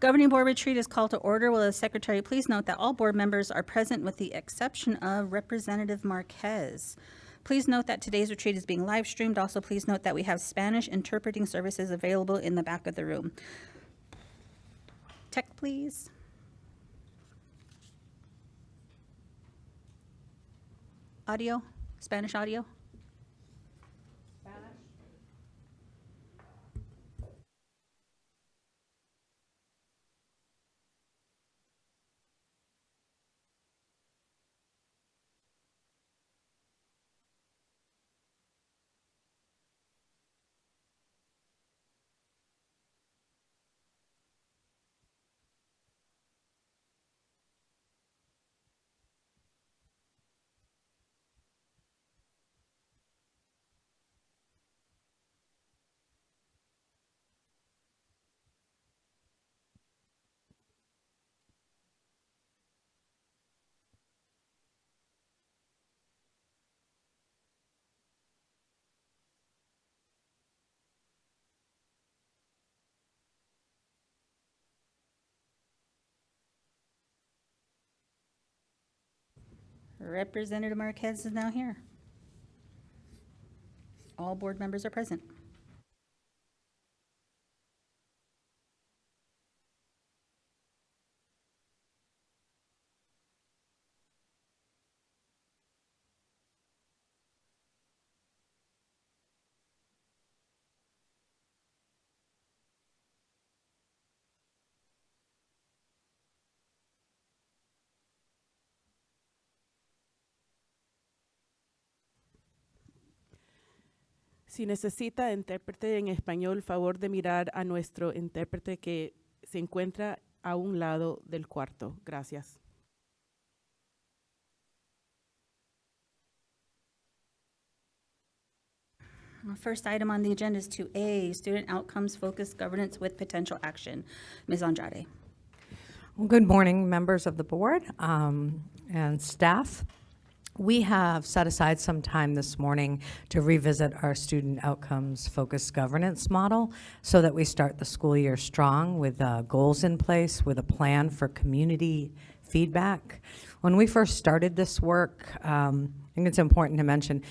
Governing Board retreat is called to order. Will the secretary please note that all board members are present with the exception of Representative Marquez. Please note that today's retreat is being live streamed. Also, please note that we have Spanish interpreting services available in the back of the room. Tech, please. Audio, Spanish audio. Representative Marquez is now here. All board members are present. Si necesita intérprete en español, favor de mirar a nuestro intérprete que se encuentra a un lado del cuarto. Gracias. First item on the agenda is 2A, Student Outcomes Focused Governance with Potential Action. Ms. Andrade. Well, good morning, members of the board and staff. We have set aside some time this morning to revisit our student outcomes focused governance model so that we start the school year strong with goals in place, with a plan for community feedback. When we first started this work, I think it's important to mention,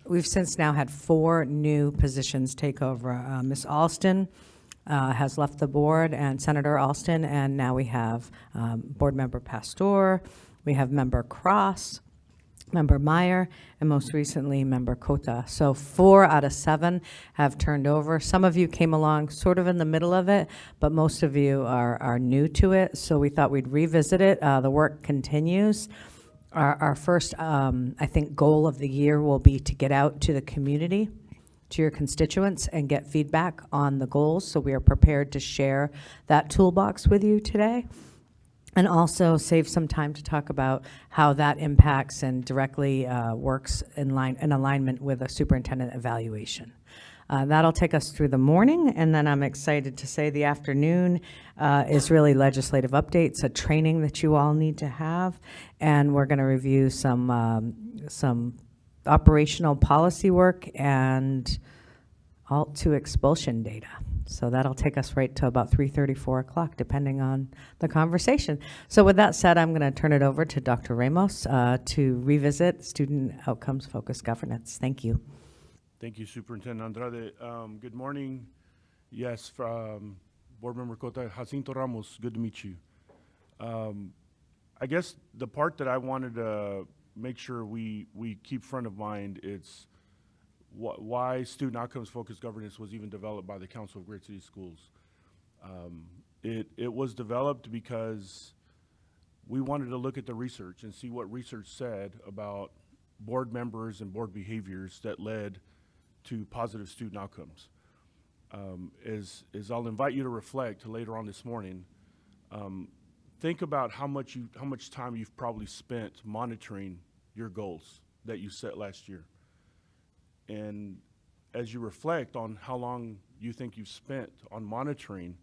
we've since now had 4 new positions take over. Ms. Alston has left the board, and Senator Alston, and now we have board member Pastor, we have member Cross, member Meyer, and most recently member Cota. So 4 out of 7 have turned over. Some of you came along sort of in the middle of it, but most of you are new to it, so we thought we'd revisit it. The work continues. Our first, I think, goal of the year will be to get out to the community, to your constituents, and get feedback on the goals, so we are prepared to share that toolbox with you today. And also save some time to talk about how that impacts and directly works in alignment with a superintendent evaluation. That'll take us through the morning, and then I'm excited to say the afternoon is really legislative updates, a training that you all need to have, and we're going to review some operational policy work and alt to expulsion data. So that'll take us right to about 3:30, 4 o'clock, depending on the conversation. So with that said, I'm going to turn it over to Dr. Ramos to revisit student outcomes focused governance. Thank you. Thank you, Superintendent Andrade. Good morning. Yes, from Board Member Cota, Jacinto Ramos, good to meet you. I guess the part that I wanted to make sure we keep front of mind, it's why student outcomes focused governance was even developed by the Council of Great City Schools. It was developed because we wanted to look at the research and see what research said about board members and board behaviors that led to positive student outcomes. As I'll invite you to reflect later on this morning, think about how much time you've probably spent monitoring your goals that you set last year. And as you reflect on how long you think you've spent on monitoring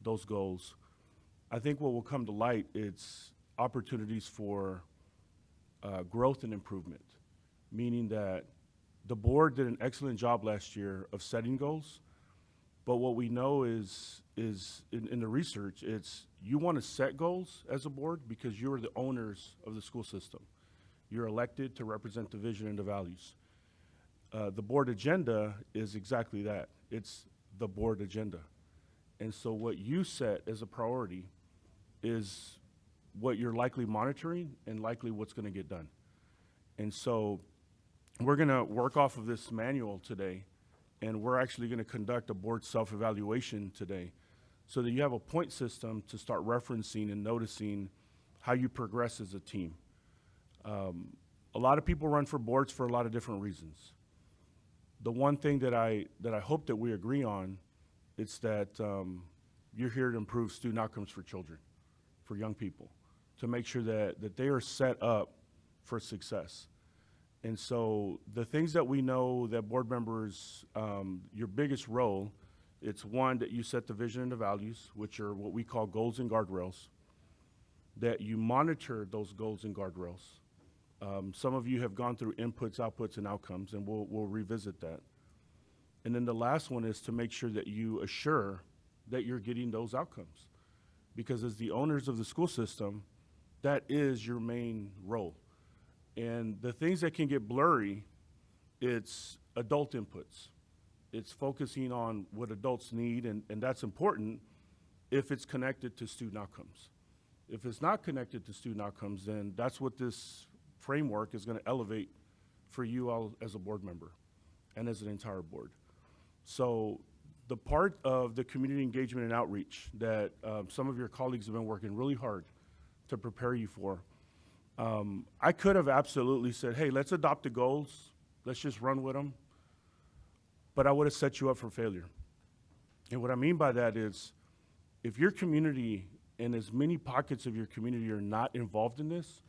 those goals, I think what will come to light is opportunities for growth and improvement, meaning that the board did an excellent job last year of setting goals, but what we know is is in the research, it's you want to set goals as a board because you're the owners of the school system. You're elected to represent the vision and the values. The board agenda is exactly that. It's the board agenda. And so what you set as a priority is what you're likely monitoring and likely what's going to get done. And so we're going to work off of this manual today, and we're actually going to conduct a board self-evaluation today so that you have a point system to start referencing and noticing how you progress as a team. A lot of people run for boards for a lot of different reasons. The one thing that I hope that we agree on is that you're here to improve student outcomes for children, for young people, to make sure that they are set up for success. And so the things that we know that board members, your biggest role, it's one, that you set the vision and the values, which are what we call goals and guardrails, that you monitor those goals and guardrails. Some of you have gone through inputs, outputs, and outcomes, and we'll revisit that. And then the last one is to make sure that you assure that you're getting those outcomes. Because as the owners of the school system, that is your main role. And the things that can get blurry, it's adult inputs. It's focusing on what adults need, and that's important if it's connected to student outcomes. If it's not connected to student outcomes, then that's what this framework is going to elevate for you all as a board member and as an entire board. So the part of the community engagement and outreach that some of your colleagues have been working really hard to prepare you for, I could have absolutely said, hey, let's adopt the goals, let's just run with them, but I would have set you up for failure. And what I mean by that is, if your community and as many pockets of your community are not involved in this,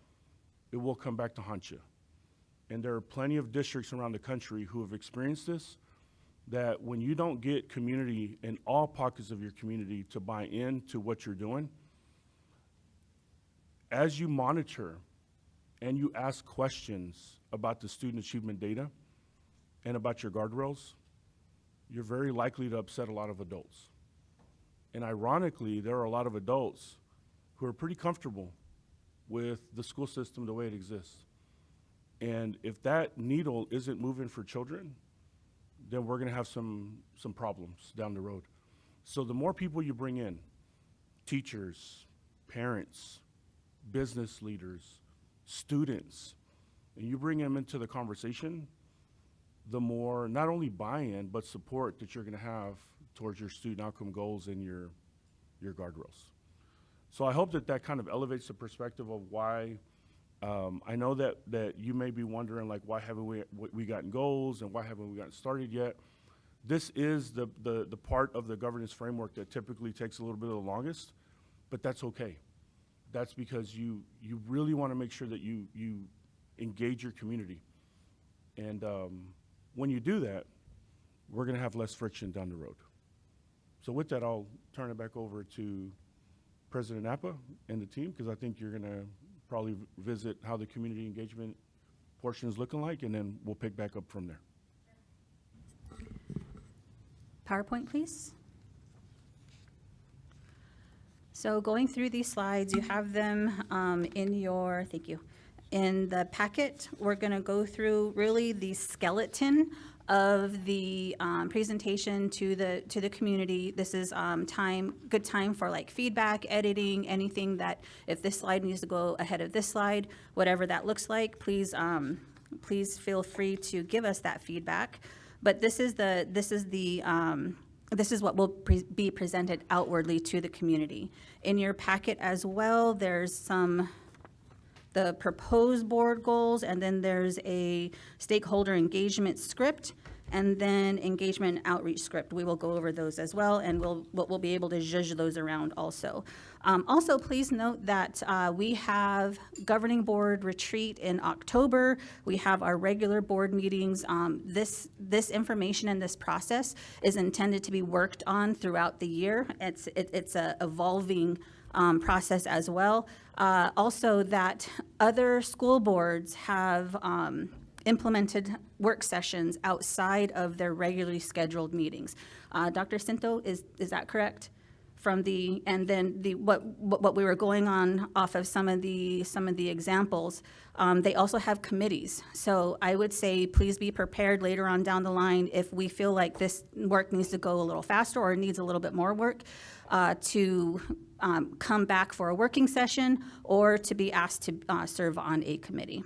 it will come back to haunt you. And there are plenty of districts around the country who have experienced this, that when you don't get community in all pockets of your community to buy into what you're doing, as you monitor and you ask questions about the student achievement data and about your guardrails, you're very likely to upset a lot of adults. And ironically, there are a lot of adults who are pretty comfortable with the school system the way it exists. And if that needle isn't moving for children, then we're gonna have some problems down the road. So the more people you bring in, teachers, parents, business leaders, students, and you bring them into the conversation, the more not only buy-in, but support that you're gonna have towards your student outcome goals and your guardrails. So I hope that kind of elevates the perspective of why, I know that you may be wondering, like, why haven't we gotten goals and why haven't we gotten started yet? This is the part of the governance framework that typically takes a little bit of the longest, but that's okay. That's because you really want to make sure that you engage your community. And when you do that, we're going to have less friction down the road. So with that, I'll turn it back over to President Napa and the team, because I think you're going to probably visit how the community engagement portion is looking like, and then we'll pick back up from there. PowerPoint, please. So going through these slides, you have them in your, thank you, in the packet. We're going to go through really the skeleton of the presentation to the community. This is good time for like feedback, editing, anything that, if this slide needs to go ahead of this slide, whatever that looks like, please feel free to give us that feedback. But this is what will be presented outwardly to the community. In your packet as well, there's the proposed board goals, and then there's a stakeholder engagement script, and then engagement and outreach script. We will go over those as well, and we'll be able to zhuzh those around also. Also, please note that we have governing board retreat in October. We have our regular board meetings. This information and this process is intended to be worked on throughout the year. It's a evolving process as well. Also, that other school boards have implemented work sessions outside of their regularly scheduled meetings. Dr. Cinto, is that correct? and then what we were going on off of some of the examples, they also have committees. So I would say please be prepared later on down the line if we feel like this work needs to go a little faster or needs a little bit more work, to come back for a working session or to be asked to serve on a committee.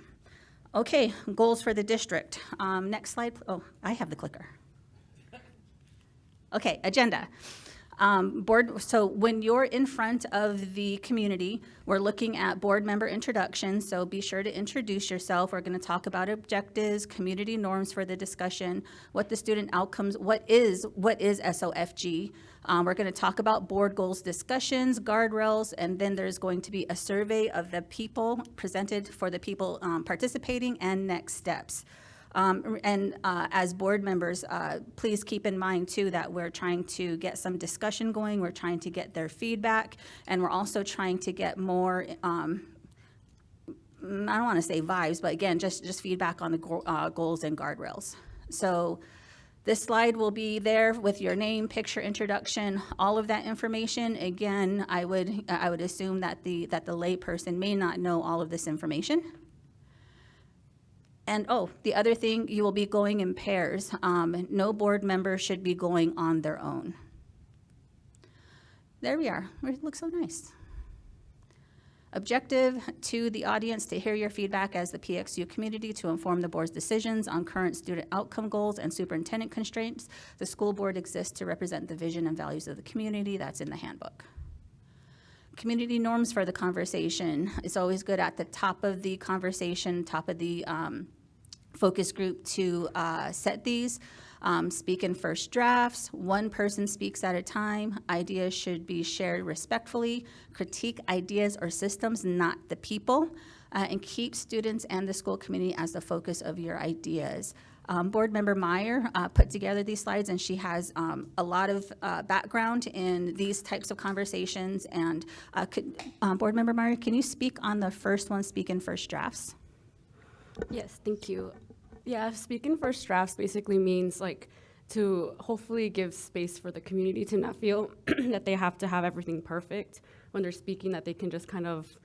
Okay, goals for the district. Next slide. Oh, I have the clicker. Okay, agenda. So when you're in front of the community, we're looking at board member introductions, so be sure to introduce yourself. We're going to talk about objectives, community norms for the discussion, what the student outcomes, what is SOFG. We're going to talk about board goals discussions, guardrails, and then there's going to be a survey of the people presented for the people participating and next steps. As board members, please keep in mind too that we're trying to get some discussion going, we're trying to get their feedback, and we're also trying to get more, I don't want to say vibes, but again, just feedback on the goals and guardrails. So this slide will be there with your name, picture, introduction, all of that information. Again, I would assume that the lay person may not know all of this information. And the other thing, you will be going in pairs. No board member should be going on their own. There we are. It looks so nice. Objective to the audience to hear your feedback as the PXU community to inform the board's decisions on current student outcome goals and superintendent constraints. The school board exists to represent the vision and values of the community. That's in the handbook. Community norms for the conversation. It's always good at the top of the conversation, top of the focus group to set these. Speak in first drafts. One person speaks at a time. Ideas should be shared respectfully. Critique ideas or systems, not the people. And keep students and the school community as the focus of your ideas. Board Member Meyer put together these slides, and she has a lot of background in these types of conversations. And Board Member Meyer, can you speak on the first one, speak in first drafts? Yes, thank you. Yeah, speak in first drafts basically means like to hopefully give space for the community to not feel that they have to have everything perfect when they're speaking, that they can just kind of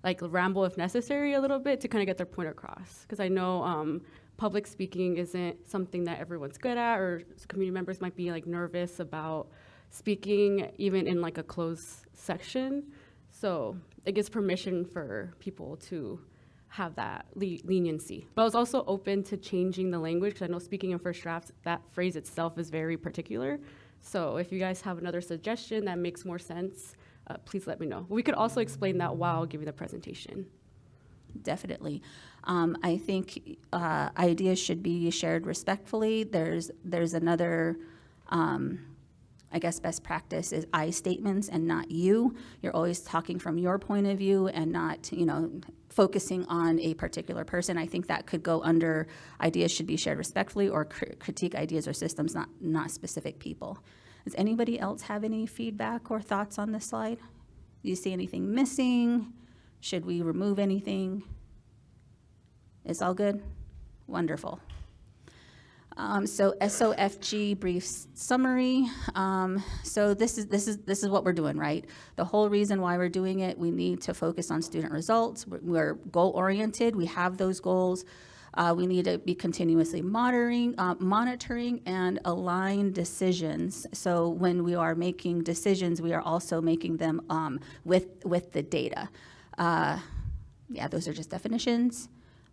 like ramble if necessary a little bit to kind of get their point across. Because I know public speaking isn't something that everyone's good at, or community members might be like nervous about speaking even in like a closed section. So it gives permission for people to have that leniency. But I was also open to changing the language, because I know speaking in first drafts, that phrase itself is very particular. So if you guys have another suggestion that makes more sense, please let me know. We could also explain that while giving the presentation. Definitely. I think ideas should be shared respectfully. There's another, I guess best practice is I statements and not you. You're always talking from your point of view and not, focusing on a particular person. I think that could go under ideas should be shared respectfully, or critique ideas or systems, not specific people. Does anybody else have any feedback or thoughts on this slide? Do you see anything missing? Should we remove anything? It's all good? Wonderful. So SOFG brief summary. So this is what we're doing, right? The whole reason why we're doing it, we need to focus on student results. We're goal oriented. We have those goals. We need to be continuously monitoring and align decisions. So when we are making decisions, we are also making them with the data. Yeah, those are just definitions.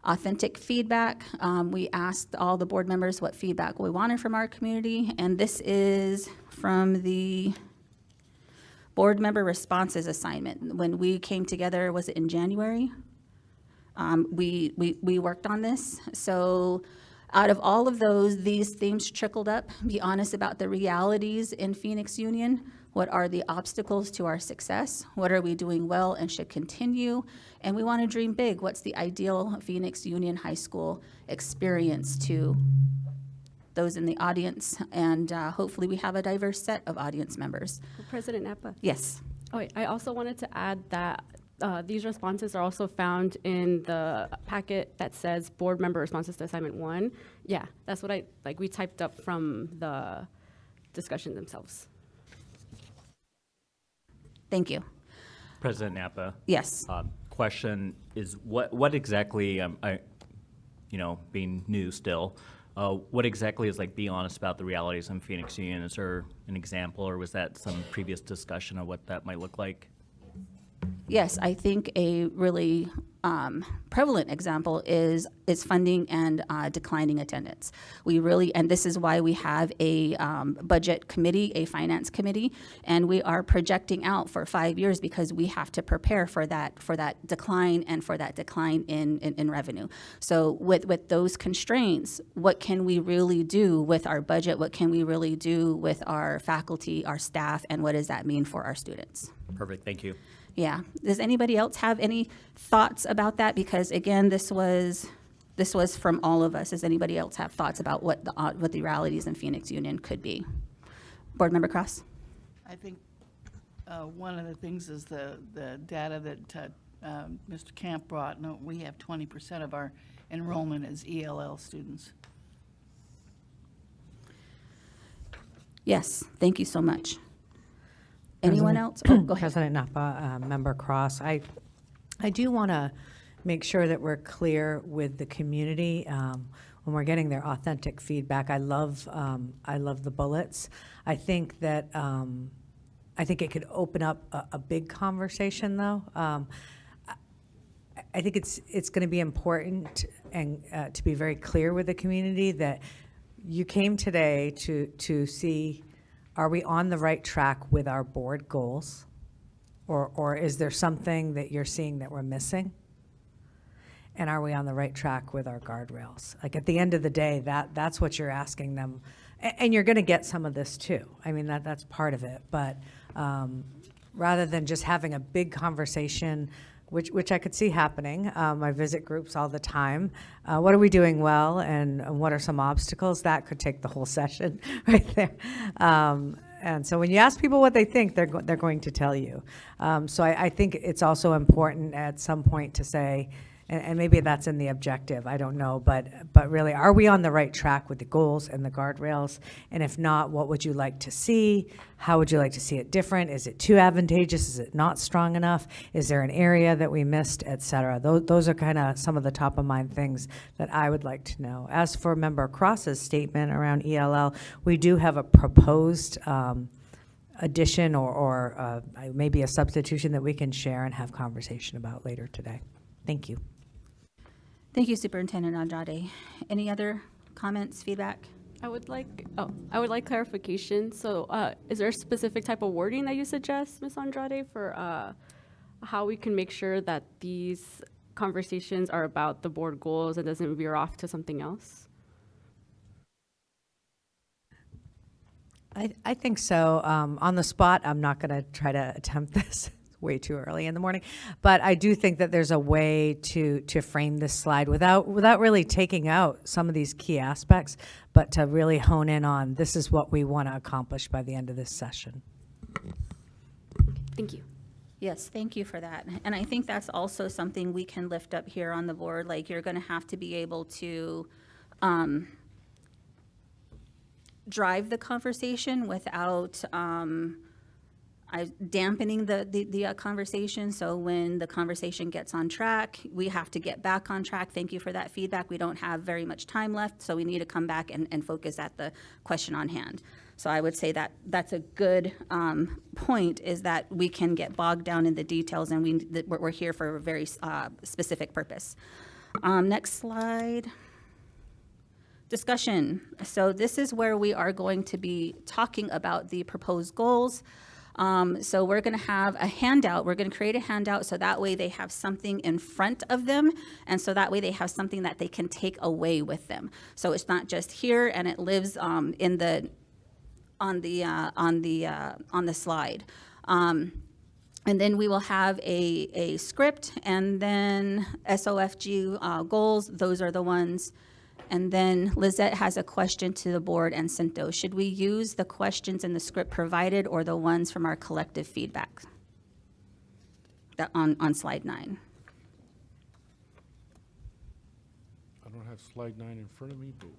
Authentic feedback. We asked all the board members what feedback we wanted from our community, and this is from the board member responses assignment. When we came together, was it in January? We worked on this. So out of all of those, these themes trickled up. Be honest about the realities in Phoenix Union. What are the obstacles to our success? What are we doing well and should continue? And we want to dream big. What's the ideal Phoenix Union High School experience to those in the audience? And hopefully we have a diverse set of audience members. President Napa. Yes. Oh, wait, I also wanted to add that these responses are also found in the packet that says board member responses to assignment 1. Yeah, that's what we typed up from the discussion themselves. Thank you. President Napa. Yes. Question is, what exactly, being new still, what exactly is like Be Honest About the Realities in Phoenix Union? Is there an example, or was that some previous discussion of what that might look like? Yes, I think a really prevalent example is funding and declining attendance. We really, and this is why we have a budget committee, a finance committee, and we are projecting out for 5 years because we have to prepare for that decline and for that decline in revenue. So with those constraints, what can we really do with our budget? What can we really do with our faculty, our staff, and what does that mean for our students? Perfect, thank you. Yeah. Does anybody else have any thoughts about that? Because again, this was from all of us. Does anybody else have thoughts about what the realities in Phoenix Union could be? Board Member Cross? I think one of the things is the data that Mr. Camp brought. No, we have 20% of our enrollment as ELL students. Yes. Thank you so much. Anyone else? Oh, go ahead. President Napa, Member Cross, I do want to make sure that we're clear with the community when we're getting their authentic feedback. I love the bullets. I think that I think it could open up a big conversation, though. I think it's going to be important and to be very clear with the community that you came today to see, are we on the right track with our board goals? Or is there something that you're seeing that we're missing? And are we on the right track with our guardrails? Like, at the end of the day, that's what you're asking them. And you're going to get some of this too. I mean, that's part of it. But rather than just having a big conversation, which I could see happening. I visit groups all the time. What are we doing well, and what are some obstacles? That could take the whole session right there. And so when you ask people what they think, they're going to tell you. So I think it's also important at some point to say, and maybe that's in the objective, I don't know, but really, are we on the right track with the goals and the guardrails? And if not, what would you like to see? How would you like to see it different? Is it too advantageous? Is it not strong enough? Is there an area that we missed, et cetera? Those are kind of some of the top of mind things that I would like to know. As for Member Cross's statement around ELL, we do have a proposed addition or maybe a substitution that we can share and have conversation about later today. Thank you. Thank you, Superintendent Andrade. Any other comments, feedback? I would like clarification. So is there a specific type of wording that you suggest, Ms. Andrade, for how we can make sure that these conversations are about the board goals and doesn't veer off to something else? I think so. On the spot, I'm not going to try to attempt this. Way too early in the morning, but I do think that there's a way to frame this slide without really taking out some of these key aspects, but to really hone in on this is what we want to accomplish by the end of this session. Thank you. Yes, thank you for that. And I think that's also something we can lift up here on the board. Like, you're going to have to be able to drive the conversation without dampening the conversation. So when the conversation gets on track, we have to get back on track. Thank you for that feedback. We don't have very much time left, so we need to come back and focus at the question on hand. So I would say that that's a good point, is that we can get bogged down in the details, and we're here for a very specific purpose. Next slide. Discussion. So this is where we are going to be talking about the proposed goals. So we're going to have a handout. We're going to create a handout so that way they have something in front of them, and so that way they have something that they can take away with them. So it's not just here and it lives on the slide. And then we will have a script, and then SOFG goals. Those are the ones. And then Lizette has a question to the board and Cinto. Should we use the questions in the script provided or the ones from our collective feedback that on slide 9? I don't have slide 9 in front of me, but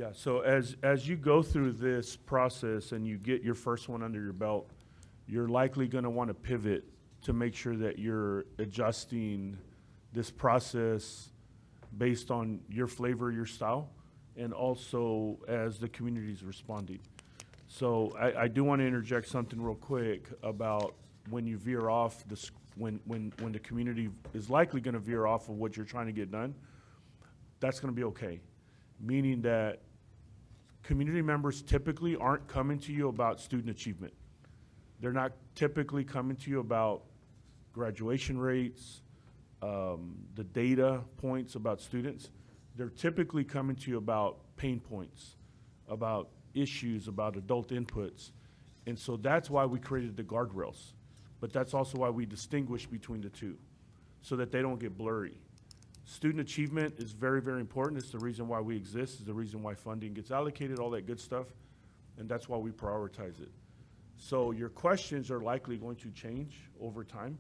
Yeah, so as you go through this process and you get your first one under your belt, you're likely going to want to pivot to make sure that you're adjusting this process based on your flavor, your style, and also as the community is responding. So I do want to interject something real quick about when you veer off, when the community is likely going to veer off of what you're trying to get done, that's going to be okay. Meaning that community members typically aren't coming to you about student achievement. They're not typically coming to you about graduation rates, the data points about students. They're typically coming to you about pain points, about issues, about adult inputs. And so that's why we created the guardrails. But that's also why we distinguish between the two, so that they don't get blurry. Student achievement is very, very important. It's the reason why we exist. It's the reason why funding gets allocated, all that good stuff. And that's why we prioritize it. So your questions are likely going to change over time.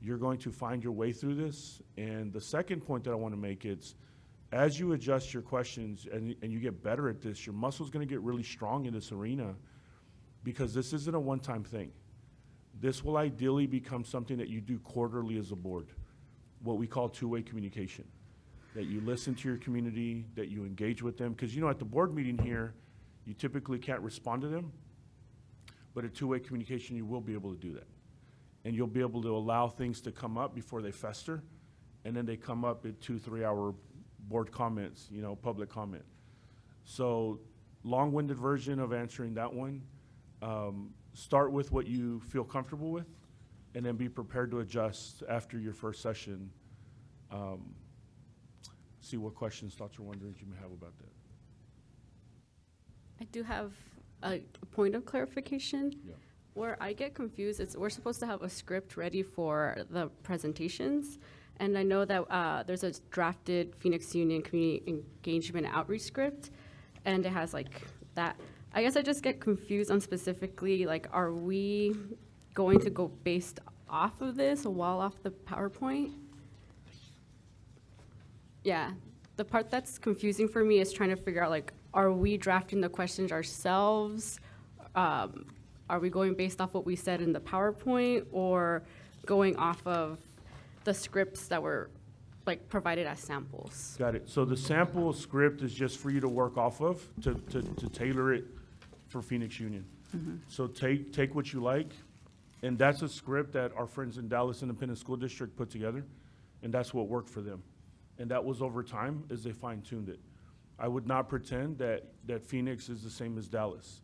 You're going to find your way through this. And the second point that I want to make is, as you adjust your questions and you get better at this, your muscle's going to get really strong in this arena, because this isn't a one-time thing. This will ideally become something that you do quarterly as a board, what we call two-way communication, that you listen to your community, that you engage with them. Because, at the board meeting here, you typically can't respond to them, but at two-way communication, you will be able to do that. And you'll be able to allow things to come up before they fester, and then they come up at 2-3 hour board comments, public comment. So long-winded version of answering that one, start with what you feel comfortable with, and then be prepared to adjust after your first session. See what questions, thoughts, or wonderings you may have about that. I do have a point of clarification. Yeah. Where I get confused, we're supposed to have a script ready for the presentations. And I know that there's a drafted Phoenix Union Community Engagement Outreach script, and it has that. I guess I just get confused on specifically, are we going to go based off of this while off the PowerPoint? Yeah, the part that's confusing for me is trying to figure out, are we drafting the questions ourselves? Are we going based off what we said in the PowerPoint, or going off of the scripts that were provided as samples? Got it. So the sample script is just for you to work off of, to tailor it for Phoenix Union. Mm-hmm. So take what you like, and that's a script that our friends in Dallas Independent School District put together, and that's what worked for them. And that was over time as they fine-tuned it. I would not pretend that Phoenix is the same as Dallas.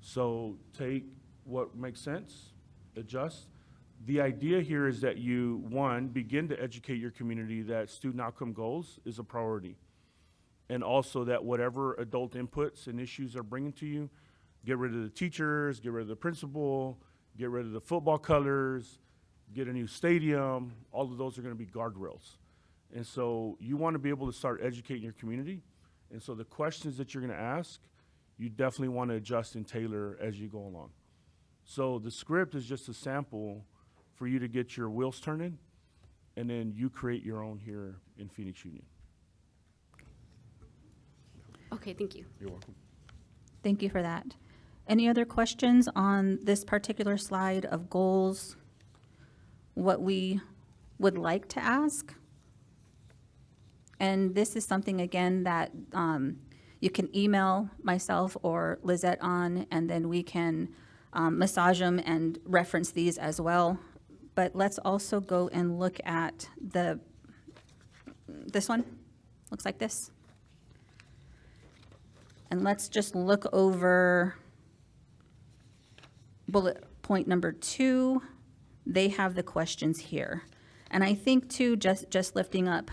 So take what makes sense, adjust. The idea here is that you, one, begin to educate your community that student outcome goals is a priority. And also that whatever adult inputs and issues are bringing to you, get rid of the teachers, get rid of the principal, get rid of the football colors, get a new stadium. All of those are going to be guardrails. And so you want to be able to start educating your community. And so the questions that you're going to ask, you definitely want to adjust and tailor as you go along. So the script is just a sample for you to get your wheels turning, and then you create your own here in Phoenix Union. Okay, thank you. You're welcome. Thank you for that. Any other questions on this particular slide of goals, what we would like to ask? And this is something, again, that you can email myself or Lizette on, and then we can massage them and reference these as well. But let's also go and look at this one. Looks like this. And let's just look over bullet point number 2. They have the questions here. And I think too, just lifting up,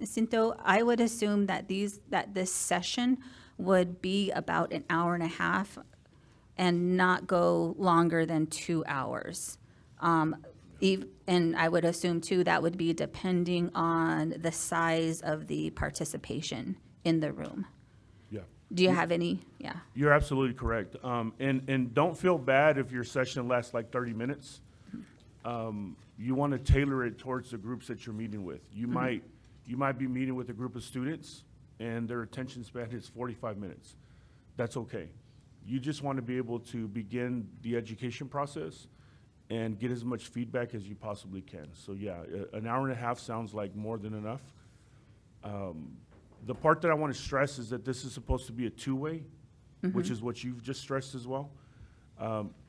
Cinto, I would assume that this session would be about an hour and a half and not go longer than 2 hours. And I would assume too, that would be depending on the size of the participation in the room. Yeah. Do you have any? Yeah. You're absolutely correct. And don't feel bad if your session lasts 30 minutes. You want to tailor it towards the groups that you're meeting with. You might be meeting with a group of students, and their attention span is 45 minutes. That's okay. You just want to be able to begin the education process and get as much feedback as you possibly can. So yeah, an hour and a half sounds like more than enough. The part that I want to stress is that this is supposed to be a two-way, which is what you've just stressed as well.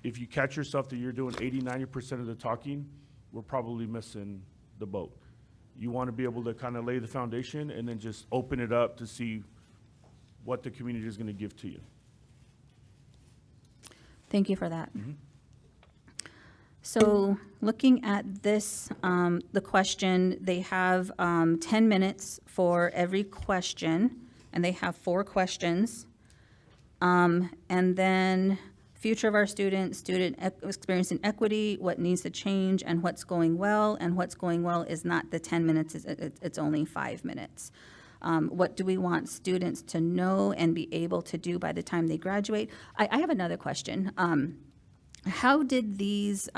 If you catch yourself that you're doing 80–90% of the talking, we're probably missing the boat. You want to be able to kind of lay the foundation and then just open it up to see what the community is going to give to you. Thank you for that. So looking at this, the question, they have 10 minutes for every question, and they have 4 questions. And then future of our students, experiencing equity, what needs to change, and what's going well. And what's going well is not the 10 minutes, it's only 5 minutes. What do we want students to know and be able to do by the time they graduate? I have another question. How did these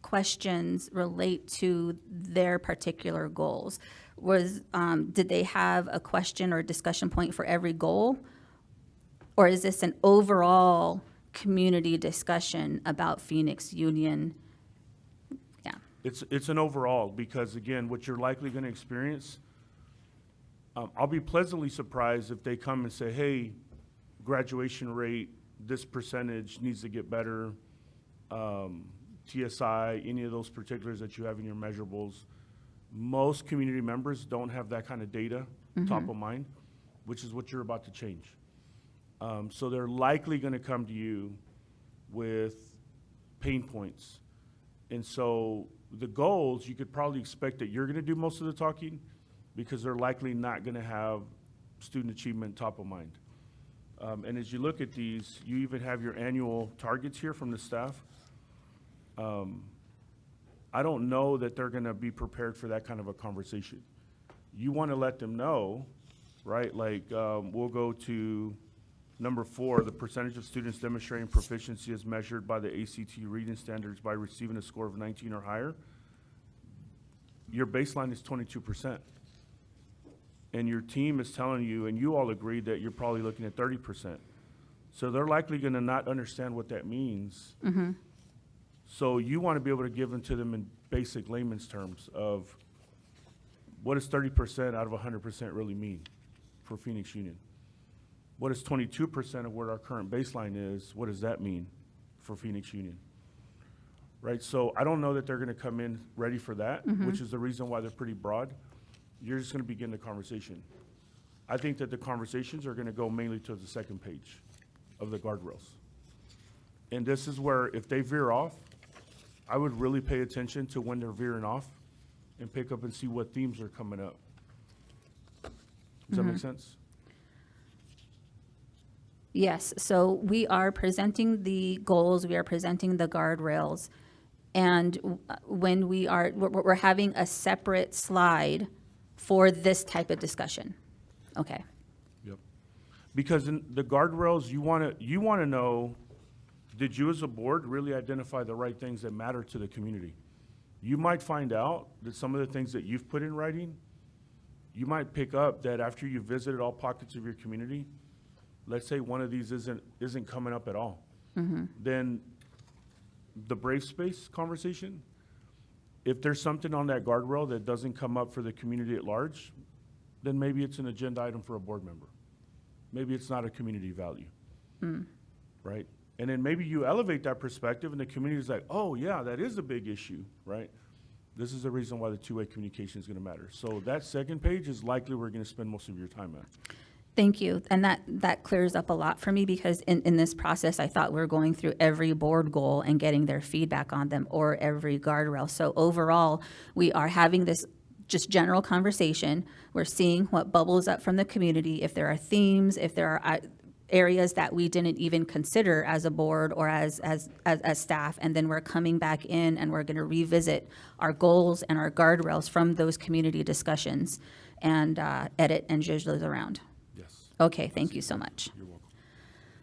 questions relate to their particular goals? Did they have a question or a discussion point for every goal? Or is this an overall community discussion about Phoenix Union? Yeah. It's an overall, because again, what you're likely going to experience, I'll be pleasantly surprised if they come and say, hey, graduation rate, this percentage needs to get better, TSI, any of those particulars that you have in your measurables. Most community members don't have that kind of data top of mind, which is what you're about to change. So they're likely going to come to you with pain points. And so the goals, you could probably expect that you're going to do most of the talking, because they're likely not going to have student achievement top of mind. And as you look at these, you even have your annual targets here from the staff. I don't know that they're going to be prepared for that kind of a conversation. You want to let them know, right? Like, we'll go to number 4, the percentage of students demonstrating proficiency as measured by the ACT reading standards by receiving a score of 19 or higher. Your baseline is 22%. And your team is telling you, and you all agree, that you're probably looking at 30%. So they're likely going to not understand what that means. So you want to be able to give them to them in basic layman's terms of what does 30% out of 100% really mean for Phoenix Union? What is 22% of what our current baseline is? What does that mean for Phoenix Union? Right, so I don't know that they're going to come in ready for that, which is the reason why they're pretty broad. You're just going to begin the conversation. I think that the conversations are going to go mainly to the second page of the guardrails. And this is where, if they veer off, I would really pay attention to when they're veering off and pick up and see what themes are coming up. Does that make sense? Yes, so we are presenting the goals, we are presenting the guardrails, and when we're having a separate slide for this type of discussion. Okay. Yep. Because in the guardrails, you want to know, did you as a board really identify the right things that matter to the community? You might find out that some of the things that you've put in writing, you might pick up that after you visited all pockets of your community, let's say one of these isn't coming up at all. Then the brave space conversation, if there's something on that guardrail that doesn't come up for the community at large, then maybe it's an agenda item for a board member. Maybe it's not a community value, right? And then maybe you elevate that perspective and the community is like, oh yeah, that is a big issue, right? This is the reason why the two-way communication is going to matter. So that second page is likely where you're going to spend most of your time at. Thank you. And that clears up a lot for me, because in this process, I thought we were going through every board goal and getting their feedback on them, or every guardrail. So overall, we are having this just general conversation. We're seeing what bubbles up from the community, if there are themes, if there are areas that we didn't even consider as a board or as staff, and then we're coming back in and we're going to revisit our goals and our guardrails from those community discussions and edit and judge those around. Yes. Okay, thank you so much. You're welcome.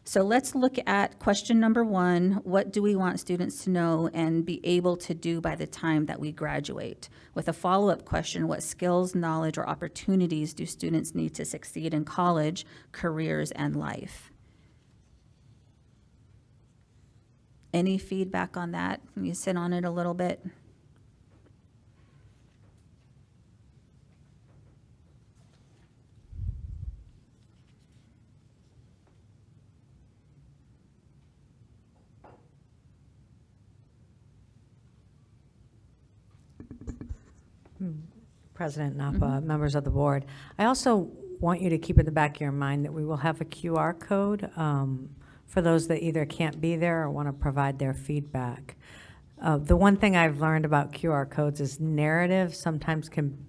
So let's look at question number 1. What do we want students to know and be able to do by the time that we graduate? With a follow-up question, what skills, knowledge, or opportunities do students need to succeed in college, careers, and life? Any feedback on that? Can you sit on it a little bit? President Napa, members of the board. I also want you to keep in the back of your mind that we will have a QR code for those that either can't be there or want to provide their feedback. The one thing I've learned about QR codes is narrative sometimes can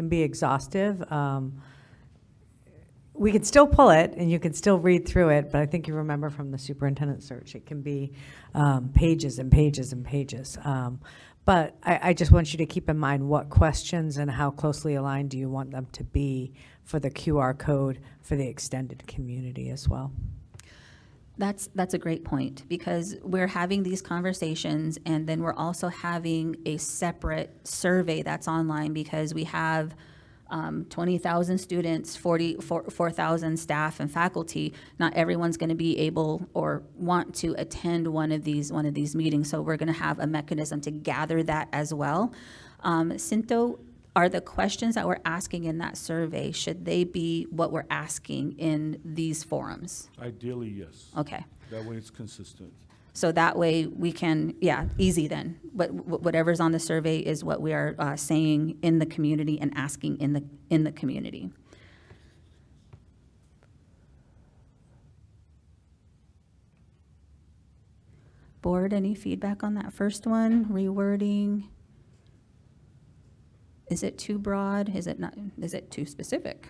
be exhaustive. We can still pull it and you can still read through it, but I think you remember from the superintendent search, it can be pages and pages and pages. But I just want you to keep in mind what questions and how closely aligned do you want them to be for the QR code for the extended community as well. That's a great point, because we're having these conversations and then we're also having a separate survey that's online, because we have 20,000 students, 4,000 staff and faculty. Not everyone's going to be able or want to attend one of these meetings, so we're going to have a mechanism to gather that as well. Cinto, are the questions that we're asking in that survey, should they be what we're asking in these forums? Ideally, yes. Okay. That way it's consistent. So that way we can, easy then. But whatever's on the survey is what we are saying in the community and asking in the community. Board, any feedback on that first one? Rewording? Is it too broad? Is it not? Is it too specific?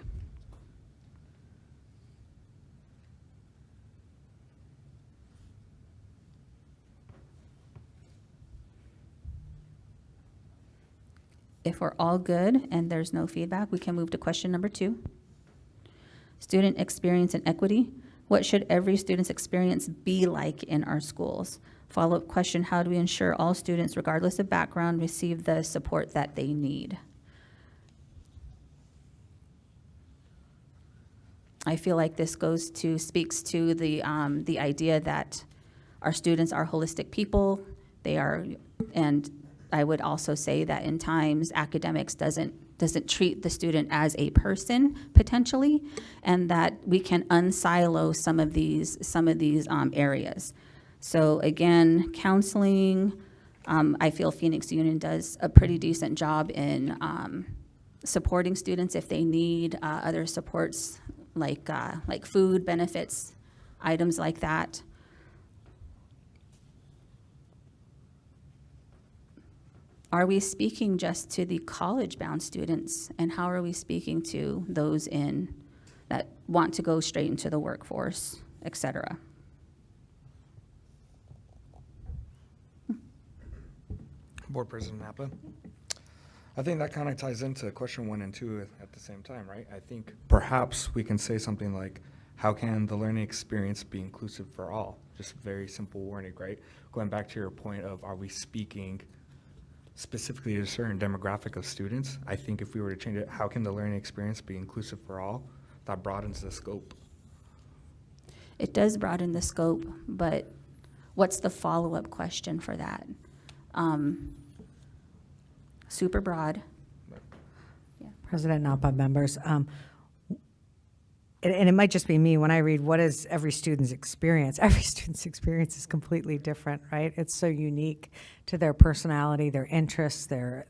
If we're all good and there's no feedback, we can move to question number 2. Student experience and equity. What should every student's experience be like in our schools? Follow-up question, how do we ensure all students, regardless of background, receive the support that they need? I feel like this speaks to the idea that our students are holistic people. They are, and I would also say that in times academics doesn't treat the student as a person potentially, and that we can unsilo some of these areas. So again, counseling, I feel Phoenix Union does a pretty decent job in supporting students if they need other supports like food benefits, items like that. Are we speaking just to the college-bound students, and how are we speaking to those that want to go straight into the workforce, et cetera? Board President Napa. I think that kind of ties into question 1 and 2 at the same time, right? I think perhaps we can say something like, how can the learning experience be inclusive for all? Just very simple wording, right? Going back to your point of, are we speaking specifically to a certain demographic of students? I think if we were to change it, how can the learning experience be inclusive for all? That broadens the scope. It does broaden the scope, but what's the follow-up question for that? Super broad. President Napa, members, and it might just be me when I read, what is every student's experience? Every student's experience is completely different, right? It's so unique to their personality, their interests, their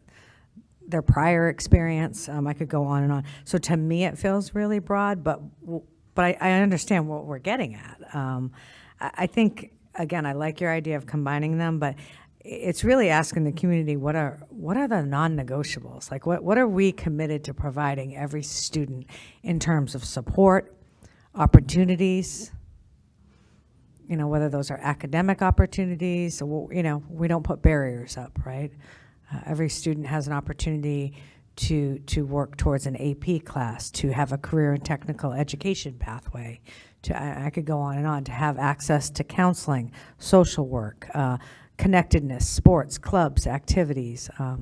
prior experience. I could go on and on. So to me, it feels really broad, but I understand what we're getting at. I think, again, I like your idea of combining them, but it's really asking the community, what are the non-negotiables? Like, what are we committed to providing every student in terms of support, opportunities, whether those are academic opportunities, or, we don't put barriers up, right? Every student has an opportunity to work towards an AP class, to have a career and technical education pathway, I could go on and on, to have access to counseling, social work, connectedness, sports, clubs, activities. I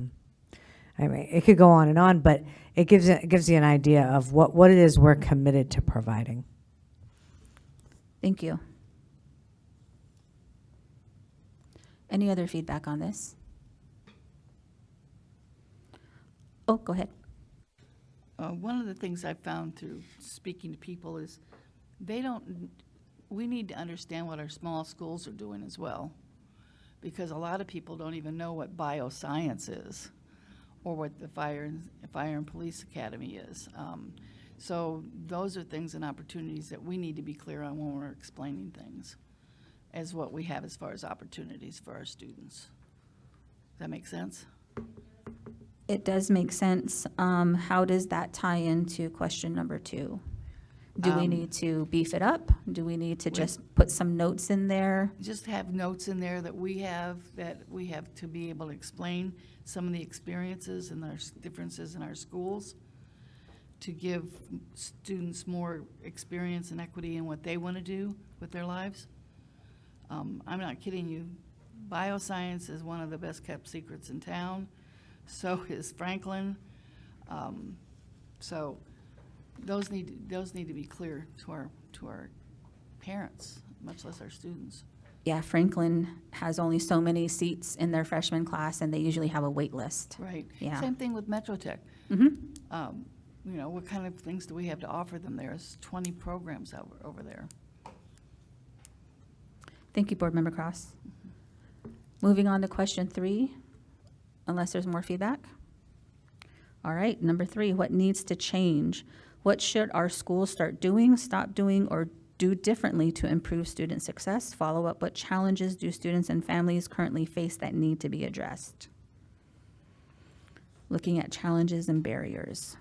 mean, it could go on and on, but it gives you an idea of what it is we're committed to providing. Thank you. Any other feedback on this? Oh, go ahead. One of the things I found through speaking to people is we need to understand what our small schools are doing as well, because a lot of people don't even know what bioscience is or what the Fire and Police Academy is. So those are things and opportunities that we need to be clear on when we're explaining things, as what we have as far as opportunities for our students. Does that make sense? It does make sense. How does that tie into question number 2? Do we need to beef it up? Do we need to just put some notes in there? Just have notes in there that we have to be able to explain some of the experiences and their differences in our schools, to give students more experience and equity in what they want to do with their lives. I'm not kidding you. Bioscience is one of the best kept secrets in town. So is Franklin. So those need to be clear to our parents, much less our students. Yeah, Franklin has only so many seats in their freshman class, and they usually have a wait list. Right. Yeah. Same thing with Metro Tech. Mm-hmm. You know, what kind of things do we have to offer them? There's 20 programs over there. Thank you, Board Member Cross. Moving on to question 3, unless there's more feedback. All right, number 3, what needs to change? What should our schools start doing, stop doing, or do differently to improve student success? Follow up, what challenges do students and families currently face that need to be addressed? Looking at challenges and barriers.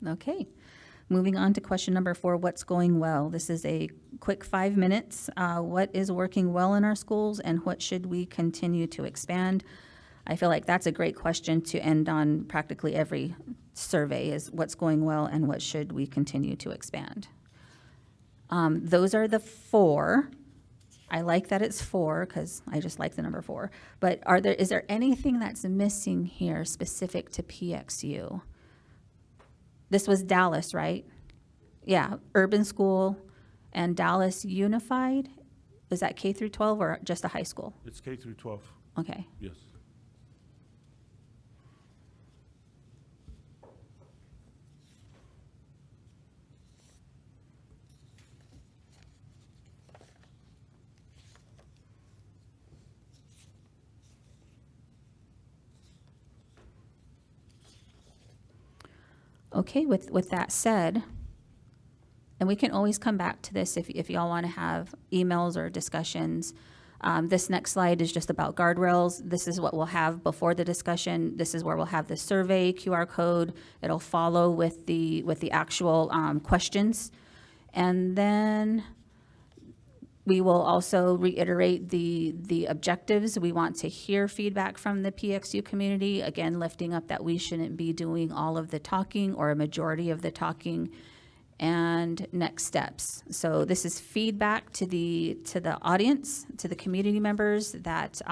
Okay, moving on to question number 4, what's going well? This is a quick 5 minutes. What is working well in our schools, and what should we continue to expand? I feel like that's a great question to end on practically every survey, is what's going well and what should we continue to expand. Those are the 4. I like that it's 4 because I just like the number 4. But is there anything that's missing here specific to PXU? This was Dallas, right? Yeah, urban school and Dallas Unified. Is that K through 12 or just a high school? It's K through 12, Okay. yes. Okay, with that said, and we can always come back to this if y'all want to have emails or discussions. This next slide is just about guardrails. This is what we'll have before the discussion. This is where we'll have the survey QR code. It'll follow with the actual questions. And then we will also reiterate the objectives. We want to hear feedback from the PXU community, again, lifting up that we shouldn't be doing all of the talking or a majority of the talking, and next steps. So this is feedback to the audience, to the community members, that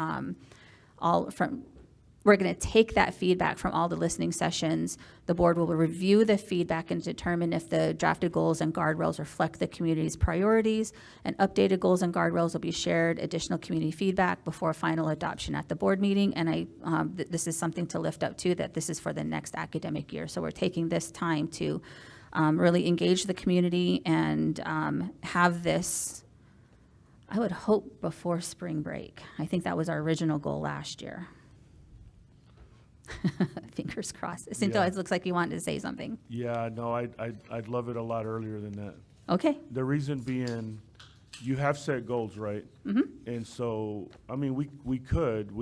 we're going to take that feedback from all the listening sessions. The board will review the feedback and determine if the drafted goals and guardrails reflect the community's priorities, and updated goals and guardrails will be shared, additional community feedback before final adoption at the board meeting. And this is something to lift up too, that this is for the next academic year. So we're taking this time to really engage the community and have this, I would hope, before spring break. I think that was our original goal last year. Fingers crossed. Cinto, Yeah. it looks like you wanted to say something. Yeah, no, I'd love it a lot earlier than that. Okay. The reason being, you have set goals, right? Mm-hmm. And so, I mean, we could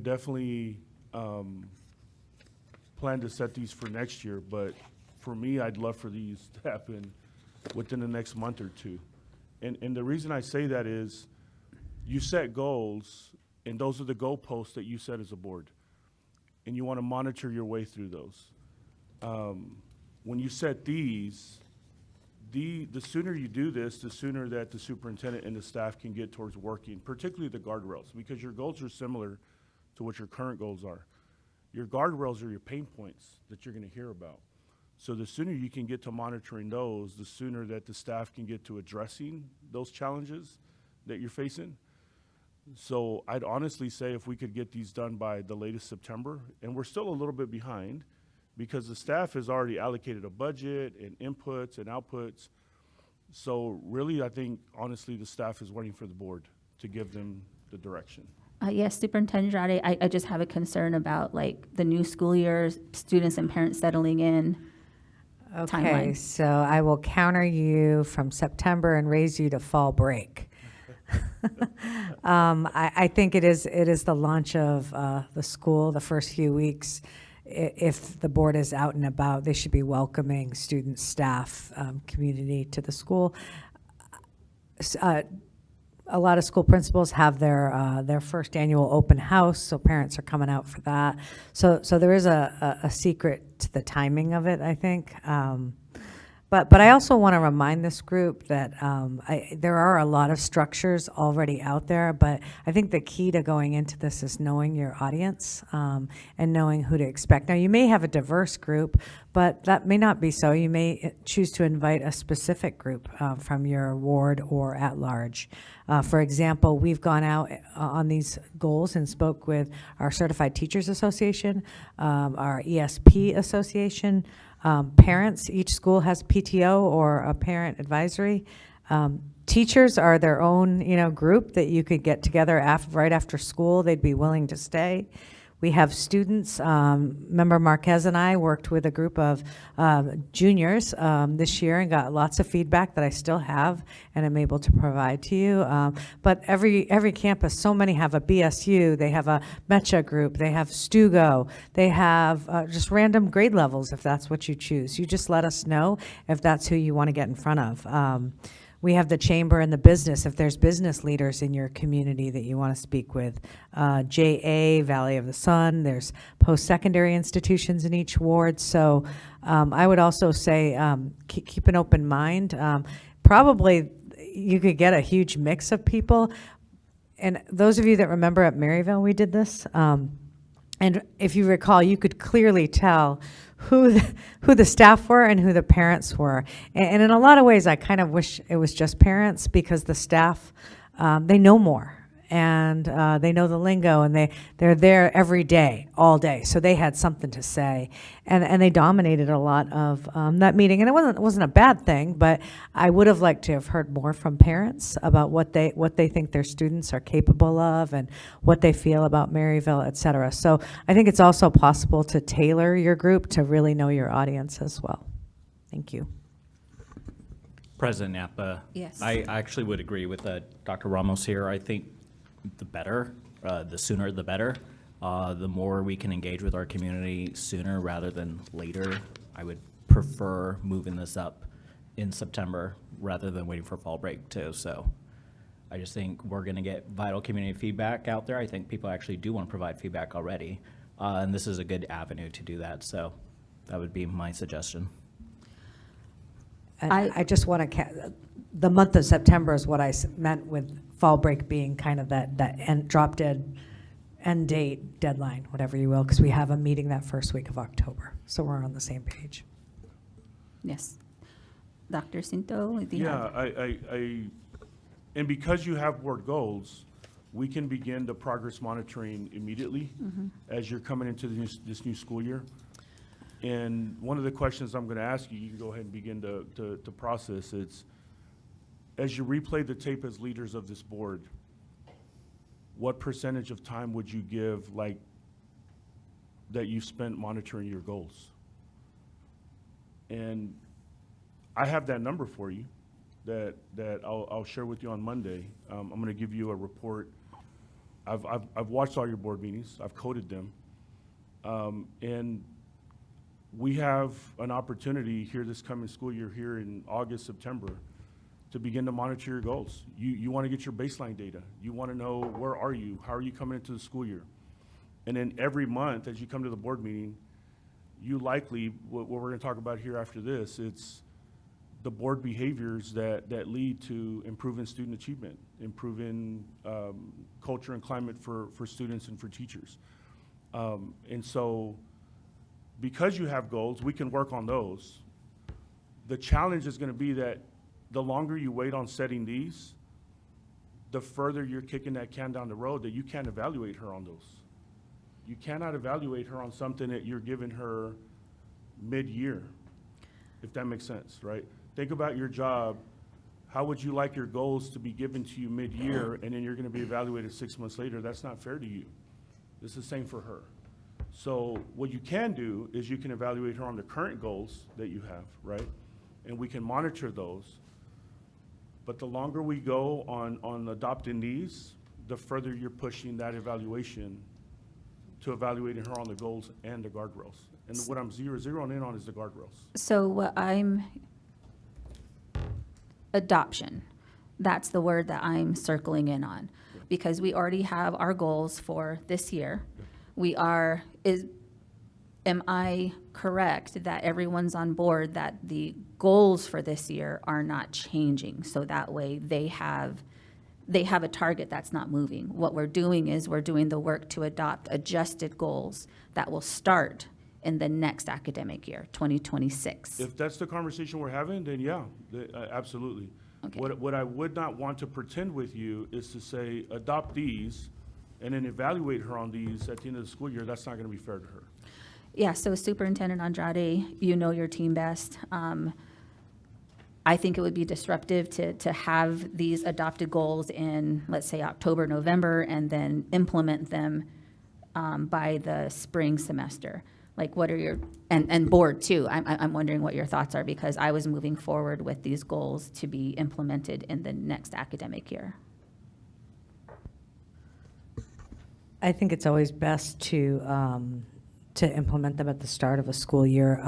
definitely plan to set these for next year, but for me, I'd love for these to happen within the next month or two. And the reason I say that is you set goals, and those are the goalposts that you set as a board. And you want to monitor your way through those. When you set these, the sooner you do this, the sooner that the superintendent and the staff can get towards working, particularly the guardrails, because your goals are similar to what your current goals are. Your guardrails are your pain points that you're going to hear about. So the sooner you can get to monitoring those, the sooner that the staff can get to addressing those challenges that you're facing. So I'd honestly say if we could get these done by the latest September, and we're still a little bit behind because the staff has already allocated a budget and inputs and outputs. So really, I think, honestly, the staff is waiting for the board to give them the direction. Yes, Superintendent Jade, I just have a concern about like the new school year, students and parents settling in. Okay, Timeline. so I will counter you from September and raise you to fall break. I think it is the launch of the school, the first few weeks. If the board is out and about, they should be welcoming students, staff, community to the school. A lot of school principals have their first annual open house, so parents are coming out for that. So there is a secret to the timing of it, I think. But I also want to remind this group that there are a lot of structures already out there, but I think the key to going into this is knowing your audience and knowing who to expect. Now, you may have a diverse group, but that may not be so. You may choose to invite a specific group from your ward or at large. For example, we've gone out on these goals and spoke with our Certified Teachers Association, our ESP Association, parents. Each school has PTO or a parent advisory. Teachers are their own, group that you could get together right after school. They'd be willing to stay. We have students. Member Marquez and I worked with a group of juniors this year and got lots of feedback that I still have and am able to provide to you. But every campus, so many have a BSU, they have a MECHA group, they have STUGO, they have just random grade levels if that's what you choose. You just let us know if that's who you want to get in front of. We have the chamber and the business, if there's business leaders in your community that you want to speak with. JA, Valley of the Sun, there's post-secondary institutions in each ward. So I would also say keep an open mind. Probably you could get a huge mix of people. And those of you that remember at Maryville, we did this. And if you recall, you could clearly tell who the staff were and who the parents were. And in a lot of ways, I kind of wish it was just parents because the staff, they know more. And they know the lingo, and they're there every day, all day. So they had something to say, and they dominated a lot of that meeting. And it wasn't a bad thing, but I would have liked to have heard more from parents about what they think their students are capable of and what they feel about Maryville, et cetera. So I think it's also possible to tailor your group to really know your audience as well. Thank you. President Napa. Yes. I actually would agree with Dr. Ramos here. I think the better, the sooner the better. The more we can engage with our community sooner rather than later. I would prefer moving this up in September rather than waiting for fall break too. So I just think we're going to get vital community feedback out there. I think people actually do want to provide feedback already. And this is a good avenue to do that. So that would be my suggestion. And I just want to, the month of September is what I meant with fall break being kind of that drop dead end date deadline, whatever you will, because we have a meeting that first week of October. So we're on the same page. Yes. Dr. Cinto, do you Yeah, have? and because you have board goals, we can begin the progress monitoring immediately as you're coming into this new school year. And one of the questions I'm going to ask you, you can go ahead and begin to process. It's, as you replay the tape as leaders of this board, what percentage of time would you give, like, that you've spent monitoring your goals? And I have that number for you that I'll share with you on Monday. I'm going to give you a report. I've watched all your board meetings. I've coded them. And we have an opportunity here this coming school year here in August, September, to begin to monitor your goals. You want to get your baseline data. You want to know where are you? How are you coming into the school year? And then every month as you come to the board meeting, you likely, what we're going to talk about here after this, it's the board behaviors that lead to improving student achievement, improving culture and climate for students and for teachers. And so because you have goals, we can work on those. The challenge is going to be that the longer you wait on setting these, the further you're kicking that can down the road that you can't evaluate her on those. You cannot evaluate her on something that you're giving her mid-year, if that makes sense, right? Think about your job. How would you like your goals to be given to you mid-year and then you're going to be evaluated 6 months later? That's not fair to you. It's the same for her. So what you can do is you can evaluate her on the current goals that you have, right? And we can monitor those. But the longer we go on adopting these, the further you're pushing that evaluation to evaluating her on the goals and the guardrails. And what I'm zeroing in on is the guardrails. So what adoption, that's the word that I'm circling in on. Because we already have our goals for this year. Am I correct that everyone's on board that the goals for this year are not changing? So that way they have a target that's not moving. What we're doing is we're doing the work to adopt adjusted goals that will start in the next academic year, 2026. If that's the conversation we're having, then yeah, absolutely. Okay. What I would not want to pretend with you is to say, adopt these and then evaluate her on these at the end of the school year. That's not going to be fair to her. Yeah, so Superintendent Andrade, you know your team best. I think it would be disruptive to have these adopted goals in, let's say, October, November, and then implement them by the spring semester. Like, what are your, and board too, I'm wondering what your thoughts are, because I was moving forward with these goals to be implemented in the next academic year. I think it's always best to implement them at the start of a school year.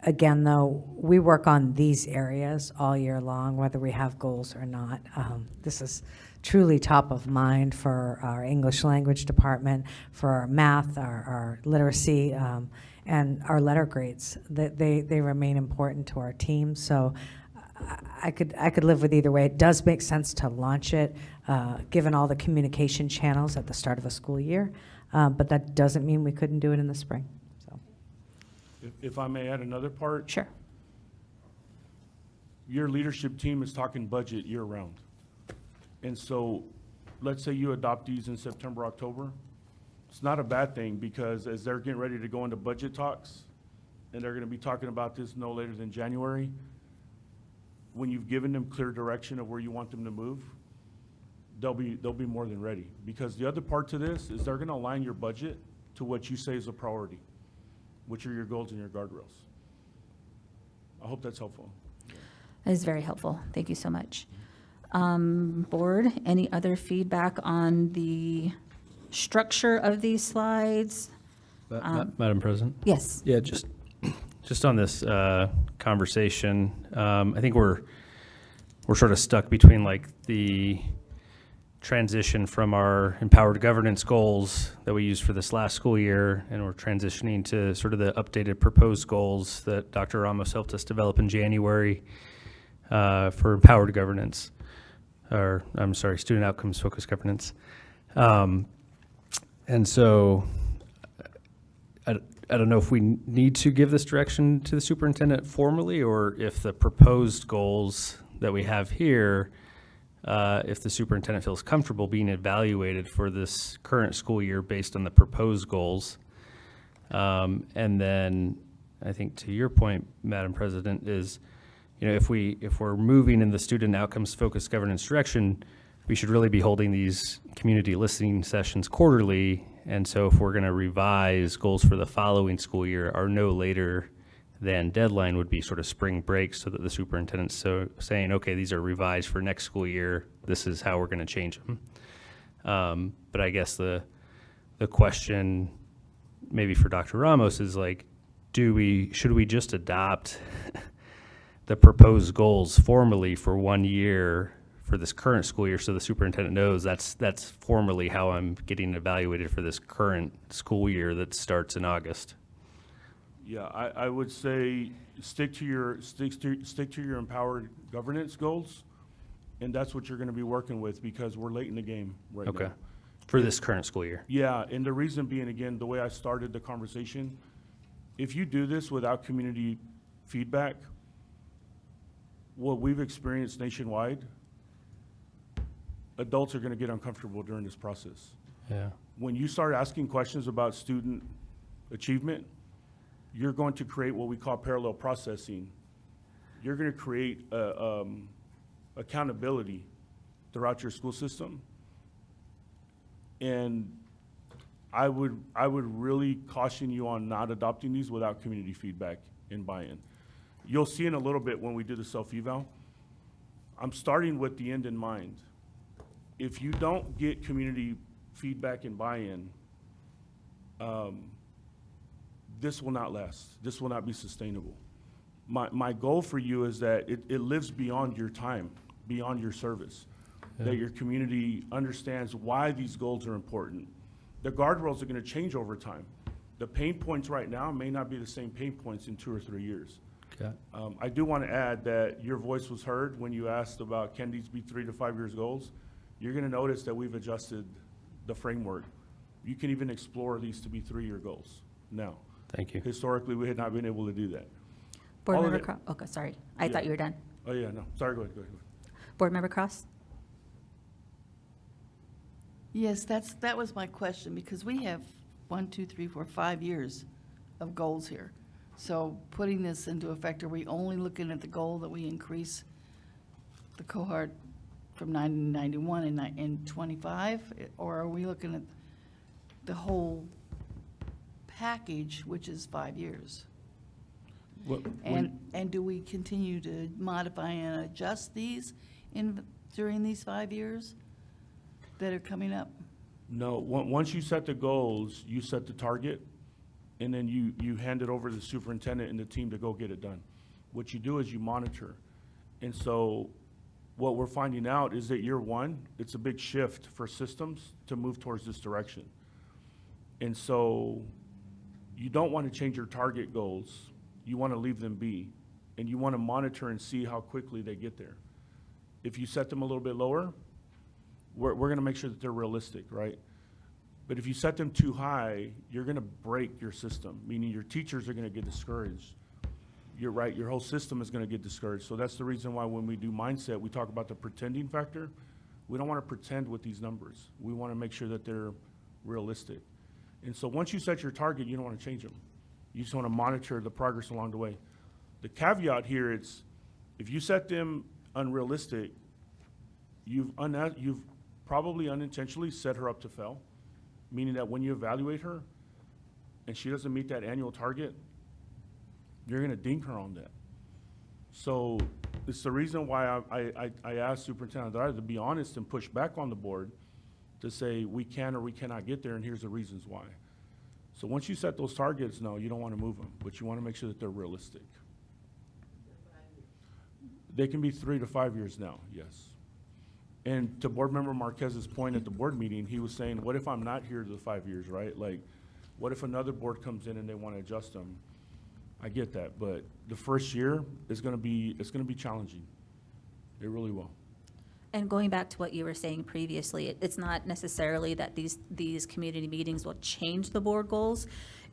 Again, though, we work on these areas all year long, whether we have goals or not. This is truly top of mind for our English language department, for our math, our literacy, and our letter grades. They remain important to our team. So I could live with either way. It does make sense to launch it, given all the communication channels at the start of a school year, but that doesn't mean we couldn't do it in the spring. So, If I may add another part. Sure. Your leadership team is talking budget year-round. And so, let's say you adopt these in September, October. It's not a bad thing, because as they're getting ready to go into budget talks, and they're going to be talking about this no later than January, when you've given them clear direction of where you want them to move, they'll be more than ready. Because the other part to this is they're going to align your budget to what you say is a priority, which are your goals and your guardrails. I hope that's helpful. That is very helpful. Thank you so much. Board, any other feedback on the structure of these slides? Madam President? Yes. Yeah, just on this conversation, I think we're sort of stuck between like the transition from our empowered governance goals that we used for this last school year, and we're transitioning to sort of the updated proposed goals that Dr. Ramos helped us develop in January for empowered governance, or I'm sorry, student outcomes focused governance. And so I don't know if we need to give this direction to the superintendent formally, or if the proposed goals that we have here, if the superintendent feels comfortable being evaluated for this current school year based on the proposed goals. And then I think to your point, Madam President, is, if we're moving in the student outcomes focused governance direction, we should really be holding these community listening sessions quarterly. And so if we're going to revise goals for the following school year, our no later than deadline would be sort of spring break, so that the superintendent's saying, okay, these are revised for next school year. This is how we're going to change them. But I guess the question maybe for Dr. Ramos is like, should we just adopt the proposed goals formally for 1 year for this current school year, so the superintendent knows that's formally how I'm getting evaluated for this current school year that starts in August? Yeah, I would say stick to your empowered governance goals, and that's what you're gonna be working with, because we're late in the game right now. Okay, for this current school year. Yeah, and the reason being, again, the way I started the conversation, if you do this without community feedback, what we've experienced nationwide, adults are gonna get uncomfortable during this process. Yeah. When you start asking questions about student achievement, you're going to create what we call parallel processing. You're gonna create accountability throughout your school system. And I would really caution you on not adopting these without community feedback and buy-in. You'll see in a little bit when we do the self-eval, I'm starting with the end in mind. If you don't get community feedback and buy-in, this will not last. This will not be sustainable. My goal for you is that it lives beyond your time, beyond your service, that your community understands why these goals are important. The guardrails are gonna change over time. The pain points right now may not be the same pain points in 2 or 3 years. Okay. I do want to add that your voice was heard when you asked about, can these be 3 to 5 years goals? You're gonna notice that we've adjusted the framework. You can even explore these to be 3-year goals now. Thank you. Historically, we had not been able to do that. Board All of Member it- Cross, okay, sorry. I Yeah. thought you were done. Oh, yeah, no, sorry, go ahead. Board Member Cross? Yes, that was my question, because we have 1, 2, 3, 4, 5 years of goals here. So putting this into effect, are we only looking at the goal that we increase the cohort from 90 to 91 in 25? Or are we looking at the whole package, which is 5 years? And do we continue to modify and adjust these during these 5 years that are coming up? No, once you set the goals, you set the target, and then you hand it over to the superintendent and the team to go get it done. What you do is you monitor. And so what we're finding out is that year one, it's a big shift for systems to move towards this direction. And so you don't want to change your target goals. You want to leave them be. And you want to monitor and see how quickly they get there. If you set them a little bit lower, we're going to make sure that they're realistic, right? But if you set them too high, you're going to break your system, meaning your teachers are going to get discouraged. You're right, your whole system is going to get discouraged. So that's the reason why when we do mindset, we talk about the pretending factor. We don't want to pretend with these numbers. We want to make sure that they're realistic. And so once you set your target, you don't want to change them. You just want to monitor the progress along the way. The caveat here is, if you set them unrealistic, you've probably unintentionally set her up to fail, meaning that when you evaluate her and she doesn't meet that annual target, you're going to ding her on that. So it's the reason why I asked Superintendent Andrade to be honest and push back on the board to say we can or we cannot get there, and here's the reasons why. So once you set those targets, no, you don't want to move them, but you want to make sure that they're realistic. They can be 3 to 5 years now, yes. And to Board Member Marquez's point at the board meeting, he was saying, what if I'm not here to the 5 years, right? Like, what if another board comes in and they want to adjust them? I get that, but the first year is going to be, it's going to be challenging. It really will. And going back to what you were saying previously, it's not necessarily that these community meetings will change the board goals.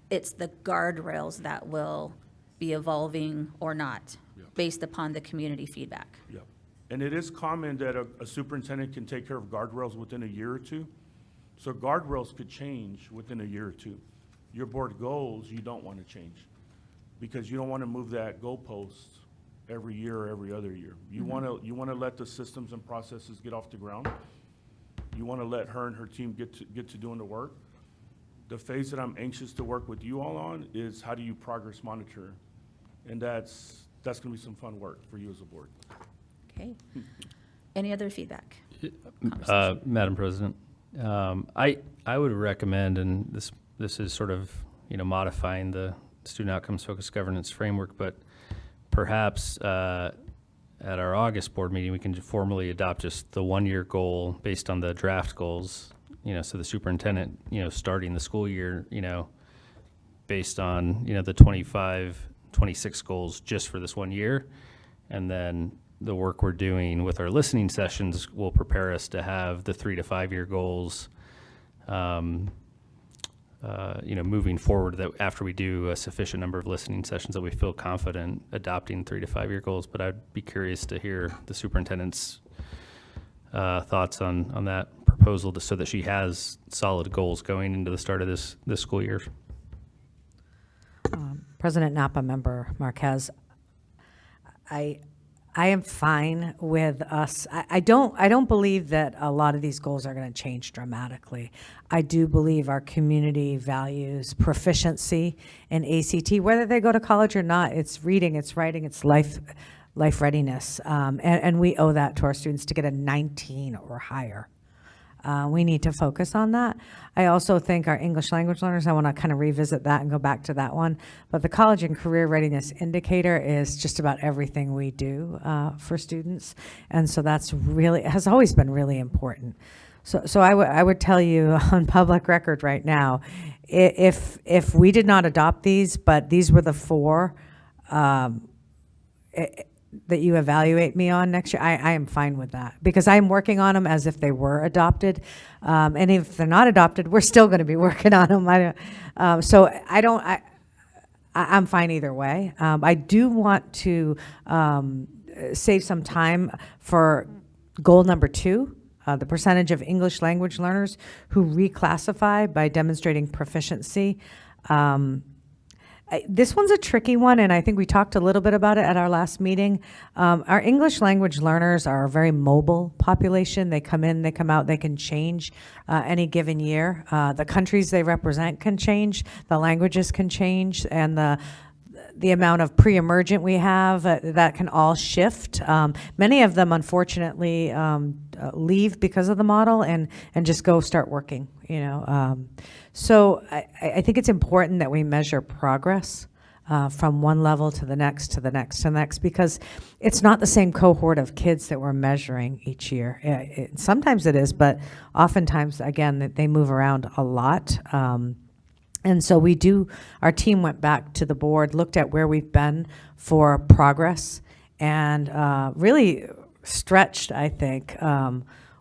It's the guardrails that will be evolving or not, based upon the community feedback. Yeah. And it is common that a superintendent can take care of guardrails within a year or two. So guardrails could change within a year or two. Your board goals, you don't want to change, because you don't want to move that goalpost every year or every other year. You want to let the systems and processes get off the ground. You want to let her and her team get to doing the work. The phase that I'm anxious to work with you all on is, how do you progress monitor? And that's going to be some fun work for you as a board. Okay. Any other feedback? Madam President, I would recommend, and this is sort of, modifying the student outcomes focused governance framework, but perhaps at our August board meeting, we can formally adopt just the one-year goal based on the draft goals, so the superintendent, starting the school year, based on, the 25, 26 goals just for this 1 year. And then the work we're doing with our listening sessions will prepare us to have the 3 to 5 year goals, moving forward, that after we do a sufficient number of listening sessions that we feel confident adopting 3 to 5 year goals. But I'd be curious to hear the superintendent's thoughts on that proposal, so that she has solid goals going into the start of this school year. President Napa, Member Marquez, I am fine with us. I don't believe that a lot of these goals are going to change dramatically. I do believe our community values proficiency in ACT, whether they go to college or not. It's reading, it's writing, it's life readiness, and we owe that to our students to get a 19 or higher. We need to focus on that. I also think our English language learners, I want to kind of revisit that and go back to that one. But the College and Career Readiness Indicator is just about everything we do for students. And so that's really, has always been really important. So I would tell you on public record right now, if we did not adopt these, but these were the 4 that you evaluate me on next year, I am fine with that, because I'm working on them as if they were adopted. And if they're not adopted, we're still going to be working on them. I'm fine either way. I do want to save some time for goal number 2, the percentage of English language learners who reclassify by demonstrating proficiency. This one's a tricky one, and I think we talked a little bit about it at our last meeting. Our English language learners are a very mobile population. They come in, they come out, they can change any given year. The countries they represent can change, the languages can change, and the amount of pre-emergent we have, that can all shift. Many of them, unfortunately, leave because of the model and just go start working, So I think it's important that we measure progress from one level to the next, to the next, to the next, because it's not the same cohort of kids that we're measuring each year. Sometimes it is, but oftentimes, again, they move around a lot. And so our team went back to the board, looked at where we've been for progress, and really stretched, I think,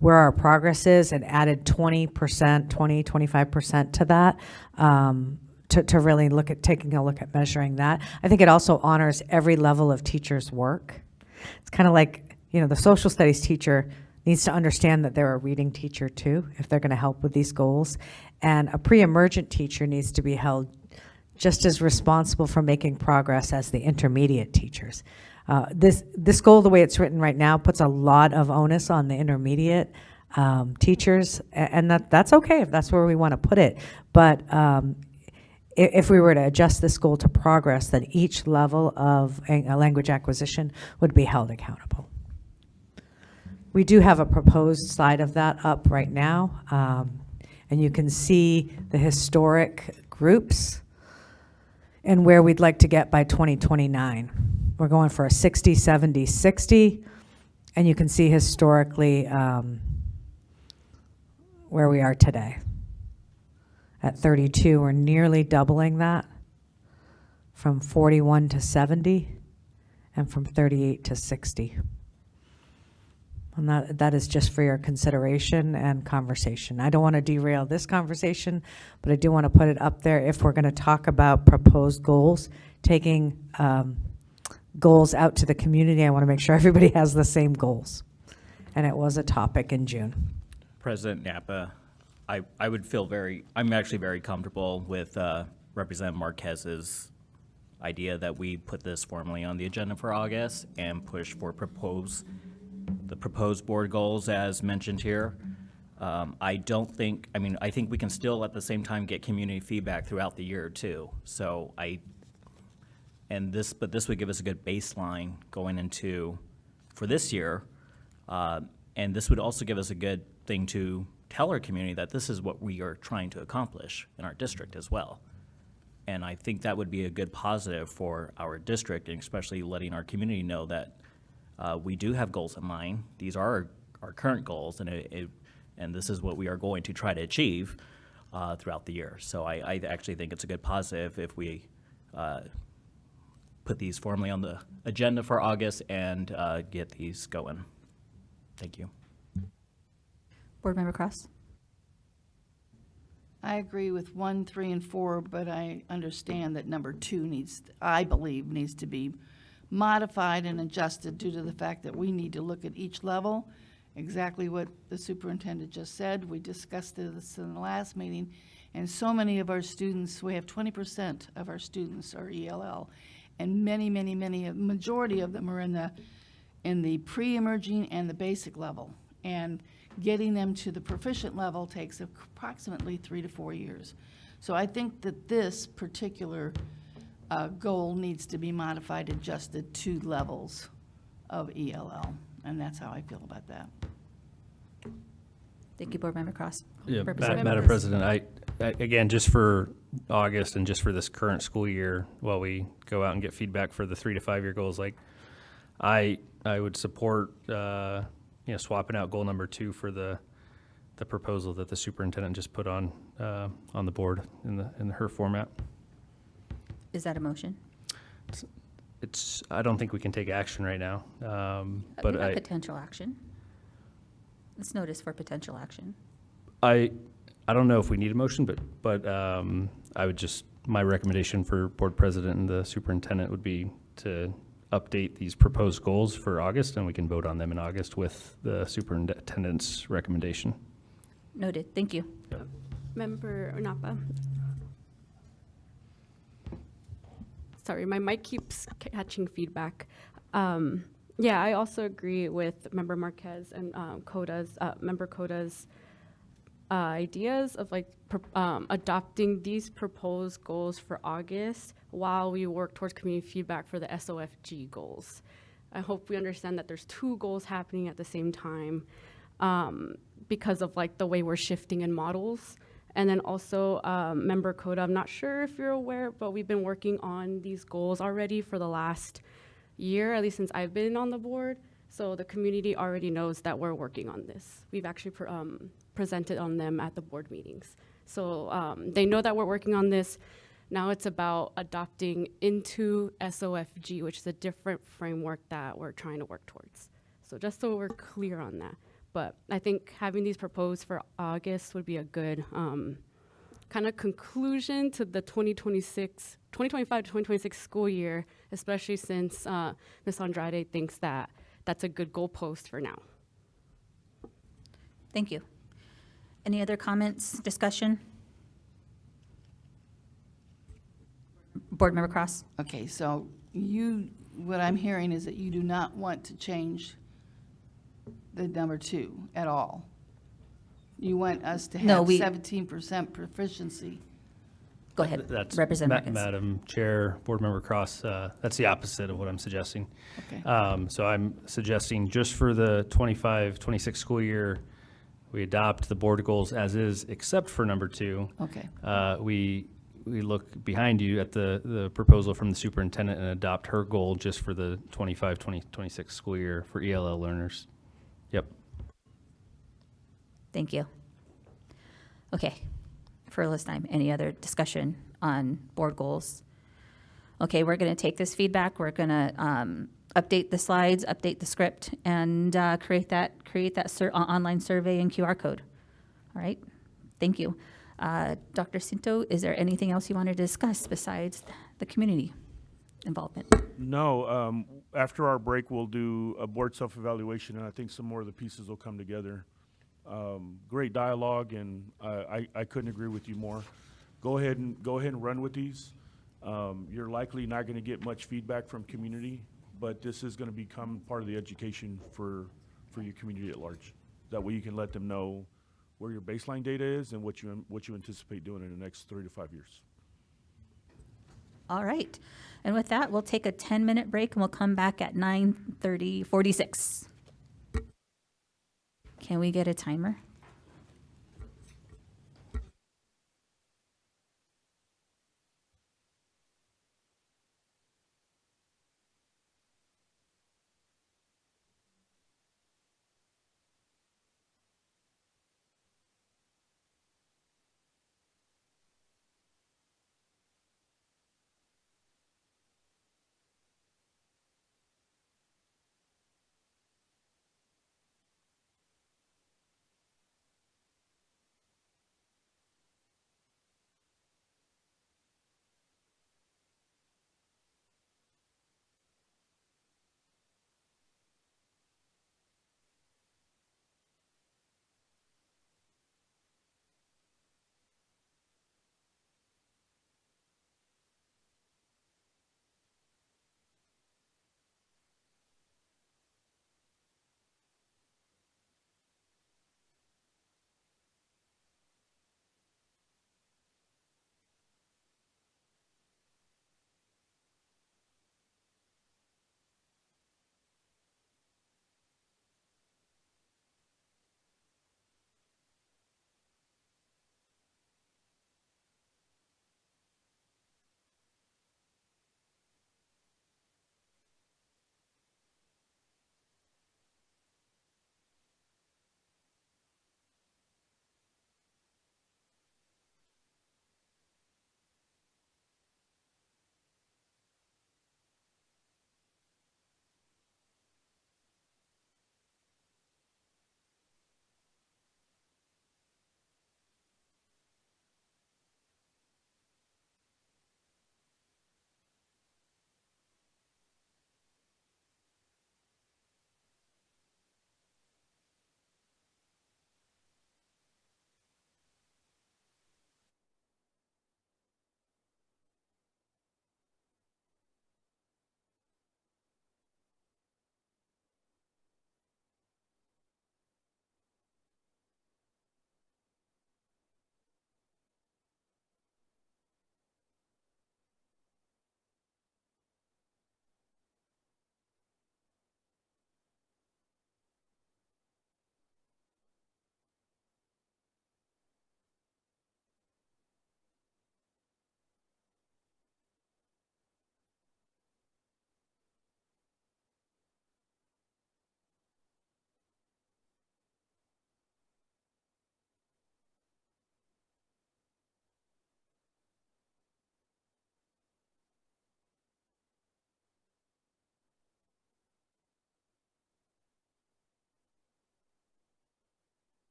where our progress is, and added 25% to that, to really taking a look at measuring that. I think it also honors every level of teacher's work. It's kind of like, the social studies teacher needs to understand that they're a reading teacher too, if they're going to help with these goals. And a pre-emergent teacher needs to be held just as responsible for making progress as the intermediate teachers. This goal, the way it's written right now, puts a lot of onus on the intermediate teachers, and that's okay if that's where we want to put it. But if we were to adjust this goal to progress, then each level of language acquisition would be held accountable. We do have a proposed slide of that up right now, and you can see the historic groups and where we'd like to get by 2029. We're going for a 60, 70, 60, and you can see historically where we are today. At 32, we're nearly doubling that, from 41 to 70, and from 38 to 60. And that is just for your consideration and conversation. I don't want to derail this conversation, but I do want to put it up there if we're going to talk about proposed goals, taking goals out to the community. I want to make sure everybody has the same goals. And it was a topic in June. President Napa, I would feel I'm actually very comfortable with Representative Marquez's idea that we put this formally on the agenda for August and push for the proposed board goals as mentioned here. I think we can still at the same time get community feedback throughout the year too. So but this would give us a good baseline going into for this year. And this would also give us a good thing to tell our community that this is what we are trying to accomplish in our district as well. And I think that would be a good positive for our district, and especially letting our community know that we do have goals in mind. These are our current goals, and this is what we are going to try to achieve throughout the year. So I actually think it's a good positive if we put these formally on the agenda for August and get these going. Thank you. Board Member Cross? I agree with 1, 3, and 4, but I understand that number 2 I believe, needs to be modified and adjusted due to the fact that we need to look at each level. Exactly what the superintendent just said. We discussed this in the last meeting, and so many of our students, we have 20% of our students are ELL, and many, a majority of them are in the pre-emerging and the basic level. And getting them to the proficient level takes approximately 3 to 4 years. So I think that this particular goal needs to be modified, adjusted to levels of ELL, and that's how I feel about that. Thank you, Board Member Cross. Yeah, Representative Madam Burgess. President, again, just for August and just for this current school year, while we go out and get feedback for the 3 to 5 year goals, like I would support swapping out goal number 2 for the proposal that the superintendent just put on the board in her format. Is that a motion? I don't think we can take action right now, but We have potential action. Let's notice for potential action. I don't know if we need a motion, but I would my recommendation for board president and the superintendent would be to update these proposed goals for August, and we can vote on them in August with the superintendent's recommendation. Noted. Thank you. Member Napa. Sorry, my mic keeps catching feedback. Yeah, I also agree with Member Marquez and Member Coda's ideas of adopting these proposed goals for August while we work towards community feedback for the SOFG goals. I hope we understand that there's 2 goals happening at the same time because of the way we're shifting in models. And then also, Member Coda, I'm not sure if you're aware, but we've been working on these goals already for the last year, at least since I've been on the board. So the community already knows that we're working on this. We've actually presented on them at the board meetings. So they know that we're working on this. Now it's about adopting into SOFG, which is a different framework that we're trying to work towards. So just so we're clear on that. But I think having these proposed for August would be a good kind of conclusion to the 2025 to 2026 school year, especially since Ms. Andrade thinks that that's a good goalpost for now. Thank you. Any other comments, discussion? Board Member Cross? Okay, so what I'm hearing is that you do not want to change the number 2 at all. You want us to No, have we- 17% proficiency. Go ahead, That's Representative Marquez. Madam Chair, Board Member Cross. That's the opposite of what I'm suggesting. Okay. So I'm suggesting just for the 25-26 school year, we adopt the board goals as is, except for number 2. Okay. We look behind you at the proposal from the superintendent and adopt her goal just for the 25-26 school year for ELL learners. Yep. Thank you. Okay, for this time, any other discussion on board goals? Okay, we're going to take this feedback. We're going to update the slides, update the script, and create that online survey and QR code. All right, thank you. Dr. Cinto, is there anything else you want to discuss besides the community involvement? No, after our break, we'll do a board self-evaluation, and I think some more of the pieces will come together. Great dialogue, and I couldn't agree with you more. Go ahead and run with these. You're likely not going to get much feedback from community, but this is going to become part of the education for your community at large. That way you can let them know where your baseline data is and what you anticipate doing in the next 3 to 5 years. All right, and with that, we'll take a 10-minute break, and we'll come back at 9:46. Can we get a timer?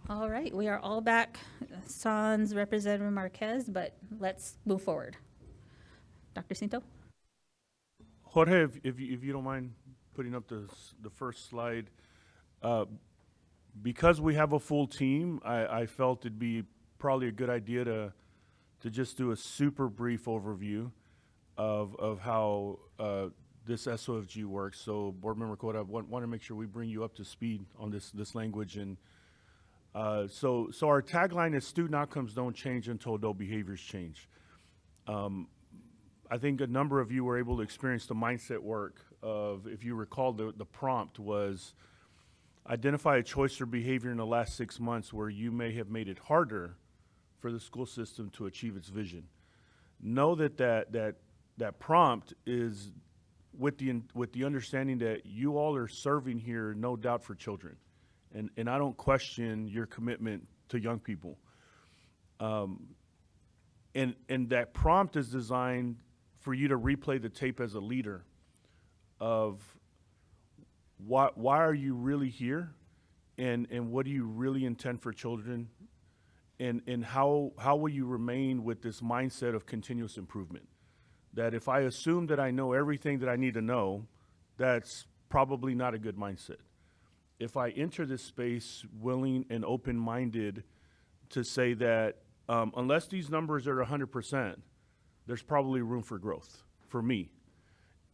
All right, we are all back. Sans Representative Marquez, but let's move forward. Dr. Cinto? Jorge, if you don't mind putting up the first slide. Because we have a full team, I felt it'd be probably a good idea to just do a super brief overview of how this SOFG works. So Board Member Cota, I want to make sure we bring you up to speed on this language. And so our tagline is student outcomes don't change until adult behaviors change. I think a number of you were able to experience the mindset work of, if you recall, the prompt was identify a choice or behavior in the last 6 months where you may have made it harder for the school system to achieve its vision. Know that prompt is with the understanding that you all are serving here, no doubt, for children. And I don't question your commitment to young people. And that prompt is designed for you to replay the tape as a leader of why are you really here, and what do you really intend for children, and how will you remain with this mindset of continuous improvement? That if I assume that I know everything that I need to know, that's probably not a good mindset. If I enter this space willing and open-minded to say that unless these numbers are 100%, there's probably room for growth for me.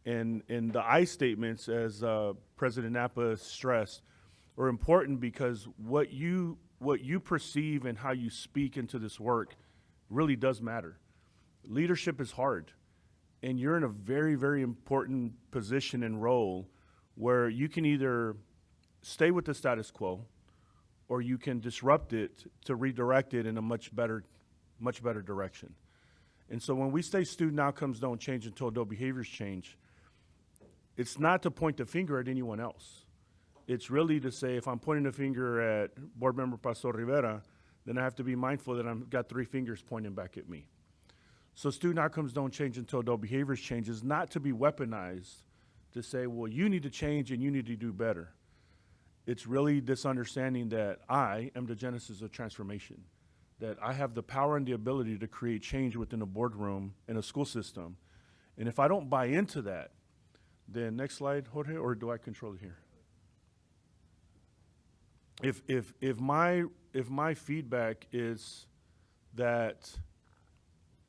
And the I statements, as President Napa stressed, are important because what you perceive and how you speak into this work really does matter. Leadership is hard, and you're in a very, very important position and role where you can either stay with the status quo or you can disrupt it to redirect it in a much better direction. And so when we say student outcomes don't change until adult behaviors change, it's not to point the finger at anyone else. It's really to say, if I'm pointing the finger at Board Member Pastor Rivera, then I have to be mindful that I've got 3 fingers pointing back at me. So student outcomes don't change until adult behaviors change is not to be weaponized to say, well, you need to change and you need to do better. It's really this understanding that I am the genesis of transformation, that I have the power and the ability to create change within a boardroom and a school system. And if I don't buy into that, then next slide, Jorge, or do I control it here? If my feedback is that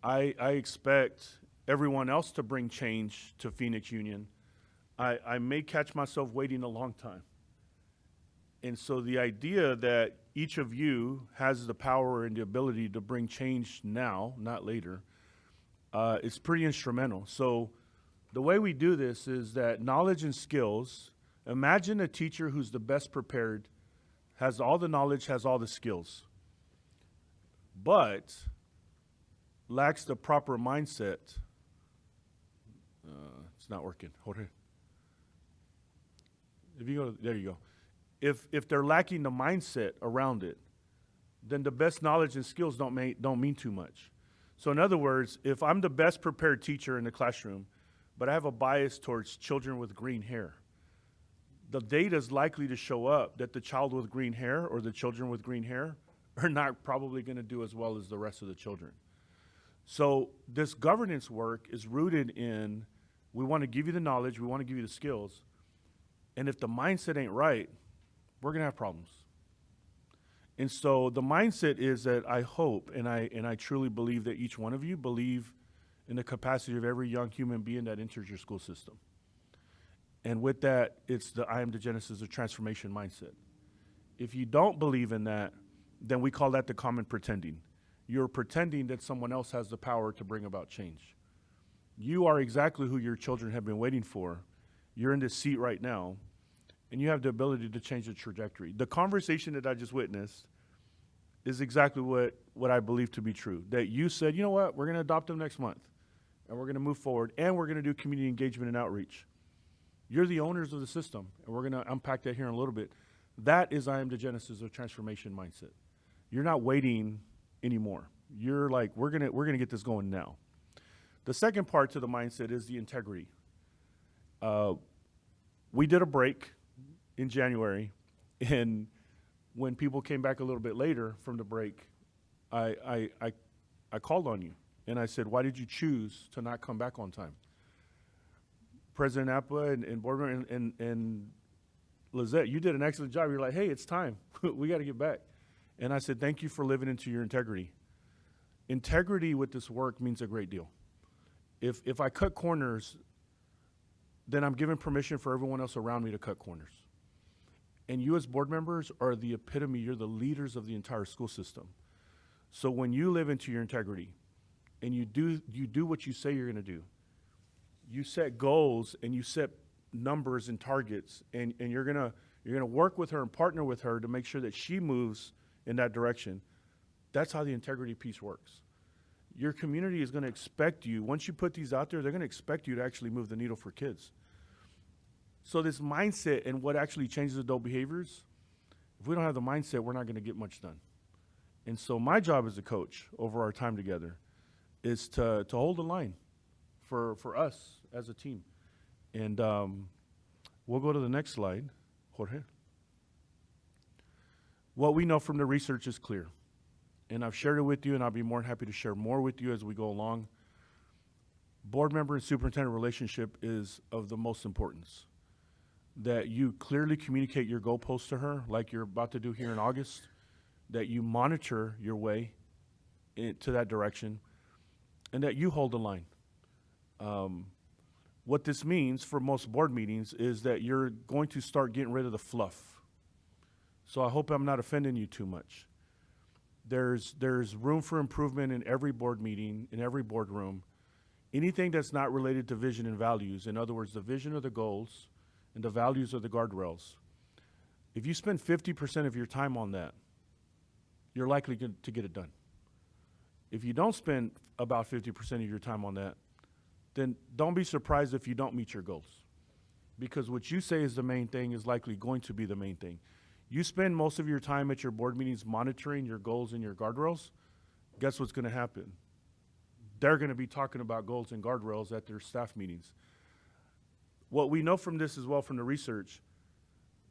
I expect everyone else to bring change to Phoenix Union, I may catch myself waiting a long time. And so the idea that each of you has the power and the ability to bring change now, not later, is pretty instrumental. So the way we do this is that knowledge and skills, imagine a teacher who's the best prepared, has all the knowledge, has all the skills, but lacks the proper mindset. It's not working. Jorge. If you go, there you go. If they're lacking the mindset around it, then the best knowledge and skills don't mean too much. So in other words, if I'm the best prepared teacher in the classroom, but I have a bias towards children with green hair, the data is likely to show up that the child with green hair or the children with green hair are not probably going to do as well as the rest of the children. So this governance work is rooted in, we want to give you the knowledge, we want to give you the skills, and if the mindset ain't right, we're going to have problems. And so the mindset is that I hope, and I truly believe that each one of you believe in the capacity of every young human being that enters your school system. And with that, it's the I am the genesis of transformation mindset. If you don't believe in that, then we call that the common pretending. You're pretending that someone else has the power to bring about change. You are exactly who your children have been waiting for. You're in this seat right now, and you have the ability to change the trajectory. The conversation that I just witnessed is exactly what I believe to be true. That you said, you know what, we're going to adopt them next month, and we're going to move forward, and we're going to do community engagement and outreach. You're the owners of the system, and we're going to unpack that here in a little bit. That is I am the genesis of transformation mindset. You're not waiting anymore. You're like, we're gonna get this going now. The second part to the mindset is the integrity. We did a break in January, and when people came back a little bit later from the break, I called on you and I said, why did you choose to not come back on time? President Appa and board member and Lizette, you did an excellent job. You're like, hey, it's time. We got to get back. And I said, thank you for living into your integrity. Integrity with this work means a great deal. If I cut corners, then I'm giving permission for everyone else around me to cut corners. And you as board members are the epitome, you're the leaders of the entire school system. So when you live into your integrity and you do what you say you're gonna do, you set goals and you set numbers and targets, and you're gonna work with her and partner with her to make sure that she moves in that direction. That's how the integrity piece works. Your community is gonna expect you, once you put these out there, they're gonna expect you to actually move the needle for kids. So this mindset and what actually changes adult behaviors, if we don't have the mindset, we're not gonna get much done. And so my job as a coach over our time together is to hold the line for us as a team. And we'll go to the next slide, Jorge. What we know from the research is clear. And I've shared it with you, and I'll be more than happy to share more with you as we go along. Board member and superintendent relationship is of the most importance. That you clearly communicate your goalposts to her, like you're about to do here in August, that you monitor your way to that direction, and that you hold the line. What this means for most board meetings is that you're going to start getting rid of the fluff. So I hope I'm not offending you too much. There's room for improvement in every board meeting, in every boardroom. Anything that's not related to vision and values, in other words, the vision of the goals and the values of the guardrails. If you spend 50% of your time on that, you're likely to get it done. If you don't spend about 50% of your time on that, then don't be surprised if you don't meet your goals. Because what you say is the main thing is likely going to be the main thing. You spend most of your time at your board meetings monitoring your goals and your guardrails, guess what's gonna happen? They're gonna be talking about goals and guardrails at their staff meetings. What we know from this as well from the research,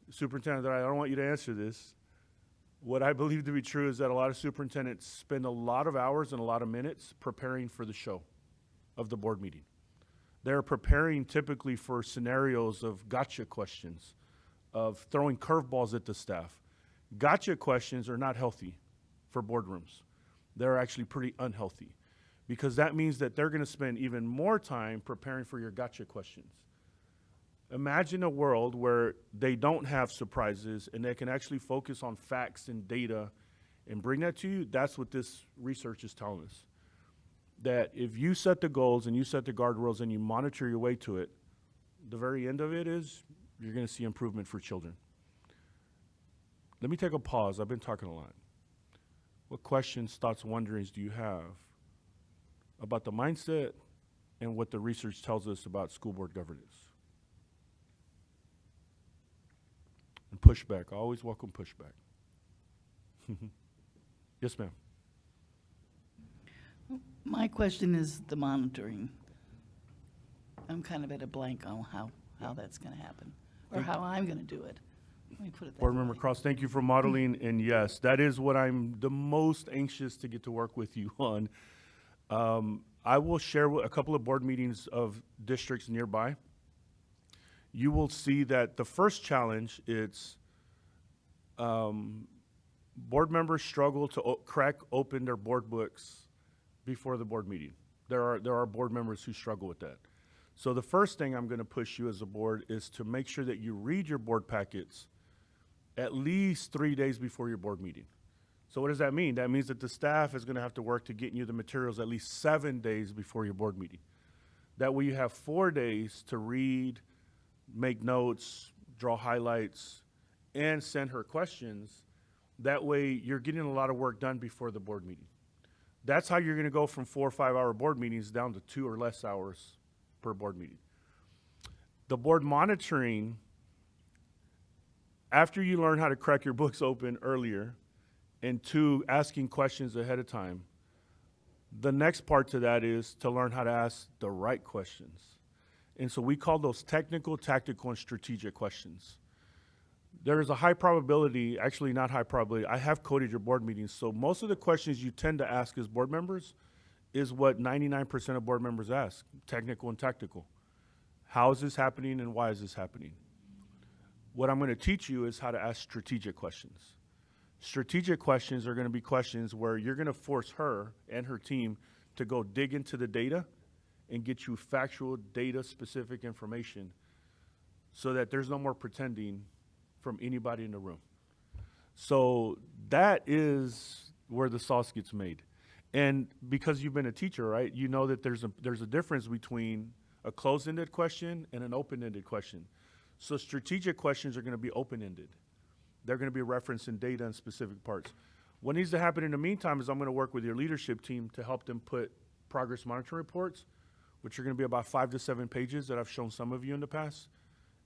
Superintendent, I don't want you to answer this. What I believe to be true is that a lot of superintendents spend a lot of hours and a lot of minutes preparing for the show of the board meeting. They're preparing typically for scenarios of gotcha questions, of throwing curveballs at the staff. Gotcha questions are not healthy for boardrooms. They're actually pretty unhealthy because that means that they're gonna spend even more time preparing for your gotcha questions. Imagine a world where they don't have surprises and they can actually focus on facts and data and bring that to you. That's what this research is telling us. That if you set the goals and you set the guardrails and you monitor your way to it, the very end of it is you're gonna see improvement for children. Let me take a pause. I've been talking a lot. What questions, thoughts, wonderings do you have about the mindset and what the research tells us about school board governance? And pushback. I always welcome pushback. Yes, ma'am. My question is the monitoring. I'm kind of at a blank on how that's gonna happen, or how I'm gonna do it. Let me put it that Board way. Member Cross, thank you for modeling, and yes, that is what I'm the most anxious to get to work with you on. I will share a couple of board meetings of districts nearby. You will see that the first challenge is board members struggle to crack open their board books before the board meeting. There are board members who struggle with that. So the first thing I'm gonna push you as a board is to make sure that you read your board packets at least 3 days before your board meeting. So what does that mean? That means that the staff is gonna have to work to get you the materials at least 7 days before your board meeting. That way you have 4 days to read, make notes, draw highlights, and send her questions. That way you're getting a lot of work done before the board meeting. That's how you're gonna go from 4 or 5 hour board meetings down to 2 or less hours per board meeting. The board monitoring, after you learn how to crack your books open earlier, and 2, asking questions ahead of time, the next part to that is to learn how to ask the right questions. And so we call those technical, tactical, and strategic questions. There is a high probability, actually not high probability, I have coded your board meetings, so most of the questions you tend to ask as board members is what 99% of board members ask, technical and tactical. How is this happening and why is this happening? What I'm gonna teach you is how to ask strategic questions. Strategic questions are gonna be questions where you're gonna force her and her team to go dig into the data and get you factual, data-specific information so that there's no more pretending from anybody in the room. So that is where the sauce gets made. And because you've been a teacher, right, you know that there's a difference between a closed-ended question and an open-ended question. So strategic questions are gonna be open-ended. They're gonna be referencing data in specific parts. What needs to happen in the meantime is I'm gonna work with your leadership team to help them put progress monitoring reports, which are gonna be about 5 to 7 pages that I've shown some of you in the past.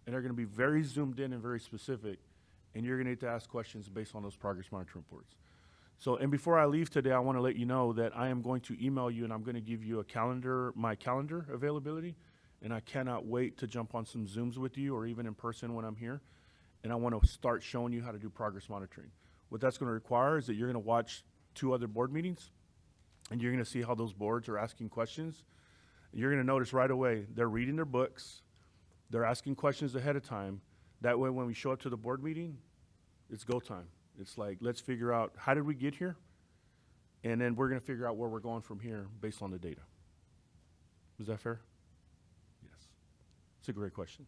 And they're gonna be very zoomed in and very specific. And you're gonna need to ask questions based on those progress monitoring reports. So, and before I leave today, I wanna let you know that I am going to email you and I'm gonna give you my calendar availability. And I cannot wait to jump on some Zooms with you or even in person when I'm here. And I wanna start showing you how to do progress monitoring. What that's gonna require is that you're gonna watch 2 other board meetings and you're gonna see how those boards are asking questions. You're gonna notice right away, they're reading their books, they're asking questions ahead of time. That way, when we show up to the board meeting, it's go time. It's like, let's figure out, how did we get here? And then we're gonna figure out where we're going from here based on the data. Is that fair? Yes. It's a great question.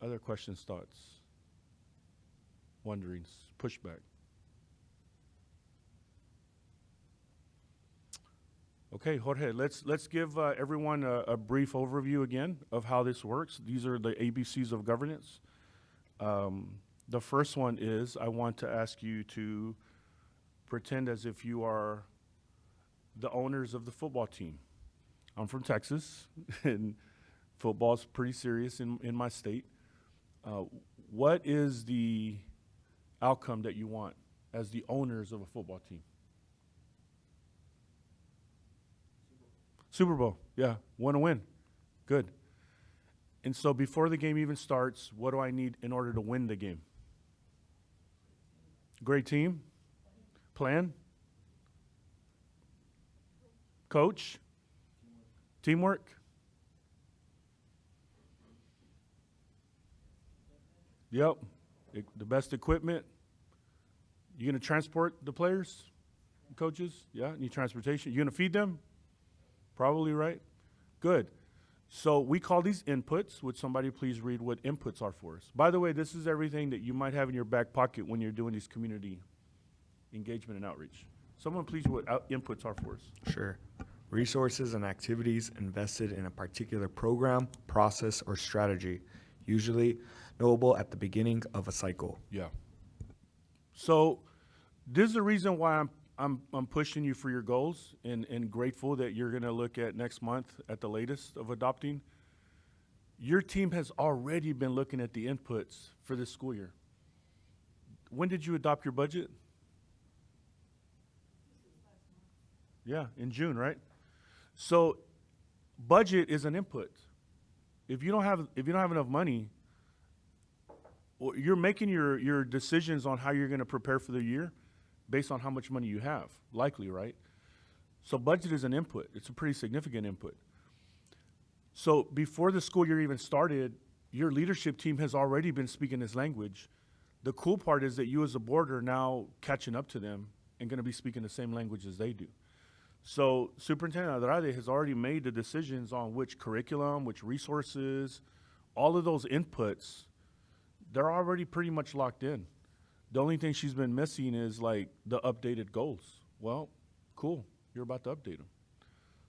Other questions, thoughts, wonderings, pushback? Okay, Jorge, let's give everyone a brief overview again of how this works. These are the ABCs of governance. The first one is I want to ask you to pretend as if you are the owners of the football team. I'm from Texas, and football's pretty serious in my state. What is the outcome that you want as the owners of a football team? Super Bowl, yeah, want to win. Good. And so before the game even starts, what do I need in order to win the game? Great team? Plan? Coach? Teamwork? Yep. The best equipment. You gonna transport the players, coaches? Yeah, need transportation. You gonna feed them? Probably, right? Good. So we call these inputs. Would somebody please read what inputs are for us? By the way, this is everything that you might have in your back pocket when you're doing these community engagement and outreach. Someone please what inputs are for us. Sure. Resources and activities invested in a particular program, process, or strategy, usually knowable at the beginning of a cycle. Yeah. So this is the reason why I'm pushing you for your goals and grateful that you're gonna look at next month at the latest of adopting. Your team has already been looking at the inputs for this school year. When did you adopt your budget? Yeah, in June, right? So budget is an input. If you don't have enough money, or you're making your decisions on how you're gonna prepare for the year based on how much money you have, likely, right? So budget is an input. It's a pretty significant input. So before the school year even started, your leadership team has already been speaking this language. The cool part is that you as a board are now catching up to them and gonna be speaking the same language as they do. So Superintendent Andrade has already made the decisions on which curriculum, which resources, all of those inputs, they're already pretty much locked in. The only thing she's been missing is like the updated goals. Well, cool, you're about to update them.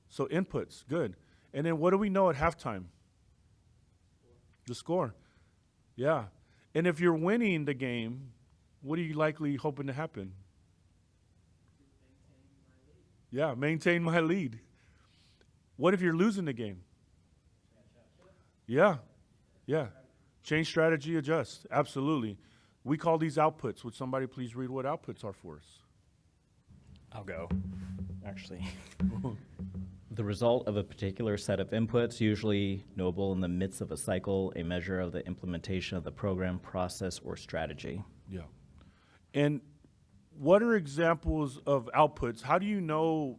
So inputs, good. And then what do we know at halftime? The score. Yeah. And if you're winning the game, what are you likely hoping to happen? Yeah, maintain my lead. What if you're losing the game? Yeah, yeah. Change strategy, adjust, absolutely. We call these outputs. Would somebody please read what outputs are for us? I'll go, actually. The result of a particular set of inputs, usually knowable in the midst of a cycle, a measure of the implementation of the program, process, or strategy. Yeah. And what are examples of outputs? How do you know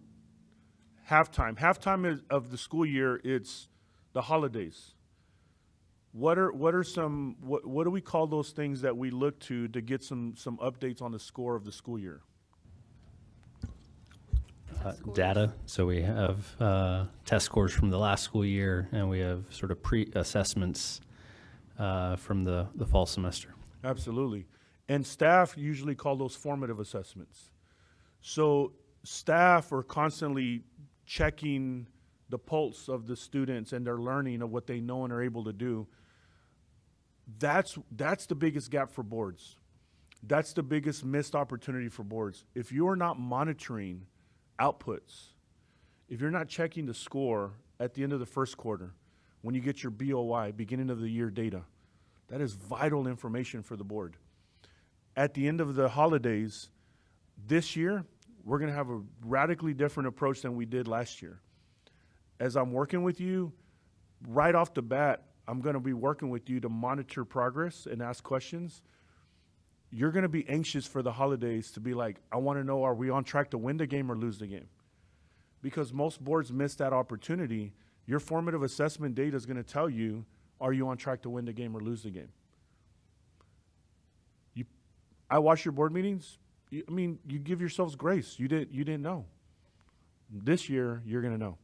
halftime? Halftime is, of the school year, it's the holidays. What do we call those things that we look to get some updates on the score of the school year? Data. So we have test scores from the last school year, and we have sort of pre-assessments from the fall semester. Absolutely. And staff usually call those formative assessments. So staff are constantly checking the pulse of the students and their learning of what they know and are able to do. That's the biggest gap for boards. That's the biggest missed opportunity for boards. If you're not monitoring outputs, if you're not checking the score at the end of the first quarter, when you get your BOI, beginning of the year data, that is vital information for the board. At the end of the holidays, this year, we're going to have a radically different approach than we did last year. As I'm working with you, right off the bat, I'm going to be working with you to monitor progress and ask questions. You're going to be anxious for the holidays to be like, I want to know, are we on track to win the game or lose the game? Because most boards miss that opportunity. Your formative assessment data is going to tell you, are you on track to win the game or lose the game? I watch your board meetings. You give yourselves grace. You didn't know. This year, you're going to know.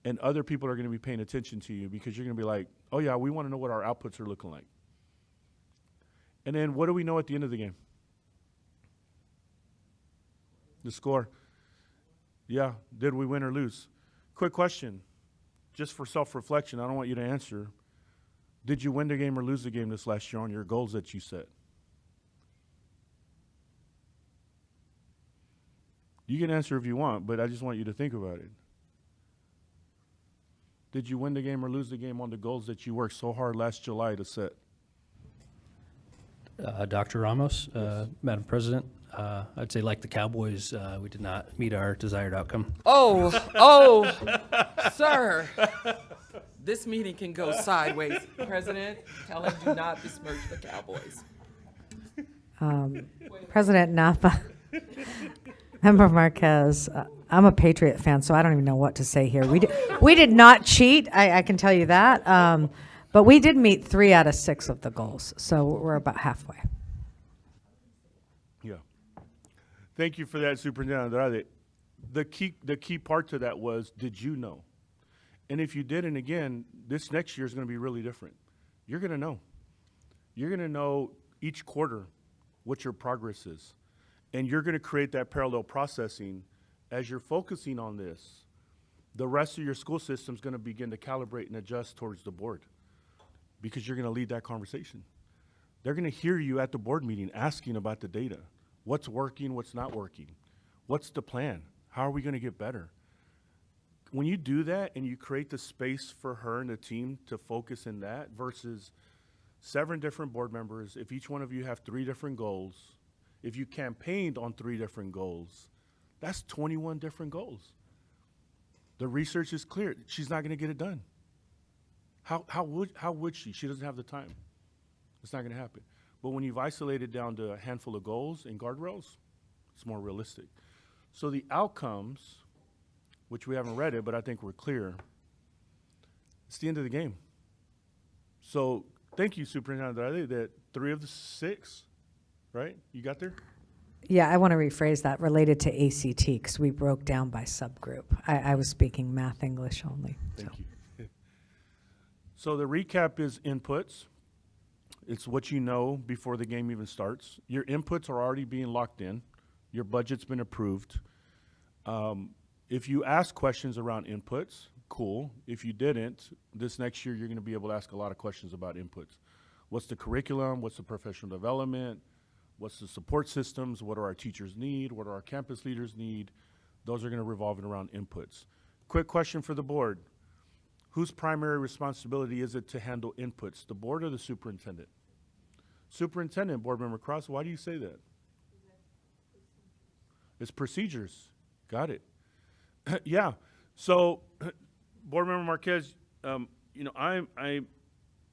And other people are going to be paying attention to you because you're going to be like, oh yeah, we want to know what our outputs are looking like. And then what do we know at the end of the game? The score. Yeah, did we win or lose? Quick question, just for self-reflection. I don't want you to answer. Did you win the game or lose the game this last year on your goals that you set? You can answer if you want, but I just want you to think about it. Did you win the game or lose the game on the goals that you worked so hard last July to set? Dr. Ramos, Madam President, I'd say like the Cowboys, we did not meet our desired outcome. Oh, sir. This meeting can go sideways. President, tell him do not besmirch the Cowboys. President Napa, Member Marquez, I'm a Patriot fan, so I don't even know what to say here. We did not cheat, I can tell you that. But we did meet 3 out of 6 of the goals, so we're about halfway. Yeah. Thank you for that, Superintendent Andrade. The key part to that was, did you know? And if you didn't, again, this next year is going to be really different. You're going to know. You're going to know each quarter what your progress is. And you're going to create that parallel processing as you're focusing on this. The rest of your school system is going to begin to calibrate and adjust towards the board because you're going to lead that conversation. They're going to hear you at the board meeting asking about the data. What's working, what's not working? What's the plan? How are we going to get better? When you do that and you create the space for her and the team to focus in that versus 7 different board members, if each one of you have 3 different goals, if you campaigned on 3 different goals, that's 21 different goals. The research is clear. She's not going to get it done. How would she? She doesn't have the time. It's not going to happen. But when you've isolated down to a handful of goals and guardrails, it's more realistic. So the outcomes, which we haven't read it, but I think we're clear, it's the end of the game. So thank you, Superintendent Andrade, that 3 of the 6, right? You got there? Yeah, I want to rephrase that related to ACT because we broke down by subgroup. I was speaking math, English only. Thank you. So the recap is inputs. It's what you know before the game even starts. Your inputs are already being locked in. Your budget's been approved. If you ask questions around inputs, cool. If you didn't, this next year you're going to be able to ask a lot of questions about inputs. What's the curriculum? What's the professional development? What's the support systems? What do our teachers need? What do our campus leaders need? Those are going to revolve around inputs. Quick question for the board. Whose primary responsibility is it to handle inputs, the board or the superintendent? Superintendent, Board Member Cross, why do you say that? It's procedures. Got it. Yeah. So, Board Member Marquez, you know, I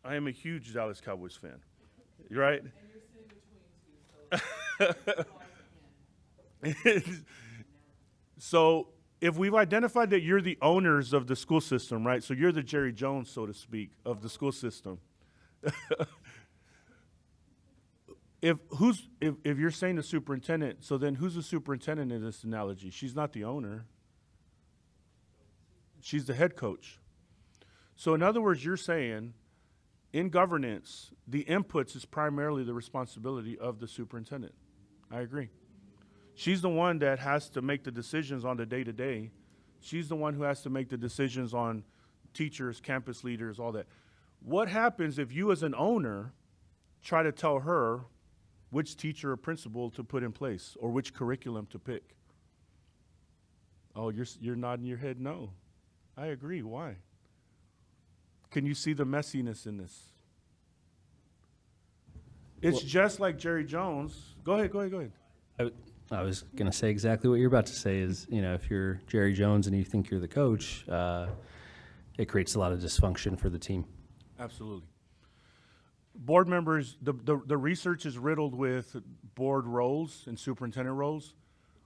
am a huge Dallas Cowboys fan, right? So, if we've identified that you're the owners of the school system, right? So you're the Jerry Jones, so to speak, of the school system. If you're saying the superintendent, so then who's the superintendent in this analogy? She's not the owner. She's the head coach. So in other words, you're saying in governance, the inputs is primarily the responsibility of the superintendent. I agree. She's the one that has to make the decisions on the day-to-day. She's the one who has to make the decisions on teachers, campus leaders, all that. What happens if you as an owner try to tell her which teacher or principal to put in place or which curriculum to pick? Oh, you're nodding your head no. I agree. Why? Can you see the messiness in this? It's just like Jerry Jones. Go ahead. I was going to say exactly what you're about to say is, you know, if you're Jerry Jones and you think you're the coach, it creates a lot of dysfunction for the team. Absolutely. Board members, the research is riddled with board roles and superintendent roles.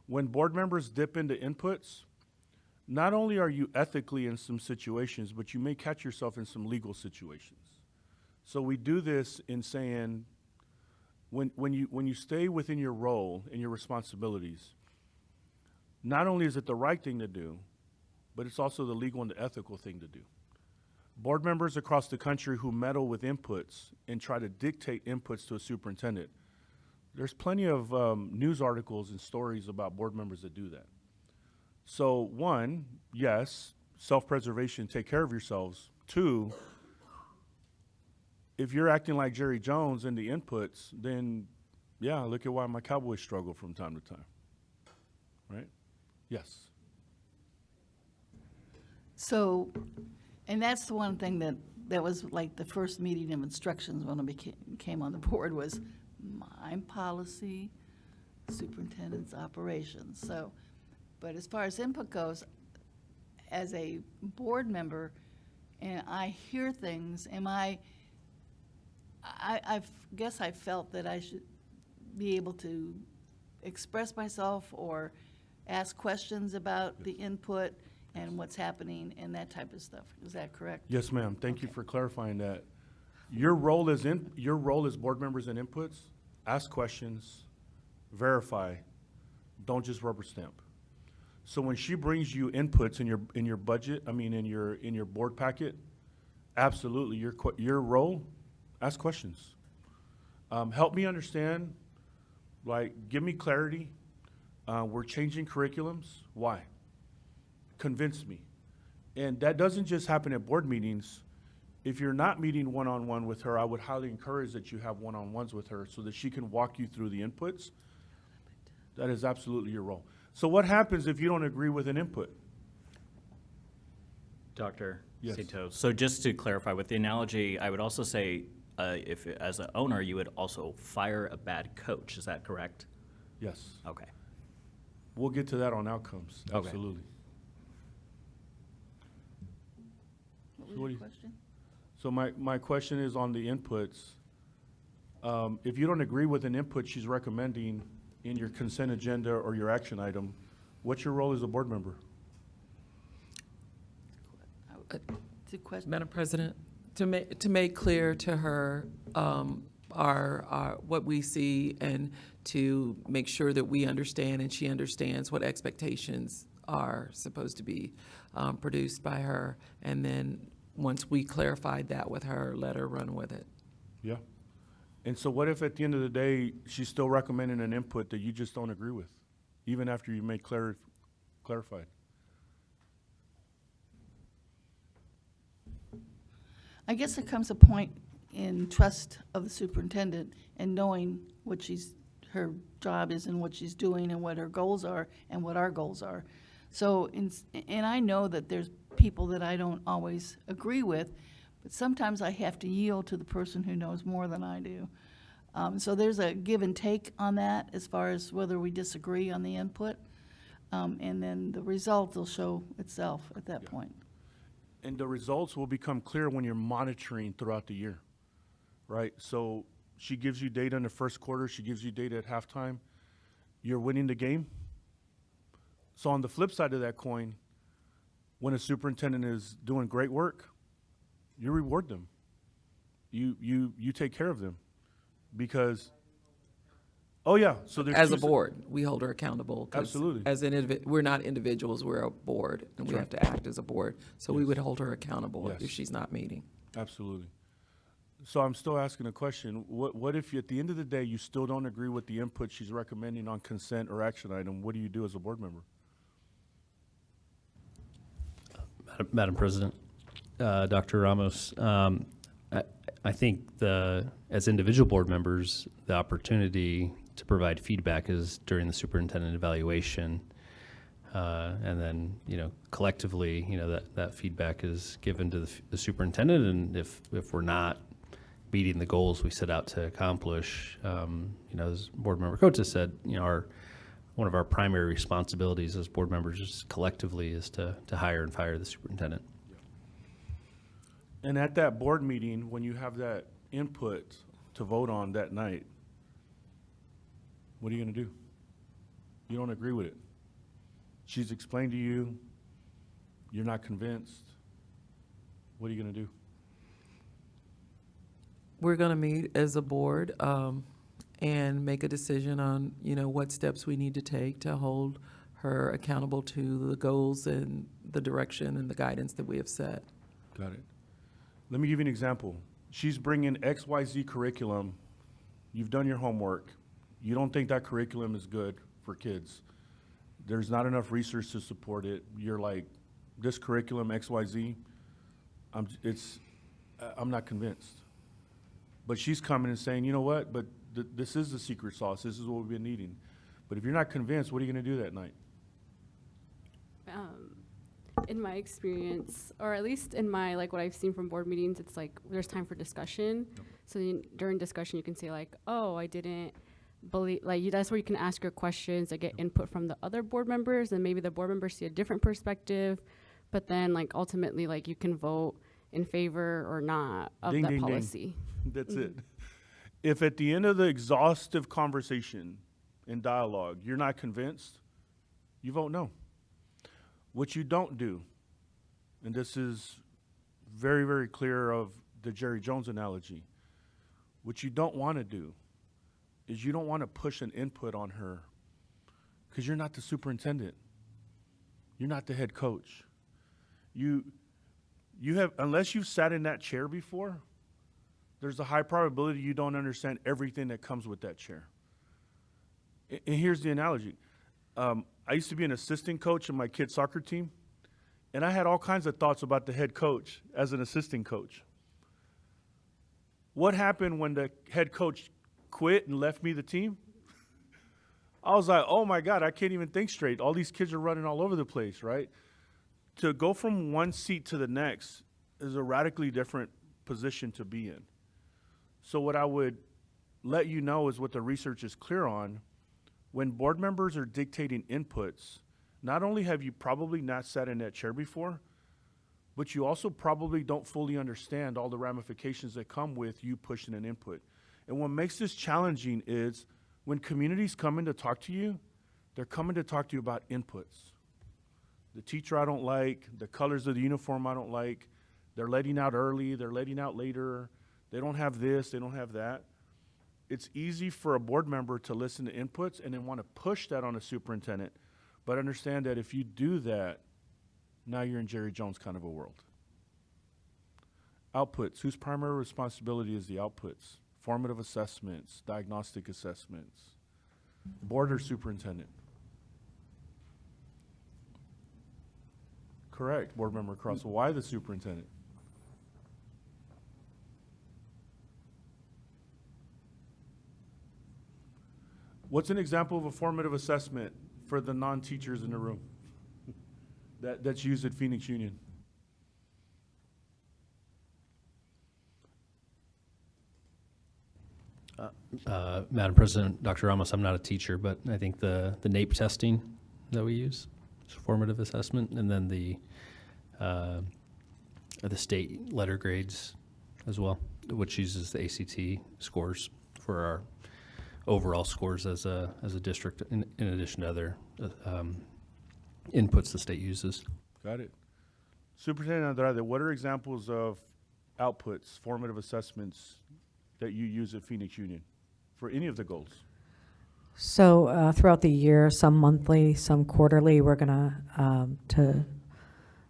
When board members dip into inputs, not only are you ethically in some situations, but you may catch yourself in some legal situations. So we do this in saying, when you stay within your role and your responsibilities, not only is it the right thing to do, but it's also the legal and the ethical thing to do. Board members across the country who meddle with inputs and try to dictate inputs to a superintendent, there's plenty of news articles and stories about board members that do that. So one, yes, self-preservation, take care of yourselves. Two, if you're acting like Jerry Jones in the inputs, then yeah, look at why my Cowboys struggle from time to time, right? Yes. So, and that's the one thing that was like the first meeting of instructions when I came on the board was mine policy, superintendent's operations. So, but as far as input goes, as a board member, and I hear things, I guess I felt that I should be able to express myself or ask questions about the input and what's happening and that type of stuff. Is that correct? Yes, ma'am. Thank you for clarifying that. Your role as board members and inputs, ask questions, verify, don't just rubber stamp. So when she brings you inputs in your budget, in your board packet, absolutely your role, ask questions. Help me understand, like give me clarity. We're changing curriculums. Why? Convince me. And that doesn't just happen at board meetings. If you're not meeting one-on-one with her, I would highly encourage that you have one-on-ones with her so that she can walk you through the inputs. That is absolutely your role. So what happens if you don't agree with an input? Dr. Yes. Cito, so just to clarify with the analogy, I would also say if as an owner, you would also fire a bad coach. Is that correct? Yes. Okay. We'll get to that on outcomes. Okay. Absolutely. What So was what do your you- question? So my question is on the inputs. If you don't agree with an input she's recommending in your consent agenda or your action item, what's your role as a board member? It's a question. Madam President, to make clear to her our what we see and to make sure that we understand and she understands what expectations are supposed to be produced by her. And then once we clarified that with her, let her run with it. Yeah. And so what if at the end of the day, she's still recommending an input that you just don't agree with, even after you make clarified? I guess there comes a point in trust of the superintendent and knowing what her job is and what she's doing and what her goals are and what our goals are. So, and I know that there's people that I don't always agree with, but sometimes I have to yield to the person who knows more than I do. So there's a give and take on that as far as whether we disagree on the input. And then the result will show itself at that point. And the results will become clear when you're monitoring throughout the year, right? So she gives you data in the first quarter, she gives you data at halftime, you're winning the game. So on the flip side of that coin, when a superintendent is doing great work, you reward them. You take care of them because, oh yeah, so there's As a two- board, we hold her accountable. 'Cause Absolutely. As we're not individuals, we're a board, and we have to act as a board. So we Yes. would hold her accountable Yes. if she's not meeting. Absolutely. So I'm still asking a question. What if at the end of the day, you still don't agree with the input she's recommending on consent or action item? What do you do as a board member? Madam President, Dr. Ramos, I think as individual board members, the opportunity to provide feedback is during the superintendent evaluation. And then, collectively, that feedback is given to the superintendent. And if we're not meeting the goals we set out to accomplish, as Board Member Cota said, one of our primary responsibilities as board members is collectively is to hire and fire the superintendent. And at that board meeting, when you have that input to vote on that night, what are you going to do? You don't agree with it. She's explained to you, you're not convinced. What are you going to do? We're going to meet as a board and make a decision on, what steps we need to take to hold her accountable to the goals and the direction and the guidance that we have set. Got it. Let me give you an example. She's bringing XYZ curriculum. You've done your homework. You don't think that curriculum is good for kids. There's not enough research to support it. You're like, this curriculum XYZ, I'm not convinced. But she's coming and saying, you know what, but this is the secret sauce. This is what we've been needing. But if you're not convinced, what are you going to do that night? In my experience, or at least in my, what I've seen from board meetings, it's there's time for discussion. Yep. So during discussion, you can say oh, I didn't believe, that's where you can ask your questions and get input from the other board members, and maybe the board members see a different perspective. But then ultimately, you can vote in favor or not of Ding, that ding, ding. policy. That's it. If at the end of the exhaustive conversation and dialogue, you're not convinced, you vote no. What you don't do, and this is very, very clear of the Jerry Jones analogy, what you don't want to do is you don't want to push an input on her because you're not the superintendent. You're not the head coach. You have, unless you've sat in that chair before, there's a high probability you don't understand everything that comes with that chair. And here's the analogy. I used to be an assistant coach in my kids' soccer team, and I had all kinds of thoughts about the head coach as an assistant coach. What happened when the head coach quit and left me the team? I was like, oh my God, I can't even think straight. All these kids are running all over the place, right? To go from one seat to the next is a radically different position to be in. So what I would let you know is what the research is clear on. When board members are dictating inputs, not only have you probably not sat in that chair before, but you also probably don't fully understand all the ramifications that come with you pushing an input. And what makes this challenging is when communities come in to talk to you, they're coming to talk to you about inputs. The teacher I don't like, the colors of the uniform I don't like, they're letting out early, they're letting out later, they don't have this, they don't have that. It's easy for a board member to listen to inputs and then want to push that on a superintendent, but understand that if you do that, now you're in Jerry Jones kind of a world. Outputs, whose primary responsibility is the outputs? Formative assessments, diagnostic assessments. Board or superintendent? Correct, Board Member Cross. Why the superintendent? What's an example of a formative assessment for the non-teachers in the room that's used at Phoenix Union? Madam President, Dr. Ramos, I'm not a teacher, but I think the NAEP testing that we use. It's formative assessment, and then the state letter grades as well, which uses the ACT scores for our overall scores as a district, in addition to other inputs the state uses. Got it. Superintendent Andrade, what are examples of outputs, formative assessments that you use at Phoenix Union for any of the goals? So throughout the year, some monthly, some quarterly, we're going to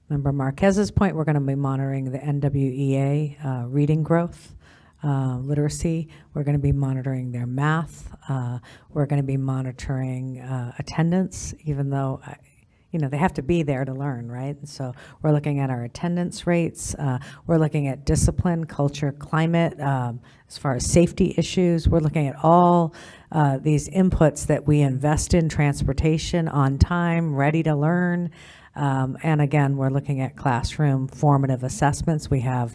Member Marquez's point, we're going to be monitoring the NWEA reading growth, literacy. We're going to be monitoring their math. We're going to be monitoring attendance, even though, they have to be there to learn, right? And so we're looking at our attendance rates. We're looking at discipline, culture, climate, as far as safety issues. We're looking at all these inputs that we invest in: transportation, on time, ready to learn. And again, we're looking at classroom formative assessments. We have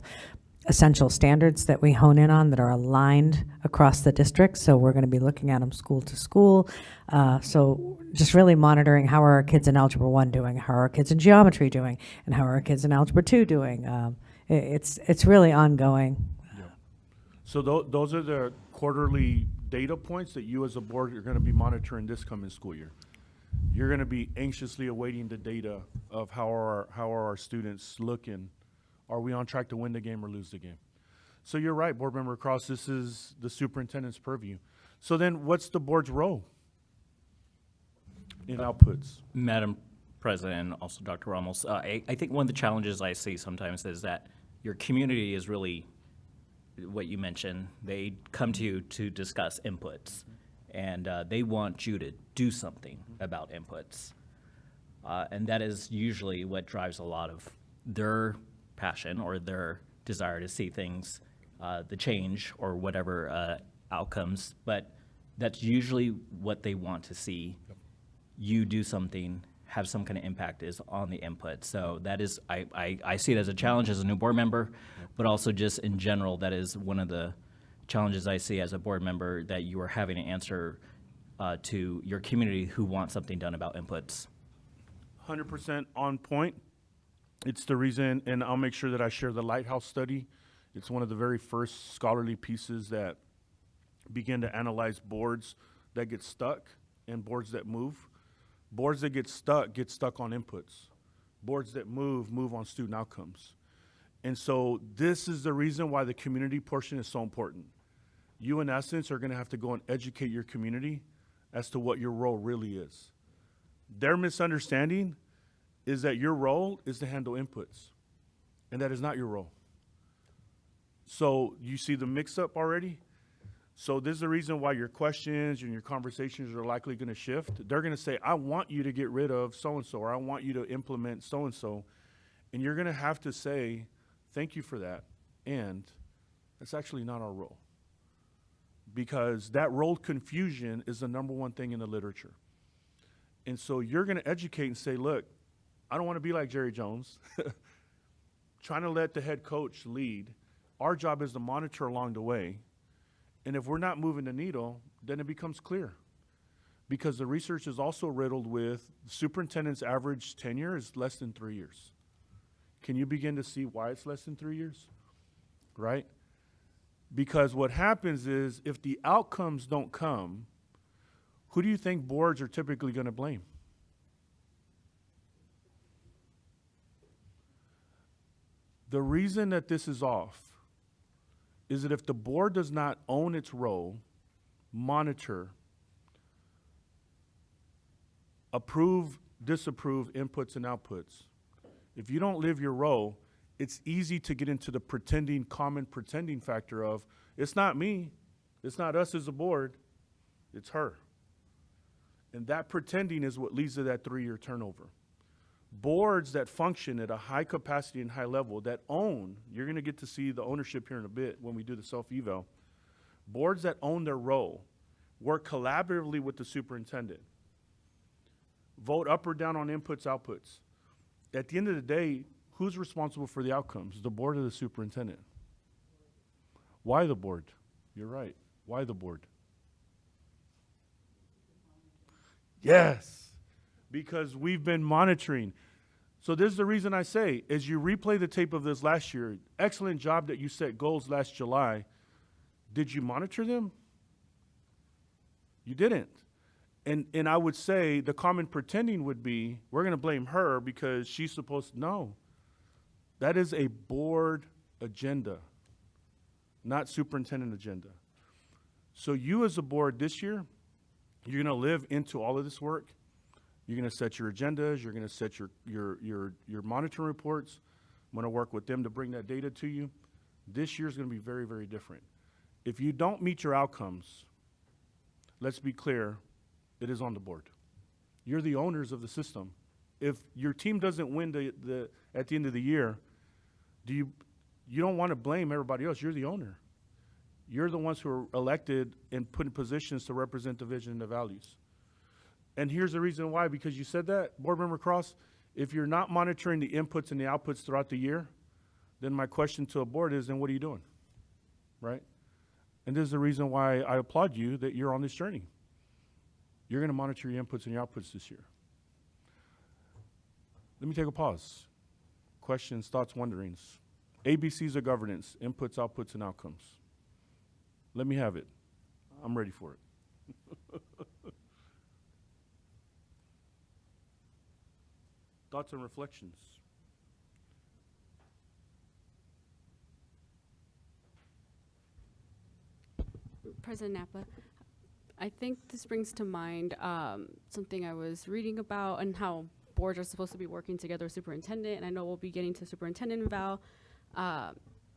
essential standards that we hone in on that are aligned across the district. So we're going to be looking at them school to school. So just really monitoring how are our kids in Algebra 1 doing, how are our kids in Geometry doing, and how are our kids in Algebra 2 doing. It's really ongoing. Yeah. So those are the quarterly data points that you as a board are going to be monitoring this coming school year. You're going to be anxiously awaiting the data of how are our students looking. Are we on track to win the game or lose the game? So you're right, Board Member Cross, this is the superintendent's purview. So then what's the board's role in outputs? Madam President, and also Dr. Ramos, I think one of the challenges I see sometimes is that your community is really what you mentioned. They come to you to discuss inputs, and they want you to do something about inputs. And that is usually what drives a lot of their passion or their desire to see things, the change or whatever outcomes. But that's usually what they want to see. You do something, have some kind of impact is on the input. So that is, I see it as a challenge as a new board member, but also just in general, that is one of the challenges I see as a board member, that you are having to answer to your community who want something done about inputs. 100% on point. It's the reason, and I'll make sure that I share the Lighthouse study. It's one of the very first scholarly pieces that begin to analyze boards that get stuck and boards that move. Boards that get stuck on inputs. Boards that move on student outcomes. And so this is the reason why the community portion is so important. You, in essence, are going to have to go and educate your community as to what your role really is. Their misunderstanding is that your role is to handle inputs, and that is not your role. So you see the mix-up already? So this is the reason why your questions and your conversations are likely going to shift. They're going to say, I want you to get rid of so-and-so, or I want you to implement so-and-so. And you're going to have to say, thank you for that, and that's actually not our role. Because that role confusion is the number one thing in the literature. And so you're going to educate and say, look, I don't want to be like Jerry Jones, trying to let the head coach lead. Our job is to monitor along the way. And if we're not moving the needle, then it becomes clear. Because the research is also riddled with superintendent's average tenure is less than 3 years. Can you begin to see why it's less than 3 years? Right? Because what happens is if the outcomes don't come, who do you think boards are typically going to blame? The reason that this is off is that if the board does not own its role, monitor, approve, disapprove inputs and outputs, if you don't live your role, it's easy to get into the common pretending factor of, it's not me, it's not us as a board, it's her. And that pretending is what leads to that 3-year turnover. Boards that function at a high capacity and high level, that own, you're going to get to see the ownership here in a bit when we do the self-eval. Boards that own their role, work collaboratively with the superintendent, vote up or down on inputs, outputs. At the end of the day, who's responsible for the outcomes? The board or the superintendent? Why the board? You're right. Why the board? Yes. because we've been monitoring. So this is the reason I say, as you replay the tape of this last year, excellent job that you set goals last July. Did you monitor them? You didn't. And I would say the common pretending would be, we're gonna blame her because she's supposed to know. That is a board agenda, not superintendent agenda. So you as a board this year, you're gonna live into all of this work. You're gonna set your agendas, you're gonna set your monitoring reports. I'm gonna work with them to bring that data to you. This year's gonna be very, very different. If you don't meet your outcomes, let's be clear, it is on the board. You're the owners of the system. If your team doesn't win at the end of the year, you don't want to blame everybody else. You're the owner. You're the ones who are elected and put in positions to represent the vision and the values. And here's the reason why, because you said that, Board Member Cross, if you're not monitoring the inputs and the outputs throughout the year, then my question to a board is, then what are you doing, right? And this is the reason why I applaud you that you're on this journey. You're gonna monitor your inputs and your outputs this year. Let me take a pause. Questions, thoughts, wonderings. ABCs of governance, inputs, outputs, and outcomes. Let me have it. I'm ready for it. Thoughts and reflections. President Napa, I think this brings to mind something I was reading about and how boards are supposed to be working together with superintendent, and I know we'll be getting to superintendent eval.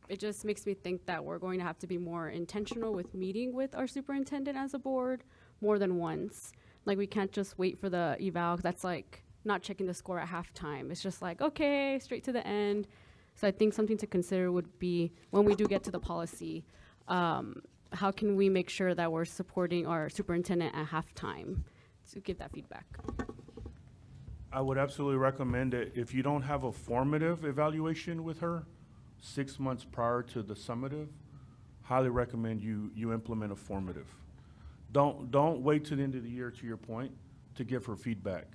It just makes me think that we're going to have to be more intentional with meeting with our superintendent as a board more than once. Like, we can't just wait for the eval, 'cause that's like not checking the score at halftime. It's just like, okay, straight to the end. So I think something to consider would be, when we do get to the policy, how can we make sure that we're supporting our superintendent at halftime to give that feedback? I would absolutely recommend it. If you don't have a formative evaluation with her 6 months prior to the summative, highly recommend you implement a formative. Don't wait to the end of the year, to your point, to give her feedback.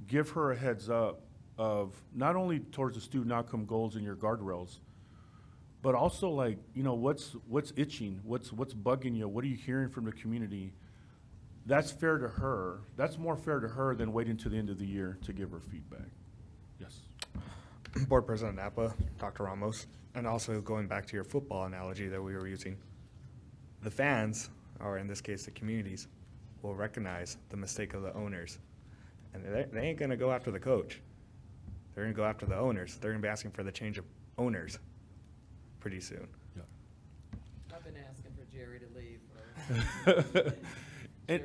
Give her a heads up of not only towards the student outcome goals and your guardrails, but also, like, you know, what's itching, what's bugging you, what are you hearing from the community? That's fair to her. That's more fair to her than waiting to the end of the year to give her feedback. Yes. Board President Napa, Dr. Ramos, and also going back to your football analogy that we were using, the fans, or in this case the communities, will recognize the mistake of the owners. And they ain't gonna go after the coach. They're gonna go after the owners. They're gonna be asking for the change of owners pretty soon. Yeah. I've been asking for Jerry to leave. And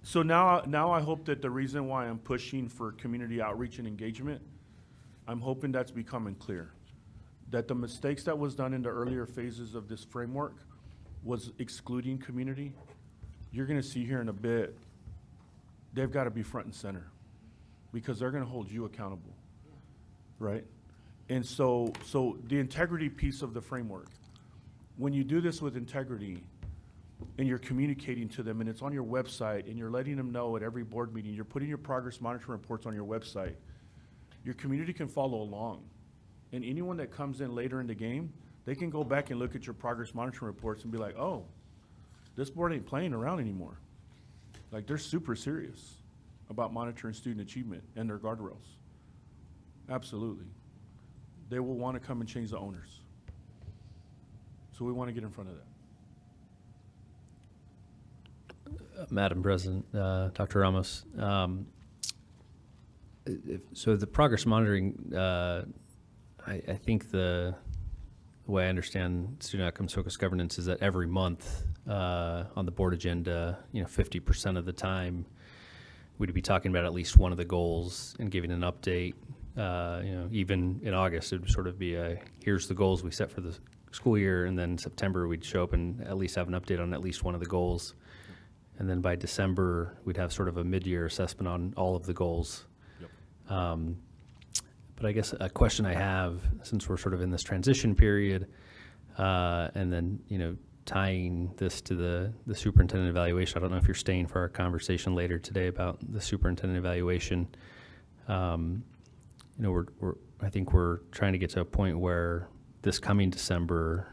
so now I hope that the reason why I'm pushing for community outreach and engagement, I'm hoping that's becoming clear. That the mistakes that was done in the earlier phases of this framework was excluding community. You're gonna see here in a bit, they've gotta be front and center because they're gonna hold you accountable, right? And so the integrity piece of the framework, when you do this with integrity and you're communicating to them and it's on your website and you're letting them know at every board meeting, you're putting your progress monitoring reports on your website, your community can follow along. And anyone that comes in later in the game, they can go back and look at your progress monitoring reports and be like, oh, this board ain't playing around anymore. Like, they're super serious about monitoring student achievement and their guardrails. Absolutely. They will want to come and change the owners. So we want to get in front of that. Madam President, Dr. Ramos, so the progress monitoring, I think the way I understand student outcomes focused governance is that every month on the board agenda, 50% of the time, we'd be talking about at least one of the goals and giving an update. Even in August, it would sort of be here's the goals we set for the school year, and then September we'd show up and at least have an update on at least one of the goals. And then by December, we'd have sort of a mid-year assessment on all of the goals. Yep. But I guess a question I have, since we're sort of in this transition period, and then, tying this to the superintendent evaluation. I don't know if you're staying for our conversation later today about the superintendent evaluation. You know, I think we're trying to get to a point where this coming December,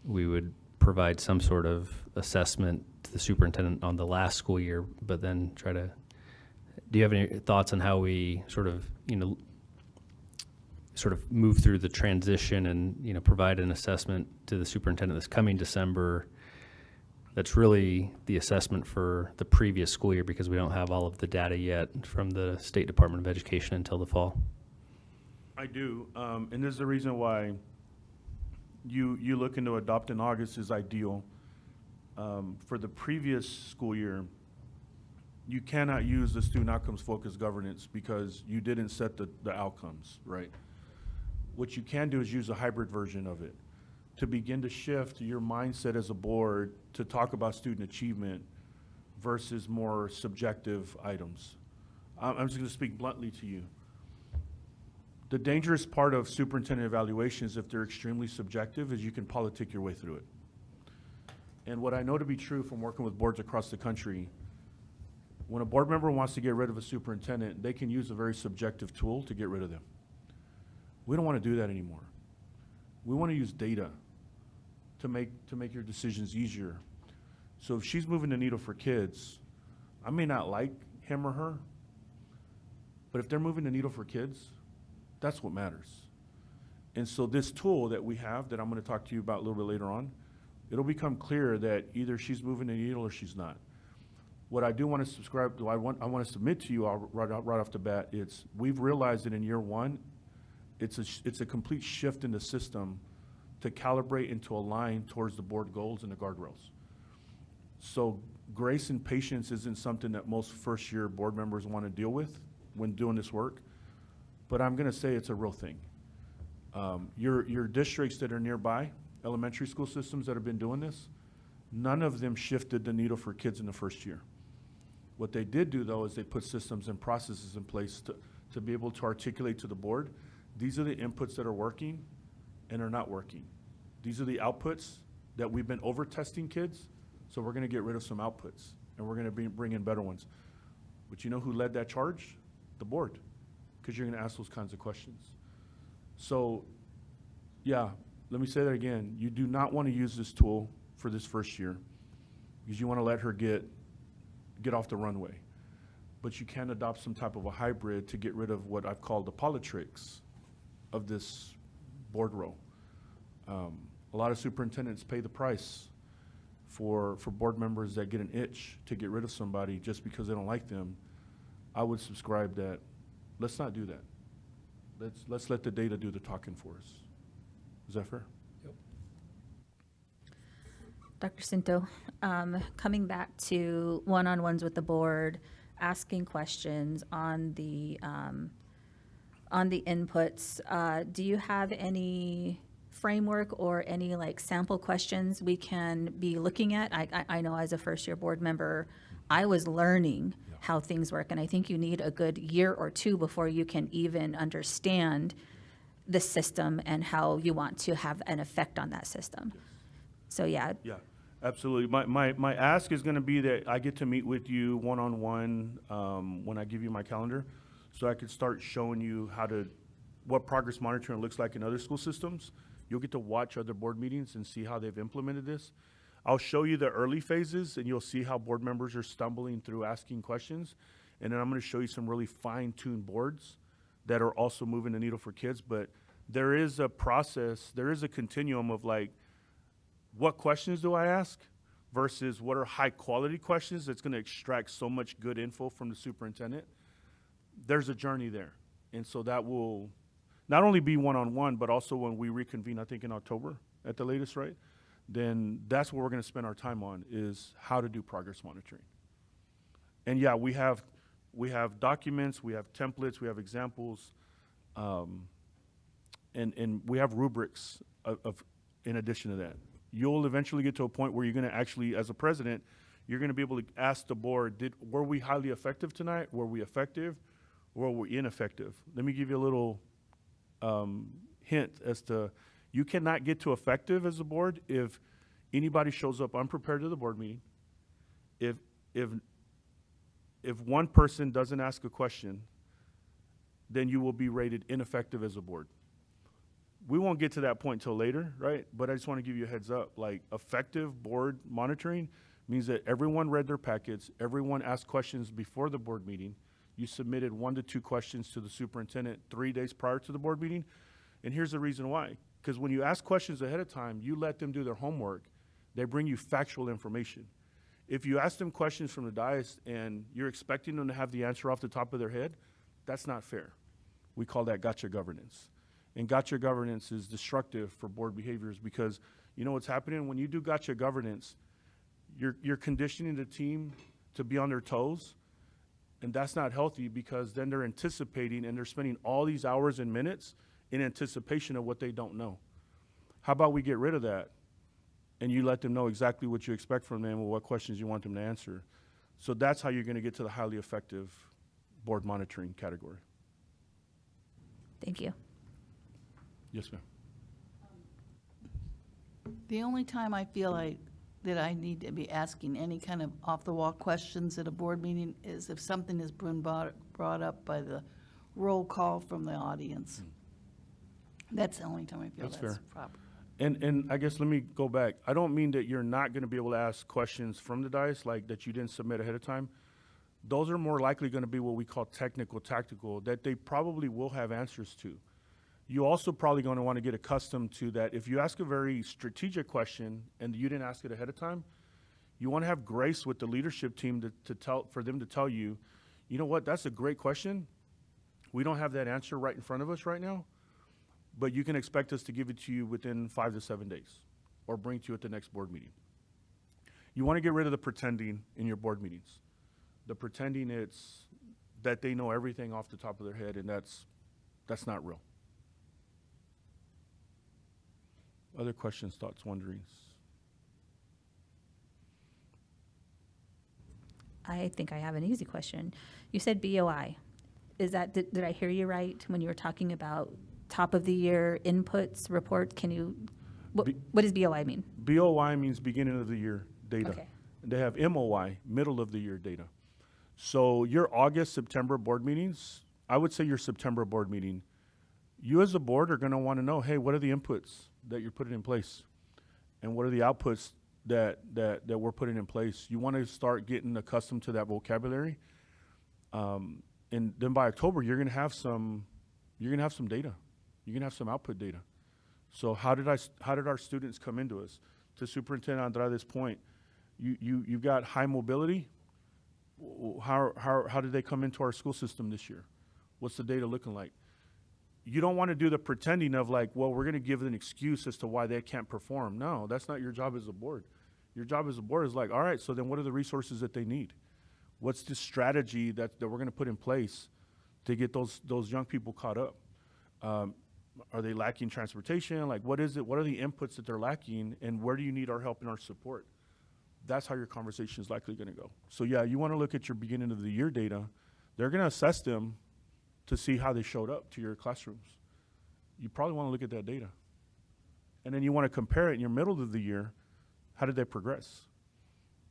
we would provide some sort of assessment to the superintendent on the last school year, but then try to, do you have any thoughts on how we sort of, you know, sort of move through the transition and, you know, provide an assessment to the superintendent this coming December that's really the assessment for the previous school year, because we don't have all of the data yet from the State Department of Education until the fall? I do, and this is the reason why you looking to adopt in August is ideal. For the previous school year, you cannot use the student outcomes focused governance because you didn't set the outcomes, right? What you can do is use a hybrid version of it to begin to shift your mindset as a board to talk about student achievement versus more subjective items. I'm just going to speak bluntly to you. The dangerous part of superintendent evaluations, if they're extremely subjective, is you can politic your way through it. And what I know to be true from working with boards across the country, when a board member wants to get rid of a superintendent, they can use a very subjective tool to get rid of them. We don't want to do that anymore. We want to use data to make your decisions easier. So if she's moving the needle for kids, I may not like him or her, but if they're moving the needle for kids, that's what matters. And so this tool that we have that I'm going to talk to you about a little bit later on, it'll become clear that either she's moving the needle or she's not. What I do want to subscribe to, I want to submit to you right off the bat, it's we've realized that in year one, it's a complete shift in the system to calibrate and to align towards the board goals and the guardrails. So grace and patience isn't something that most first-year board members want to deal with when doing this work, but I'm going to say it's a real thing. Your districts that are nearby, elementary school systems that have been doing this, none of them shifted the needle for kids in the first year. What they did do, though, is they put systems and processes in place to be able to articulate to the board, these are the inputs that are working and are not working. These are the outputs that we've been over-testing kids, so we're going to get rid of some outputs, and we're going to bring in better ones. But you know who led that charge? The board, because you're going to ask those kinds of questions. So, yeah, let me say that again. You do not want to use this tool for this first year because you want to let her get off the runway. But you can adopt some type of a hybrid to get rid of what I've called the politics of this board role. A lot of superintendents pay the price for board members that get an itch to get rid of somebody just because they don't like them. I would subscribe that. Let's not do that. Let's let the data do the talking for us. Is that fair? Yep. Dr. Cinto, coming back to one-on-ones with the board, asking questions on the inputs, do you have any framework or any like sample questions we can be looking at? I know as a first-year board member, I was learning how things work, and I think you need a good year or two before you can even understand the system and how you want to have an effect on that system. So yeah. Yeah, absolutely. My ask is going to be that I get to meet with you one-on-one when I give you my calendar, so I could start showing you what progress monitoring looks like in other school systems. You'll get to watch other board meetings and see how they've implemented this. I'll show you the early phases, and you'll see how board members are stumbling through asking questions. And then I'm going to show you some really fine-tuned boards that are also moving the needle for kids. But there is a process, there is a continuum of like, what questions do I ask versus what are high-quality questions that's going to extract so much good info from the superintendent. There's a journey there. And so that will not only be one-on-one, but also when we reconvene, I think in October at the latest, right? Then that's what we're going to spend our time on, is how to do progress monitoring. And yeah, we have documents, we have templates, we have examples, and we have rubrics of in addition to that. You'll eventually get to a point where you're going to actually, as a president, you're going to be able to ask the board, were we highly effective tonight? Were we effective? Or were we ineffective? Let me give you a little hint as to, You cannot get to effective as a board if anybody shows up unprepared to the board meeting. If one person doesn't ask a question, then you will be rated ineffective as a board. We won't get to that point till later, right? But I just want to give you a heads up. Like, effective board monitoring means that everyone read their packets, everyone asked questions before the board meeting. You submitted 1 to 2 questions to the superintendent 3 days prior to the board meeting. And here's the reason why. Because when you ask questions ahead of time, you let them do their homework. They bring you factual information. If you ask them questions from the dais and you're expecting them to have the answer off the top of their head, that's not fair. We call that gotcha governance. And gotcha governance is destructive for board behaviors because you know what's happening? When you do gotcha governance, you're conditioning the team to be on their toes, and that's not healthy because then they're anticipating and they're spending all these hours and minutes in anticipation of what they don't know. How about we get rid of that and you let them know exactly what you expect from them or what questions you want them to answer? So that's how you're going to get to the highly effective board monitoring category. Thank you. Yes, ma'am. The only time I feel that I need to be asking any kind of off-the-wall questions at a board meeting is if something has been brought up by the roll call from the audience. That's the only time I feel That's that's fair. proper. And I guess let me go back. I don't mean that you're not going to be able to ask questions from the dais, like that you didn't submit ahead of time. Those are more likely going to be what we call technical, tactical, that they probably will have answers to. You also probably going to want to get accustomed to that. If you ask a very strategic question and you didn't ask it ahead of time, you want to have grace with the leadership team for them to tell you, you know what, that's a great question. We don't have that answer right in front of us right now, but you can expect us to give it to you within 5 to 7 days or bring it to you at the next board meeting. You want to get rid of the pretending in your board meetings. The pretending it's that they know everything off the top of their head, and that's not real. Other questions, thoughts, wonderings? I think I have an easy question. You said BOI. Is that, did I hear you right when you were talking about top of the year inputs, report? Can you, what does BOI mean? BOI means beginning of the year data. Okay. They have MOI, middle of the year data. So your August, September board meetings, I would say your September board meeting, you as a board are going to want to know, hey, what are the inputs that you're putting in place? And what are the outputs that we're putting in place? You want to start getting accustomed to that vocabulary. And then by October, you're going to have some data. You're going to have some output data. So how did our students come into us? To Superintendent Andrade's point, you've got high mobility. How did they come into our school system this year? What's the data looking like? You don't want to do the pretending of like, well, we're going to give an excuse as to why they can't perform. No, that's not your job as a board. Your job as a board is like, all right, so then what are the resources that they need? What's the strategy that we're going to put in place to get those young people caught up? Are they lacking transportation? Like, what is it? What are the inputs that they're lacking, and where do you need our help and our support? That's how your conversation is likely going to go. So yeah, you want to look at your beginning of the year data. They're going to assess them to see how they showed up to your classrooms. You probably want to look at that data. And then you want to compare it in your middle of the year. How did they progress?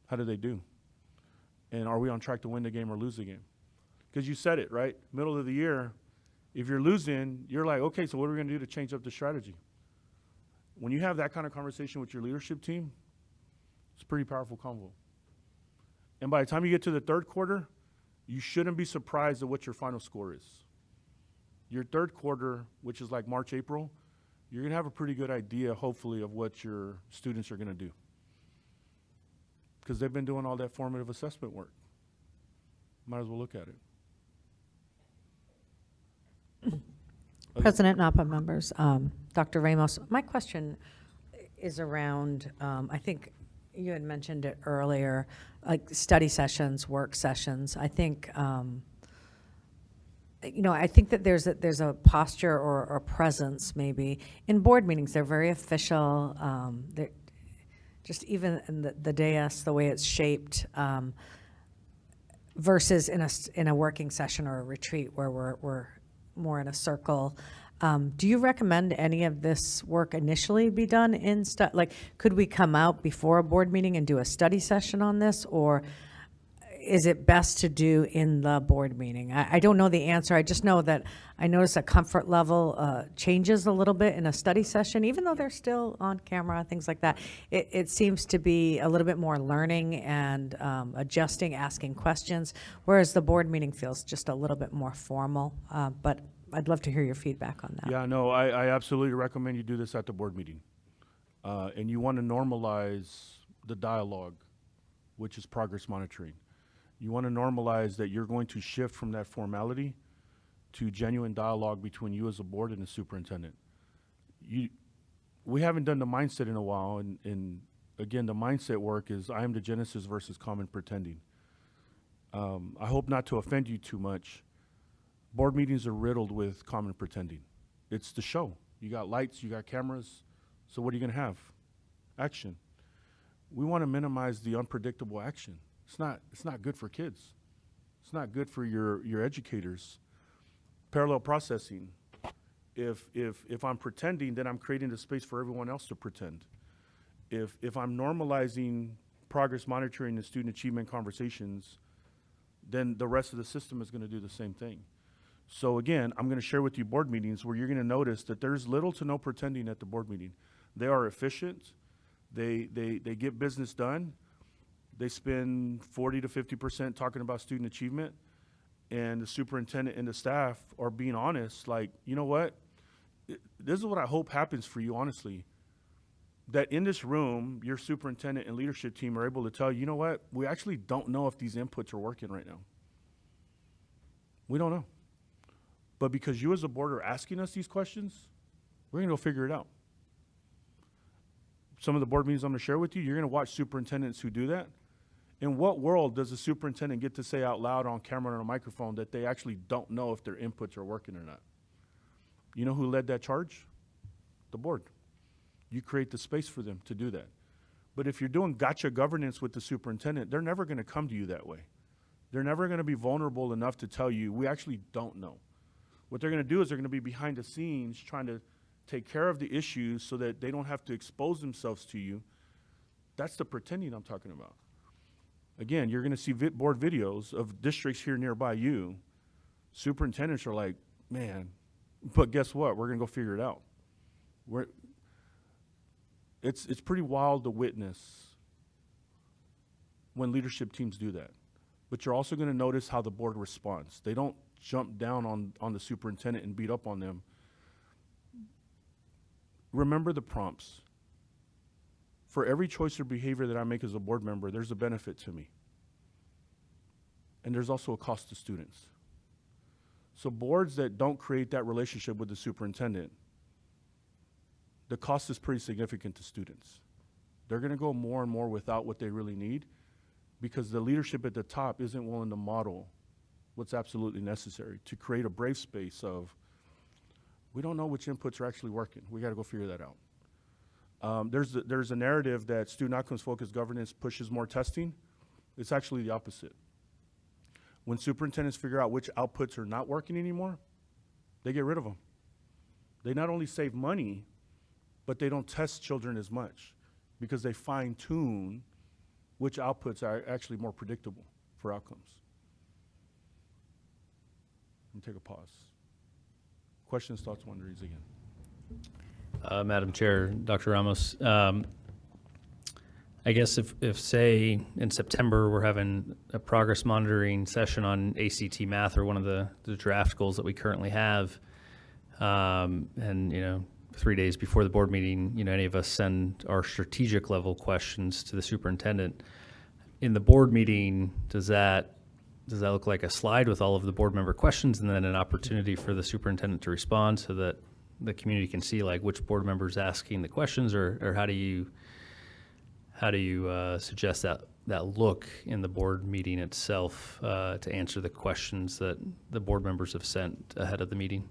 How did they do? And are we on track to win the game or lose the game? Because you said it, right? Middle of the year, if you're losing, you're like, okay, so what are we going to do to change up the strategy? When you have that kind of conversation with your leadership team, it's a pretty powerful convo. And by the time you get to the third quarter, you shouldn't be surprised at what your final score is. Your third quarter, which is like March, April, you're going to have a pretty good idea, hopefully, of what your students are going to do. Because they've been doing all that formative assessment work. Might as well look at it. President Napa, members, Dr. Ramos, my question is around, I think you had mentioned it earlier, like study sessions, work sessions. I think, I think that there's a posture or a presence maybe in board meetings. They're very official. They're just even in the dais, the way it's shaped, versus in a working session or a retreat where we're more in a circle. Do you recommend any of this work initially be done in like, could we come out before a board meeting and do a study session on this? Or is it best to do in the board meeting? I don't know the answer. I just know that I notice a comfort level changes a little bit in a study session, even though they're still on camera, things like that. It seems to be a little bit more learning and adjusting, asking questions, whereas the board meeting feels just a little bit more formal. But I'd love to hear your feedback on that. Yeah, no, I absolutely recommend you do this at the board meeting. And you want to normalize the dialogue, which is progress monitoring. You want to normalize that you're going to shift from that formality to genuine dialogue between you as a board and the superintendent. We haven't done the mindset in a while, and again, the mindset work is I am the genesis versus common pretending. I hope not to offend you too much. Board meetings are riddled with common pretending. It's the show. You got lights, you got cameras, so what are you going to have? Action. We want to minimize the unpredictable action. It's not good for kids. It's not good for your educators. Parallel processing. If I'm pretending, then I'm creating the space for everyone else to pretend. If I'm normalizing progress monitoring and student achievement conversations, then the rest of the system is going to do the same thing. So again, I'm going to share with you board meetings where you're going to notice that there's little to no pretending at the board meeting. They are efficient. They get business done. They spend 40 to 50% talking about student achievement, and the superintendent and the staff are being honest, like, you know what? This is what I hope happens for you, honestly. That in this room, your superintendent and leadership team are able to tell you, you know what? We actually don't know if these inputs are working right now. We don't know. But because you as a board are asking us these questions, we're going to go figure it out. Some of the board meetings I'm going to share with you, you're going to watch superintendents who do that. In what world does a superintendent get to say out loud on camera or on a microphone that they actually don't know if their inputs are working or not? You know who led that charge? The board. You create the space for them to do that. But if you're doing gotcha governance with the superintendent, they're never going to come to you that way. They're never going to be vulnerable enough to tell you, we actually don't know. What they're going to do is they're going to be behind the scenes trying to take care of the issues so that they don't have to expose themselves to you. That's the pretending I'm talking about. Again, you're going to see board videos of districts here nearby you. Superintendents are like, man, but guess what? We're going to go figure it out. It's pretty wild to witness when leadership teams do that. But you're also going to notice how the board responds. They don't jump down on the superintendent and beat up on them. Remember the prompts. For every choice or behavior that I make as a board member, there's a benefit to me. And there's also a cost to students. So boards that don't create that relationship with the superintendent, the cost is pretty significant to students. They're going to go more and more without what they really need because the leadership at the top isn't willing to model what's absolutely necessary to create a brave space of, we don't know which inputs are actually working. We got to go figure that out. There's a narrative that student outcomes focused governance pushes more testing. It's actually the opposite. When superintendents figure out which outputs are not working anymore, they get rid of them. They not only save money, but they don't test children as much because they fine tune which outputs are actually more predictable for outcomes. Let me take a pause. Questions, thoughts, wonderings again. Madam Chair, Dr. Ramos, I guess if say in September we're having a progress monitoring session on ACT math or one of the draft goals that we currently have, and 3 days before the board meeting, any of us send our strategic level questions to the superintendent. In the board meeting, does that look like a slide with all of the board member questions and then an opportunity for the superintendent to respond so that the community can see like which board member is asking the questions, or how do you suggest that look in the board meeting itself to answer the questions that the board members have sent ahead of the meeting?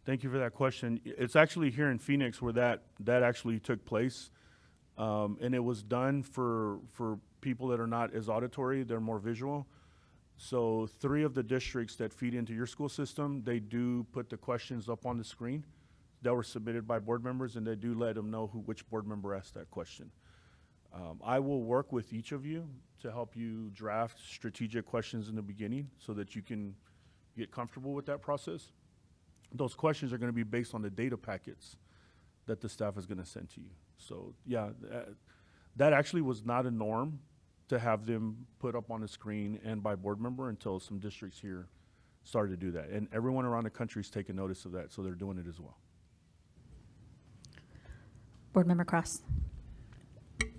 Thank you for that question. It's actually here in Phoenix where that actually took place, and it was done for people that are not as auditory; they're more visual. So 3 of the districts that feed into your school system, they do put the questions up on the screen. that were submitted by board members, and they do let them know which board member asked that question. I will work with each of you to help you draft strategic questions in the beginning so that you can get comfortable with that process. Those questions are going to be based on the data packets that the staff is going to send to you. So yeah, that actually was not a norm to have them put up on the screen and by board member until some districts here started to do that. And everyone around the country is taking notice of that, so they're doing it as well. Board Member Cross.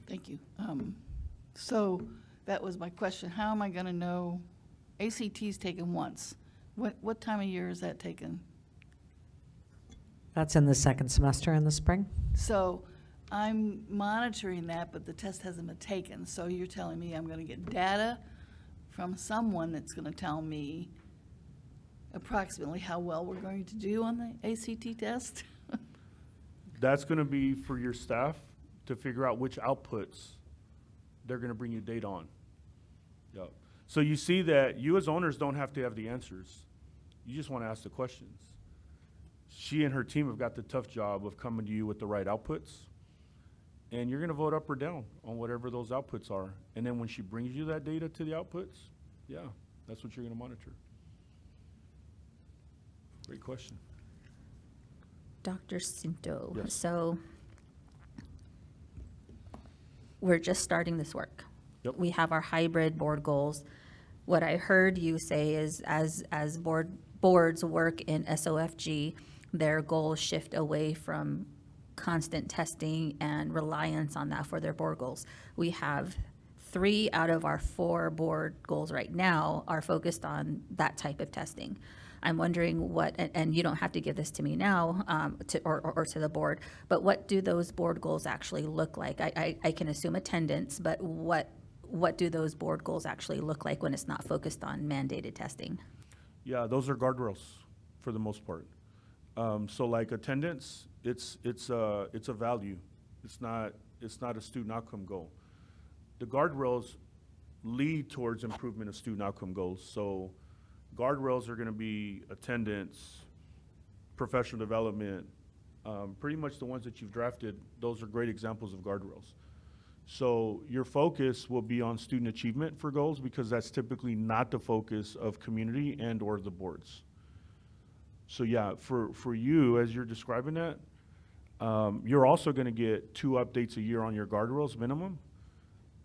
Thank you. So that was my question. How am I going to know? ACT's taken once. What time of year is that taken? That's in the second semester in the spring. So I'm monitoring that, but the test hasn't been taken. So you're telling me I'm going to get data from someone that's going to tell me approximately how well we're going to do on the ACT test? That's going to be for your staff to figure out which outputs they're going to bring you data on. Yep. So you see that you as owners don't have to have the answers. You just want to ask the questions. She and her team have got the tough job of coming to you with the right outputs, and you're going to vote up or down on whatever those outputs are. And then when she brings you that data to the outputs, yeah, that's what you're going to monitor. Great question. Dr. Cinto. Yes. So we're just starting this work. Yep. We have our hybrid board goals. What I heard you say is as boards work in SOFG, their goals shift away from constant testing and reliance on that for their board goals. We have 3 out of our 4 board goals right now are focused on that type of testing. I'm wondering what, and you don't have to give this to me now, or to the board, but what do those board goals actually look like? I can assume attendance, but what do those board goals actually look like when it's not focused on mandated testing? Yeah, those are guardrails for the most part. So like attendance, it's a value. It's not a student outcome goal. The guardrails lead towards improvement of student outcome goals. So guardrails are going to be attendance, professional development, pretty much the ones that you've drafted. Those are great examples of guardrails. So your focus will be on student achievement for goals because that's typically not the focus of community and or the boards. So yeah, for you, as you're describing that, you're also going to get 2 updates a year on your guardrails minimum.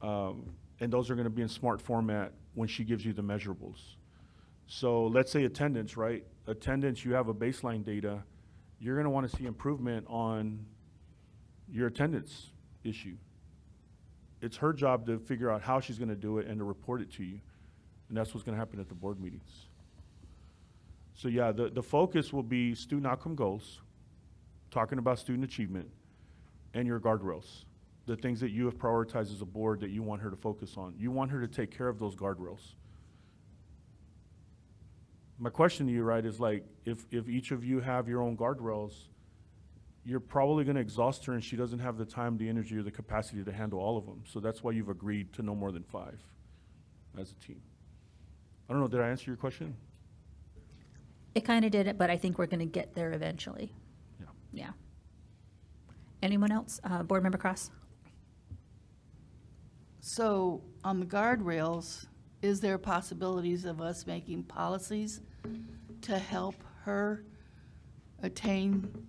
And those are going to be in smart format when she gives you the measurables. So let's say attendance, right? Attendance, you have a baseline data. You're going to want to see improvement on your attendance issue. It's her job to figure out how she's going to do it and to report it to you. And that's what's going to happen at the board meetings. So yeah, the focus will be student outcome goals, talking about student achievement, and your guardrails, the things that you have prioritized as a board that you want her to focus on. You want her to take care of those guardrails. My question to you, right, is like, if each of you have your own guardrails, you're probably going to exhaust her and she doesn't have the time, the energy, or the capacity to handle all of them. So that's why you've agreed to no more than 5 as a team. I don't know, did I answer your question? It kind of did it, but I think we're going to get there eventually. Yeah. Yeah. Anyone else? Board Member Cross? So on the guardrails, is there possibilities of us making policies to help her attain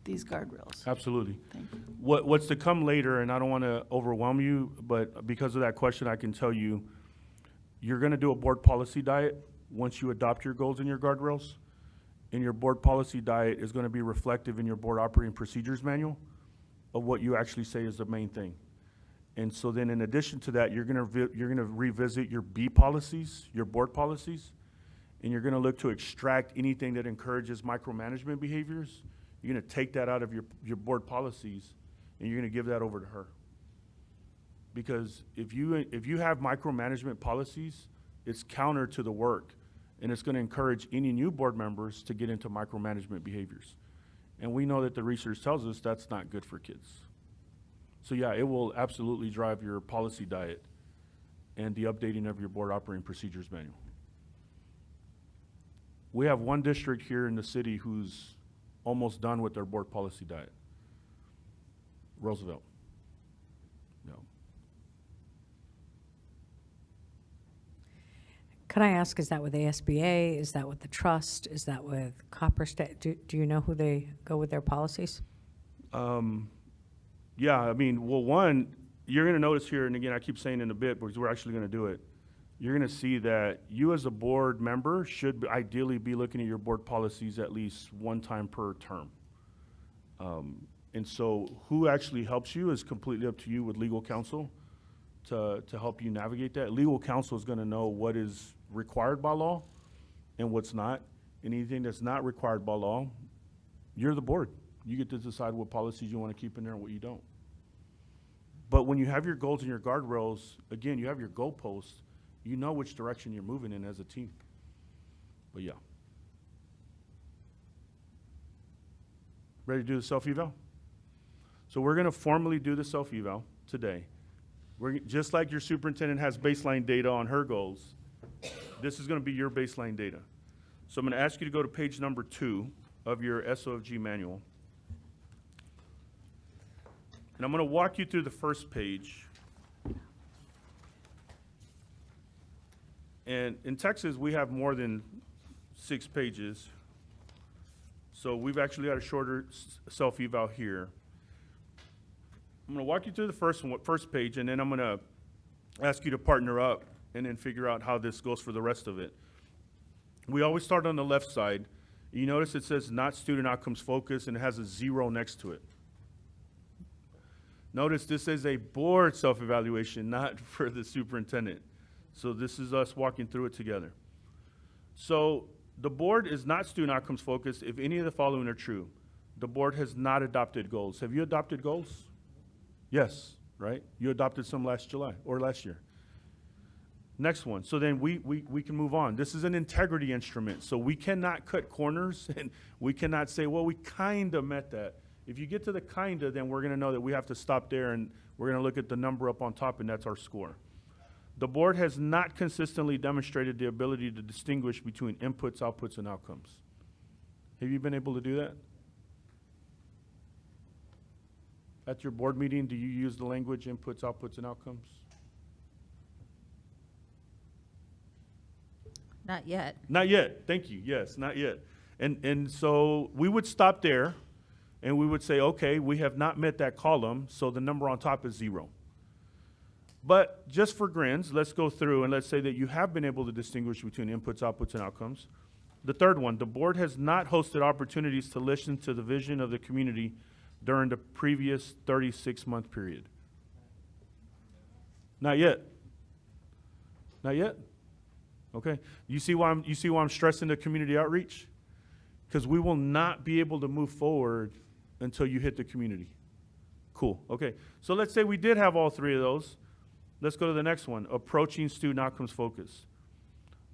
these guardrails? Absolutely. Thank you. What's to come later, and I don't want to overwhelm you, but because of that question, I can tell you, you're going to do a board policy diet once you adopt your goals and your guardrails. And your board policy diet is going to be reflective in your board operating procedures manual of what you actually say is the main thing. And so then in addition to that, you're going to revisit your B policies, your board policies, and you're going to look to extract anything that encourages micromanagement behaviors. You're going to take that out of your board policies, and you're going to give that over to her. Because if you have micromanagement policies, it's counter to the work, and it's going to encourage any new board members to get into micromanagement behaviors. And we know that the research tells us that's not good for kids. So yeah, it will absolutely drive your policy diet and the updating of your board operating procedures manual. We have one district here in the city who's almost done with their board policy diet. Roosevelt. Yeah. Could I ask, is that with ASBA? Is that with the trust? Is that with Copper State? Do you know who they go with their policies? Yeah, I mean, well, one, you're going to notice here, and again, I keep saying in a bit because we're actually going to do it. You're going to see that you as a board member should ideally be looking at your board policies at least one time per term. And so who actually helps you is completely up to you with legal counsel to help you navigate that. Legal counsel is going to know what is required by law and what's not. And anything that's not required by law, you're the board. You get to decide what policies you want to keep in there and what you don't. But when you have your goals and your guardrails, again, you have your goalposts, you know which direction you're moving in as a team. But yeah. Ready to do the self-eval? So we're going to formally do the self-eval today. Just like your superintendent has baseline data on her goals, this is going to be your baseline data. So I'm going to ask you to go to page number 2 of your SOFG manual. And I'm going to walk you through the first page. And in Texas, we have more than 6 pages. So we've actually got a shorter self-eval here. I'm going to walk you through the first page, and then I'm going to ask you to partner up and then figure out how this goes for the rest of it. We always start on the left side. You notice it says not student outcomes focused, and it has a 0 next to it. Notice this is a board self-evaluation, not for the superintendent. So this is us walking through it together. So the board is not student outcomes focused if any of the following are true. The board has not adopted goals. Have you adopted goals? Yes, right? You adopted some last July or last year. Next one. So then we can move on. This is an integrity instrument. So we cannot cut corners and we cannot say, well, we kind of met that. If you get to the kind of, then we're going to know that we have to stop there and we're going to look at the number up on top, and that's our score. The board has not consistently demonstrated the ability to distinguish between inputs, outputs, and outcomes. Have you been able to do that? At your board meeting, do you use the language inputs, outputs, and outcomes? Not yet. Not yet. Thank you. Yes, not yet. And so we would stop there and we would say, okay, we have not met that column, so the number on top is 0. But just for grins, let's go through and let's say that you have been able to distinguish between inputs, outputs, and outcomes. The third one, the board has not hosted opportunities to listen to the vision of the community during the previous 36-month period. Not yet. Not yet? Okay. You see why I'm stressing the community outreach? Because we will not be able to move forward until you hit the community. Cool. Okay. So let's say we did have all 3 of those. Let's go to the next one, approaching student outcomes focus.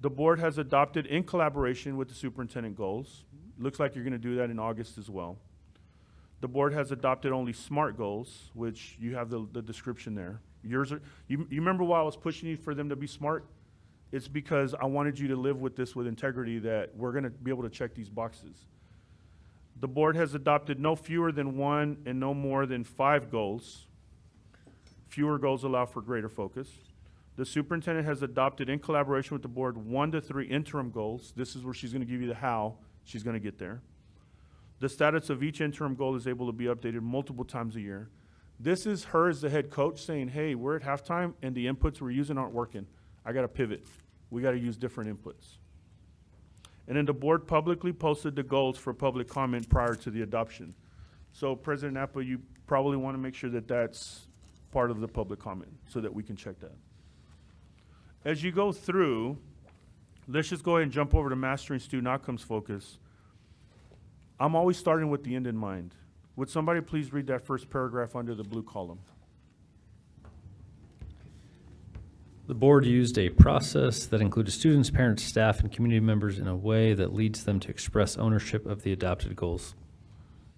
The board has adopted, in collaboration with the superintendent, goals. Looks like you're going to do that in August as well. The board has adopted only SMART goals, which you have the description there. Yours are, you remember why I was pushing you for them to be SMART? It's because I wanted you to live with this with integrity, that we're going to be able to check these boxes. The board has adopted no fewer than 1 and no more than 5 goals. Fewer goals allow for greater focus. The superintendent has adopted, in collaboration with the board, 1 to 3 interim goals. This is where she's going to give you the how she's going to get there. The status of each interim goal is able to be updated multiple times a year. This is her as the head coach saying, hey, we're at halftime and the inputs we're using aren't working. I got to pivot. We got to use different inputs. And then the board publicly posted the goals for public comment prior to the adoption. So President Napa, you probably want to make sure that that's part of the public comment so that we can check that. As you go through, let's just go ahead and jump over to mastering student outcomes focus. I'm always starting with the end in mind. Would somebody please read that first paragraph under the blue column? The board used a process that included students, parents, staff, and community members in a way that leads them to express ownership of the adopted goals.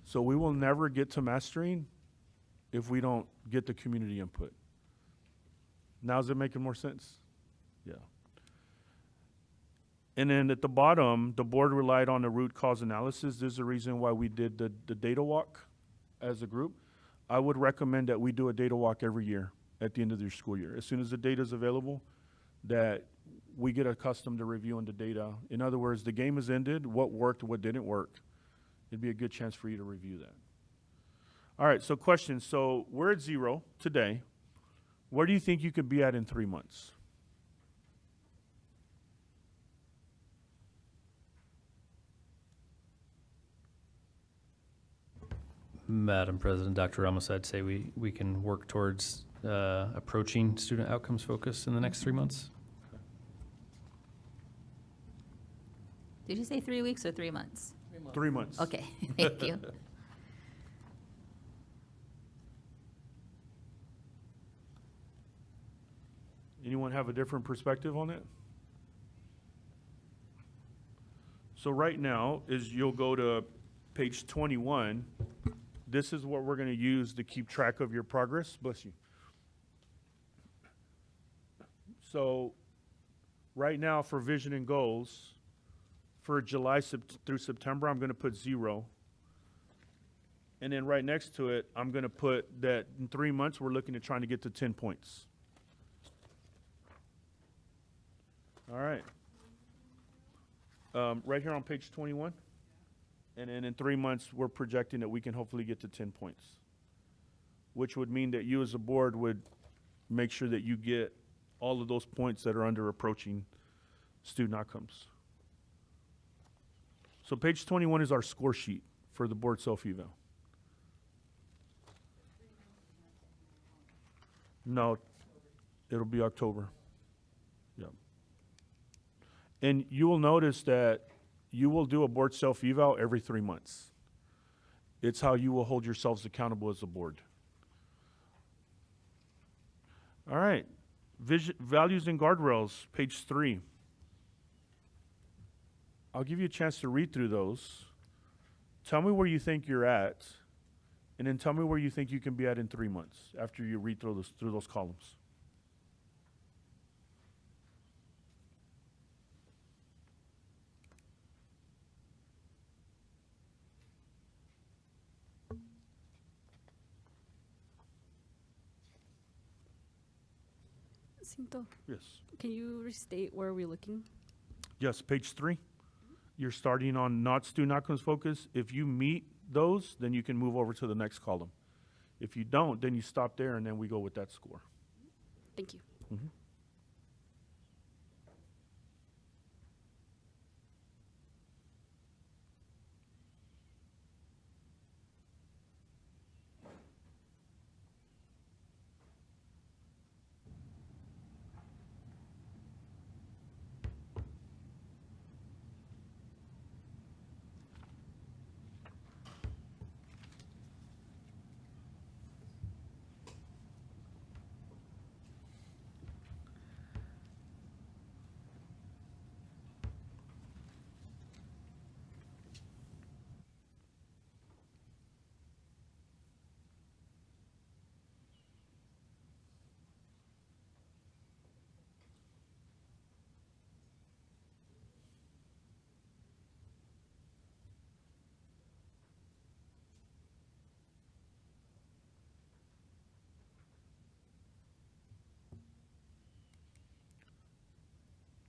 So we will never get to mastering if we don't get the community input. Now is it making more sense? Yeah. And then at the bottom, the board relied on a root cause analysis. This is the reason why we did the data walk as a group. I would recommend that we do a data walk every year at the end of the school year. As soon as the data is available, that we get accustomed to reviewing the data. In other words, the game has ended, what worked, what didn't work. It'd be a good chance for you to review that. All right, so questions. So we're at 0 today. Where do you think you could be at in 3 months? Madam President, Dr. Ramos, I'd say we can work towards approaching student outcomes focus in the next 3 months. Did you say 3 weeks or 3 months? 3 months. Okay, thank you. Anyone have a different perspective on it? So right now is you'll go to page 21. This is what we're going to use to keep track of your progress. Bless you. So right now for vision and goals, for July through September, I'm going to put 0. And then right next to it, I'm going to put that in 3 months, we're looking at trying to get to 10 points. All right. Right here on page 21. And then in 3 months, we're projecting that we can hopefully get to 10 points, which would mean that you as a board would make sure that you get all of those points that are under approaching student outcomes. So page 21 is our score sheet for the board self-eval. No, it'll be October. Yep. And you will notice that you will do a board self-eval every 3 months. It's how you will hold yourselves accountable as a board. All right. Values and guardrails, page 3. I'll give you a chance to read through those. Tell me where you think you're at, and then tell me where you think you can be at in 3 months after you read through those columns. Cinto, Yes. can you restate where we're looking? Yes, page 3. You're starting on not student outcomes focus. If you meet those, then you can move over to the next column. If you don't, then you stop there and then we go with that score. Thank you. Mhm.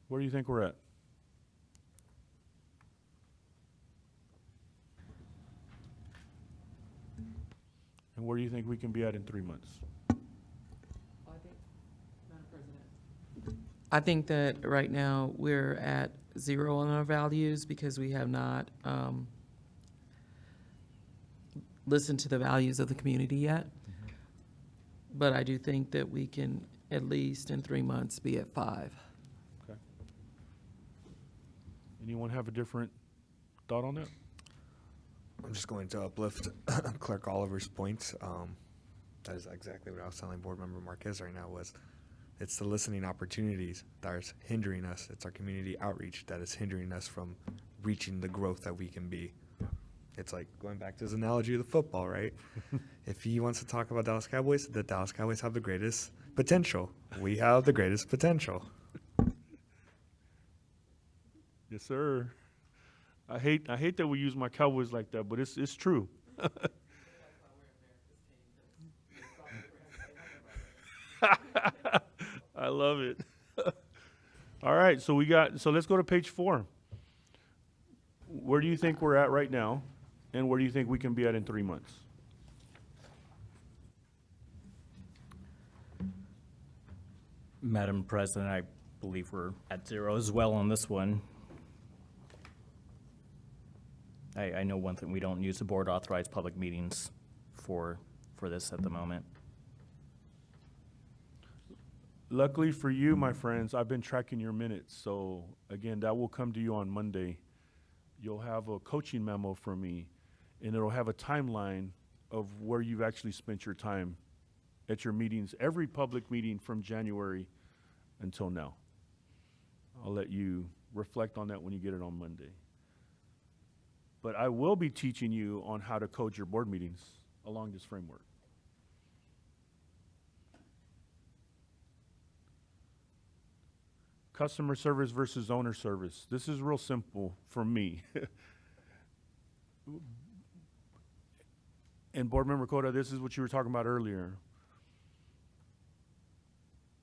Where do you think we're at? And where do you think we can be at in 3 months? I think that right now we're at 0 on our values because we have not listened to the values of the community yet. But I do think that we can, at least in 3 months, be at 5. Okay. Anyone have a different thought on that? I'm just going to uplift Clerk Oliver's points. That is exactly what I was telling Board Member Marquez right now was it's the listening opportunities that are hindering us. It's our community outreach that is hindering us from reaching the growth that we can be. It's like going back to his analogy of the football, right? If he wants to talk about Dallas Cowboys, the Dallas Cowboys have the greatest potential. We have the greatest potential. Yes, sir. I hate that we use my Cowboys like that, but it's true. I love it. All right, so let's go to page 4. Where do you think we're at right now, and where do you think we can be at in 3 months? Madam President, I believe we're at 0 as well on this one. I know one thing, we don't use the board authorized public meetings for this at the moment. Luckily for you, my friends, I've been tracking your minutes, so again, that will come to you on Monday. You'll have a coaching memo from me, and it'll have a timeline of where you've actually spent your time at your meetings, every public meeting from January until now. I'll let you reflect on that when you get it on Monday. But I will be teaching you on how to code your board meetings along this framework. Customer service versus owner service. This is real simple for me. And Board Member Cota, this is what you were talking about earlier.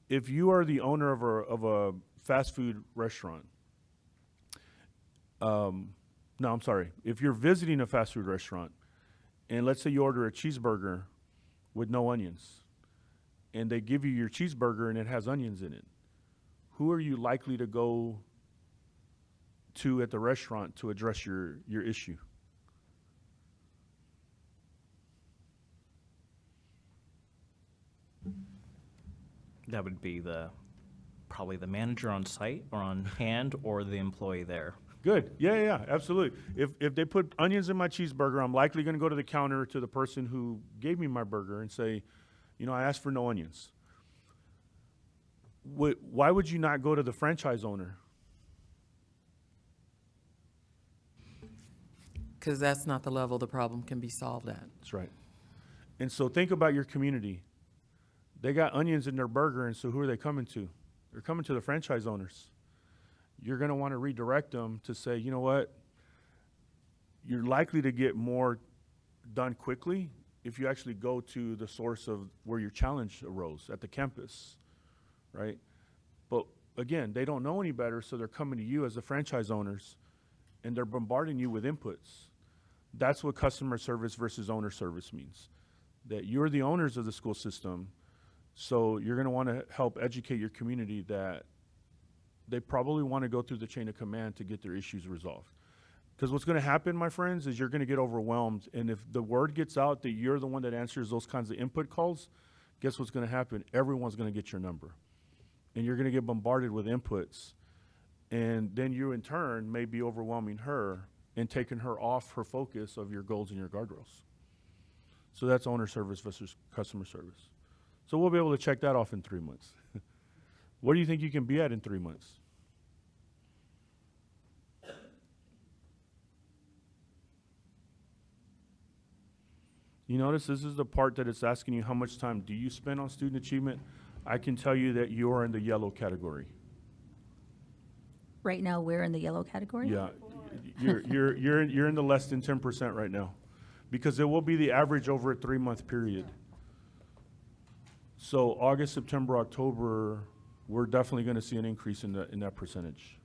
If you are the owner of a fast food restaurant, no, I'm sorry. If you're visiting a fast food restaurant, and let's say you order a cheeseburger with no onions, and they give you your cheeseburger and it has onions in it, who are you likely to go to at the restaurant to address your issue? That would be probably the manager on site or on hand or the employee there. Good. Yeah, absolutely. If they put onions in my cheeseburger, I'm likely going to go to the counter to the person who gave me my burger and say, I asked for no onions. Why would you not go to the franchise owner? Because that's not the level the problem can be solved at. That's right. And so think about your community. They got onions in their burger, and so who are they coming to? They're coming to the franchise owners. You're going to want to redirect them to say, you know what? You're likely to get more done quickly if you actually go to the source of where your challenge arose at the campus, right? But again, they don't know any better, so they're coming to you as the franchise owners, and they're bombarding you with inputs. That's what customer service versus owner service means, that you're the owners of the school system, so you're going to want to help educate your community that they probably want to go through the chain of command to get their issues resolved. Because what's going to happen, my friends, is you're going to get overwhelmed. And if the word gets out that you're the one that answers those kinds of input calls, guess what's going to happen? Everyone's going to get your number. And you're going to get bombarded with inputs. And then you, in turn, may be overwhelming her and taking her off her focus of your goals and your guardrails. So that's owner service versus customer service. So we'll be able to check that off in 3 months. Where do you think you can be at in 3 months? You notice this is the part that it's asking you how much time do you spend on student achievement. I can tell you that you are in the yellow category. Right now, we're in the yellow category? Yeah, you're in the less than 10% right now, because it will be the average over a 3-month period. So August, September, October, we're definitely going to see an increase in that percentage.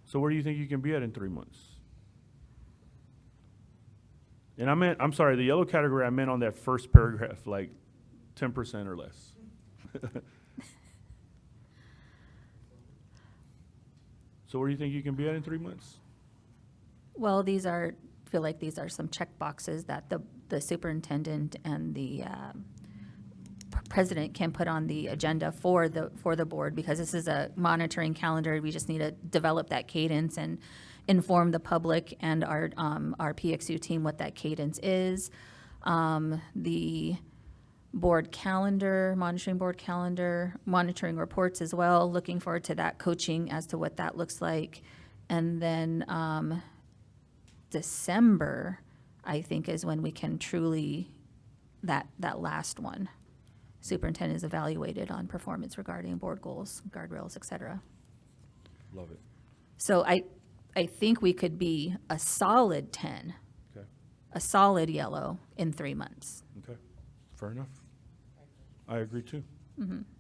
So where do you think you can be at in 3 months? And I'm sorry, the yellow category, I meant on that first paragraph, like 10% or less. So where do you think you can be at in 3 months? Well, feel like these are some check boxes that the superintendent and the president can put on the agenda for the board, because this is a monitoring calendar. We just need to develop that cadence and inform the public and our PXU team what that cadence is. The board calendar, monitoring board calendar, monitoring reports as well. Looking forward to that coaching as to what that looks like. And then December, I think, is when we can truly, that last one. Superintendent is evaluated on performance regarding board goals, guardrails, et cetera. Love it. So I think we could be a solid 10, Okay, a solid yellow in 3 months. okay, fair enough. I agree too.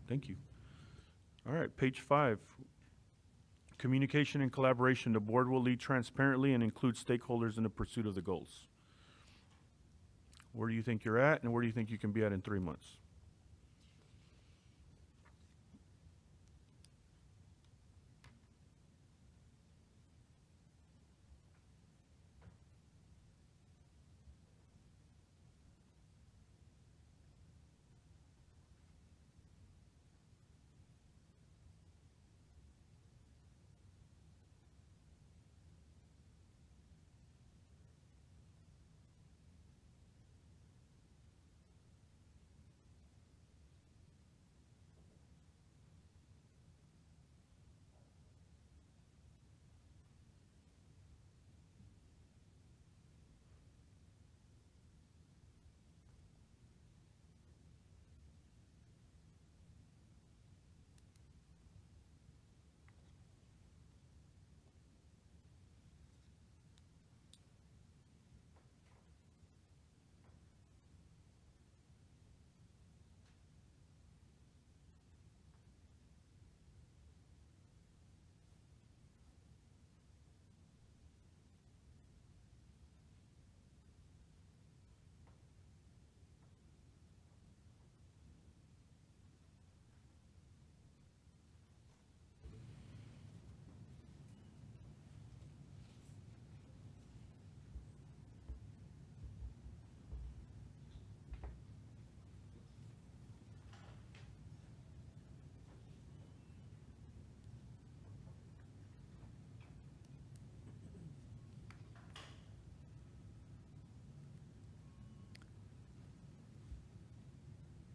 Thank you. All right, page 5. Communication and collaboration. The board will lead transparently and include stakeholders in the pursuit of the goals. Where do you think you're at, and where do you think you can be at in 3 months?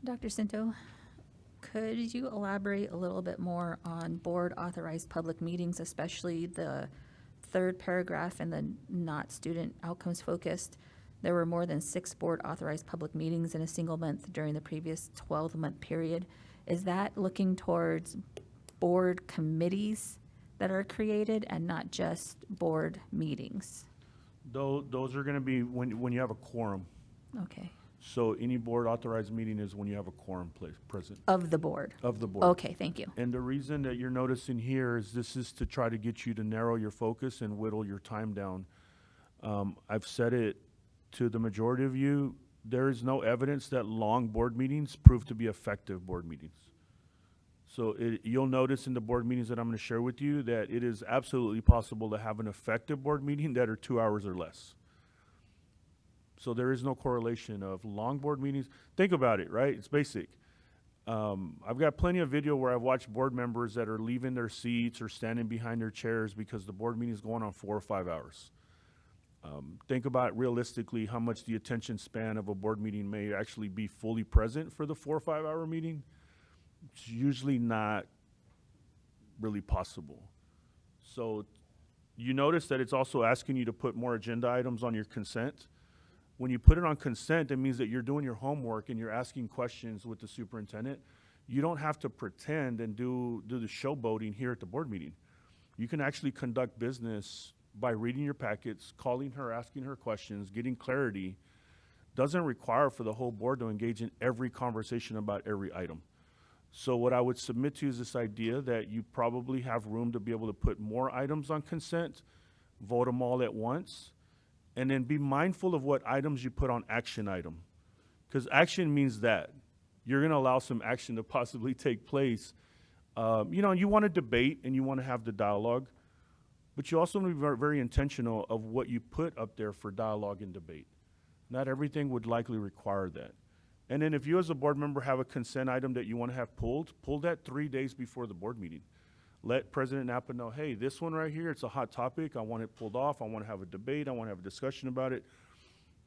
Dr. Cinto, could you elaborate a little bit more on board authorized public meetings, especially the third paragraph and the not student outcomes focused? There were more than 6 board authorized public meetings in a single month during the previous 12-month period. Is that looking towards board committees that are created and not just board meetings? Those are gonna be when you have a quorum. Okay, So any board authorized meeting is when you have a quorum present of the board. of the board. Okay, thank you. And the reason that you're noticing here is this is to try to get you to narrow your focus and whittle your time down. I've said it to the majority of you, there is no evidence that long board meetings prove to be effective board meetings. So you'll notice in the board meetings that I'm going to share with you that it is absolutely possible to have an effective board meeting that are 2 hours or less. So there is no correlation of long board meetings. Think about it, right? It's basic. I've got plenty of video where I've watched board members that are leaving their seats or standing behind their chairs because the board meeting is going on 4 or 5 hours. Think about realistically how much the attention span of a board meeting may actually be fully present for the 4 or 5 hour meeting. It's usually not really possible. So you notice that it's also asking you to put more agenda items on your consent. When you put it on consent, it means that you're doing your homework and you're asking questions with the superintendent. You don't have to pretend and do the showboating here at the board meeting. You can actually conduct business by reading your packets, calling her, asking her questions, getting clarity. Doesn't require for the whole board to engage in every conversation about every item. So what I would submit to you is this idea that you probably have room to be able to put more items on consent, vote them all at once, and then be mindful of what items you put on action item. Because action means that. You're going to allow some action to possibly take place. You want to debate and you want to have the dialogue, but you also want to be very, very intentional of what you put up there for dialogue and debate. Not everything would likely require that. And then if you as a board member have a consent item that you want to have pull that 3 days before the board meeting. Let President Napa know, hey, this one right here, it's a hot topic. I want it pulled off. I want to have a debate. I want to have a discussion about it.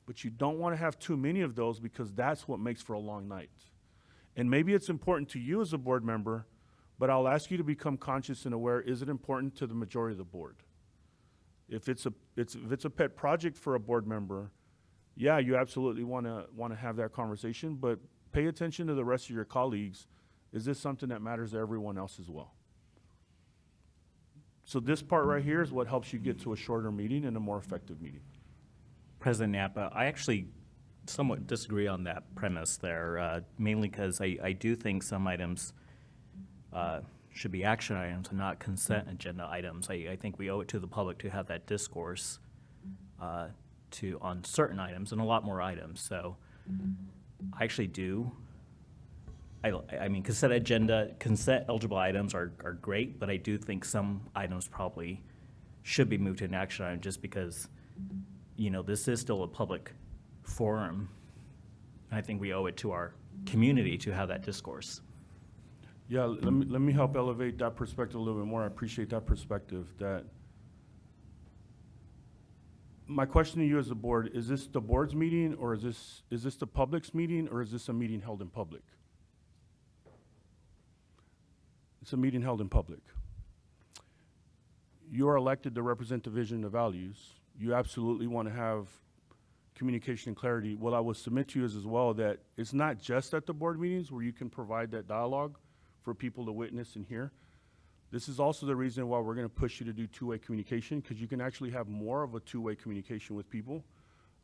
But you don't want to have too many of those because that's what makes for a long night. And maybe it's important to you as a board member, but I'll ask you to become conscious and aware, is it important to the majority of the board? If it's a pet project for a board member, yeah, you absolutely want to have that conversation, but pay attention to the rest of your colleagues. Is this something that matters to everyone else as well? So this part right here is what helps you get to a shorter meeting and a more effective meeting. President Napa, I actually somewhat disagree on that premise there, mainly because I do think some items should be action items and not consent agenda items. I think we owe it to the public to have that discourse on certain items and a lot more items. So I actually do. I mean, consent eligible items are great, but I do think some items probably should be moved to an action item just because, you know, this is still a public forum. And I think we owe it to our community to have that discourse. Yeah, let me help elevate that perspective a little bit more. I appreciate that perspective. That my question to you as a board, is this the board's meeting, or is this the public's meeting, or is this a meeting held in public? It's a meeting held in public. You are elected to represent the vision and the values. You absolutely want to have communication and clarity. What I will submit to you is as well that it's not just at the board meetings where you can provide that dialogue for people to witness and hear. This is also the reason why we're going to push you to do two-way communication, because you can actually have more of a two-way communication with people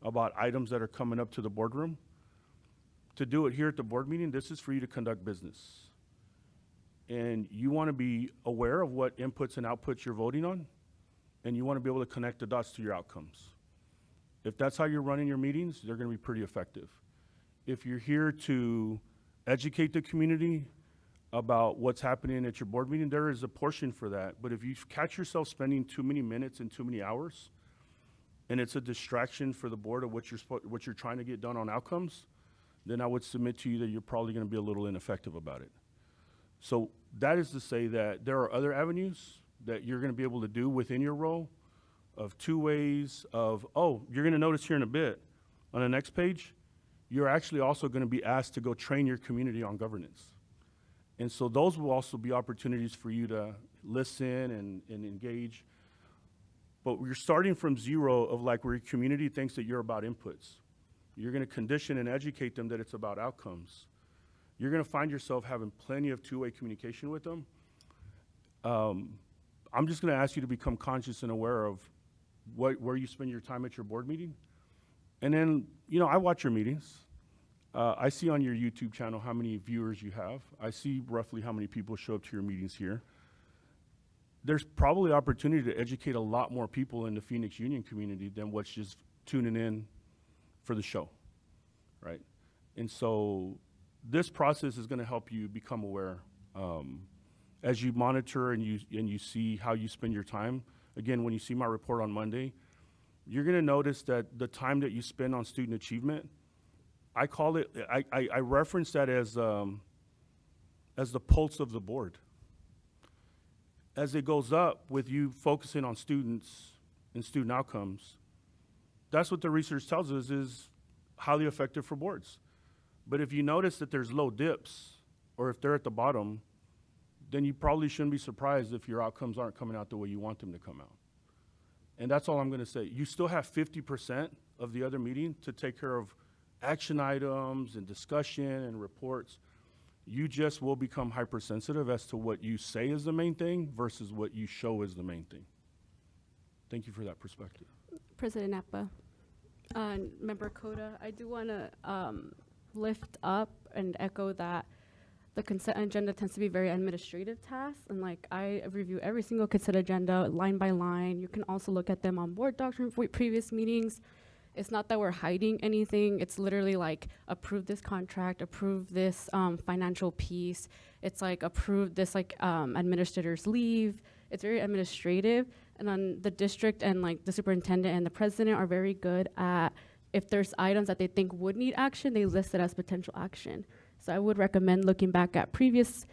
about items that are coming up to the boardroom. To do it here at the board meeting, this is for you to conduct business. And you want to be aware of what inputs and outputs you're voting on, and you want to be able to connect the dots to your outcomes. If that's how you're running your meetings, they're going to be pretty effective. If you're here to educate the community about what's happening at your board meeting, there is a portion for that. But if you catch yourself spending too many minutes and too many hours, and it's a distraction for the board of what you're trying to get done on outcomes, then I would submit to you that you're probably going to be a little ineffective about it. So that is to say that there are other avenues that you're going to be able to do within your role of two ways of, you're going to notice here in a bit on the next page, you're actually also going to be asked to go train your community on governance. And so those will also be opportunities for you to listen and engage. But you're starting from zero of like where your community thinks that you're about inputs. You're going to condition and educate them that it's about outcomes. You're going to find yourself having plenty of two-way communication with them. I'm just going to ask you to become conscious and aware of where you spend your time at your board meeting. And then, you know, I watch your meetings. I see on your YouTube channel how many viewers you have. I see roughly how many people show up to your meetings here. There's probably opportunity to educate a lot more people in the Phoenix Union community than what's just tuning in for the show, right? And so this process is going to help you become aware as you monitor and you see how you spend your time. Again, when you see my report on Monday, you're going to notice that the time that you spend on student achievement, I call it, I reference that as the pulse of the board. As it goes up with you focusing on students and student outcomes, that's what the research tells us is highly effective for boards. But if you notice that there's low dips, or if they're at the bottom, then you probably shouldn't be surprised if your outcomes aren't coming out the way you want them to come out. And that's all I'm going to say. You still have 50% of the other meeting to take care of action items and discussion and reports. You just will become hypersensitive as to what you say is the main thing versus what you show is the main thing. Thank you for that perspective. President Napa, Member Cota, I do want to lift up and echo that the consent agenda tends to be very administrative tasks, and like I review every single consent agenda line by line. You can also look at them on board document for previous meetings. It's not that we're hiding anything. It's literally like approve this contract, approve this financial piece. It's like approve this like administrator's leave. It's very administrative, and then the district and like the superintendent and the president are very good at, if there's items that they think would need action, they list it as potential action. So I would recommend looking back at previous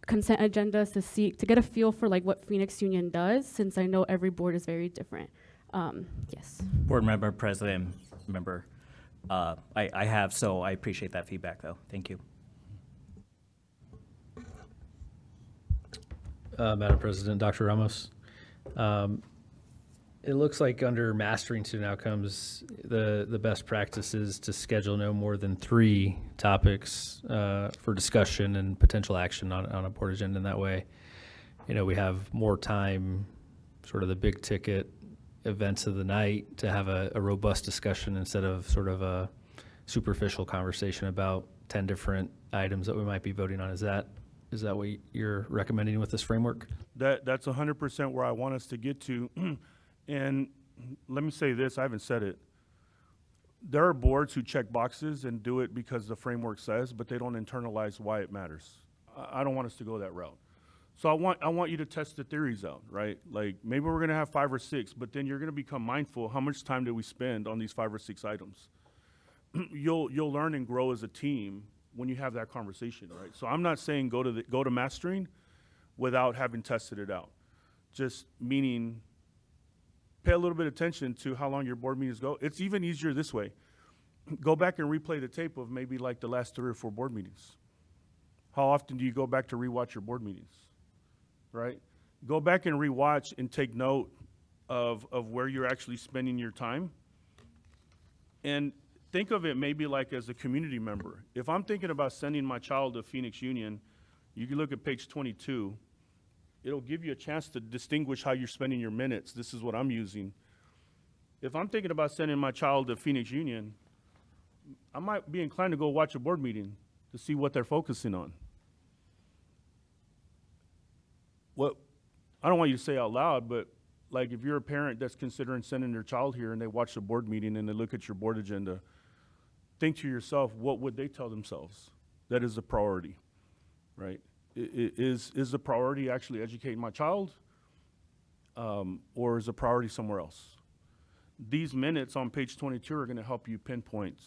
consent agendas to get a feel for like what Phoenix Union does, since I know every board is very different. Yes. Board member, president, member, I have, so I appreciate that feedback though. Thank you. Madam President, Dr. Ramos. It looks like under mastering student outcomes, the best practice is to schedule no more than 3 topics for discussion and potential action on a board agenda. And that way, you know, we have more time sort of the big ticket events of the night to have a robust discussion instead of sort of a superficial conversation about 10 different items that we might be voting on. Is that what you're recommending with this framework? That's 100% where I want us to get to. And let me say this, I haven't said it. There are boards who check boxes and do it because the framework says, but they don't internalize why it matters. I don't want us to go that route. So I want you to test the theories out, right? Like maybe we're gonna have 5 or 6, but then you're gonna become mindful, how much time do we spend on these 5 or 6 items? You'll learn and grow as a team when you have that conversation, right? So I'm not saying go to mastering without having tested it out. Just meaning pay a little bit of attention to how long your board meetings go. It's even easier this way. Go back and replay the tape of maybe like the last 3 or 4 board meetings. How often do you go back to rewatch your board meetings, right? Go back and rewatch and take note of where you're actually spending your time. And think of it maybe like as a community member. If I'm thinking about sending my child to Phoenix Union, you can look at page 22. It'll give you a chance to distinguish how you're spending your minutes. This is what I'm using. If I'm thinking about sending my child to Phoenix Union, I might be inclined to go watch a board meeting to see what they're focusing on. What I don't want you to say out loud, but like if you're a parent that's considering sending their child here and they watch the board meeting and they look at your board agenda, think to yourself, what would they tell themselves that is a priority, right? Is the priority actually educating my child, or is the priority somewhere else? These minutes on page 22 are going to help you pinpoint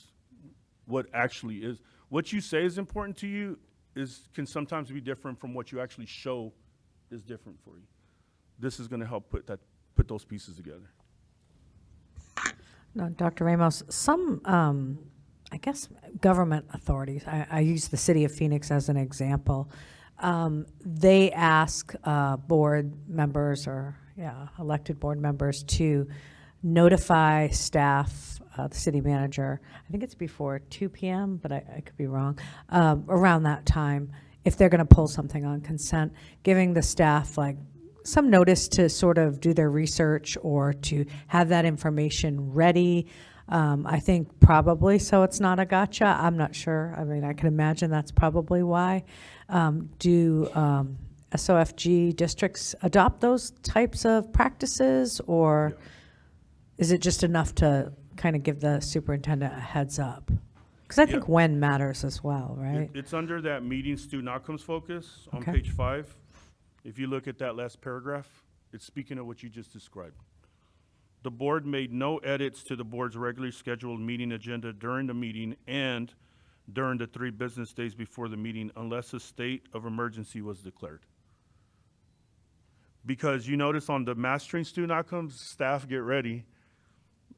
what actually is. What you say is important to you can sometimes be different from what you actually show is different for you. This is going to help put those pieces together. No, Dr. Ramos, some, I guess, government authorities, I use the city of Phoenix as an example. They ask board members or, elected board members to notify staff, the city manager, I think it's before 2 p.m., but I could be wrong, around that time, if they're going to pull something on consent, giving the staff like some notice to sort of do their research or to have that information ready. I think probably so it's not a gotcha. I'm not sure. I mean, I can imagine that's probably why. Do SOFG districts adopt those types of practices, or is it just enough to kind of give the superintendent a heads up? Because I think when matters as well, right? It's under that meeting student outcomes focus on Okay. page 5. If you look at that last paragraph, it's speaking of what you just described. The board made no edits to the board's regularly scheduled meeting agenda during the meeting and during the 3 business days before the meeting unless a state of emergency was declared. Because you notice on the mastering student outcomes, staff get ready.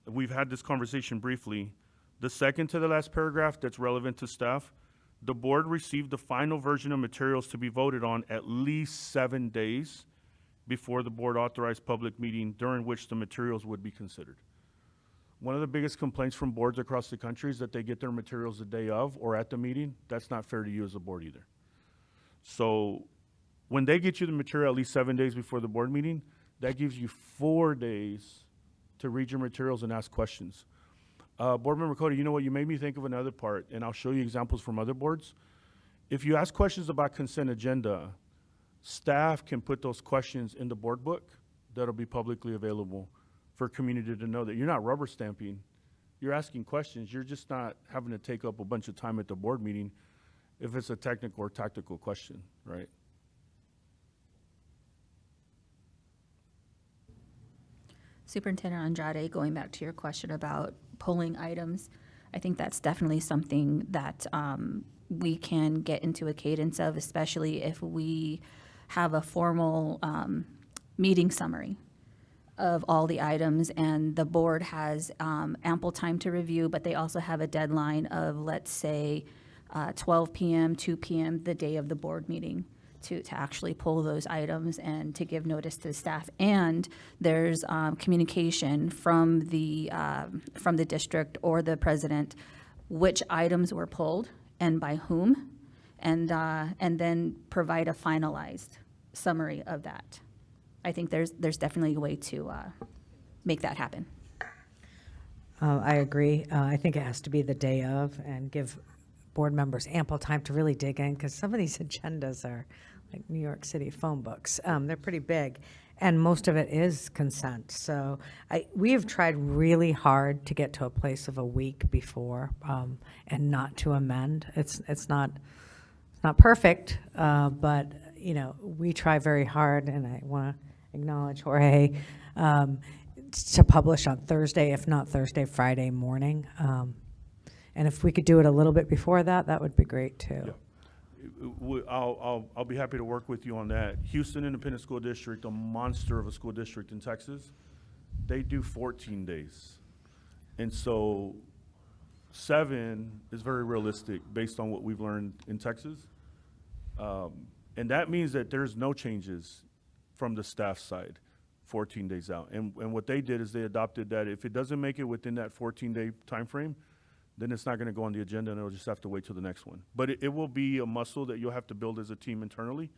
We've had this conversation briefly. The second to the last paragraph that's relevant to staff, the board received the final version of materials to be voted on at least 7 days before the board authorized public meeting during which the materials would be considered. One of the biggest complaints from boards across the country is that they get their materials the day of or at the meeting. That's not fair to you as a board either. So when they get you the material at least 7 days before the board meeting, that gives you 4 days to read your materials and ask questions. Board Member Cody, you know what, you made me think of another part, and I'll show you examples from other boards. If you ask questions about consent agenda, staff can put those questions in the board book that'll be publicly available for community to know that you're not rubber stamping. You're asking questions. You're just not having to take up a bunch of time at the board meeting if it's a technical or tactical question, right? Superintendent Andrade, going back to your question about polling items, I think that's definitely something that we can get into a cadence of, especially if we have a formal meeting summary of all the items and the board has ample time to review, but they also have a deadline of, let's say, 12 p.m., 2 p.m., the day of the board meeting to actually pull those items and to give notice to the staff. And there's communication from the district or the president, which items were pulled and by whom, and then provide a finalized summary of that. I think there's definitely a way to make that happen. I agree. I think it has to be the day of and give board members ample time to really dig in, because some of these agendas are like New York City phone books. They're pretty big, and most of it is consent. So we have tried really hard to get to a place of a week before and not to amend. It's not perfect, but you know, we try very hard, and I want to acknowledge Jorge to publish on Thursday, if not Thursday, Friday morning. And if we could do it a little bit before that, that would be great too. Yeah. I'll be happy to work with you on that. Houston Independent School District, a monster of a school district in Texas, they do 14 days. And so 7 is very realistic based on what we've learned in Texas. And that means that there's no changes from the staff side 14 days out. And what they did is they adopted that if it doesn't make it within that 14-day time frame, then it's not going to go on the agenda, and it'll just have to wait till the next one. But it will be a muscle that you'll have to build as a team internally.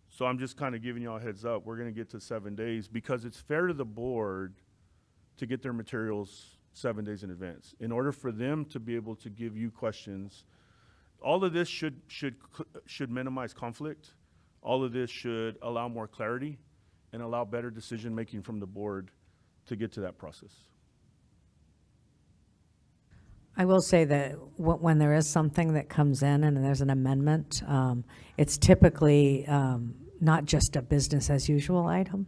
So I'm just kind of giving y'all a heads up. We're going to get to 7 days because it's fair to the board to get their materials 7 days in advance. In order for them to be able to give you questions, all of this should minimize conflict. All of this should allow more clarity and allow better decision-making from the board to get to that process. I will say that when there is something that comes in and there's an amendment, it's typically not just a business as usual item.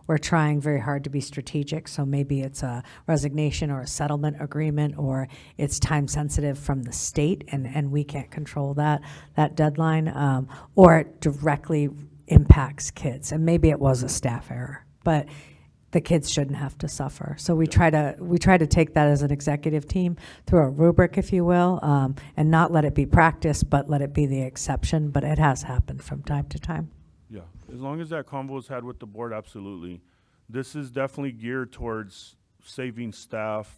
We're trying very hard to be strategic, so maybe it's a resignation or a settlement agreement, or it's time sensitive from the state and we can't control that deadline, or it directly impacts kids, and maybe it was a staff error, but the kids shouldn't have to suffer. So we try to take that as an executive team through a rubric, if you will, and not let it be practice, but let it be the exception. But it has happened from time to time. Yeah, as long as that convo is had with the board, absolutely. This is definitely geared towards saving staff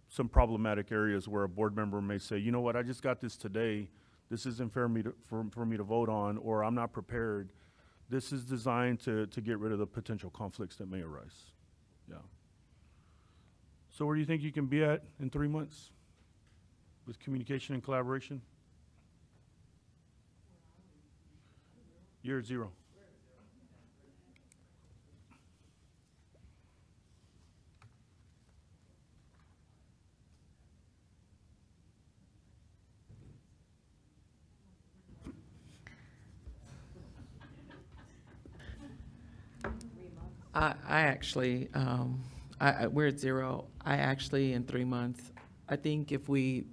some problematic areas where a board member may say, you know what, I just got this today. This isn't fair for me to vote on, or I'm not prepared. This is designed to get rid of the potential conflicts that may arise. Yeah. So where do you think you can be at in 3 months with communication and collaboration? You're at 0. I actually, we're at 0. I actually, in 3 months, I think if we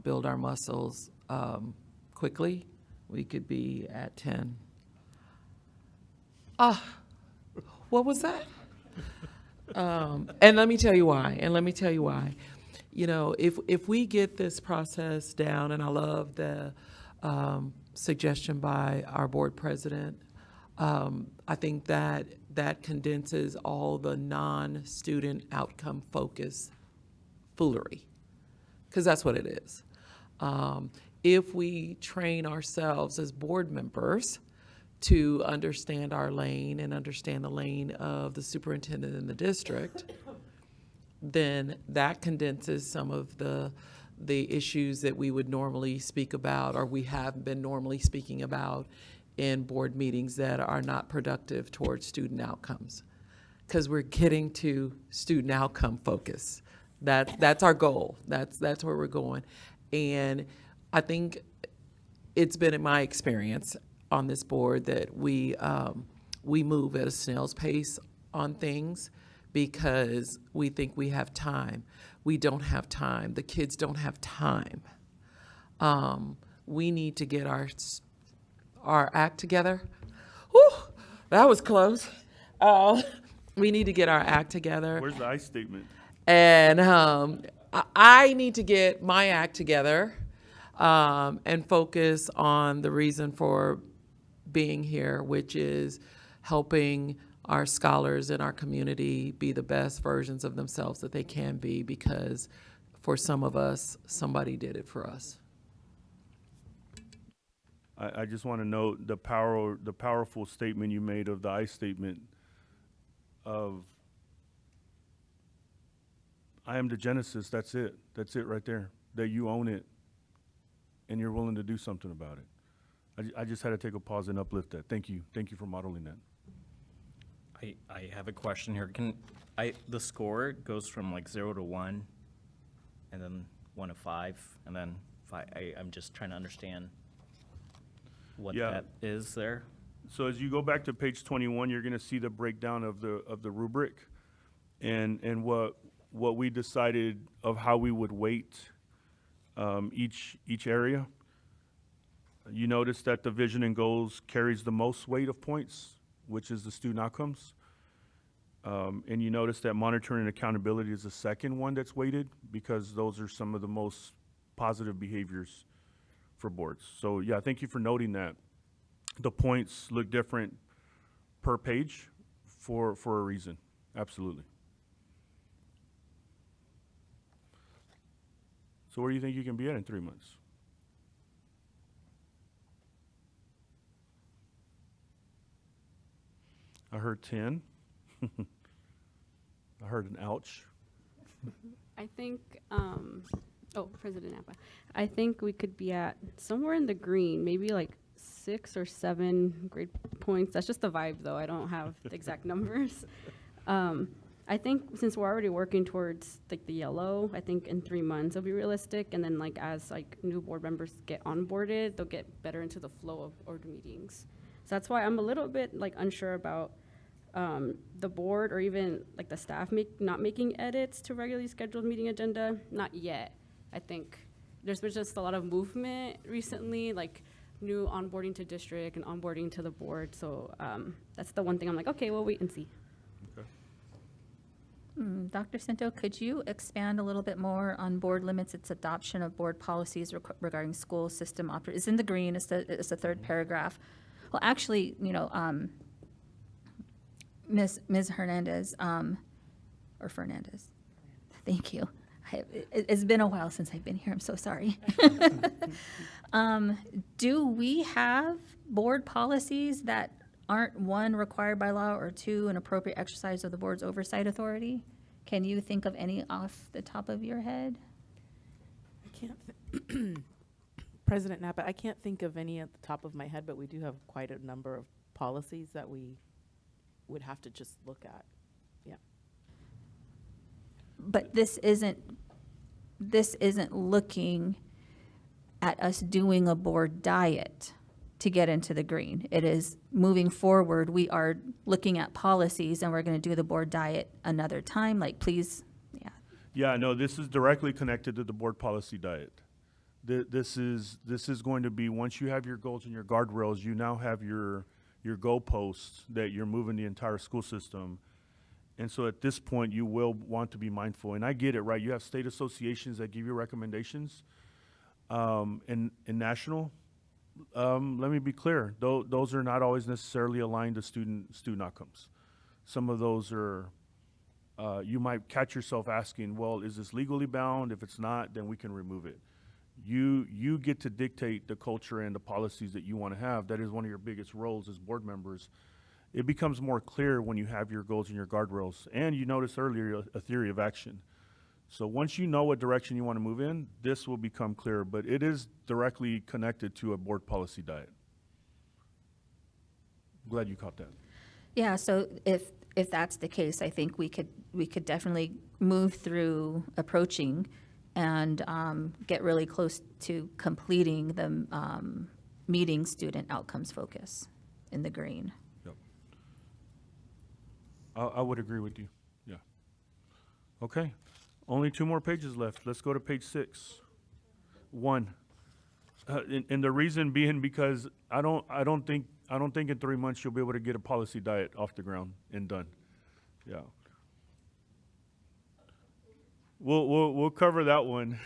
build our muscles quickly, we could be at 10. What was that? And let me tell you why. You know, if we get this process down, and I love the suggestion by our board president, I think that condenses all the non-student outcome focused foolery, because that's what it is. If we train ourselves as board members to understand our lane and understand the lane of the superintendent in the district, then that condenses some of the issues that we would normally speak about, or we have been normally speaking about in board meetings that are not productive towards student outcomes, because we're getting to student outcome focus. That's our goal. That's where we're going. And I think it's been in my experience on this board that we move at a snail's pace on things because we think we have time. We don't have time. The kids don't have time. We need to get our act together. Whew, that was close. We need to get our act together. Where's the I statement? And I need to get my act together and focus on the reason for being here, which is helping our scholars in our community be the best versions of themselves that they can be, because for some of us, somebody did it for us. I just want to note the powerful statement you made of the I statement of, I am the genesis, that's it right there, that you own it and you're willing to do something about it. I just had to take a pause and uplift that. Thank you for modeling that. I have a question here. The score goes from like 0 to 1, and then 1 to 5, and then 5. I'm just trying to understand what Yeah. that is there. So as you go back to page 21, you're going to see the breakdown of the rubric and what we decided of how we would weight each area. You notice that the vision and goals carries the most weight of points, which is the student outcomes. And you notice that monitoring and accountability is the second one that's weighted because those are some of the most positive behaviors for boards. So yeah, thank you for noting that. The points look different per page for a reason. Absolutely. So where do you think you can be at in 3 months? I heard 10. I heard an ouch. I think, President Napa, I think we could be at somewhere in the green, maybe like 6 or 7 grade points. That's just the vibe, though. I don't have the exact numbers. I think since we're already working towards like the yellow, I think in 3 months it'll be realistic. And then like as like new board members get onboarded, they'll get better into the flow of order meetings. So that's why I'm a little bit like unsure about the board or even like the staff not making edits to regularly scheduled meeting agenda. Not yet. I think there's been just a lot of movement recently, like new onboarding to district and onboarding to the board. So that's the one thing I'm like, okay, we'll wait and see. Okay. Dr. Cinto, could you expand a little bit more on board limits, its adoption of board policies regarding school system it's in the green, it's the third paragraph. Well, actually, Ms. Hernandez, or Fernandez, thank you. It's been a while since I've been here, I'm so sorry. Do we have board policies that aren't, 1, required by law, or 2, an appropriate exercise of the board's oversight authority? Can you think of any off the top of your head? I can't, President Napa, I can't think of any at the top of my head, but we do have quite a number of policies that we would have to just look at. Yeah. But this isn't looking at us doing a board diet to get into the green. It is moving forward. We are looking at policies and we're going to do the board diet another time. Like, please, yeah. Yeah, no, this is directly connected to the board policy diet. This is going to be, once you have your goals and your guardrails, you now have your goalposts that you're moving the entire school system. And so at this point, you will want to be mindful. And I get it, right? You have state associations that give you recommendations. And national, let me be clear, those are not always necessarily aligned to student outcomes. Some of those are, you might catch yourself asking, well, is this legally bound? If it's not, then we can remove it. You get to dictate the culture and the policies that you want to have. That is one of your biggest roles as board members. It becomes more clear when you have your goals and your guardrails. And you noticed earlier a theory of action. So once you know what direction you want to move in, this will become clear, but it is directly connected to a board policy diet. Glad you caught that. Yeah, so if that's the case, I think we could definitely move through approaching and get really close to completing the meeting student outcomes focus in the green. Yep. I would agree with you. Yeah. Okay. Only 2 more pages left. Let's go to page 6. 1. And the reason being because I don't think in 3 months you'll be able to get a policy diet off the ground and done. Yeah. We'll cover that one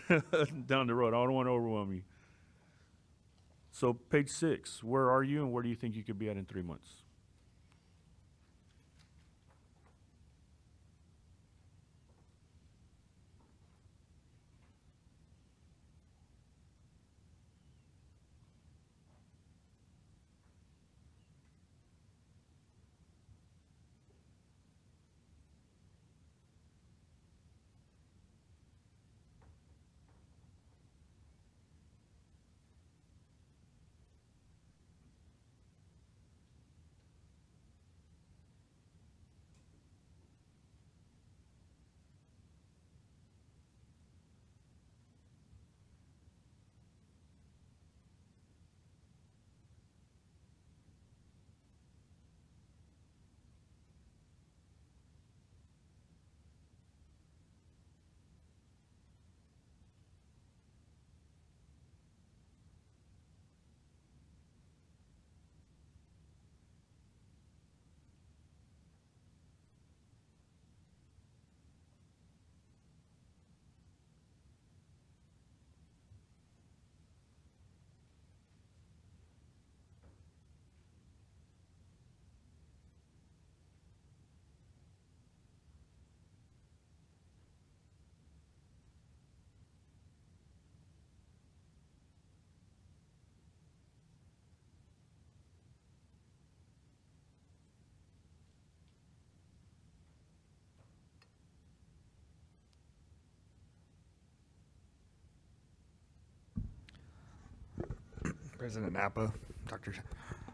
down the road. I don't want to overwhelm you. So page 6, where are you and where do you think you could be at in 3 months? President Napa, Dr.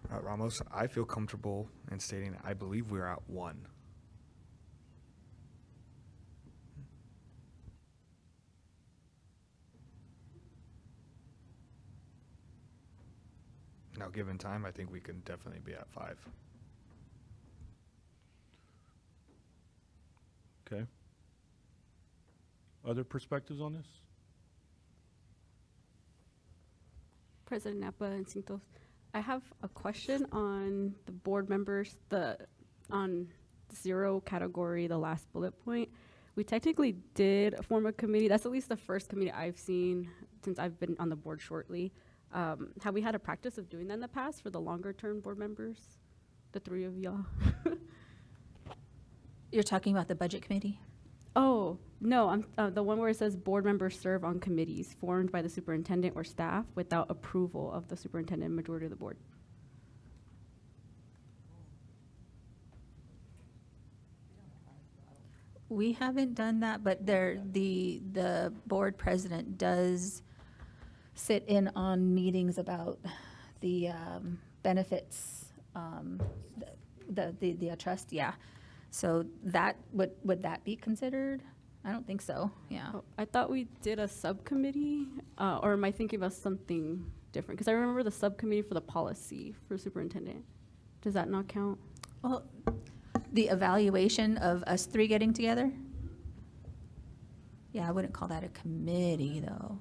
Ramos, I feel comfortable in stating that I believe we're at 1. Now, given time, I think we can definitely be at 5. Okay. Other perspectives on this? President Napa and Cintos, I have a question on the board members, on 0 category, the last bullet point. We technically did form a committee. That's at least the first committee I've seen since I've been on the board shortly. Have we had a practice of doing that in the past for the longer term board members? The 3 of y'all? You're talking about the budget committee? Oh, no, I'm the one where it says board members serve on committees formed by the superintendent or staff without approval of the superintendent and majority of the board. We haven't done that, but the board president does sit in on meetings about the benefits, the trust, yeah. So that, would that be considered? I don't think so, yeah. Oh, I thought we did a subcommittee, or am I thinking about something different? Because I remember the subcommittee for the policy for superintendent. Does that not count? Well, the evaluation of us 3 getting together? Yeah, I wouldn't call that a committee, though.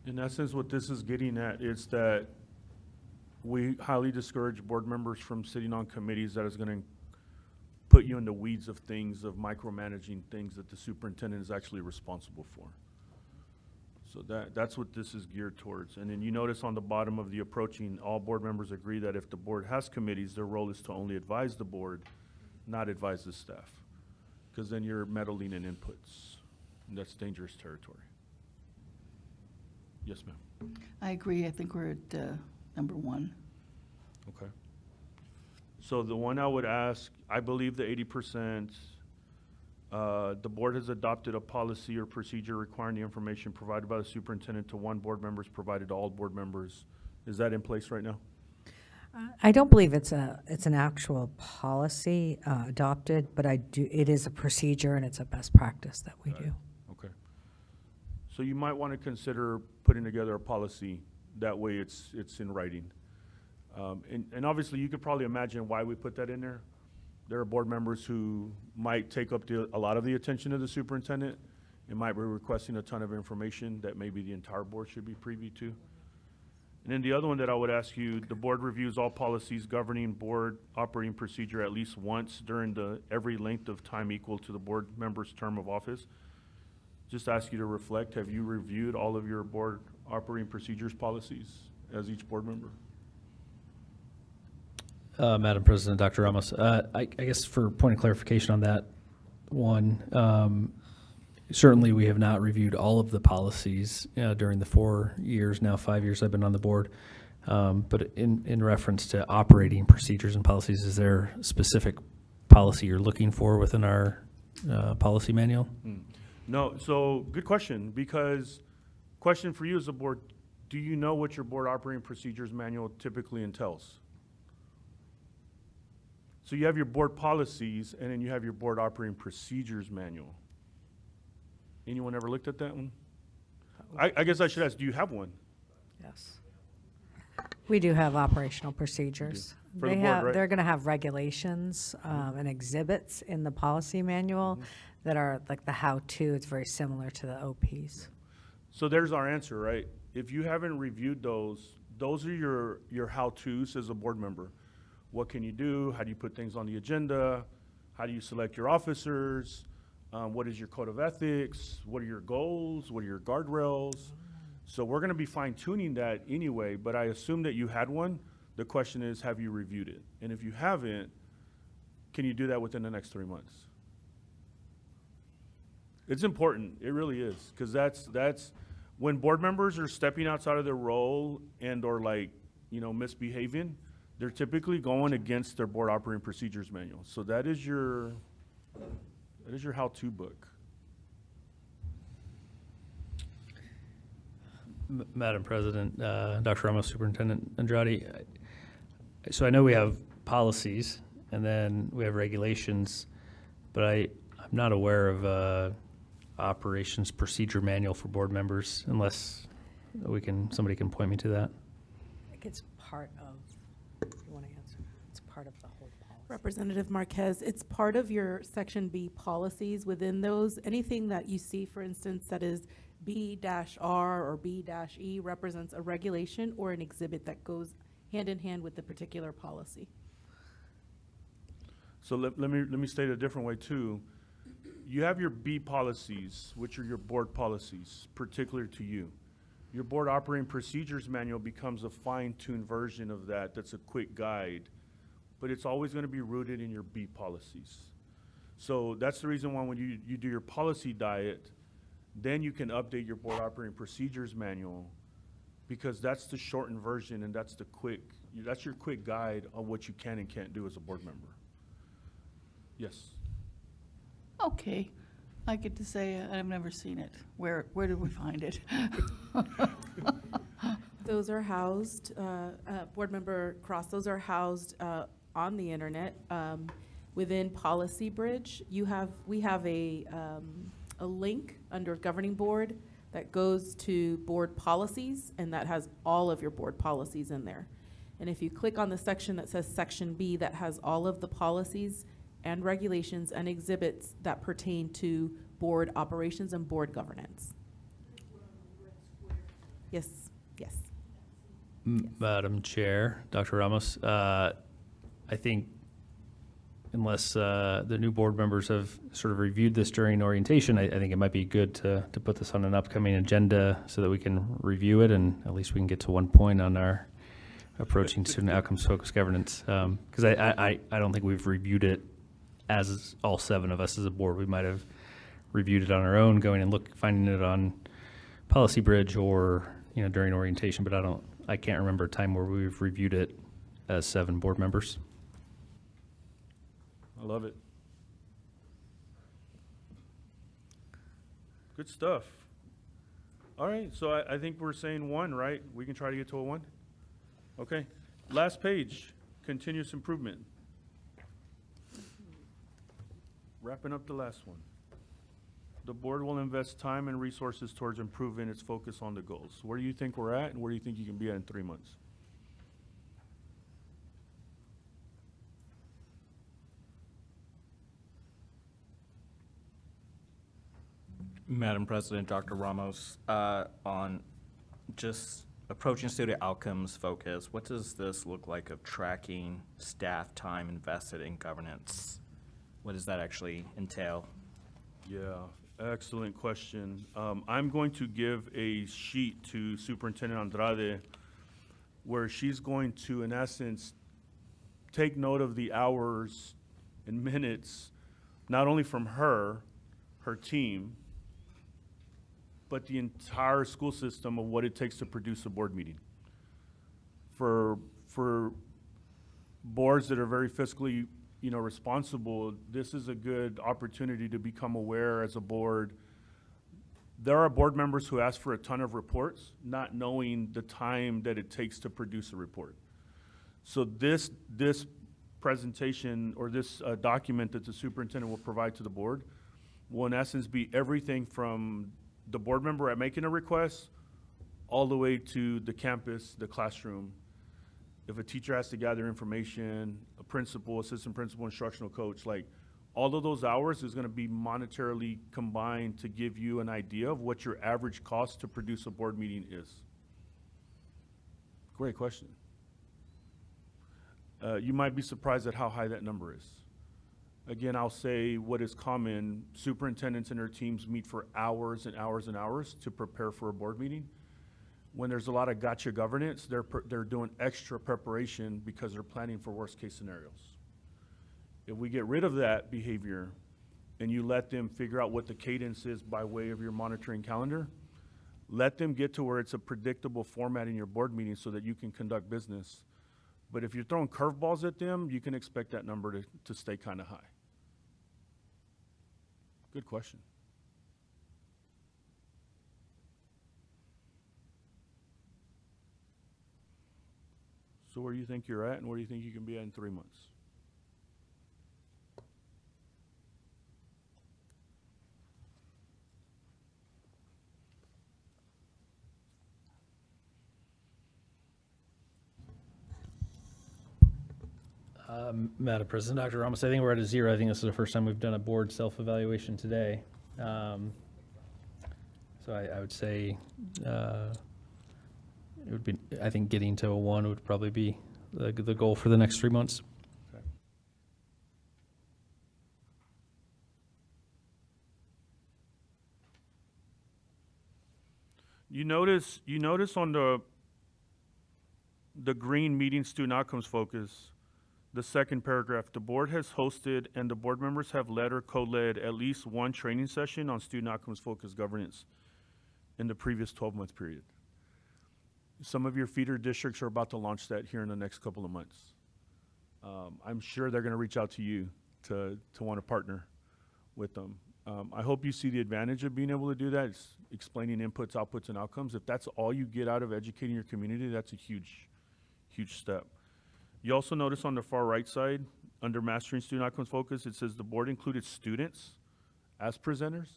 In essence, what this is getting at is that we highly discourage board members from sitting on committees that is gonna put you in the weeds of things, of micromanaging things that the superintendent is actually responsible for. So that's what this is geared towards. And then you notice on the bottom of the approaching, all board members agree that if the board has committees, their role is to only advise the board, not advise the staff. Because then you're meddling in inputs, and that's dangerous territory. Yes, ma'am. I agree. I think we're at number 1. Okay. So the one I would ask, I believe the 80%, the board has adopted a policy or procedure requiring the information provided by the superintendent to 1 board member is provided to all board members. Is that in place right now? I don't believe it's an actual policy adopted, but it is a procedure and it's a best practice that we do. Okay. So you might want to consider putting together a policy. That way it's in writing. And obviously you could probably imagine why we put that in there. There are board members who might take up a lot of the attention of the superintendent and might be requesting a ton of information that maybe the entire board should be privy to. And then the other one that I would ask you, the board reviews all policies governing board operating procedure at least once during every length of time equal to the board member's term of office. Just ask you to reflect, have you reviewed all of your board operating procedures policies as each board member? Madam President, Dr. Ramos, I guess for point of clarification on that one, certainly we have not reviewed all of the policies during the 4 years, now 5 years I've been on the board. But in reference to operating procedures and policies, is there a specific policy you're looking for within our policy manual? No, so good question, because question for you as a board, do you know what your board operating procedures manual typically entails? So you have your board policies and then you have your board operating procedures manual. Anyone ever looked at that one? I guess I should ask, do you have one? Yes. We do have operational procedures. For the board, right? They're going to have regulations and exhibits in the policy manual that are like the how-to. It's very similar to the OPs. So there's our answer, right? If you haven't reviewed those are your how-tos as a board member. What can you do? How do you put things on the agenda? How do you select your officers? What is your code of ethics? What are your goals? What are your guardrails? So we're going to be fine-tuning that anyway, but I assume that you had one. The question is, have you reviewed it? And if you haven't, can you do that within the next 3 months? It's important. It really is, because that's when board members are stepping outside of their role and or misbehaving, they're typically going against their board operating procedures manual. So that is your how-to book. Madam President, Dr. Ramos, Superintendent Andrade, so I know we have policies and then we have regulations, but I'm not aware of a operations procedure manual for board members unless somebody can point me to that. I think it's part of, you want to answer? It's part of the whole policy. Representative Marquez, it's part of your Section B policies. Within those, anything that you see, for instance, that is B-R or B-E represents a regulation or an exhibit that goes hand in hand with the particular policy. So let me state it a different way too. You have your B policies, which are your board policies, particular to you. Your board operating procedures manual becomes a fine-tuned version of that. That's a quick guide, but it's always going to be rooted in your B policies. So that's the reason why when you do your policy diet, then you can update your board operating procedures manual, because that's the shortened version and that's your quick guide on what you can and can't do as a board member. Yes. Okay, I get to say I've never seen it. Where did we find it? Those are housed, Board Member Cross, those are housed on the internet. Within Policy Bridge, we have a link under Governing Board that goes to Board Policies, and that has all of your board policies in there. And if you click on the section that says Section B, that has all of the policies and regulations and exhibits that pertain to board operations and board governance. Yes, yes. Madam Chair, Dr. Ramos, I think unless the new board members have sort of reviewed this during orientation, I think it might be good to put this on an upcoming agenda so that we can review it and at least we can get to one point on our approaching student outcomes focused governance. Because I don't think we've reviewed it as all 7 of us as a board. We might have reviewed it on our own, going and finding it on Policy Bridge or during orientation, but I can't remember a time where we've reviewed it as 7 board members. I love it. Good stuff. All right, so I think we're saying 1, right? We can try to get to a 1? Okay. Last page, continuous improvement. Wrapping up the last one. The board will invest time and resources towards improving its focus on the goals. Where do you think we're at, and where do you think you can be at in 3 months? Madam President, Dr. Ramos, on just approaching student outcomes focus, what does this look like of tracking staff time invested in governance? What does that actually entail? Yeah, excellent question. I'm going to give a sheet to Superintendent Andrade where she's going to, in essence, take note of the hours and minutes, not only from her team, but the entire school system of what it takes to produce a board meeting. For boards that are very fiscally responsible, this is a good opportunity to become aware as a board. There are board members who ask for a ton of reports, not knowing the time that it takes to produce a report. So this presentation or this document that the superintendent will provide to the board will in essence be everything from the board member at making a request all the way to the campus, the classroom. If a teacher has to gather information, a principal, assistant principal, instructional coach, like all of those hours is going to be monetarily combined to give you an idea of what your average cost to produce a board meeting is. Great question. You might be surprised at how high that number is. Again, I'll say what is common, superintendents and their teams meet for hours and hours and hours to prepare for a board meeting. When there's a lot of gotcha governance, they're doing extra preparation because they're planning for worst case scenarios. If we get rid of that behavior and you let them figure out what the cadence is by way of your monitoring calendar, let them get to where it's a predictable format in your board meeting so that you can conduct business. But if you're throwing curveballs at them, you can expect that number to stay kind of high. Good question. to where you think you're at and where you think you can be at in 3 months. Madam President, Dr. Ramos, I think we're at a 0. I think this is the first time we've done a board self-evaluation today. So I would say it would be, I think getting to a 1 would probably be the goal for the next 3 months. Okay. You notice on the green meeting student outcomes focus, the second paragraph, the board has hosted and the board members have led or co-led at least one training session on student outcomes focused governance in the previous 12-month period. Some of your feeder districts are about to launch that here in the next couple of months. I'm sure they're going to reach out to you to want to partner with them. I hope you see the advantage of being able to do that. It's explaining inputs, outputs, and outcomes. If that's all you get out of educating your community, that's a huge, huge step. You also notice on the far right side, under Mastering Student Outcomes Focus, it says the board included students as presenters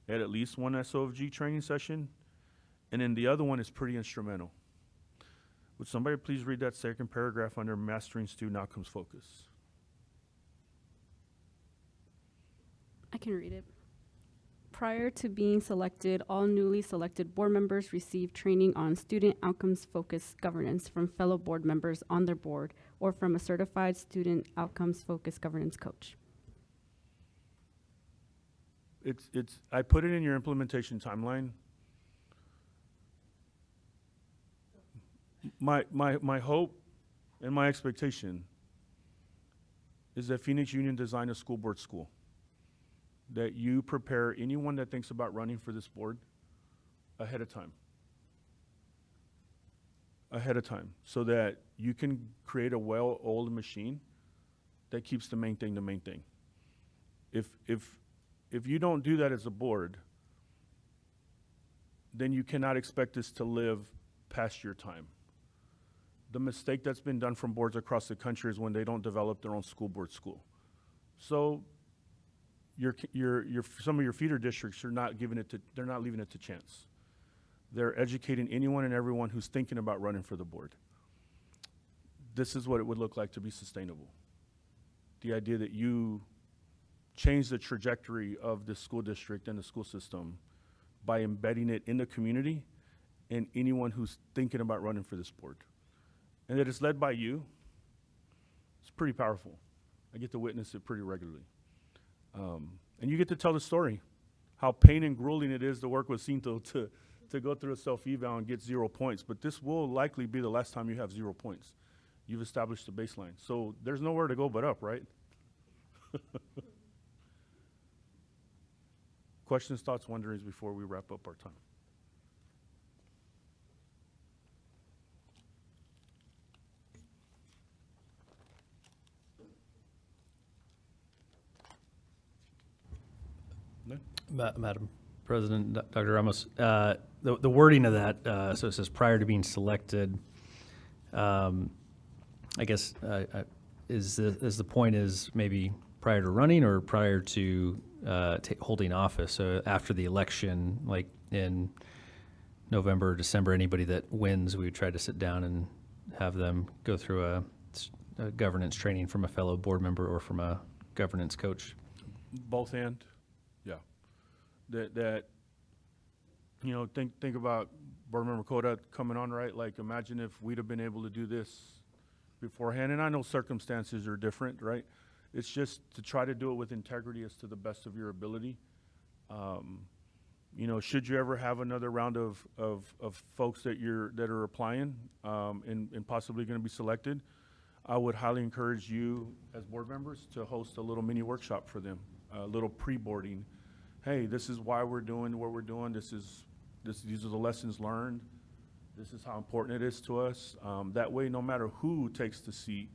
at least one SOFG training session, and then the other one is pretty instrumental. Would somebody please read that second paragraph under Mastering Student Outcomes Focus? I can read it. Prior to being selected, all newly selected board members receive training on student outcomes focused governance from fellow board members on their board or from a certified student outcomes focused governance coach. I put it in your implementation timeline. My hope and my expectation is that Phoenix Union design a school board school, that you prepare anyone that thinks about running for this board ahead of time, so that you can create a well-oiled machine that keeps the main thing the main thing. If you don't do that as a board, then you cannot expect this to live past your time. The mistake that's been done from boards across the country is when they don't develop their own school board school. So some of your feeder districts are not giving it to, they're not leaving it to chance. They're educating anyone and everyone who's thinking about running for the board. This is what it would look like to be sustainable. The idea that you change the trajectory of the school district and the school system by embedding it in the community and anyone who's thinking about running for this board. And that it's led by you, it's pretty powerful. I get to witness it pretty regularly. And you get to tell the story, how pain and grueling it is to work with Cinto to go through a self-eval and get 0 points. But this will likely be the last time you have 0 points. You've established the baseline. So there's nowhere to go but up, right? Questions, thoughts, wonderings before we wrap up our time? Madam President, Dr. Ramos, the wording of that, so it says prior to being selected, I guess, is the point is maybe prior to running or prior to holding office? So after the election, like in November or December, anybody that wins, we would try to sit down and have them go through a governance training from a fellow board member or from a governance coach. Both and, yeah. That you know, think about Board Member Cota coming on, right? Like, imagine if we'd have been able to do this beforehand. And I know circumstances are different, right? It's just to try to do it with integrity as to the best of your ability. You know, should you ever have another round of folks that are applying and possibly going to be selected, I would highly encourage you as board members to host a little mini workshop for them, a little pre-boarding. Hey, this is why we're doing what we're doing. These are the lessons learned. This is how important it is to us. That way, no matter who takes the seat,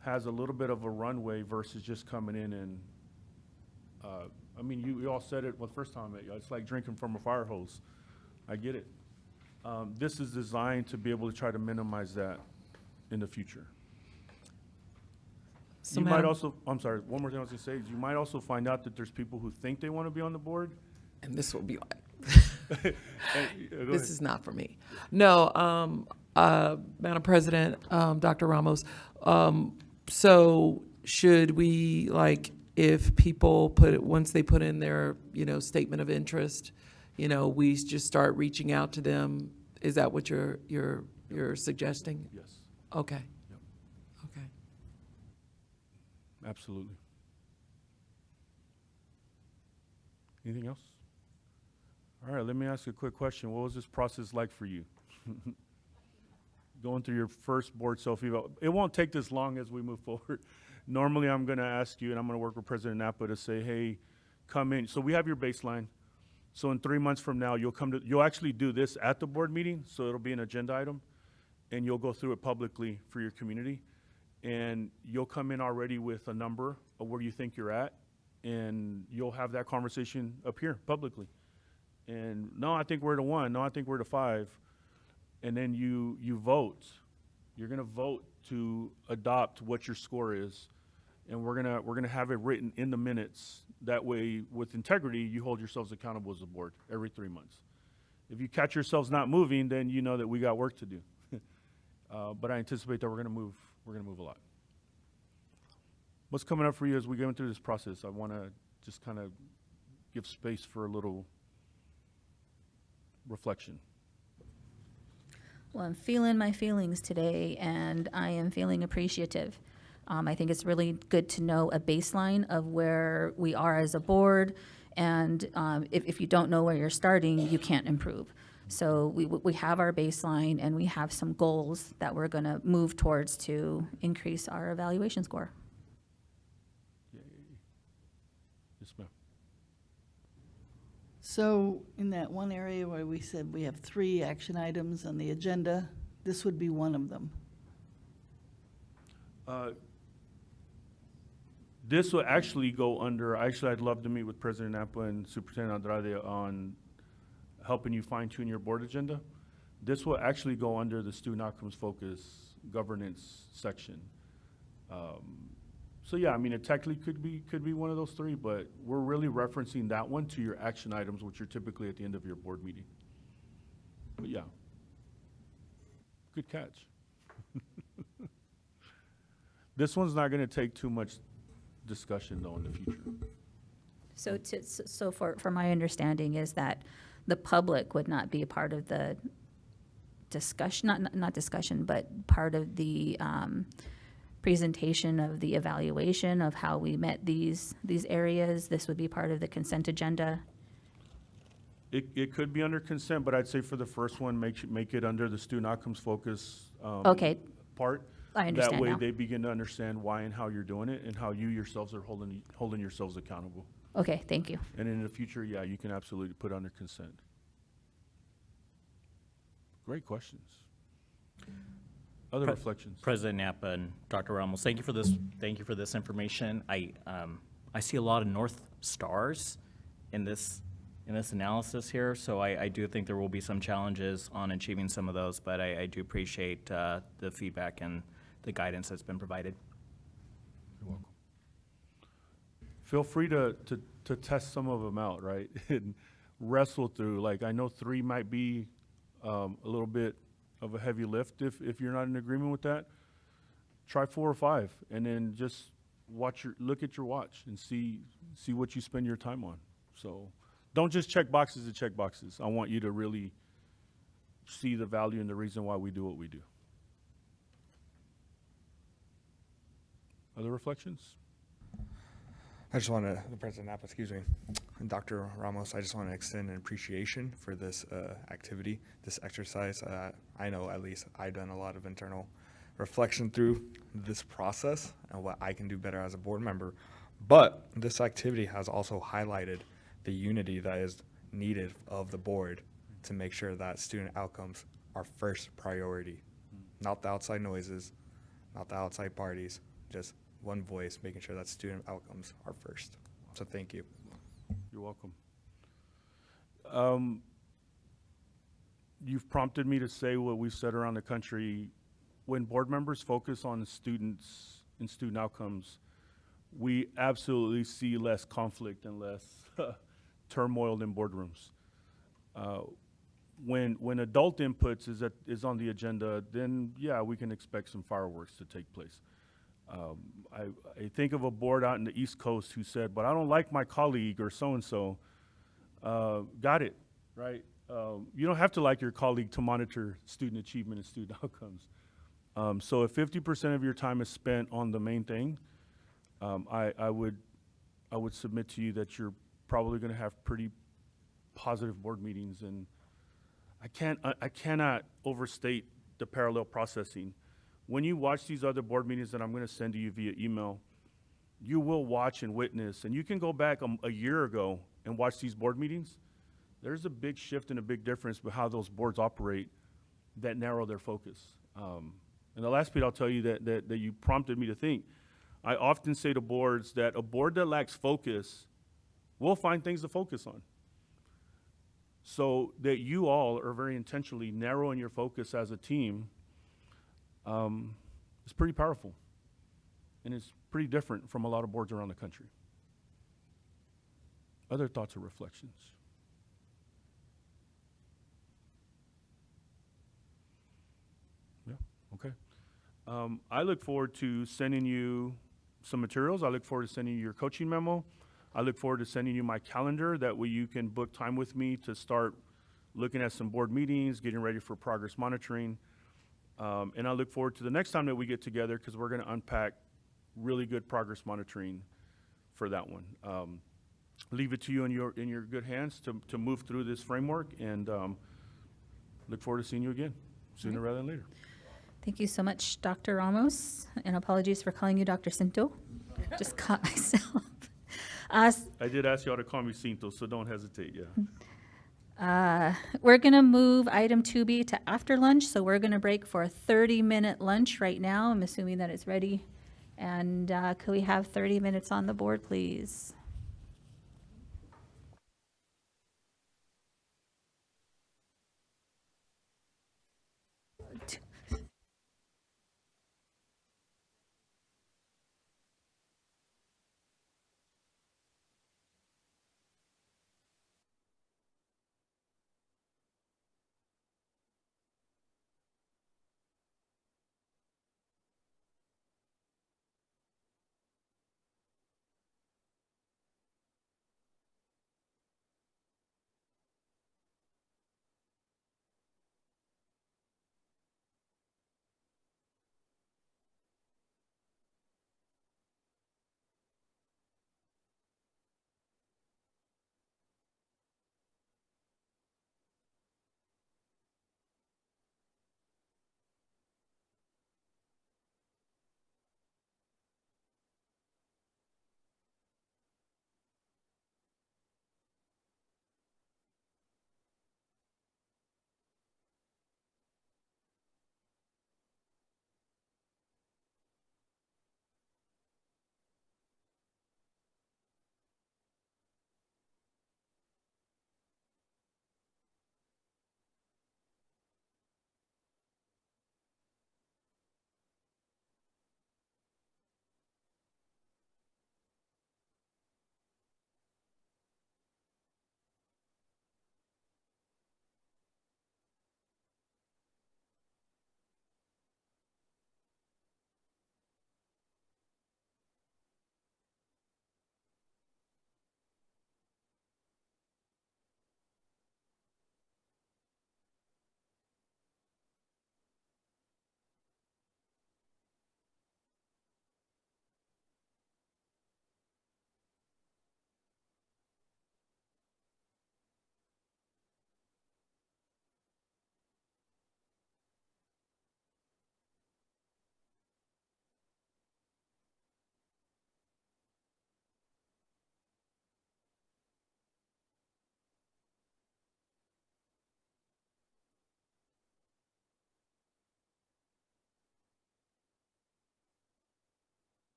has a little bit of a runway versus just coming in and, I mean, you all said it the first time, it's like drinking from a fire hose. I get it. This is designed to be able to try to minimize that in the future. So You might Madam- also, I'm sorry, one more thing I was gonna say is you might also find out that there's people who think they want to be on the board. And this will be like, Go this ahead. is not for me. No, Madam President, Dr. Ramos, so should we, like, if people once they put in their, statement of interest, we just start reaching out to them? Is that what you're suggesting? Yes, Okay. Yep. Okay. absolutely. Anything else? All right, let me ask you a quick question. What was this process like for you? Going through your first board self-eval. It won't take this long as we move forward. Normally, I'm gonna ask you, and I'm gonna work with President Napa to say, hey, come in. So we have your baseline. So in 3 months from now, you'll actually do this at the board meeting, so it'll be an agenda item, and you'll go through it publicly for your community. And you'll come in already with a number of where you think you're at, and you'll have that conversation up here publicly. And no, I think we're to 1. No, I think we're to 5. And then you vote. You're gonna vote to adopt what your score is, and we're gonna have it written in the minutes. That way, with integrity, you hold yourselves accountable as a board every 3 months. If you catch yourselves not moving, then you know that we got work to do. But I anticipate that we're gonna move a lot. What's coming up for you as we go through this process? I wanna just kind of give space for a little reflection. Well, I'm feeling my feelings today, and I am feeling appreciative. I think it's really good to know a baseline of where we are as a board, and if you don't know where you're starting, you can't improve. So we have our baseline, and we have some goals that we're going to move towards to increase our evaluation score. Yes, ma'am. So in that one area where we said we have 3 action items on the agenda, this would be one of them. This will actually go under, actually, I'd love to meet with President Napa and Superintendent Andrade on helping you fine tune your board agenda. This will actually go under the student outcomes focus governance section. So yeah, I mean, it technically could be one of those 3, but we're really referencing that one to your action items, which are typically at the end of your board meeting. But yeah, good catch. This one's not gonna take too much discussion though in the future. So for my understanding is that the public would not be a part of the discussion, not discussion, but part of the presentation of the evaluation of how we met these areas. This would be part of the consent agenda. It could be under consent, but I'd say for the first one, make it under the student outcomes focus Okay, part. I understand That way now. they begin to understand why and how you're doing it and how you yourselves are holding yourselves accountable. Okay, thank you. And in the future, yeah, you can absolutely put under consent. Great questions. Other reflections? President Napa and Dr. Ramos, thank you for this information. I see a lot of North Stars in this analysis here, so I do think there will be some challenges on achieving some of those, but I do appreciate the feedback and the guidance that's been provided. You're welcome. Feel free to test some of them out, right? And wrestle through, like, I know 3 might be a little bit of a heavy lift if you're not in agreement with that. Try 4 or 5, and then just look at your watch and see what you spend your time on. So don't just check boxes to check boxes. I want you to really see the value and the reason why we do what we do. Other reflections? I just want to, President Napa, excuse me, and Dr. Ramos, I just want to extend an appreciation for this activity, this exercise. I know at least I've done a lot of internal reflection through this process and what I can do better as a board member. But this activity has also highlighted the unity that is needed of the board to make sure that student outcomes are first priority, not the outside noises, not the outside parties, just one voice, making sure that student outcomes are first. So thank you. You're welcome. You've prompted me to say what we've said around the country when board members focus on the students and student outcomes, we absolutely see less conflict and less turmoil in boardrooms. When adult inputs is on the agenda, then yeah, we can expect some fireworks to take place. I think of a board out in the East Coast who said, but I don't like my colleague or so-and-so. Got it, right? You don't have to like your colleague to monitor student achievement and student outcomes. So if 50% of your time is spent on the main thing, I would submit to you that you're probably going to have pretty positive board meetings. And I cannot overstate the parallel processing. When you watch these other board meetings that I'm going to send to you via email, you will watch and witness, and you can go back a year ago and watch these board meetings. There's a big shift and a big difference with how those boards operate that narrow their focus. And the last bit I'll tell you that you prompted me to think, I often say to boards that a board that lacks focus will find things to focus on. So that you all are very intentionally narrowing your focus as a team is pretty powerful. And it's pretty different from a lot of boards around the country. Other thoughts or reflections? Yeah, okay. I look forward to sending you some materials. I look forward to sending you your coaching memo. I look forward to sending you my calendar. That way you can book time with me to start looking at some board meetings, getting ready for progress monitoring. And I look forward to the next time that we get together, because we're going to unpack really good progress monitoring for that one. Leave it to you in your good hands to move through this framework, and look forward to seeing you again sooner rather than later. Thank you so much, Dr. Ramos, and apologies for calling you Dr. Cinto. Just caught myself. I did ask y'all to call me Cinto, so don't hesitate, yeah. We're going to move item 2B to after lunch, so we're going to break for a 30-minute lunch right now. I'm assuming that it's ready. And could we have 30 minutes on the board, please?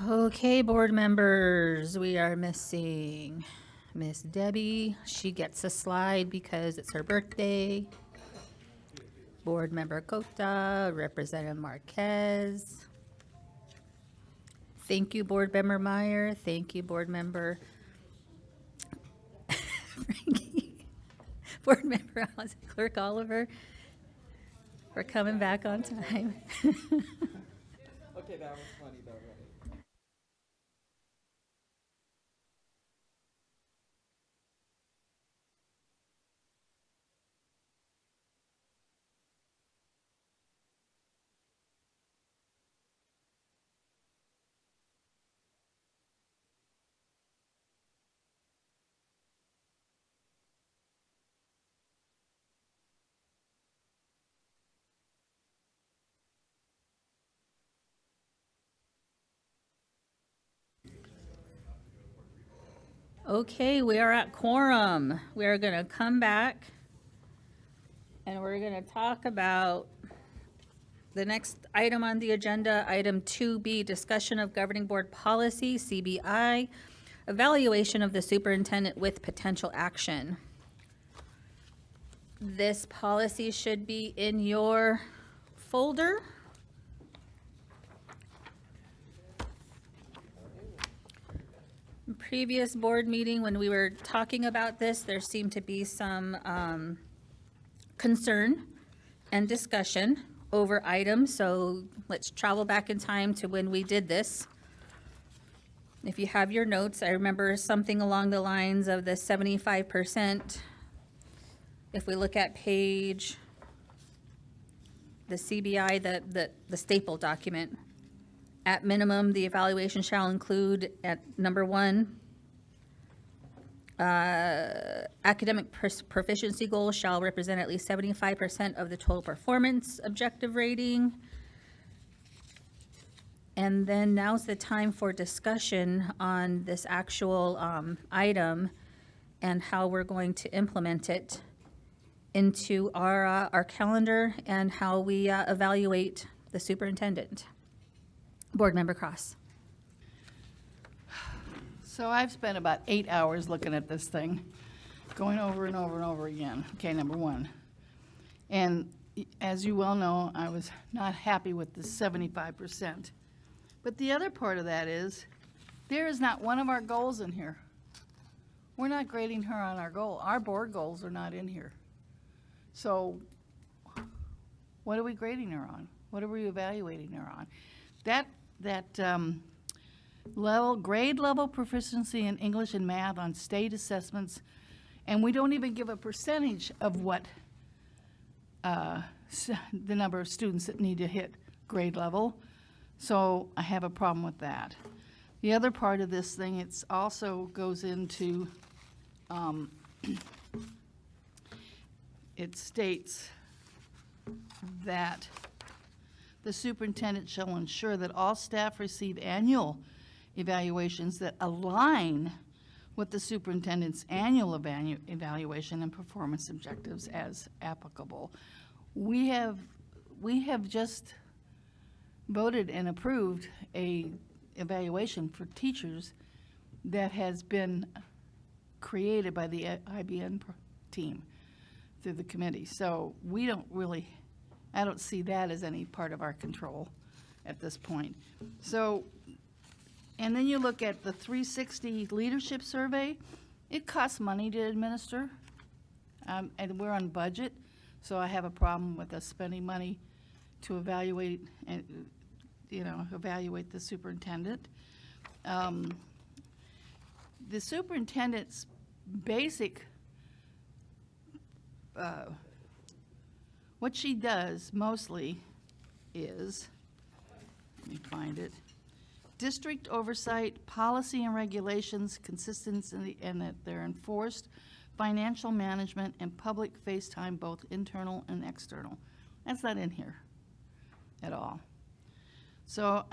Okay, board members, we are missing Miss Debbie. She gets a slide because it's her birthday. Board member Cota, Representative Marquez. Thank you, board member Meyer. Thank you, board member Frankie. Board member Clerk Oliver for coming back on time. Okay, that was funny though, right? Okay, we are at quorum. We are gonna come back and we're gonna talk about the next item on the agenda, item 2B, discussion of governing board policy, CBI, evaluation of the superintendent with potential action. This policy should be in your folder. Previous board meeting, when we were talking about this, there seemed to be some concern and discussion over items, so let's travel back in time to when we did this. If you have your notes, I remember something along the lines of the 75%. If we look at page, the CBI, the staple document, at minimum, the evaluation shall include at number 1, academic proficiency goals shall represent at least 75% of the total performance objective rating. And then now's the time for discussion on this actual item and how we're going to implement it into our calendar and how we evaluate the superintendent. Board Member Cross. So I've spent about 8 hours looking at this thing, going over and over and over again. Okay, number 1. And as you well know, I was not happy with the 75%. But the other part of that is, there is not one of our goals in here. We're not grading her on our goal. Our board goals are not in here. So what are we grading her on? What are we evaluating her on? That grade level proficiency in English and math on state assessments, and we don't even give a percentage of what the number of students that need to hit grade level. So I have a problem with that. The other part of this thing, it also goes into, it states that the superintendent shall ensure that all staff receive annual evaluations that align with the superintendent's annual evaluation and performance objectives as applicable. We have just voted and approved a evaluation for teachers that has been created by the IBN team through the committee. So we don't really, I don't see that as any part of our control at this point. So, and then you look at the 360 leadership survey. It costs money to administer, and we're on budget, so I have a problem with us spending money to evaluate and, evaluate the superintendent. The superintendent's basic, what she does mostly is, let me find it, district oversight, policy and regulations, consistency, and that they're enforced, financial management, and public face time, both internal and external. That's not in here at all. So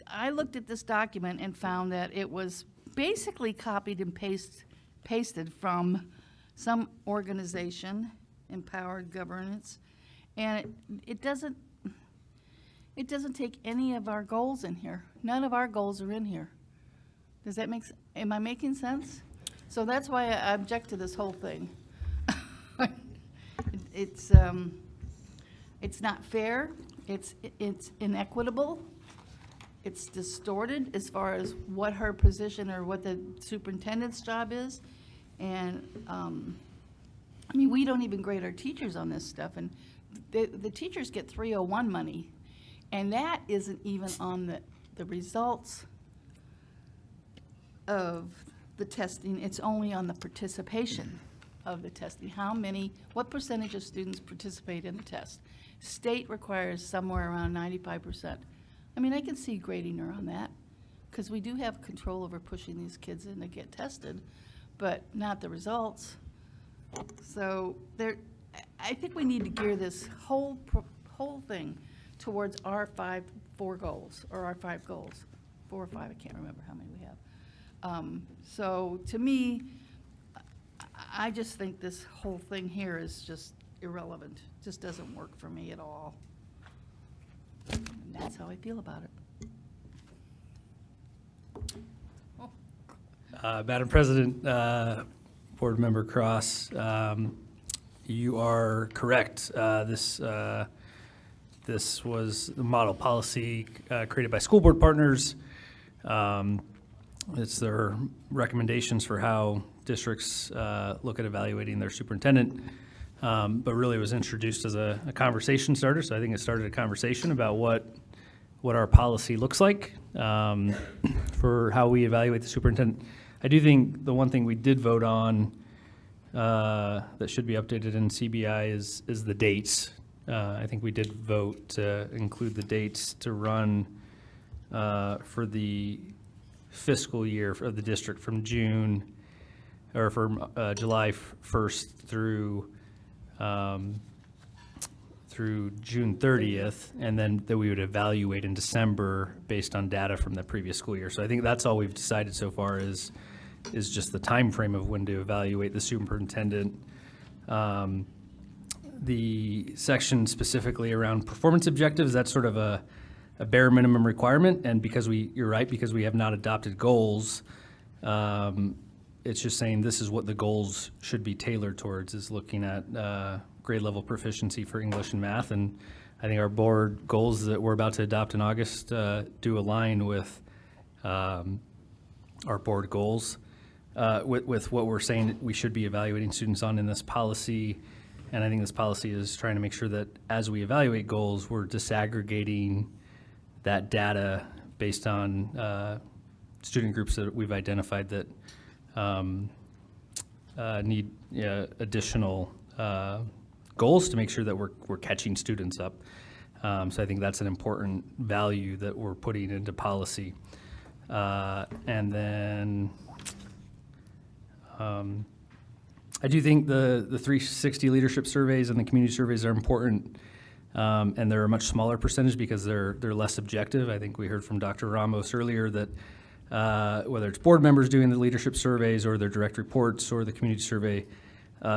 I looked at this document and found that it was basically copied and pasted from some organization, Empowered Governance, and it doesn't, It doesn't take any of our goals in here. None of our goals are in here. Does that am I making sense? So that's why I object to this whole thing. It's not fair, it's inequitable, it's distorted as far as what her position or what the superintendent's job is. And, I mean, we don't even grade our teachers on this stuff, and the teachers get 301 money, and that isn't even on the results of the testing, it's only on the participation of the testing. What percentage of students participate in the test? State requires somewhere around 95%. I mean, I can see grading her on that, because we do have control over pushing these kids in to get tested, but not the results. So I think we need to gear this whole thing towards our 4 goals, or our 5 goals. 4 or 5, I can't remember how many we have. So to me, I just think this whole thing here is just irrelevant. Just doesn't work for me at all. And that's how I feel about it. Madam President, Board Member Cross, you are correct. This was the model policy created by school board partners. It's their recommendations for how districts look at evaluating their superintendent, but really was introduced as a conversation starter. So I think it started a conversation about what our policy looks like for how we evaluate the superintendent. I do think the one thing we did vote on that should be updated in CBI is the dates. I think we did vote to include the dates to run for the fiscal year of the district from July 1st through June 30th, and then that we would evaluate in December based on data from the previous school year. So I think that's all we've decided so far is just the time frame of when to evaluate the superintendent. The section specifically around performance objectives, that's sort of a bare minimum requirement, and you're right, because we have not adopted goals, it's just saying this is what the goals should be tailored towards, is looking at grade level proficiency for English and math, and I think our board goals that we're about to adopt in August do align with our board goals, with what we're saying that we should be evaluating students on in this policy. And I think this policy is trying to make sure that as we evaluate goals, we're disaggregating that data based on student groups that we've identified that need additional goals to make sure that we're catching students up. So I think that's an important value that we're putting into policy. And then I do think the 360 leadership surveys and the community surveys are important, and they're a much smaller percentage because they're less objective. I think we heard from Dr. Ramos earlier that whether it's board members doing the leadership surveys or their direct reports or the community survey,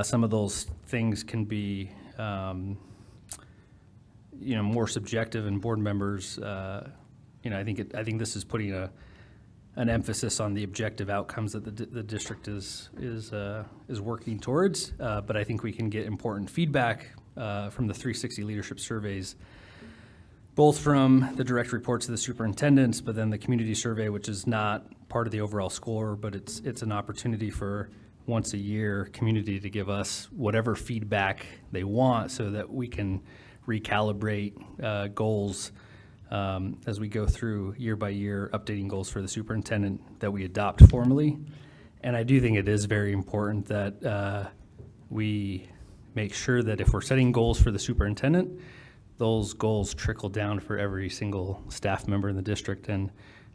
some of those things can be more subjective, and board members, I think this is putting an emphasis on the objective outcomes that the district is working towards. But I think we can get important feedback from the 360 leadership surveys, both from the direct reports of the superintendents, but then the community survey, which is not part of the overall score, but it's an opportunity for once a year community to give us whatever feedback they want so that we can recalibrate goals as we go through year by year, updating goals for the superintendent that we adopt formally. And I do think it is very important that we make sure that if we're setting goals for the superintendent, those goals trickle down for every single staff member in the district. And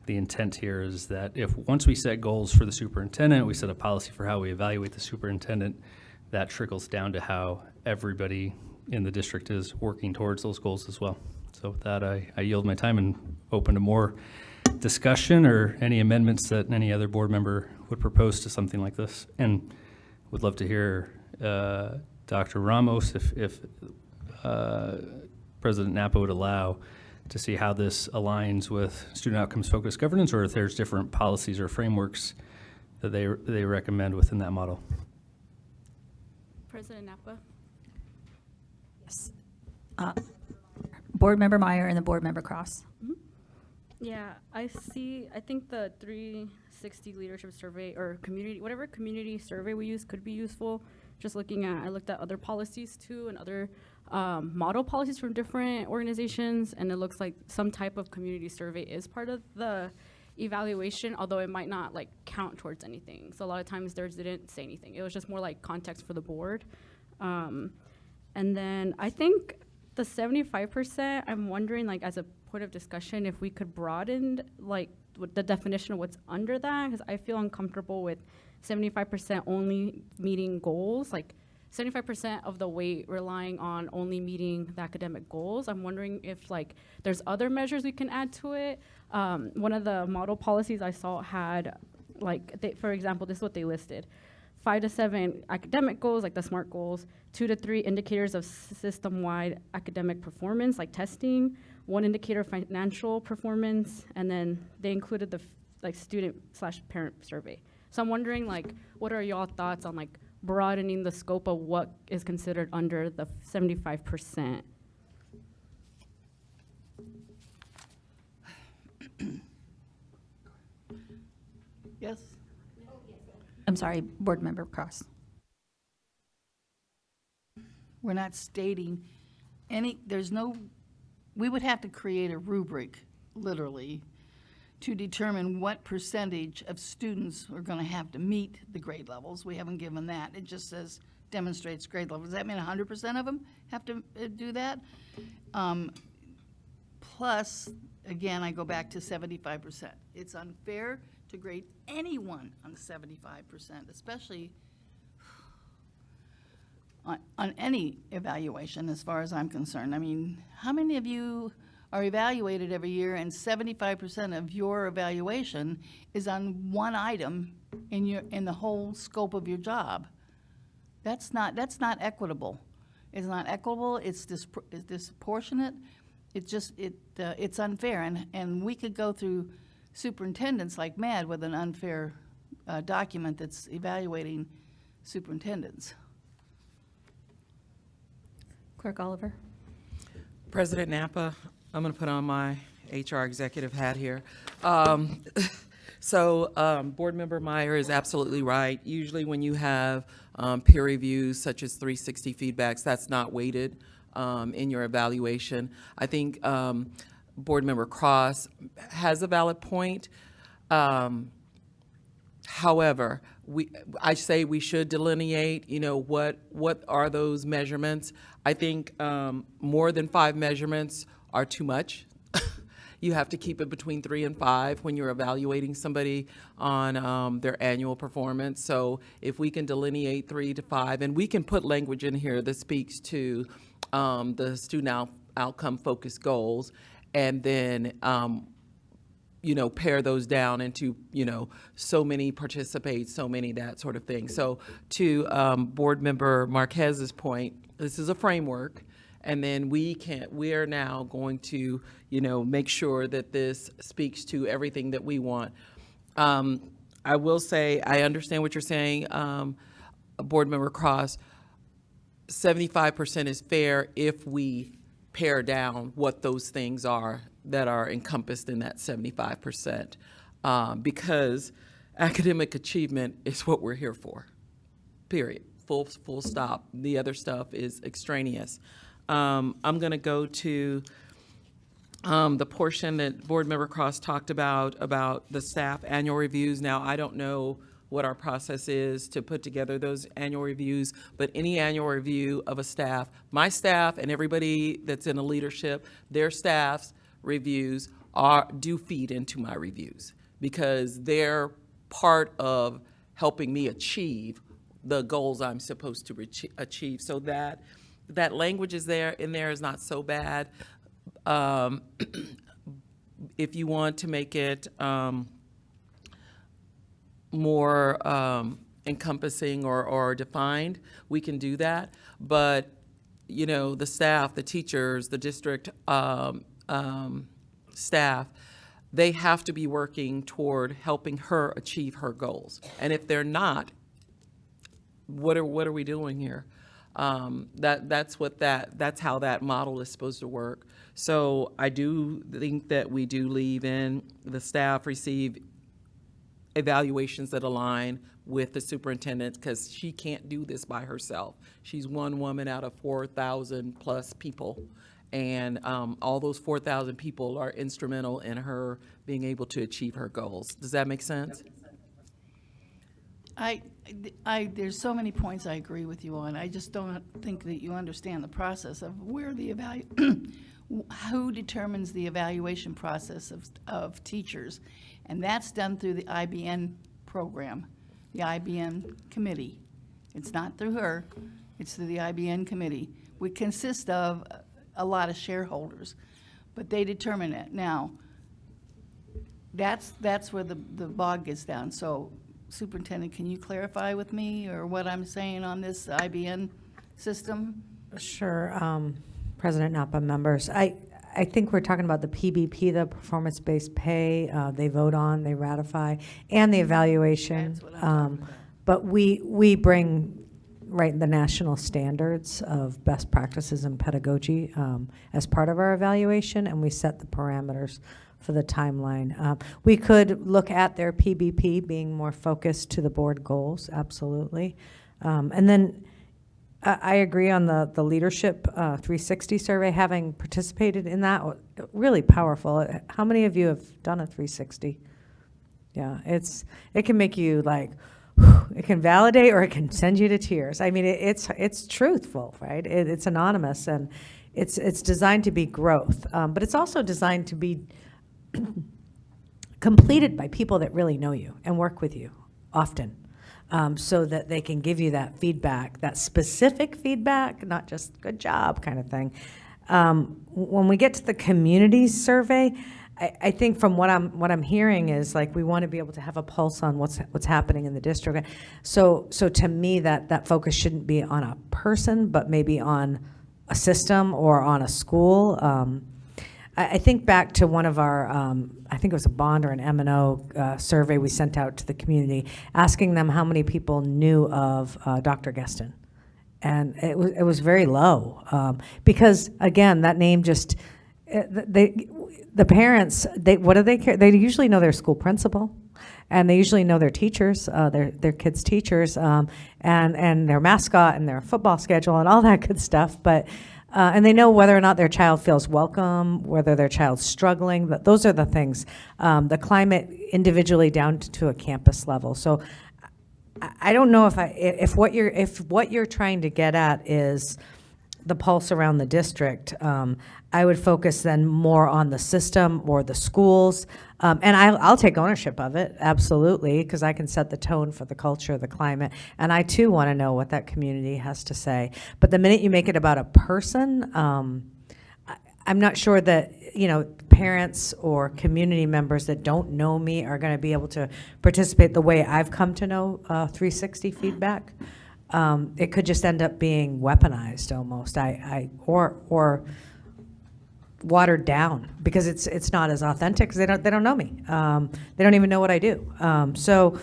the intent here is that once we set goals for the superintendent, we set a policy for how we evaluate the superintendent, that trickles down to how everybody in the district is working towards those goals as well. So with that, I yield my time and open to more discussion or any amendments that any other board member would propose to something like this. And would love to hear Dr. Ramos, if President Napa would allow, to see how this aligns with student outcomes focused governance, or if there's different policies or frameworks that they recommend within that model. President Napa? Board Member Meyer and the Board Member Cross. Yeah, I think the 360 leadership survey or whatever community survey we use could be useful. Just I looked at other policies too and other model policies from different organizations, and it looks like some type of community survey is part of the evaluation, although it might not like count towards anything. So a lot of times theirs didn't say anything. It was just more like context for the board. And then I think the 75%, I'm wondering, like, as a point of discussion, if we could broaden, like, the definition of what's under that, because I feel uncomfortable with 75% only meeting goals, like 75% of the weight relying on only meeting the academic goals. I'm wondering if, like, there's other measures we can add to it. One of the model policies I saw had, like, for example, this is what they listed. 5 to 7 academic goals, like the SMART goals, 2 to 3 indicators of system-wide academic performance, like testing, 1 indicator of financial performance, and then they included the student/parent survey. So I'm wondering, like, what are y'all thoughts on, like, broadening the scope of what is considered under the 75%? Yes? I'm sorry, Board Member Cross. We're not stating we would have to create a rubric, literally, to determine what percentage of students are going to have to meet the grade levels. We haven't given that. It just says demonstrates grade level. Does that mean 100% of them have to do that? Plus, again, I go back to 75%. It's unfair to grade anyone on 75%, especially on any evaluation, as far as I'm concerned. I mean, how many of you are evaluated every year and 75% of your evaluation is on one item in the whole scope of your job? That's not equitable. It's not equitable. It's disproportionate. It's unfair. And we could go through superintendents like mad with an unfair document that's evaluating superintendents. Clerk Oliver. President Napa, I'm going to put on my HR executive hat here. Board Member Meyer is absolutely right. Usually when you have peer reviews such as 360 feedbacks, that's not weighted in your evaluation. I think Board Member Cross has a valid point. However, I say we should delineate, what are those measurements. I think more than 5 measurements are too much. You have to keep it between 3 and 5 when you're evaluating somebody on their annual performance. So if we can delineate 3 to 5, and we can put language in here that speaks to the student outcome focused goals, and then pare those down into, so many participate, so many that sort of thing. So to Board Member Marquez's point, this is a framework, and then we are now going to, make sure that this speaks to everything that we want. I will say, I understand what you're saying, Board Member Cross. 75% is fair if we pare down what those things are that are encompassed in that 75%, because academic achievement is what we're here for, period, full stop. The other stuff is extraneous. I'm going to go to the portion that Board Member Cross talked about the staff annual reviews. Now, I don't know what our process is to put together those annual reviews, but any annual review of a staff, my staff and everybody that's in a leadership, their staff's reviews do feed into my reviews, because they're part of helping me achieve the goals I'm supposed to achieve. So that language is in there is not so bad. If you want to make it more encompassing or defined, we can do that. But the staff, the teachers, the district staff, they have to be working toward helping her achieve her goals. And if they're not, what are we doing here? That's how that model is supposed to work. So I do think that we do leave in the staff receive evaluations that align with the superintendent, because she can't do this by herself. She's one woman out of 4,000 plus people. And all those 4,000 people are instrumental in her being able to achieve her goals. Does that make sense? There's so many points I agree with you on. I just don't think that you understand the process of where the who determines the evaluation process of teachers. And that's done through the IBN program, the IBN committee. It's not through her, it's through the IBN committee. We consist of a lot of shareholders, but they determine it. Now, that's where the bog gets down. So, Superintendent, can you clarify with me or what I'm saying on this IBN system? Sure, President Napa, members. I think we're talking about the PBP, the performance-based pay. They vote on, they ratify, and the evaluation. That's what I'm talking about. But we bring the national standards of best practices in pedagogy as part of our evaluation, and we set the parameters for the timeline. We could look at their PBP being more focused to the board goals, absolutely. And then I agree on the leadership 360 survey, having participated in that, really powerful. How many of you have done a 360? Yeah, it can make you like, it can validate or it can send you to tears. I mean, it's truthful, right? It's anonymous, and it's designed to be growth, but it's also designed to be completed by people that really know you and work with you often, so that they can give you that feedback, that specific feedback, not just good job kind of thing. When we get to the community survey, I think from what I'm hearing is like we want to be able to have a pulse on what's happening in the district. So to me that focus shouldn't be on a person, but maybe on a system or on a school. I think back to one of our, I think it was a bond or an M&O survey we sent out to the community, asking them how many people knew of Dr. Geston. And it was very low, because again, that name just, the parents, what do they care? They usually know their school principal, and they usually know their teachers, their kids' teachers, and their mascot and their football schedule and all that good stuff. But and they know whether or not their child feels welcome, whether their child's struggling. Those are the things. The climate individually down to a campus level. So I don't know if what you're trying to get at is the pulse around the district. I would focus then more on the system or the schools, and I'll take ownership of it, absolutely, because I can set the tone for the culture, the climate, and I too want to know what that community has to say. But the minute you make it about a person, I'm not sure that parents or community members that don't know me are going to be able to participate the way I've come to know 360 feedback. It could just end up being weaponized almost, or watered down, because it's not as authentic, because they don't know me. They don't even know what I do. So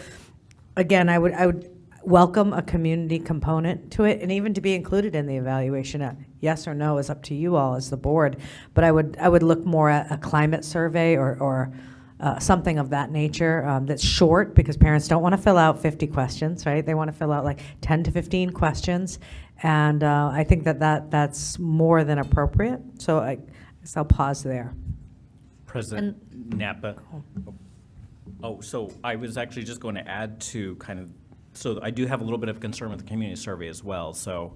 again, I would welcome a community component to it, and even to be included in the evaluation. Yes or no is up to you all as the board, but I would look more at a climate survey or something of that nature, that's short, because parents don't want to fill out 50 questions, right? They want to fill out like 10 to 15 questions, and I think that's more than appropriate. So I guess I'll pause there. President Napa. So I was actually just going to add to so I do have a little bit of concern with the community survey as well. So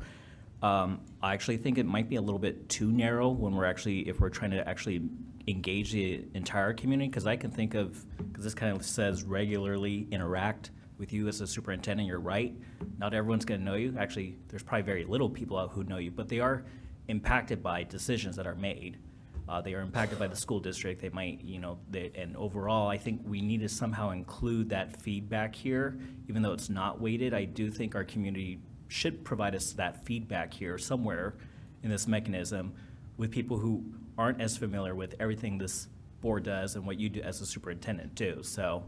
I actually think it might be a little bit too narrow when if we're trying to actually engage the entire community, because I can think of, because this kind of says regularly interact with you as a superintendent. You're right. Not everyone's going to know you. Actually, there's probably very little people out who know you, but they are impacted by decisions that are made. They are impacted by the school district. They might, and overall, I think we need to somehow include that feedback here, even though it's not weighted. I do think our community should provide us that feedback here somewhere in this mechanism. with people who aren't as familiar with everything this board does and what you do as a superintendent too. So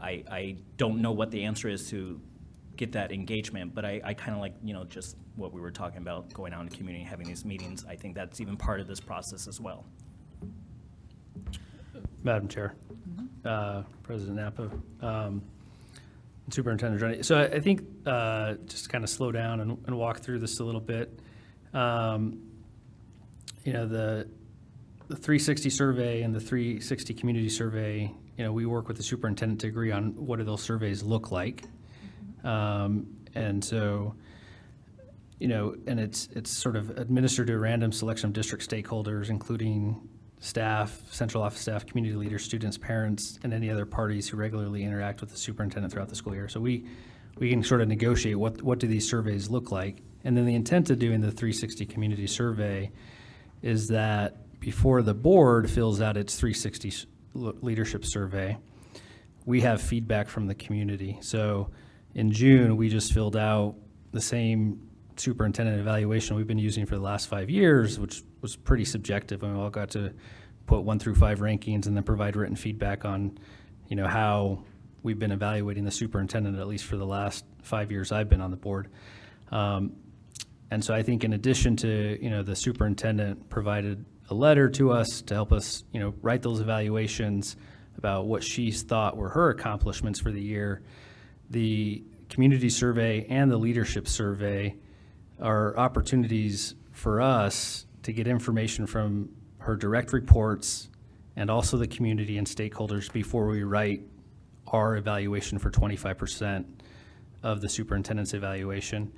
I don't know what the answer is to get that engagement, but I kind of like, just what we were talking about, going out in the community, having these meetings. I think that's even part of this process as well. Madam Chair, President Napa, Superintendent Johnny. So I think just to kind of slow down and walk through this a little bit. The 360 survey and the 360 community survey, we work with the superintendent to agree on what do those surveys look like. And so, and it's sort of administered to a random selection of district stakeholders, including staff, central office staff, community leaders, students, parents, and any other parties who regularly interact with the superintendent throughout the school year. So we can sort of negotiate what do these surveys look like. And then the intent of doing the 360 community survey is that before the board fills out its 360 leadership survey, we have feedback from the community. So in June, we just filled out the same superintendent evaluation we've been using for the last 5 years, which was pretty subjective, and we all got to put 1 through 5 rankings and then provide written feedback on, how we've been evaluating the superintendent, at least for the last 5 years I've been on the board. And so I think in addition to, the superintendent provided a letter to us to help us, write those evaluations about what she's thought were her accomplishments for the year, the community survey and the leadership survey are opportunities for us to get information from her direct reports and also the community and stakeholders before we write our evaluation for 25% of the superintendent's evaluation.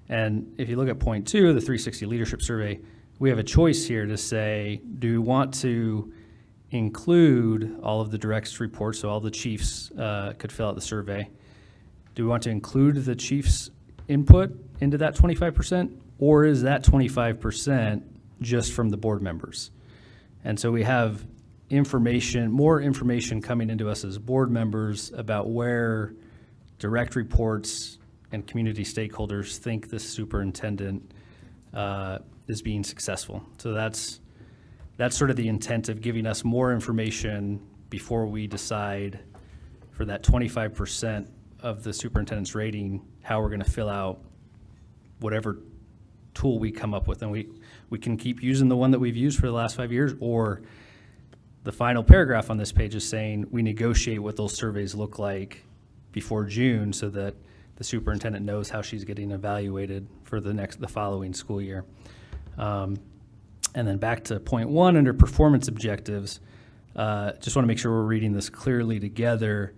And if you look at point 2, the 360 leadership survey, we have a choice here to say, do we want to include all of the direct reports, so all the chiefs could fill out the survey? Do we want to include the chief's input into that 25%, or is that 25% just from the board members? And so we have more information coming into us as board members about where direct reports and community stakeholders think the superintendent is being successful. So that's sort of the intent of giving us more information before we decide for that 25% of the superintendent's rating, how we're going to fill out whatever tool we come up with. And we can keep using the one that we've used for the last 5 years, or the final paragraph on this page is saying we negotiate what those surveys look like before June so that the superintendent knows how she's getting evaluated for the following school year. And then back to point 1 under performance objectives, just want to make sure we're reading this clearly together.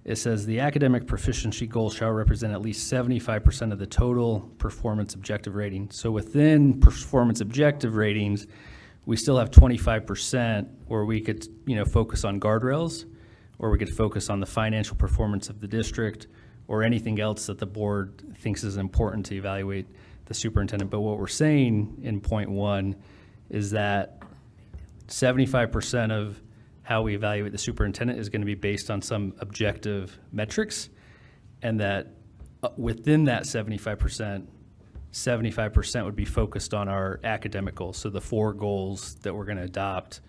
It says the academic proficiency goal shall represent at least 75% of the total performance objective rating. So within performance objective ratings, we still have 25% where we could, focus on guardrails, or we could focus on the financial performance of the district, or anything else that the board thinks is important to evaluate the superintendent. But what we're saying in point 1 is that 75% of how we evaluate the superintendent is going to be based on some objective metrics, and that within that 75%, 75% would be focused on our academic goals. So the 4 goals that we're going to adopt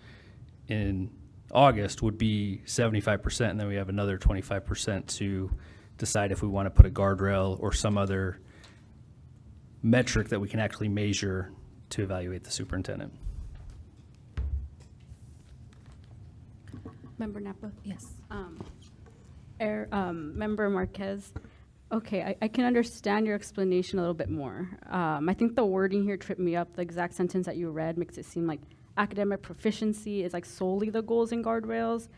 in August would be 75%, and then we have another 25% to decide if we want to put a guardrail or some other metric that we can actually measure to evaluate the superintendent. Member Napa? Yes. Member Marquez, okay, I can understand your explanation a little bit more. I think the wording here tripped me up. The exact sentence that you read makes it seem like academic proficiency is like solely the goals and guardrails,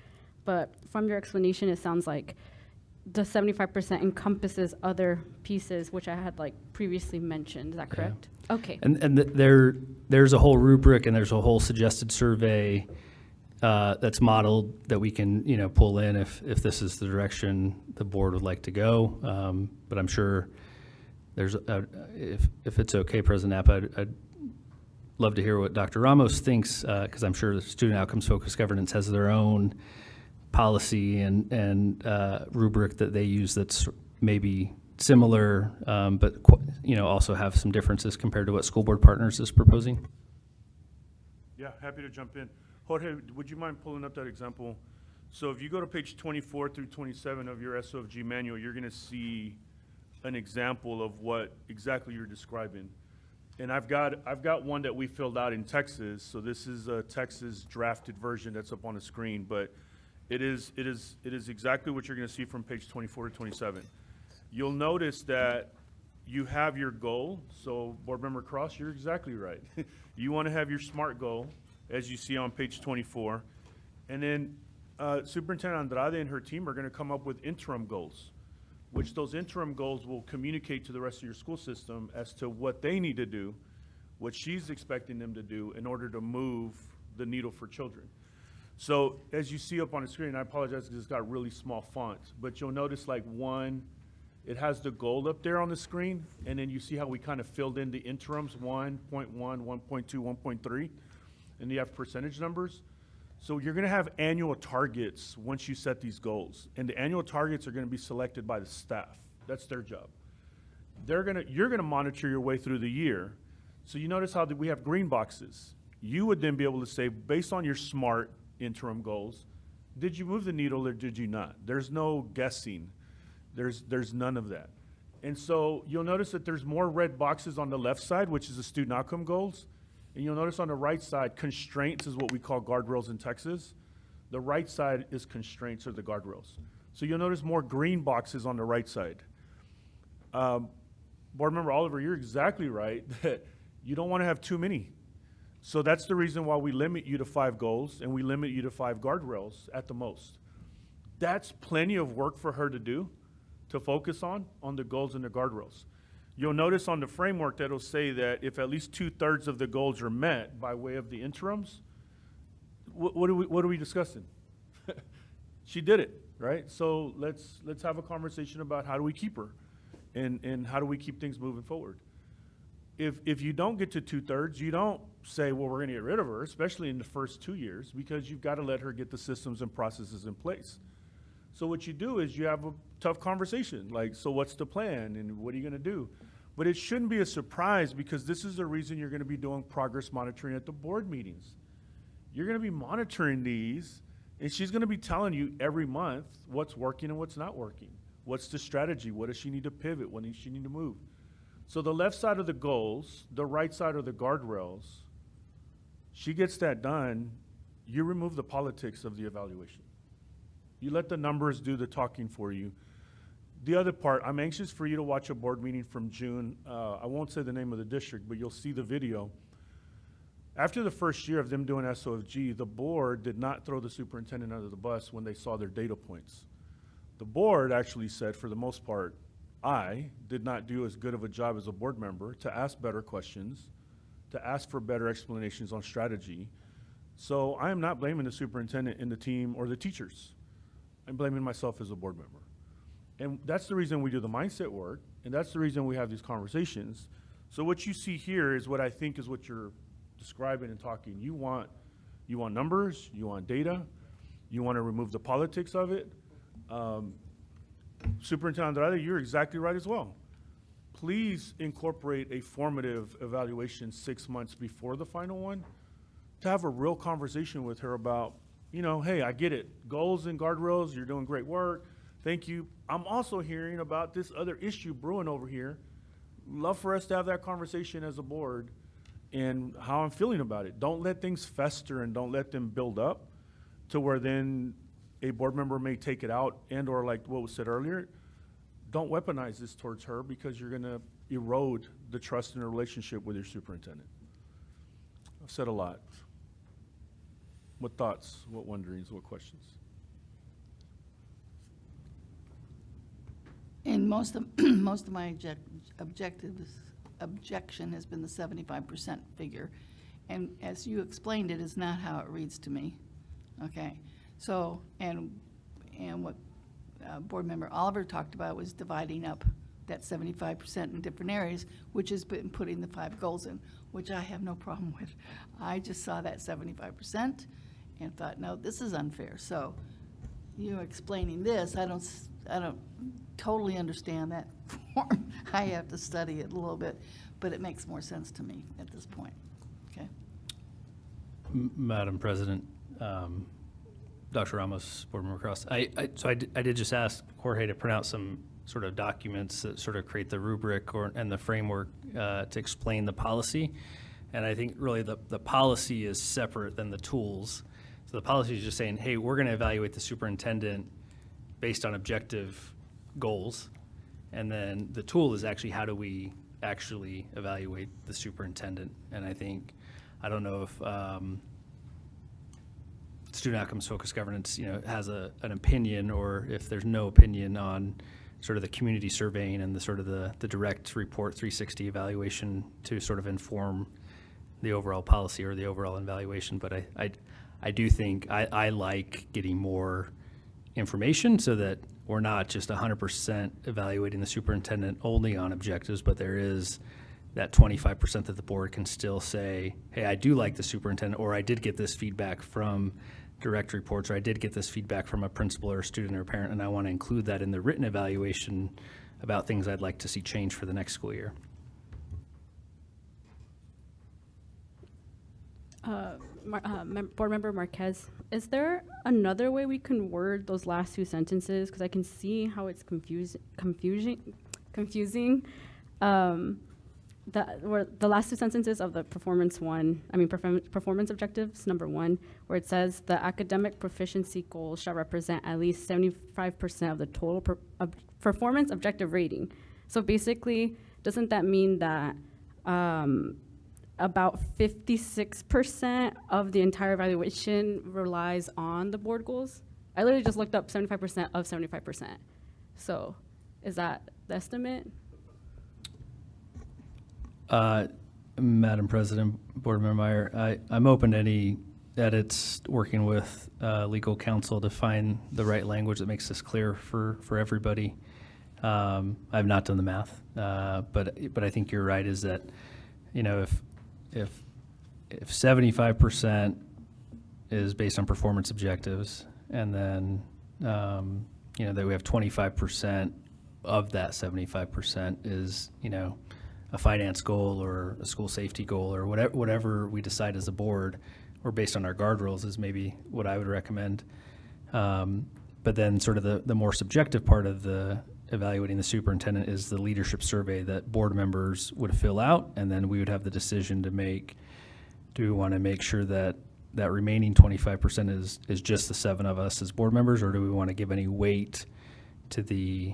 but from your explanation, it sounds like the 75% encompasses other pieces, which I had like previously mentioned. Is that correct? Yeah. Okay. And there's a whole rubric and there's a whole suggested survey that's modeled that we can, pull in if this is the direction the board would like to go. But I'm sure there's, if it's okay, President Napa, I'd love to hear what Dr. Ramos thinks, because I'm sure the Student Outcomes Focused Governance has their own policy and rubric that they use that's maybe similar, but also have some differences compared to what School Board Partners is proposing. Yeah, happy to jump in. Jorge, would you mind pulling up that example? So if you go to page 24 through 27 of your SOFG manual, you're gonna see an example of what exactly you're describing. And I've got one that we filled out in Texas, so this is a Texas drafted version that's up on the screen, but it is exactly what you're gonna see from page 24 to 27. You'll notice that you have your goal, so Board Member Cross, you're exactly right. You wanna have your SMART goal, as you see on page 24. And then Superintendent Andrade and her team are gonna come up with interim goals, which those interim goals will communicate to the rest of your school system as to what they need to do, what she's expecting them to do in order to move the needle for children. So as you see up on the screen, I apologize because it's got really small font, but you'll notice like it has the goal up there on the screen, and then you see how we kind of filled in the interims, 1.1, 1.2, 1.3, and you have percentage numbers. So you're gonna have annual targets once you set these goals, and the annual targets are gonna be selected by the staff. That's their job. You're gonna monitor your way through the year. So you notice how we have green boxes. You would then be able to say, based on your SMART interim goals, did you move the needle or did you not? There's no guessing. There's none of that. And so you'll notice that there's more red boxes on the left side, which is the student outcome goals. And you'll notice on the right side, constraints is what we call guardrails in Texas. The right side is constraints or the guardrails. So you'll notice more green boxes on the right side. Board Member Oliver, you're exactly right that you don't want to have too many. So that's the reason why we limit you to 5 goals and we limit you to 5 guardrails at the most. That's plenty of work for her to do, to focus on the goals and the guardrails. You'll notice on the framework that it'll say that if at least 2/3 of the goals are met by way of the interims, what are we discussing? She did it, right? So let's have a conversation about how do we keep her and how do we keep things moving forward. If you don't get to 2/3, you don't say, well, we're gonna get rid of her, especially in the first 2 years, because you've got to let her get the systems and processes in place. So what you do is you have a tough conversation, like, so what's the plan and what are you gonna do? But it shouldn't be a surprise because this is the reason you're gonna be doing progress monitoring at the board meetings. You're gonna be monitoring these, and she's gonna be telling you every month what's working and what's not working. What's the strategy? What does she need to pivot? What does she need to move? So the left side of the goals, the right side of the guardrails, she gets that done, you remove the politics of the evaluation. You let the numbers do the talking for you. The other part, I'm anxious for you to watch a board meeting from June. I won't say the name of the district, but you'll see the video. After the first year of them doing SOFG, the board did not throw the superintendent under the bus when they saw their data points. The board actually said, for the most part, I did not do as good of a job as a board member to ask better questions, to ask for better explanations on strategy. So I am not blaming the superintendent and the team or the teachers. I'm blaming myself as a board member. And that's the reason we do the mindset work, and that's the reason we have these conversations. So what you see here is what I think is what you're describing and talking. You want numbers, you want data, you want to remove the politics of it. Superintendent Andrade, you're exactly right as well. Please incorporate a formative evaluation 6 months before the final one to have a real conversation with her about, you know, hey, I get it. Goals and guardrails, you're doing great work. Thank you. I'm also hearing about this other issue brewing over here. Love for us to have that conversation as a board and how I'm feeling about it. Don't let things fester and don't let them build up to where then a board member may take it out and or like what was said earlier, don't weaponize this towards her because you're gonna erode the trust in a relationship with your superintendent. I've said a lot. What thoughts, what wonderings, what questions? And most of my objection has been the 75% figure. And as you explained, it is not how it reads to me. Okay, so, and what Board Member Oliver talked about was dividing up that 75% in different areas, which has been putting the 5 goals in, which I have no problem with. I just saw that 75% and thought, no, this is unfair. So you explaining this, I don't totally understand that form. I have to study it a little bit, but it makes more sense to me at this point. Okay. Madam President, Dr. Ramos, Board Member Cross, I did just ask Jorge to print out some sort of documents that sort of create the rubric and the framework to explain the policy. And I think really the policy is separate than the tools. So the policy is just saying, hey, we're going to evaluate the superintendent based on objective goals. And then the tool is actually how do we actually evaluate the superintendent? And I think, I don't know if student outcomes focused governance, has an opinion, or if there's no opinion on sort of the community surveying and the sort of the direct report 360 evaluation to sort of inform the overall policy or the overall evaluation. But I do think I like getting more information so that we're not just 100% evaluating the superintendent only on objectives, but there is that 25% that the board can still say, hey, I do like the superintendent, or I did get this feedback from direct reports, or I did get this feedback from a principal or a student or a parent, and I want to include that in the written evaluation about things I'd like to see change for the next school year. Board Member Marquez, is there another way we can word those last two sentences? Because I can see how it's confusing. The last two sentences of the performance objectives, number 1, where it says the academic proficiency goal shall represent at least 75% of the total performance objective rating. So basically, doesn't that mean that about 56% of the entire evaluation relies on the board goals? I literally just looked up 75% of 75%. So is that the estimate? Madam President, Board Member Meyer, I'm open to any edits, working with legal counsel to find the right language that makes this clear for everybody. I've not done the math, but I think you're right, is that, if 75% is based on performance objectives, and then, that we have 25% of that 75% is, a finance goal or a school safety goal or whatever we decide as a board, or based on our guardrails, is maybe what I would recommend. But then sort of the more subjective part of the evaluating the superintendent is the leadership survey that board members would fill out, and then we would have the decision to make, do we want to make sure that that remaining 25% is just the 7 of us as board members, or do we want to give any weight to the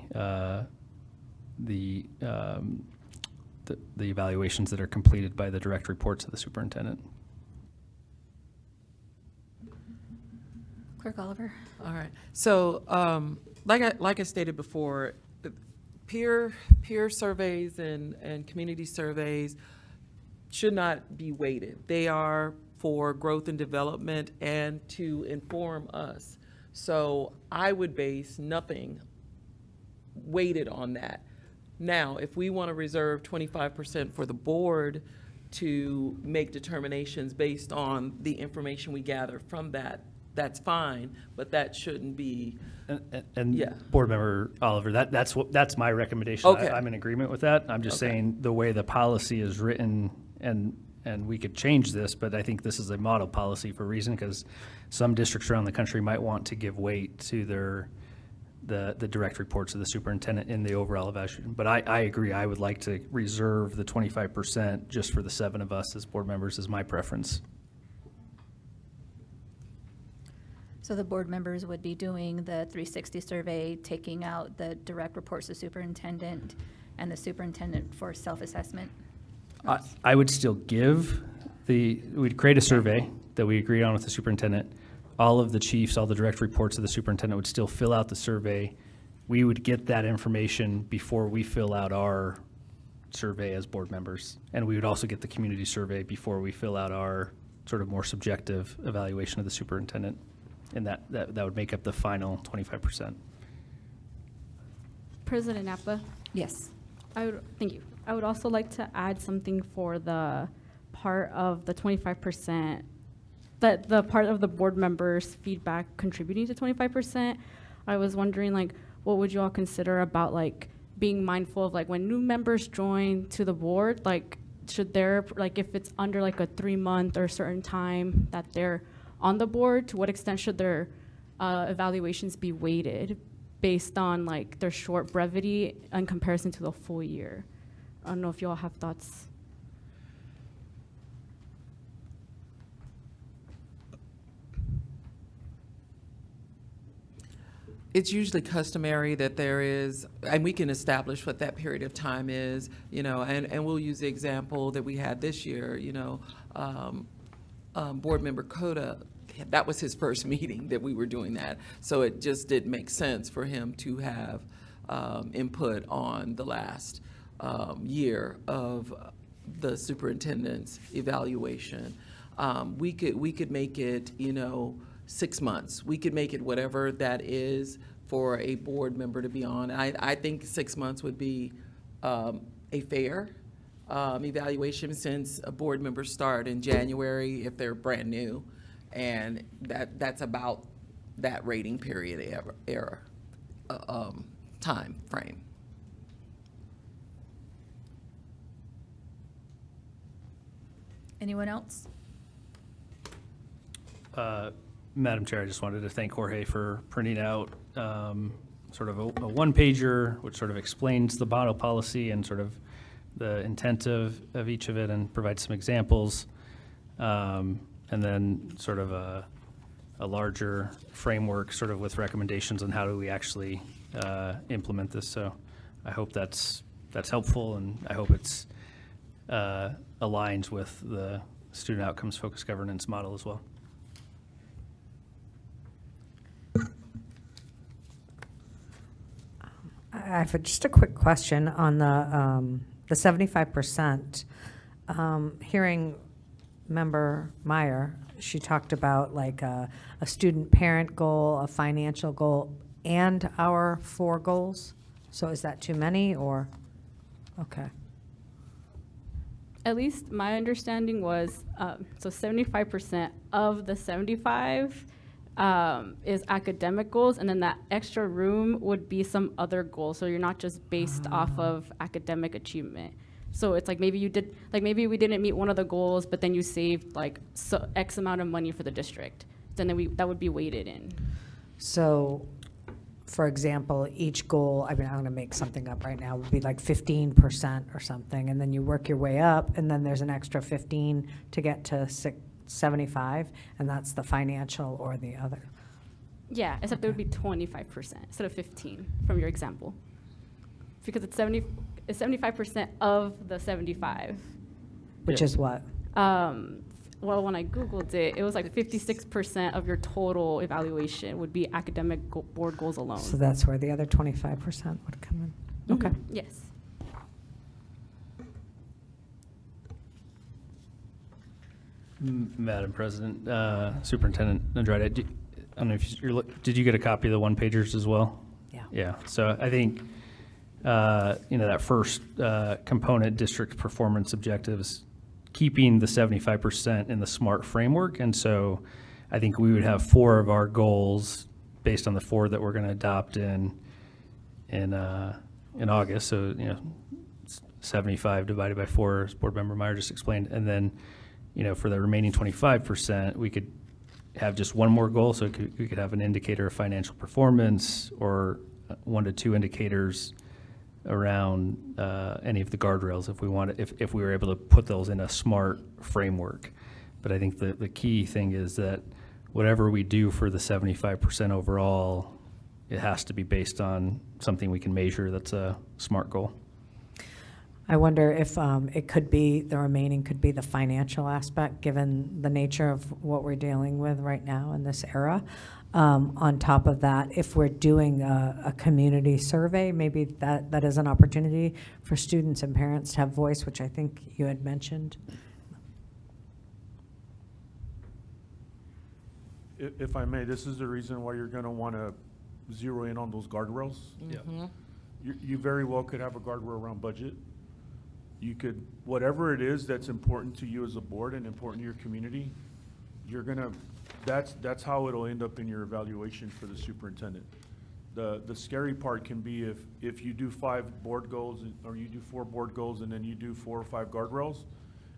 evaluations that are completed by the direct reports of the superintendent? Clerk Oliver. All right. So, like I stated before, peer surveys and community surveys should not be weighted. They are for growth and development and to inform us. So I would base nothing weighted on that. Now, if we want to reserve 25% for the board to make determinations based on the information we gather from that, that's fine, but that shouldn't be. And Yeah. Board Member Oliver, that's my recommendation. Okay. I'm in agreement with that. I'm just Okay. saying the way the policy is written, and we could change this, but I think this is a model policy for a reason, because some districts around the country might want to give weight to the direct reports of the superintendent in the overall evaluation. But I agree, I would like to reserve the 25% just for the 7 of us as board members is my preference. So the board members would be doing the 360 survey, taking out the direct reports to superintendent and the superintendent for self-assessment? I would still give we'd create a survey that we agreed on with the superintendent. All of the chiefs, all the direct reports of the superintendent would still fill out the survey. We would get that information before we fill out our survey as board members. And we would also get the community survey before we fill out our sort of more subjective evaluation of the superintendent. And that would make up the final 25%. President Napa, Yes. thank you. I would also like to add something for the part of the 25%, that the part of the board members' feedback contributing to 25%. I was wondering, what would you all consider about, being mindful of, when new members join to the board, should their, like, if it's under like a 3-month or a certain time that they're on the board, to what extent should their evaluations be weighted based on like their short brevity in comparison to the full year? I don't know if you all have thoughts. It's usually customary that there is, and we can establish what that period of time is, you know, and we'll use the example that we had this year, you know, Board Member Cota, that was his first meeting that we were doing that. So it just didn't make sense for him to have input on the last year of the superintendent's evaluation. We could make it, you know, 6 months. We could make it whatever that is for a board member to be on. I think 6 months would be a fair evaluation, since board members start in January if they're brand new, and that's about that rating period time frame. Anyone else? Madam Chair, I just wanted to thank Jorge for printing out sort of a one-pager, which sort of explains the model policy and sort of the intent of each of it, and provides some examples. And then sort of a larger framework, sort of with recommendations on how do we actually implement this. So I hope that's helpful, and I hope it's aligns with the student outcomes focused governance model as well. I have just a quick question on the 75%. Hearing Member Meyer, she talked about like a student parent goal, a financial goal, and our 4 goals. So is that too many, or? Okay. At least my understanding was, so 75% of the 75 is academic goals, and then that extra room would be some other goals. So you're not just based off of academic achievement. So it's like maybe you did, like maybe we didn't meet one of the goals, but then you saved like X amount of money for the district. Then that would be weighted in. So, for example, each goal, I mean, I'm going to make something up right now, would be like 15% or something, and then you work your way up, and then there's an extra 15 to get to 75, and that's the financial or the other. Yeah, except it would be 25% instead of 15 from your example, because it's 75% of the 75. Which is what? Well, when I Googled it, it was like 56% of your total evaluation would be academic board goals alone. So that's where the other 25% would come in. Okay. Yes. Madam President, Superintendent Andrade, I don't know if did you get a copy of the one-pagers as well? Yeah. Yeah, so I think, that first component, district performance objectives, keeping the 75% in the SMART framework. And so I think we would have 4 of our goals based on the 4 that we're going to adopt in August. So, 75 divided by 4, as Board Member Meyer just explained. And then, for the remaining 25%, we could have just one more goal. So we could have an indicator of financial performance, or 1 to 2 indicators around any of the guardrails if we wanted, if we were able to put those in a SMART framework. But I think the key thing is that whatever we do for the 75% overall, it has to be based on something we can measure that's a SMART goal. I wonder if it could be, the remaining could be the financial aspect, given the nature of what we're dealing with right now in this era. On top of that, if we're doing a community survey, maybe that is an opportunity for students and parents to have voice, which I think you had mentioned. If I may, this is the reason why you're going to want to zero in on those guardrails. Mm-hmm. You very well could have a guardrail around budget. You could, whatever it is that's important to you as a board and important to your community, you're gonna, that's how it'll end up in your evaluation for the superintendent. The scary part can be if you do 5 board goals, or you do 4 board goals, and then you do 4 or 5 guardrails,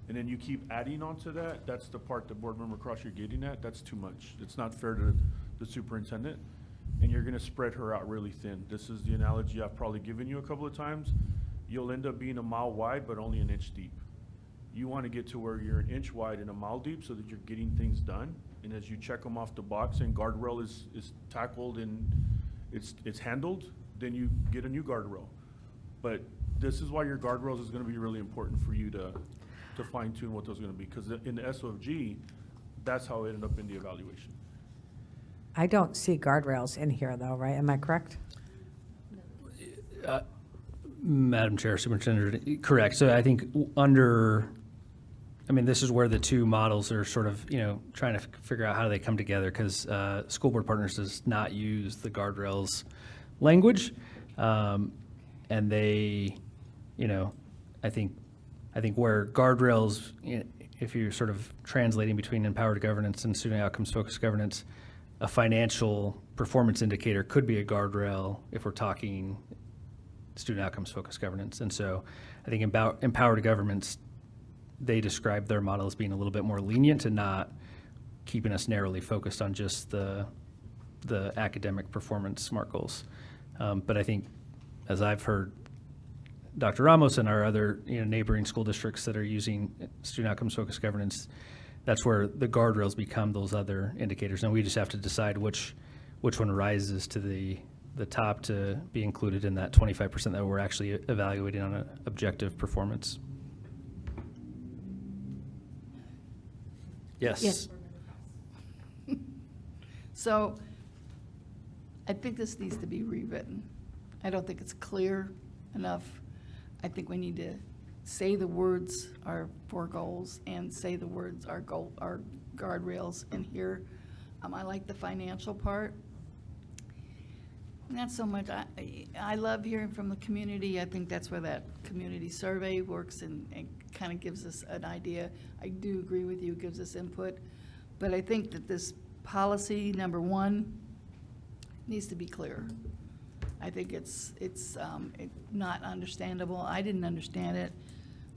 and then you keep adding on to that, that's the part that Board Member Cross you're getting at, that's too much. It's not fair to the superintendent, and you're gonna spread her out really thin. This is the analogy I've probably given you a couple of times. You'll end up being a mile wide, but only an inch deep. You wanna get to where you're an inch wide and a mile deep so that you're getting things done, and as you check them off the box and guardrail is tackled and it's handled, then you get a new guardrail. But this is why your guardrails is gonna be really important for you to fine tune what those are gonna be, because in the SOFG, that's how it ended up in the evaluation. I don't see guardrails in here, though, right? Am I correct? Madam Chair, Superintendent, correct. So I think this is where the two models are sort of, trying to figure out how they come together, because School Board Partners does not use the guardrails language. And they, I think where guardrails, if you're sort of translating between empowered governance and student outcomes focused governance, a financial performance indicator could be a guardrail if we're talking student outcomes focused governance. And so I think empowered governments, they describe their model as being a little bit more lenient and not keeping us narrowly focused on just the academic performance SMART goals. But I think, as I've heard Dr. Ramos and our other neighboring school districts that are using student outcomes focused governance, that's where the guardrails become those other indicators. And we just have to decide which one rises to the top to be included in that 25% that we're actually evaluating on an objective performance. Yes. Yes. So I think this needs to be rewritten. I don't think it's clear enough. I think we need to say the words are 4 goals and say the words are guardrails in here. I like the financial part. Not so much. I love hearing from the community. I think that's where that community survey works and kind of gives us an idea. I do agree with you, gives us input. But I think that this policy, number 1, needs to be clear. I think it's not understandable. I didn't understand it.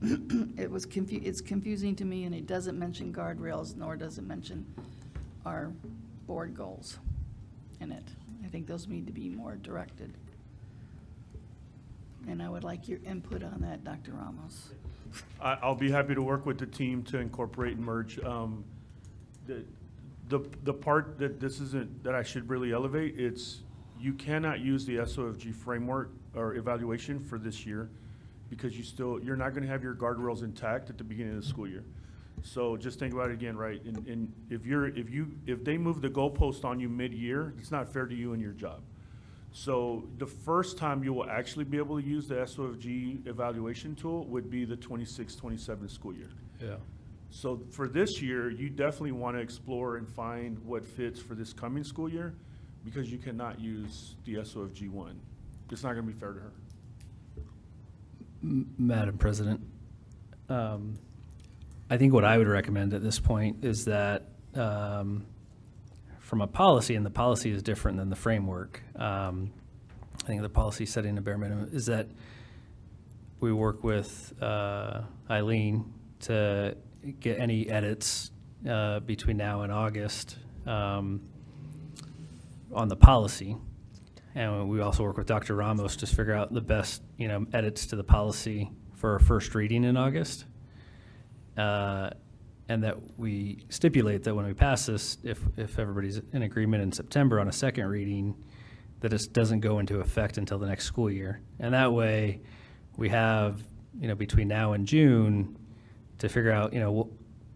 It's confusing to me, and it doesn't mention guardrails, nor does it mention our board goals in it. I think those need to be more directed. And I would like your input on that, Dr. Ramos. I'll be happy to work with the team to incorporate and merge. The part that I should really elevate, it's you cannot use the SOFG framework or evaluation for this year because you're not going to have your guardrails intact at the beginning of the school year. So just think about it again, right? And if they move the goalpost on you mid-year, it's not fair to you and your job. So the first time you will actually be able to use the SOFG evaluation tool would be the 26-27 school year. Yeah. So for this year, you definitely want to explore and find what fits for this coming school year, because you cannot use the SOFG one. It's not going to be fair to her. Madam President, I think what I would recommend at this point is that from a policy, and the policy is different than the framework, I think the policy setting a bare minimum is that we work with Eileen to get any edits between now and August on the policy. And we also work with Dr. Ramos to figure out the best, edits to the policy for our first reading in August. And that we stipulate that when we pass this, if everybody's in agreement in September on a second reading, that it doesn't go into effect until the next school year. And that way we have, between now and June to figure out,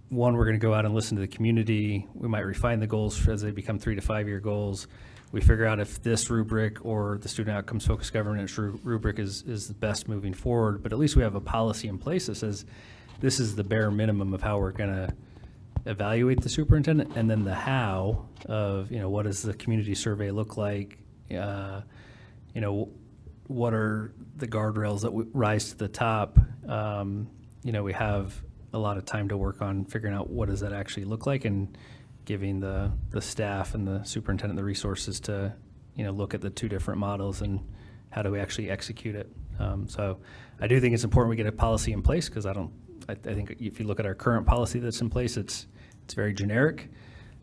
one, we're going to go out and listen to the community. We might refine the goals as they become 3 to 5 year goals. We figure out if this rubric or the student outcomes focused governance rubric is the best moving forward. But at least we have a policy in place that says this is the bare minimum of how we're going to evaluate the superintendent, and then the how of, what does the community survey look like? What are the guardrails that rise to the top? We have a lot of time to work on figuring out what does that actually look like, and giving the staff and the superintendent the resources to look at the two different models and how do we actually execute it. So I do think it's important we get a policy in place, because I think if you look at our current policy that's in place, it's very generic.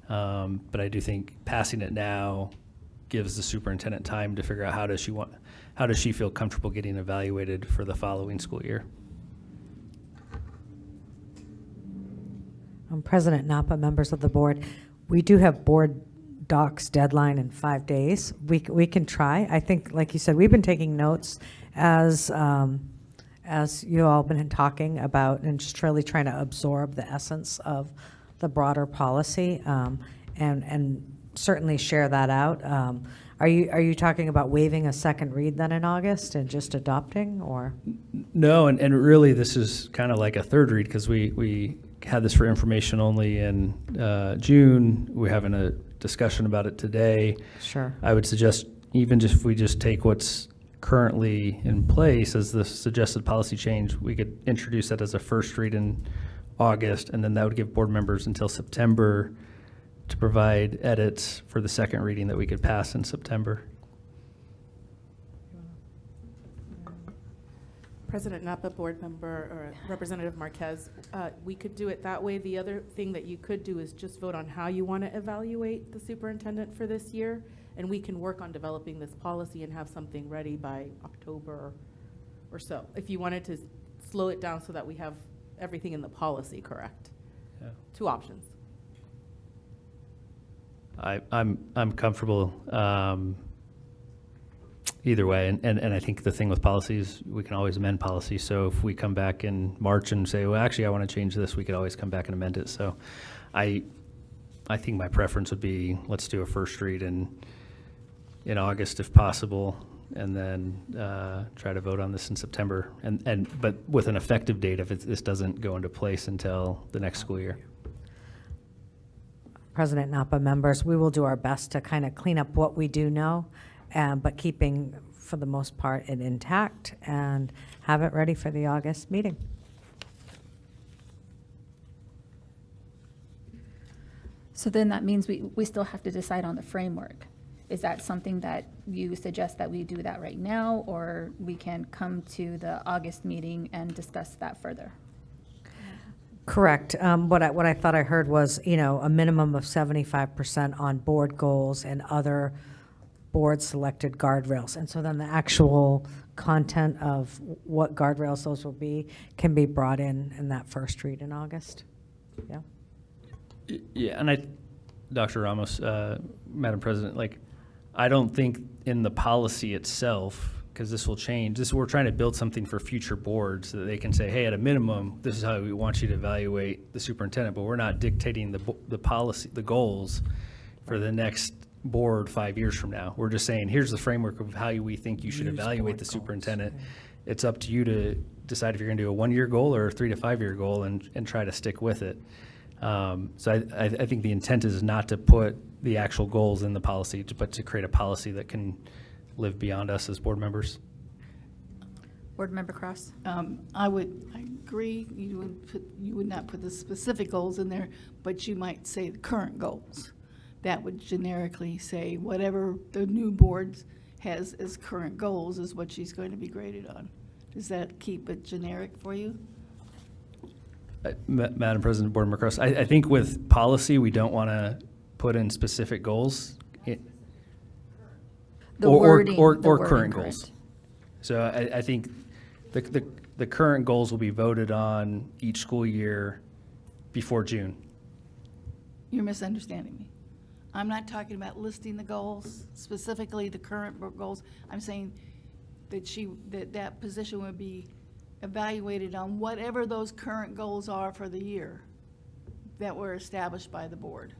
But I do think passing it now gives the superintendent time to figure out how does she feel comfortable getting evaluated for the following school year. President Napa, members of the board, we do have board docs deadline in 5 days. We can try. I think, like you said, we've been taking notes as you all been talking about, and just really trying to absorb the essence of the broader policy, and certainly share that out. Are you talking about waiving a second read then in August and just adopting, or? No, and really this is kind of like a third read, because we had this for information only in June. We're having a discussion about it today. Sure. I would suggest, even just if we just take what's currently in place as the suggested policy change, we could introduce that as a first read in August, and then that would give board members until September to provide edits for the second reading that we could pass in September. President Napa, board member, or Representative Marquez, we could do it that way. The other thing that you could do is just vote on how you want to evaluate the superintendent for this year, and we can work on developing this policy and have something ready by October or so. If you wanted to slow it down so that we have everything in the policy correct. Yeah. 2 options. I'm comfortable either way, and I think the thing with policies, we can always amend policy. So if we come back in March and say, well, actually, I want to change this, we could always come back and amend it. So I think my preference would be, let's do a first read in August if possible, and then try to vote on this in September, but with an effective date if this doesn't go into place until the next school year. President Napa, members, we will do our best to kind of clean up what we do know, but keeping, for the most part, it intact, and have it ready for the August meeting. So then that means we still have to decide on the framework. Is that something that you suggest that we do that right now, or we can come to the August meeting and discuss that further? Correct. What I thought I heard was, a minimum of 75% on board goals and other board-selected guardrails. And so then the actual content of what guardrails those will be can be brought in that first read in August. Yeah. Yeah, and Dr. Ramos, Madam President, I don't think in the policy itself, because this will change, we're trying to build something for future boards so that they can say, hey, at a minimum, this is how we want you to evaluate the superintendent, but we're not dictating the policy, the goals for the next board 5 years from now. We're just saying, here's the framework of how we think you should evaluate the superintendent. It's up to you to decide if you're going to do a 1-year goal or a 3 to 5 year goal, and try to stick with it. So I think the intent is not to put the actual goals in the policy, but to create a policy that can live beyond us as board members. Board Member Cross? I agree, you would not put the specific goals in there, but you might say the current goals. That would generically say whatever the new board has as current goals is what she's going to be graded on. Does that keep it generic for you? Madam President, Board Member Cross, I think with policy, we don't want to put in specific goals. The wording. Or the wording, current correct. goals. So I think the current goals will be voted on each school year before June. You're misunderstanding me. I'm not talking about listing the goals, specifically the current goals. I'm saying that that position would be evaluated on whatever those current goals are for the year that were established by the board.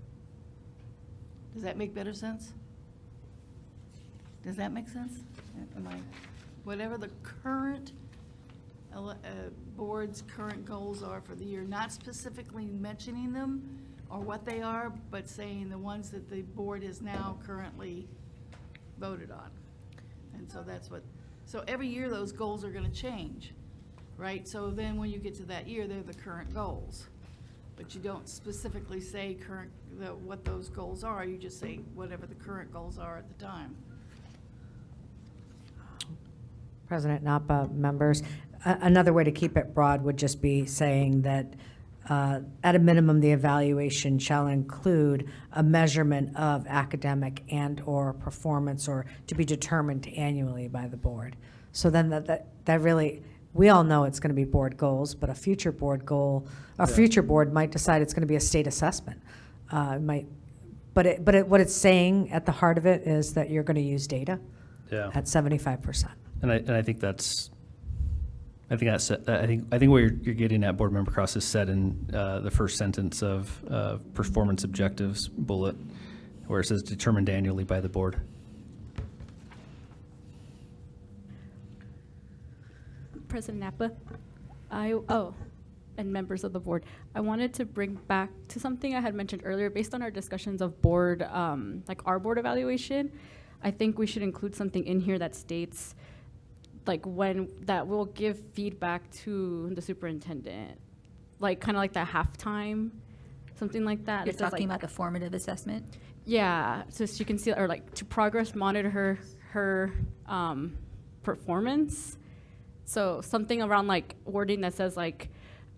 Does that make better sense? Does that make sense? Whatever the current board's current goals are for the year, not specifically mentioning them or what they are, but saying the ones that the board has now currently voted on. And so so every year those goals are going to change, right? So then when you get to that year, they're the current goals. But you don't specifically say what those goals are, you just say whatever the current goals are at the time. President Napa, members, another way to keep it broad would just be saying that at a minimum, the evaluation shall include a measurement of academic and/or performance or to be determined annually by the board. So then that really, we all know it's going to be board goals, but a future board goal, future board might decide it's going to be a state assessment. What it's saying at the heart of it is that you're going to use data at 75%. And I think I think what you're getting at, Board Member Cross, is said in the first sentence of performance objectives bullet, where it says determined annually by the board. President Napa, and members of the board, I wanted to bring back to something I had mentioned earlier. Based on our discussions of board, like our board evaluation, I think we should include something in here that states like that will give feedback to the superintendent, like kind of like that halftime, something like that. You're It says, talking like, about the formative assessment? yeah, so she can see, or like to progress monitor her performance. So something around like wording that says like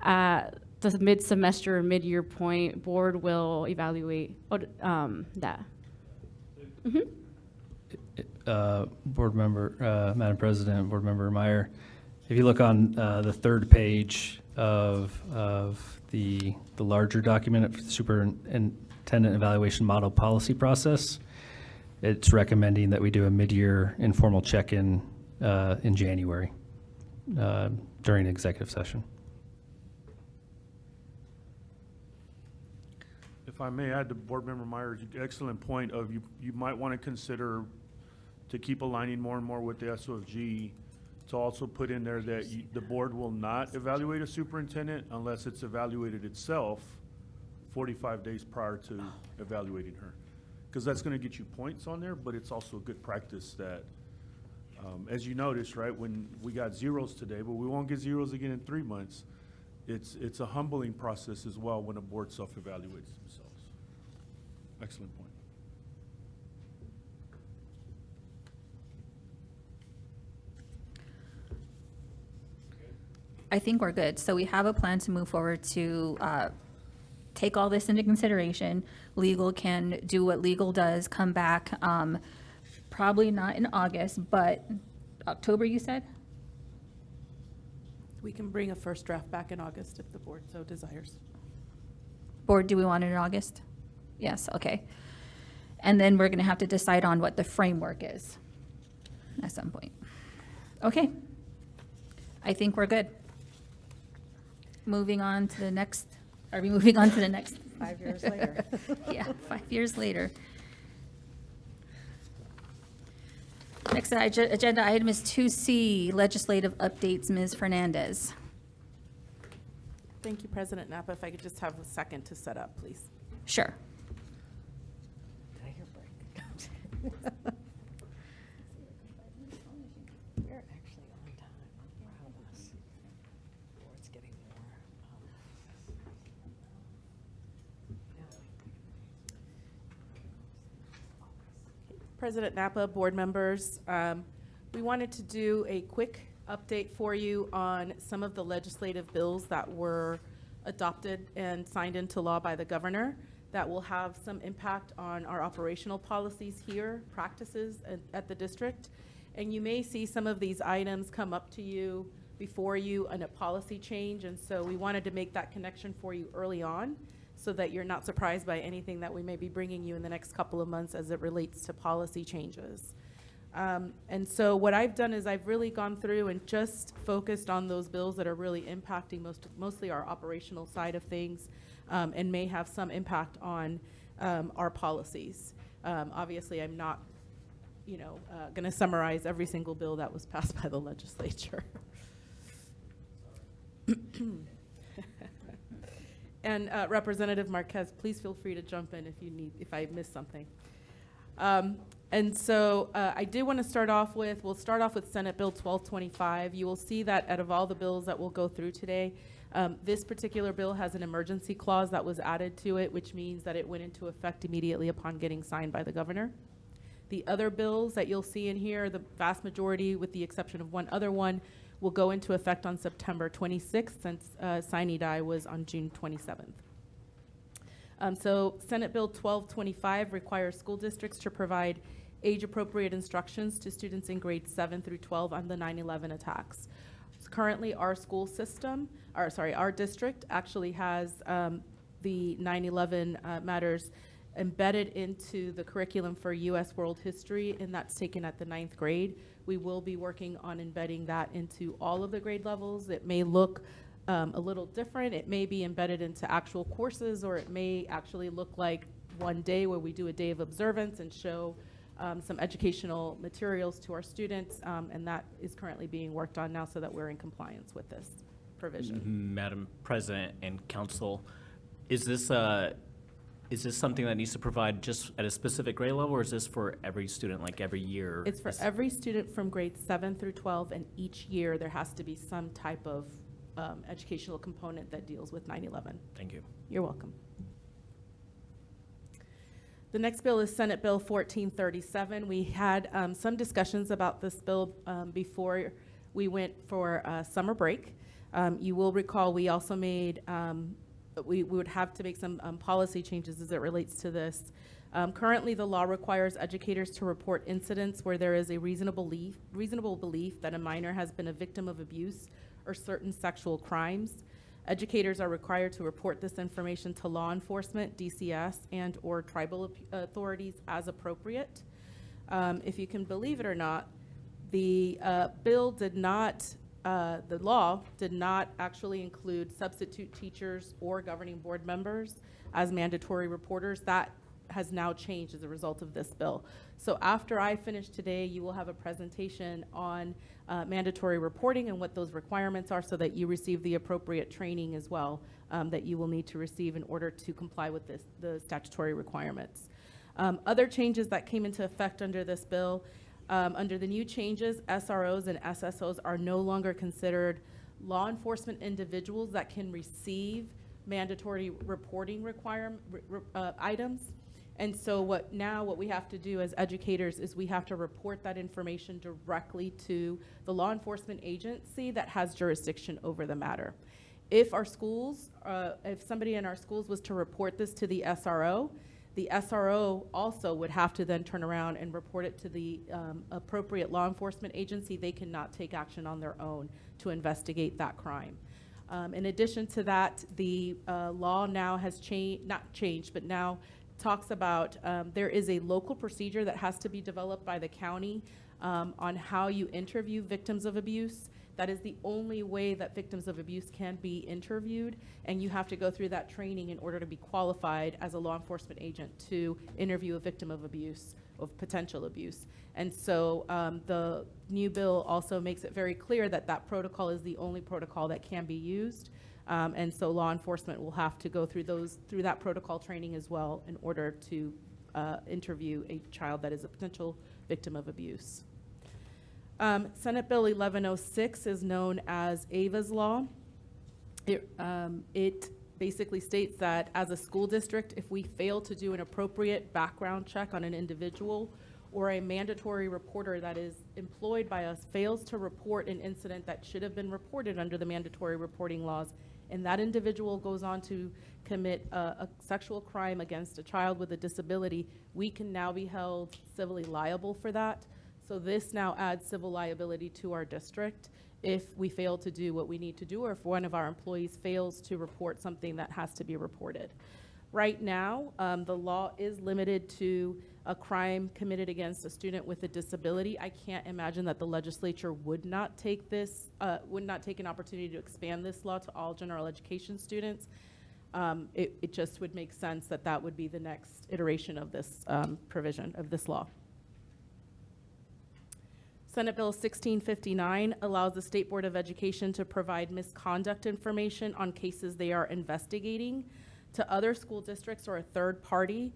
at the mid-semester or mid-year point, board will evaluate that. Mm-hmm. Board Member, Madam President, Board Member Meyer, if you look on the third page of the larger document for the Superintendent Evaluation Model Policy Process, it's recommending that we do a mid-year informal check-in in January during executive session. If I may add to Board Member Meyer's excellent point of you might want to consider to keep aligning more and more with the SOFG, to also put in there that the board will not evaluate a superintendent unless it's evaluated itself 45 days prior to evaluating her. Because that's going to get you points on there, but it's also a good practice that, as you noticed, right, when we got zeros today, but we won't get zeros again in 3 months, it's a humbling process as well when a board self-evaluates themselves. Excellent point. I think we're good. So we have a plan to move forward to take all this into consideration. Legal can do what legal does, come back, probably not in August, but October, you said? We can bring a first draft back in August if the board so desires. Board, do we want it in August? Yes, okay. And then we're going to have to decide on what the framework is at some point. Okay. I think we're good. Moving on to the next, are we moving on to the next? 5 years later. Yeah, 5 years later. Next agenda item is 2C, legislative updates. Ms. Fernandez. Thank you, President Napa. If I could just have a second to set up, please. Sure. Did I hear break? You're actually on time. I'm proud of us. Board's getting more. President Napa, board members, we wanted to do a quick update for you on some of the legislative bills that were adopted and signed into law by the governor that will have some impact on our operational policies here, practices at the district. And you may see some of these items come up to you before you in a policy change. And so we wanted to make that connection for you early on so that you're not surprised by anything that we may be bringing you in the next couple of months as it relates to policy changes. And so what I've done is I've really gone through and just focused on those bills that are really impacting mostly our operational side of things, and may have some impact on our policies. Obviously, I'm not, going to summarize every single bill that was passed by the legislature. And Representative Marquez, please feel free to jump in if I miss something. And so I did want to we'll start off with Senate Bill 1225. You will see that out of all the bills that we'll go through today, this particular bill has an emergency clause that was added to it, which means that it went into effect immediately upon getting signed by the governor. The other bills that you'll see in here, the vast majority, with the exception of one other one, will go into effect on September 26th, since sine die was on June 27th. So Senate Bill 1225 requires school districts to provide age-appropriate instructions to students in grades 7 through 12 on the 9/11 attacks. So currently, our school system, our district actually has the 9/11 matters embedded into the curriculum for U.S. World History, and that's taken at the 9th grade. We will be working on embedding that into all of the grade levels. It may look a little different. It may be embedded into actual courses, or it may actually look like one day where we do a day of observance and show some educational materials to our students, and that is currently being worked on now so that we're in compliance with this provision. Madam President and Council, is this something that needs to provide just at a specific grade level, or is this for every student, like every year? It's for every student from grades 7 through 12, and each year there has to be some type of educational component that deals with 9/11. Thank you. You're welcome. The next bill is Senate Bill 1437. We had some discussions about this bill before we went for summer break. You will recall we also made, we would have to make some policy changes as it relates to this. Currently, the law requires educators to report incidents where there is a reasonable belief that a minor has been a victim of abuse or certain sexual crimes. Educators are required to report this information to law enforcement, DCS, and or tribal authorities as appropriate. If you can believe it or not, the bill did not, the law did not actually include substitute teachers or governing board members as mandatory reporters. That has now changed as a result of this bill. So after I finish today, you will have a presentation on mandatory reporting and what those requirements are, so that you receive the appropriate training as well that you will need to receive in order to comply with the statutory requirements. Other changes that came into effect under this bill, under the new changes, SROs and SSOs are no longer considered law enforcement individuals that can receive mandatory reporting items. And so what we have to do as educators is we have to report that information directly to the law enforcement agency that has jurisdiction over the matter. If our schools, if somebody in our schools was to report this to the SRO also would have to then turn around and report it to the appropriate law enforcement agency. They cannot take action on their own to investigate that crime. In addition to that, the law now has not changed, but now talks about there is a local procedure that has to be developed by the county on how you interview victims of abuse. That is the only way that victims of abuse can be interviewed, and you have to go through that training in order to be qualified as a law enforcement agent to interview a victim of abuse, of potential abuse. And so the new bill also makes it very clear that that protocol is the only protocol that can be used. And so law enforcement will have to go through that protocol training as well in order to interview a child that is a potential victim of abuse. Senate Bill 1106 is known as Ava's Law. It basically states that as a school district, if we fail to do an appropriate background check on an individual, or a mandatory reporter that is employed by us fails to report an incident that should have been reported under the mandatory reporting laws, and that individual goes on to commit a sexual crime against a child with a disability, we can now be held civilly liable for that. So this now adds civil liability to our district if we fail to do what we need to do, or if one of our employees fails to report something that has to be reported. Right now, the law is limited to a crime committed against a student with a disability. I can't imagine that the legislature would not take an opportunity to expand this law to all general education students. It just would make sense that that would be the next iteration of this provision of this law. Senate Bill 1659 allows the State Board of Education to provide misconduct information on cases they are investigating to other school districts or a third party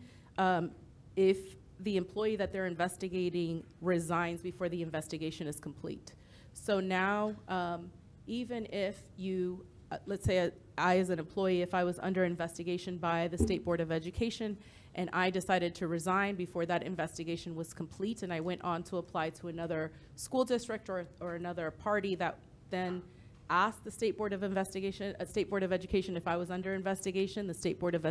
if the employee that they're investigating resigns before the investigation is complete. So now, even if you, let's say I as an employee, if I was under investigation by the State Board of Education And I decided to resign before that investigation was complete, and I went on to apply to another school district or another party that then asked the State Board of Education if I was under investigation. The State Board of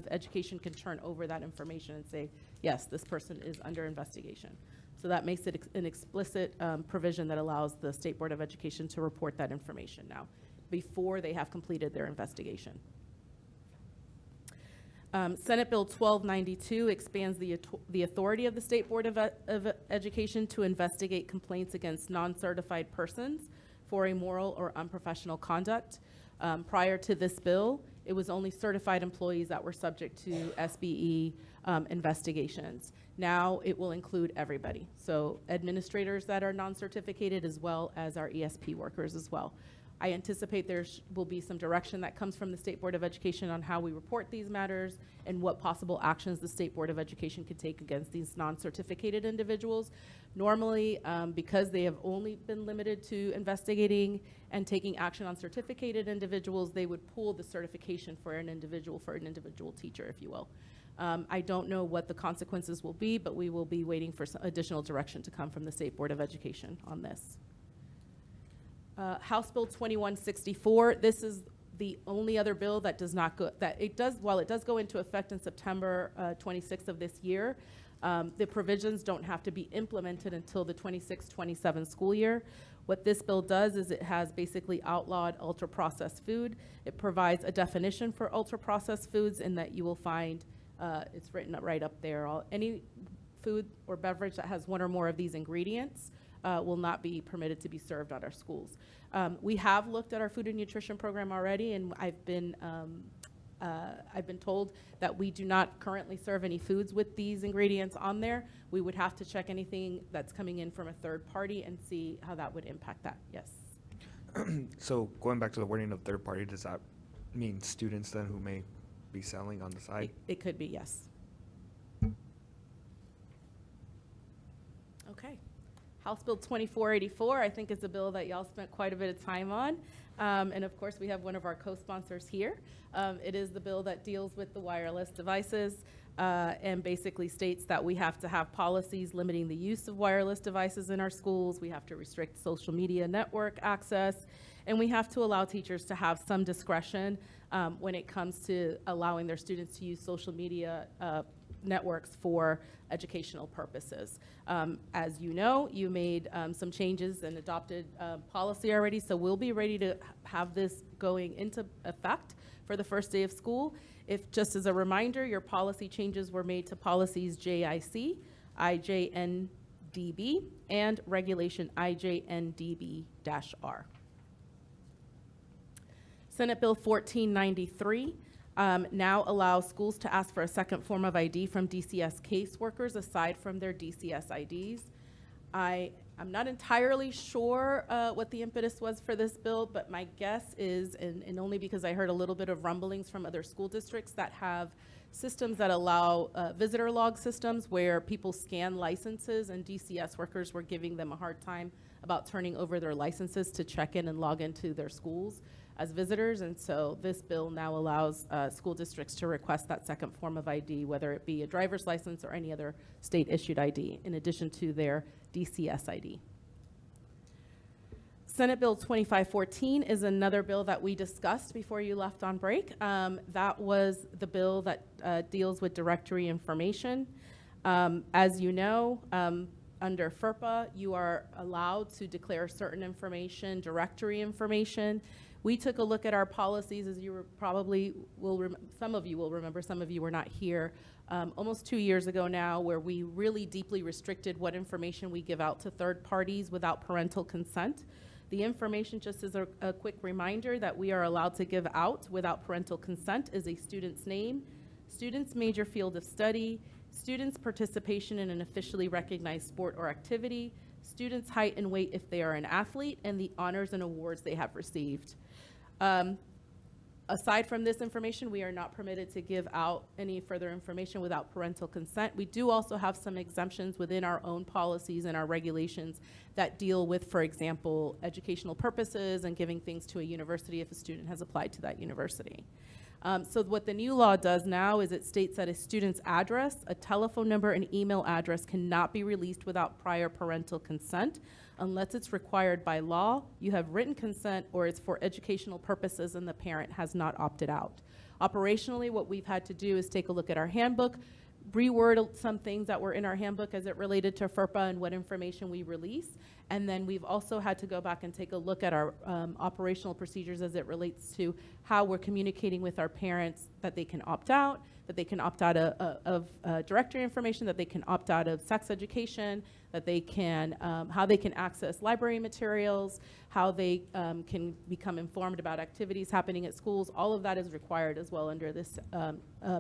Education can turn over that information and say, yes, this person is under investigation. So that makes it an explicit provision that allows the State Board of Education to report that information now, before they have completed their investigation. Senate Bill 1292 expands the authority of the State Board of Education to investigate complaints against non-certified persons for immoral or unprofessional conduct. Prior to this bill, it was only certified employees that were subject to SBE investigations. Now it will include everybody. So administrators that are non-certificated, as well as our ESP workers as well. I anticipate there will be some direction that comes from the State Board of Education on how we report these matters and what possible actions the State Board of Education could take against these non-certificated individuals. Normally, because they have only been limited to investigating and taking action on certificated individuals, they would pool the certification for an individual teacher, if you will. I don't know what the consequences will be, but we will be waiting for some additional direction to come from the State Board of Education on this. House Bill 2164, this is the only other bill that does not go, while it does go into effect in September 26th of this year, the provisions don't have to be implemented until the 26-27 school year. What this bill does is it has basically outlawed ultra-processed food. It provides a definition for ultra-processed foods in that you will find, it's written right up there, any food or beverage that has one or more of these ingredients will not be permitted to be served at our schools. We have looked at our food and nutrition program already, and I've been told that we do not currently serve any foods with these ingredients on there. We would have to check anything that's coming in from a third party and see how that would impact that. Yes. So going back to the wording of third party, does that mean students then who may be selling on the side? It could be, yes. Okay. House Bill 2484, I think is a bill that y'all spent quite a bit of time on. And of course, we have one of our co-sponsors here. It is the bill that deals with the wireless devices and basically states that we have to have policies limiting the use of wireless devices in our schools. We have to restrict social media network access, and we have to allow teachers to have some discretion when it comes to allowing their students to use social media networks for educational purposes. As you know, you made some changes and adopted policy already, so we'll be ready to have this going into effect for the first day of school. If, just as a reminder, your policy changes were made to policies JIC, IJNDB, and regulation IJNDB-R. Senate Bill 1493 now allows schools to ask for a second form of ID from DCS caseworkers aside from their DCS IDs. I'm not entirely sure what the impetus was for this bill, but my guess is, and only because I heard a little bit of rumblings from other school districts that have systems that allow visitor log systems where people scan licenses, and DCS workers were giving them a hard time about turning over their licenses to check in and log into their schools as visitors. And so this bill now allows school districts to request that second form of ID, whether it be a driver's license or any other state-issued ID, in addition to their DCS ID. Senate Bill 2514 is another bill that we discussed before you left on break. That was the bill that deals with directory information. As you know, under FERPA, you are allowed to declare certain information, directory information. We took a look at our policies, as you probably will, some of you will remember, some of you were not here, almost 2 years ago now, where we really deeply restricted what information we give out to third parties without parental consent. The information, just as a quick reminder, that we are allowed to give out without parental consent is a student's name, student's major field of study, student's participation in an officially recognized sport or activity, student's height and weight if they are an athlete, and the honors and awards they have received. Aside from this information, we are not permitted to give out any further information without parental consent. We do also have some exemptions within our own policies and our regulations that deal with, for example, educational purposes and giving things to a university if a student has applied to that university. So what the new law does now is it states that a student's address, a telephone number, and email address cannot be released without prior parental consent unless it's required by law, you have written consent, or it's for educational purposes and the parent has not opted out. Operationally, what we've had to do is take a look at our handbook, reword some things that were in our handbook as it related to FERPA and what information we release. And then we've also had to go back and take a look at our operational procedures as it relates to how we're communicating with our parents that they can opt out, that they can opt out of directory information, that they can opt out of sex education, that they can, how they can access library materials, how they can become informed about activities happening at schools. All of that is required as well under this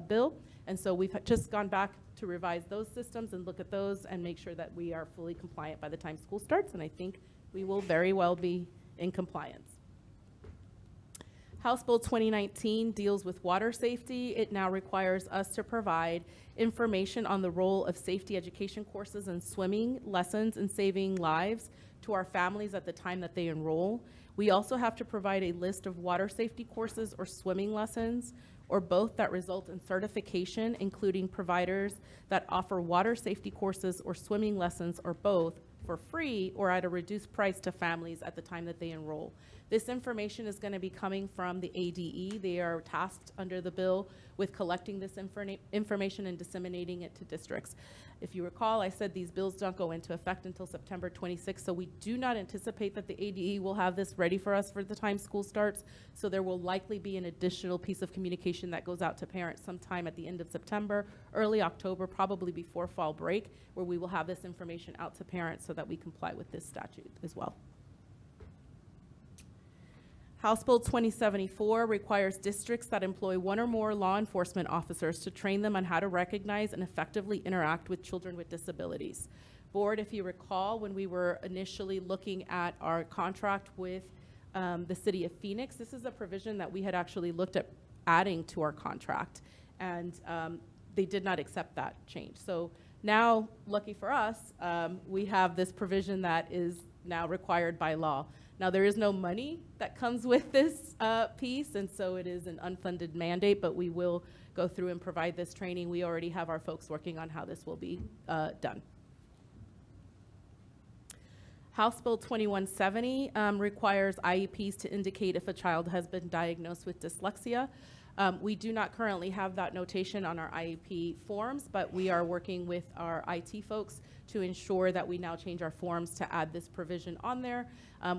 bill. And so we've just gone back to revise those systems and look at those and make sure that we are fully compliant by the time school starts. And I think we will very well be in compliance. House Bill 2019 deals with water safety. It now requires us to provide information on the role of safety education courses and swimming lessons in saving lives to our families at the time that they enroll. We also have to provide a list of water safety courses or swimming lessons, or both, that result in certification, including providers that offer water safety courses or swimming lessons, or both, for free or at a reduced price to families at the time that they enroll. This information is going to be coming from the ADE. They are tasked under the bill with collecting this information and disseminating it to districts. If you recall, I said these bills don't go into effect until September 26th, so we do not anticipate that the ADE will have this ready for us for the time school starts. So there will likely be an additional piece of communication that goes out to parents sometime at the end of September, early October, probably before fall break, where we will have this information out to parents so that we comply with this statute as well. House Bill 2074 requires districts that employ one or more law enforcement officers to train them on how to recognize and effectively interact with children with disabilities. Board, if you recall, when we were initially looking at our contract with the City of Phoenix, this is a provision that we had actually looked at adding to our contract, and they did not accept that change. So now, lucky for us, we have this provision that is now required by law. Now, there is no money that comes with this piece, and so it is an unfunded mandate, but we will go through and provide this training. We already have our folks working on how this will be done. House Bill 2170 requires IEPs to indicate if a child has been diagnosed with dyslexia. We do not currently have that notation on our IEP forms, but we are working with our IT folks to ensure that we now change our forms to add this provision on there.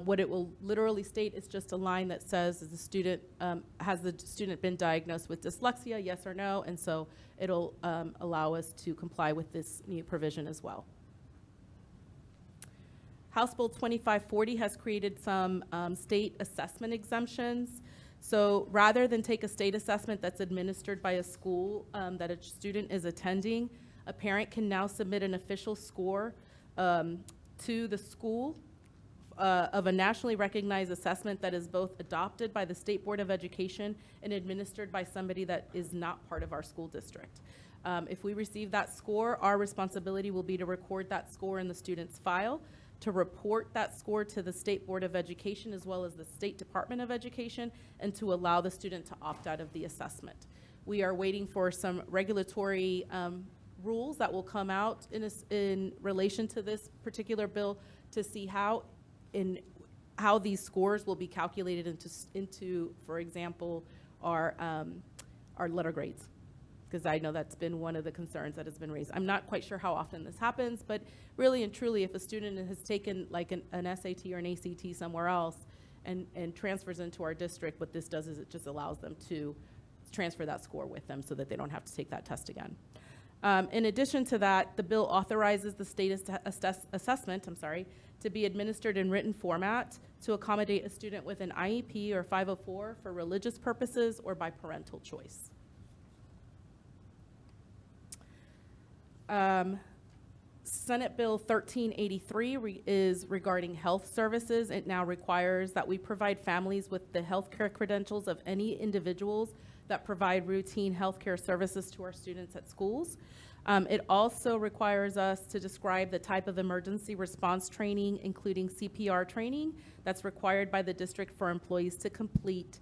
What it will literally state is just a line that says, has the student been diagnosed with dyslexia, yes or no? And so it'll allow us to comply with this new provision as well. House Bill 2540 has created some state assessment exemptions. So rather than take a state assessment that's administered by a school that a student is attending, a parent can now submit an official score to the school of a nationally recognized assessment that is both adopted by the State Board of Education and administered by somebody that is not part of our school district. If we receive that score, our responsibility will be to record that score in the student's file, to report that score to the State Board of Education as well as the State Department of Education, and to allow the student to opt out of the assessment. We are waiting for some regulatory rules that will come out in relation to this particular bill to see how these scores will be calculated into, for example, our letter grades, because I know that's been one of the concerns that has been raised. I'm not quite sure how often this happens, but really and truly, if a student has taken like an SAT or an ACT somewhere else and transfers into our district, what this does is it just allows them to transfer that score with them so that they don't have to take that test again. In addition to that, the bill authorizes the state assessment to be administered in written format to accommodate a student with an IEP or 504 for religious purposes or by parental choice. Senate Bill 1383 is regarding health services. It now requires that we provide families with the healthcare credentials of any individuals that provide routine healthcare services to our students at schools. It also requires us to describe the type of emergency response training, including CPR training, that's required by the district for employees to complete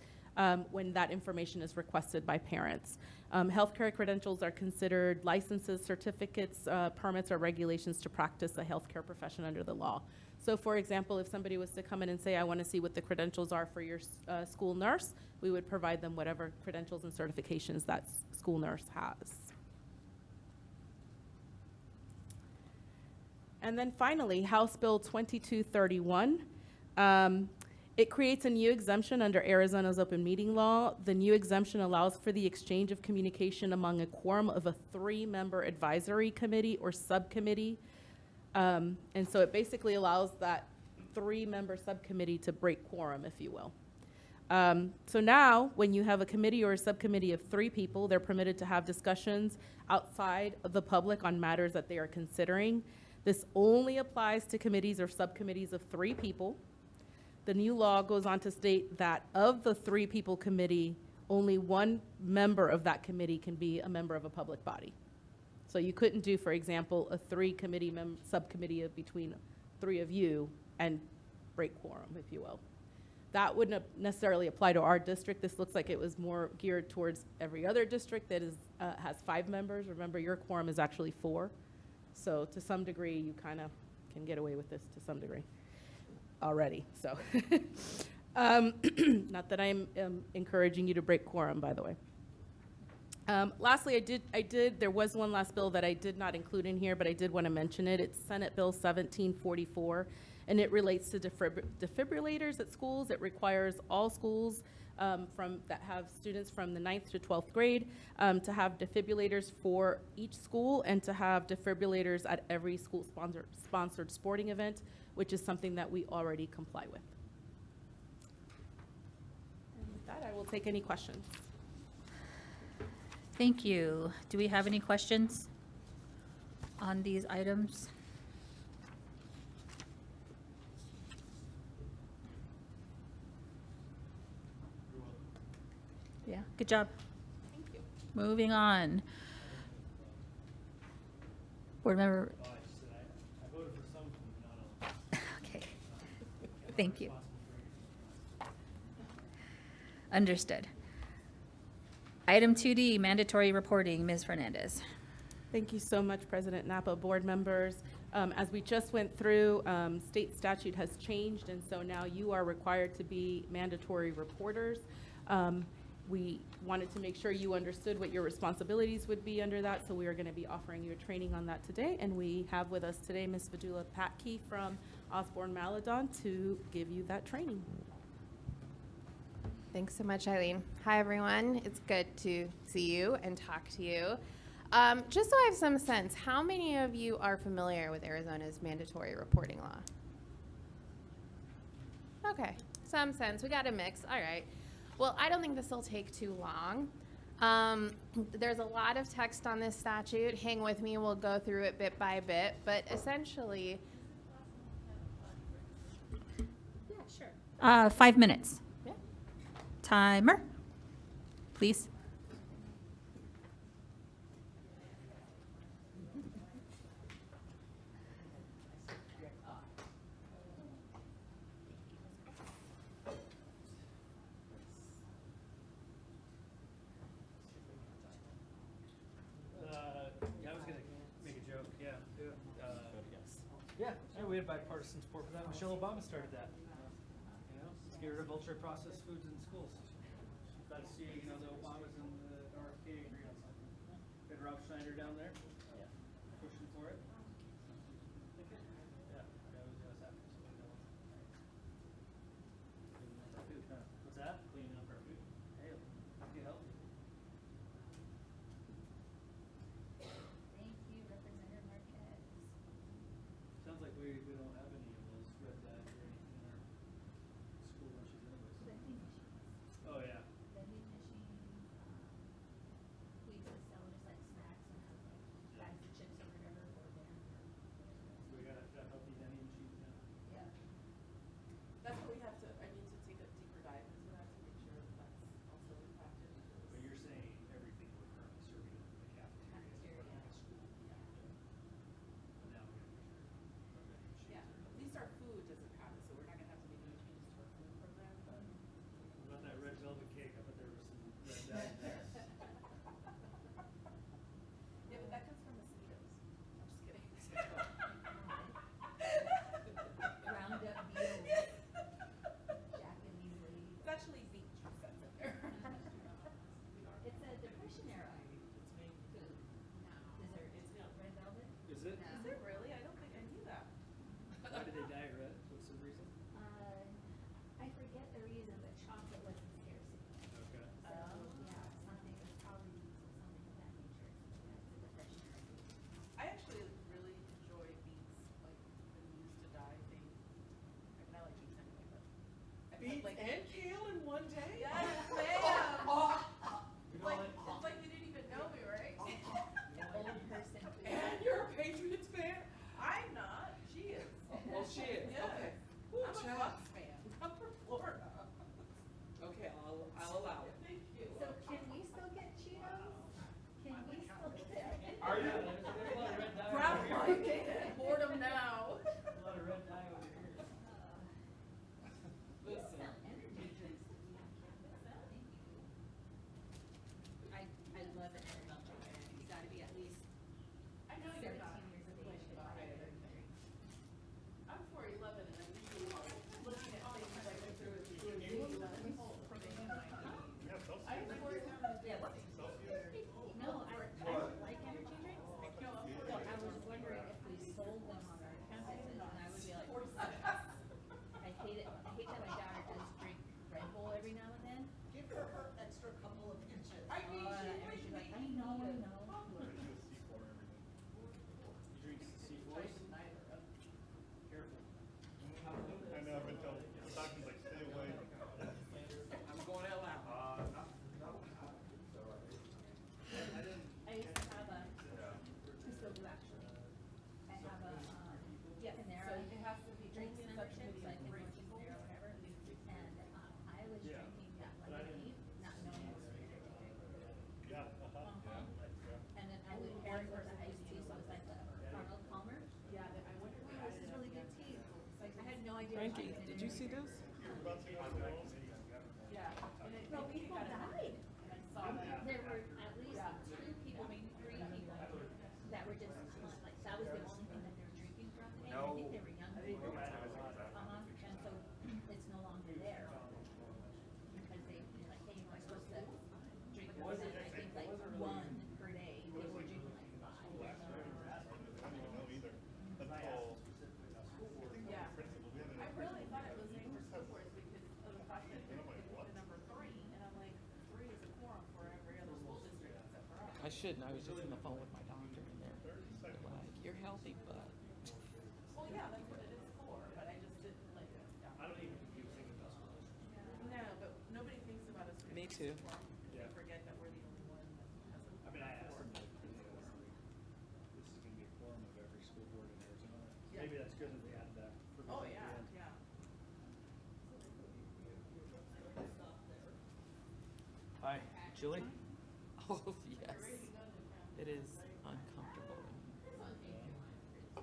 when that information is requested by parents. Healthcare credentials are considered licenses, certificates, permits, or regulations to practice a healthcare profession under the law. So for example, if somebody was to come in and say, I want to see what the credentials are for your school nurse, we would provide them whatever credentials and certifications that school nurse has. And then finally, House Bill 2231. It creates a new exemption under Arizona's open meeting law. The new exemption allows for the exchange of communication among a quorum of a 3-member advisory committee or subcommittee. And so it basically allows that 3-member subcommittee to break quorum, if you will. So now, when you have a committee or a subcommittee of 3 people, they're permitted to have discussions outside of the public on matters that they are considering. This only applies to committees or subcommittees of 3 people. The new law goes on to state that of the 3-people committee, only 1 member of that committee can be a member of a public body. So you couldn't do, for example, a 3-committee subcommittee of between 3 of you and break quorum, if you will. That wouldn't necessarily apply to our district. This looks like it was more geared towards every other district that is, has 5 members. Remember, your quorum is actually 4. So to some degree, you kind of can get away with this to some degree already. So not that I'm encouraging you to break quorum, by the way. Lastly, there was one last bill that I did not include in here, but I did want to mention it. It's Senate Bill 1744, and it relates to defibrillators at schools. It requires all schools that have students from the 9th to 12th grade to have defibrillators for each school and to have defibrillators at every school-sponsored sporting event, which is something that we already comply with. And with that, I will take any questions. Thank you. Do we have any questions on these items? Yeah, good job. Thank you. Moving on. Board member. Okay. Thank you. Understood. Item 2D, mandatory reporting. Ms. Fernandez. Thank you so much, President Napa, board members. As we just went through, state statute has changed, and so now you are required to be mandatory reporters. We wanted to make sure you understood what your responsibilities would be under that, so we are going to be offering you a training on that today. And we have with us today Ms. Vidula Patke from Osborne Maladon to give you that training. Thanks so much, Eileen. Hi, everyone. It's good to see you and talk to you. Just so I have some sense, how many of you are familiar with Arizona's mandatory reporting law? Okay, some sense. We got a mix. All right. Well, I don't think this will take too long. There's a lot of text on this statute. Hang with me. We'll go through it bit by bit. But essentially... Yeah, sure. 5 minutes. Yeah. Timer, please. Yeah, I was gonna make a joke, yeah. Yeah, we had bipartisan support for that. Michelle Obama started that. You know, let's get rid of ultra-processed foods in schools. Glad to see, the Obamas and the RFK agree on something. We had Rob Schneider down there, pushing for it. Yeah, that was happy. What's that? Cleaning up our food. Hey, get healthy. Thank you, Representative Marquez. Sounds like we don't have any of those red bags or anything in our school lunches anyways. Oh, yeah. Vending machines, we used to sell just like snacks and have like bags of chips or whatever for the Frankie, did you see this? There were at least 2 people, maybe 3 people, that were just, like, that was the only thing that they were drinking throughout the day. I think they were young people. And so it's no longer there. Because they, you're like, hey, you're supposed to drink, I think like 1 per day, they were drinking like 5. I shouldn't. I was just on the phone with my doctor, and they're like, "You're healthy, but." Well, yeah, that's what it is for. But I just didn't like. Yeah. I don't even think about us. No, but nobody thinks about us. Me too. Yeah. Forget that we're the only one that hasn't. I mean, I asked them. This is going to be a quorum of every school board in Arizona. Yeah. Maybe that's good that they added that. Oh yeah, yeah. Hi, Julie? Oh, yes. It is uncomfortable.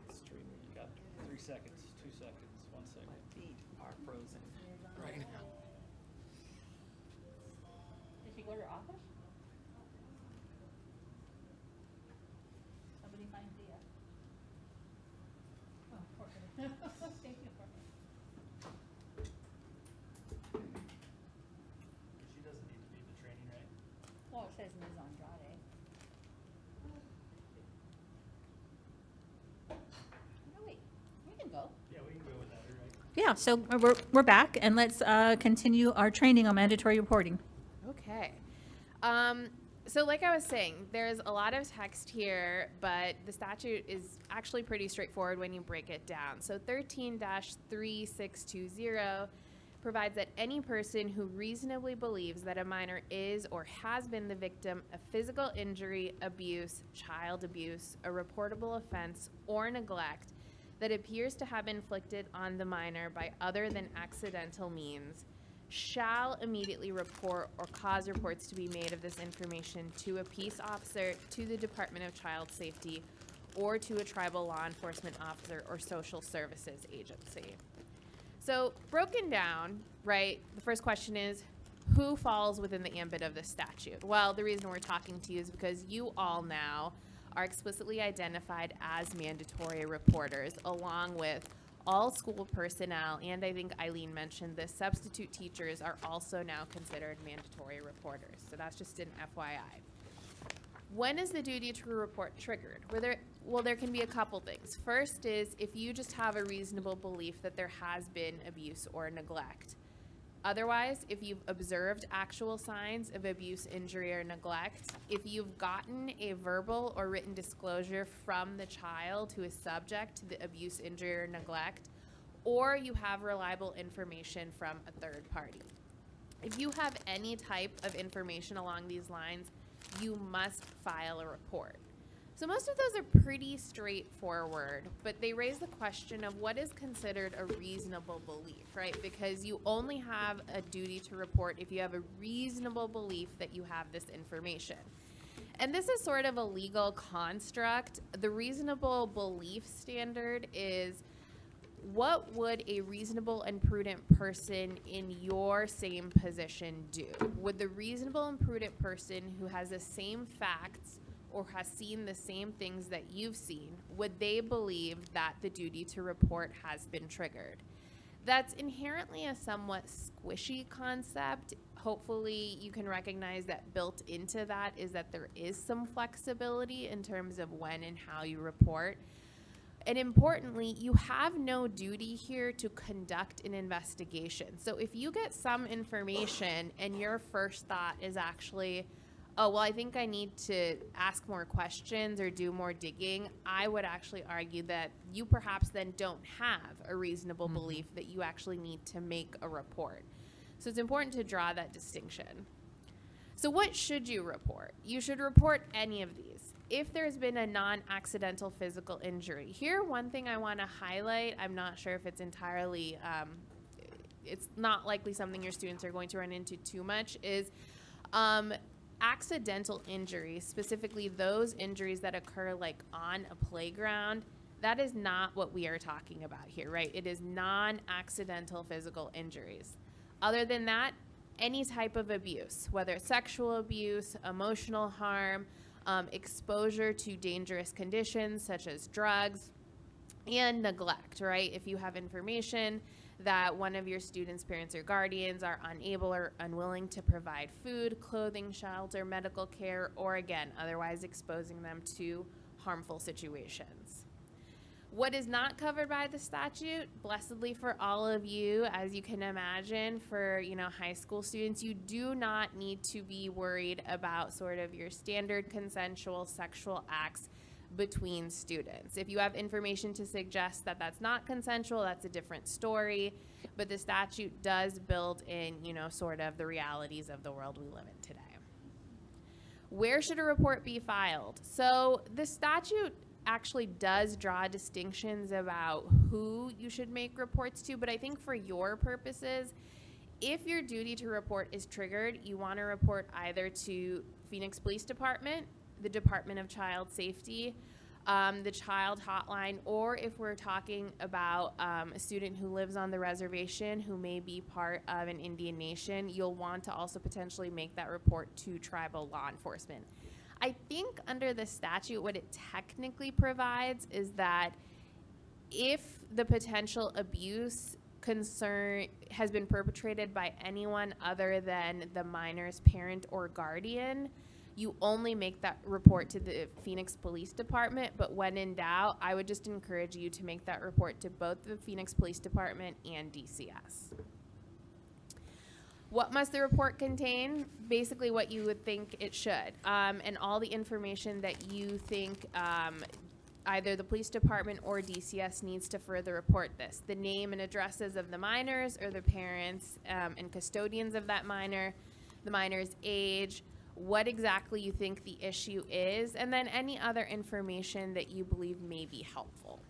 Extremely. You got 3 seconds, 2 seconds, 1 second. My feet are frozen right now. Did she go to her office? Somebody find Thea. Oh, poor her. Thank you for her. She doesn't need to be in the training, right? Well, it says Ms. Andrade. No, wait, we can go. Yeah, we can go with that, right? Yeah, so we're back, and let's continue our training on mandatory reporting. Okay. So like I was saying, there's a lot of text here, but the statute is actually pretty straightforward when you break it down. So 13-3620 provides that any person who reasonably believes that a minor is or has been the victim of physical injury, abuse, child abuse, a reportable offense, or neglect that appears to have been inflicted on the minor by other than accidental means shall immediately report or cause reports to be made of this information to a peace officer, to the Department of Child Safety, or to a tribal law enforcement officer or social services agency. So broken down, right, the first question is, who falls within the ambit of this statute? Well, the reason we're talking to you is because you all now are explicitly identified as mandatory reporters, along with all school personnel, and I think Eileen mentioned this, substitute teachers are also now considered mandatory reporters. So that's just an FYI. When is the duty to report triggered? Well, there can be a couple things. First is if you just have a reasonable belief that there has been abuse or neglect. Otherwise, if you've observed actual signs of abuse, injury, or neglect, if you've gotten a verbal or written disclosure from the child who is subject to the abuse, injury, or neglect, or you have reliable information from a third party. If you have any type of information along these lines, you must file a report. So most of those are pretty straightforward, but they raise the question of what is considered a reasonable belief, right? Because you only have a duty to report if you have a reasonable belief that you have this information. And this is sort of a legal construct. The reasonable belief standard is what would a reasonable and prudent person in your same position do? Would the reasonable and prudent person who has the same facts or has seen the same things that you've seen, would they believe that the duty to report has been triggered? That's inherently a somewhat squishy concept. Hopefully you can recognize that built into that is that there is some flexibility in terms of when and how you report. And importantly, you have no duty here to conduct an investigation. So if you get some information and your first thought is actually, oh, well, I think I need to ask more questions or do more digging, I would actually argue that you perhaps then don't have a reasonable belief that you actually need to make a report. So it's important to draw that distinction. So what should you report? You should report any of these. If there's been a non-accidental physical injury. Here, one thing I want to highlight, I'm not sure if it's entirely, it's not likely something your students are going to run into too much, is accidental injuries, specifically those injuries that occur like on a playground, That is not what we are talking about here, right? It is non-accidental physical injuries. Other than that, any type of abuse, whether it's sexual abuse, emotional harm, exposure to dangerous conditions such as drugs, and neglect, right? If you have information that one of your students' parents or guardians are unable or unwilling to provide food, clothing, shelter, medical care, or again, otherwise exposing them to harmful situations. What is not covered by the statute, blessedly for all of you, as you can imagine, for high school students, you do not need to be worried about sort of your standard consensual sexual acts between students. If you have information to suggest that that's not consensual, that's a different story, but the statute does build in, sort of the realities of the world we live in today. Where should a report be filed? So the statute actually does draw distinctions about who you should make reports to, but I think for your purposes, if your duty to report is triggered, you want to report either to Phoenix Police Department, the Department of Child Safety, the Child Hotline, or if we're talking about a student who lives on the reservation who may be part of an Indian nation, you'll want to also potentially make that report to tribal law enforcement. I think under the statute, what it technically provides is that if the potential abuse concern has been perpetrated by anyone other than the minor's parent or guardian, you only make that report to the Phoenix Police Department. But when in doubt, I would just encourage you to make that report to both the Phoenix Police Department and DCS. What must the report contain? Basically what you would think it should, and all the information that you think either the police department or DCS needs to further report this. The name and addresses of the minors or the parents and custodians of that minor, the minor's age, what exactly you think the issue is, and then any other information that you believe may be helpful.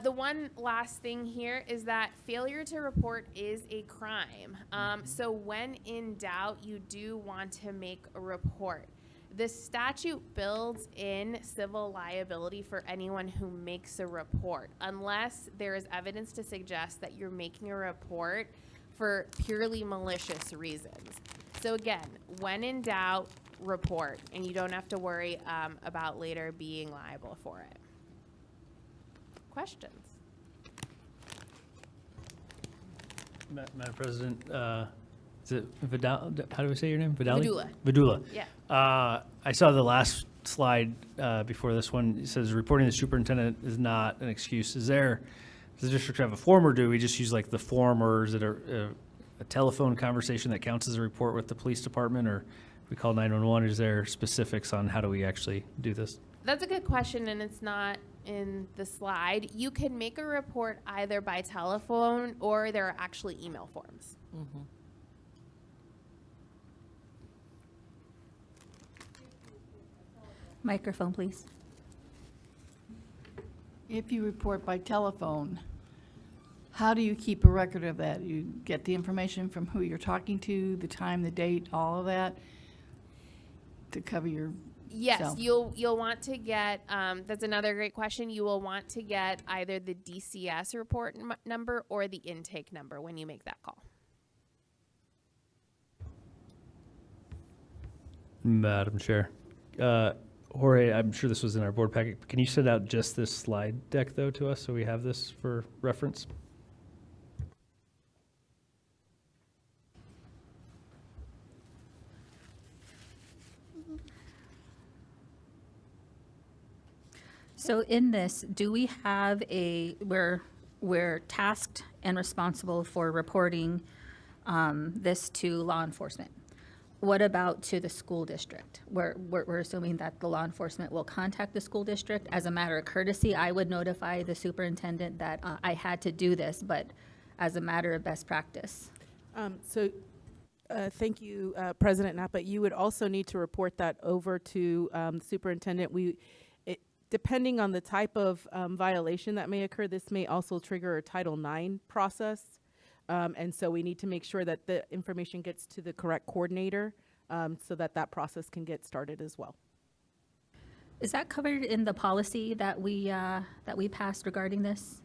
The one last thing here is that failure to report is a crime. So when in doubt, you do want to make a report. The statute builds in civil liability for anyone who makes a report, unless there is evidence to suggest that you're making a report for purely malicious reasons. So again, when in doubt, report, and you don't have to worry about later being liable for it. Questions? Madam President, is it Vidal? How do we say your name? Vidali? Vidula. Vidula. Yeah. I saw the last slide before this one. It says reporting the superintendent is not an excuse. Does the district have a form, or do we just use like the form, or is it a telephone conversation that counts as a report with the police department, or if we call 911? Is there specifics on how do we actually do this? That's a good question, and it's not in the slide. You can make a report either by telephone, or there are actually email forms. Mm-hmm. Microphone, please. If you report by telephone, how do you keep a record of that? You get the information from who you're talking to, the time, the date, all of that, to cover your Yes, self? you'll want to get, that's another great question. You will want to get either the DCS report number or the intake number when you make that call. Madam Chair. Jorge, I'm sure this was in our board packet. Can you send out just this slide deck, though, to us so we have this for reference? So in this, do we have we're tasked and responsible for reporting this to law enforcement? What about to the school district? We're assuming that the law enforcement will contact the school district. As a matter of courtesy, I would notify the superintendent that I had to do this, but as a matter of best practice. Thank you, President Napa. You would also need to report that over to the superintendent. Depending on the type of violation that may occur, this may also trigger a Title IX process. And so we need to make sure that the information gets to the correct coordinator so that that process can get started as well. Is that covered in the policy that we passed regarding this?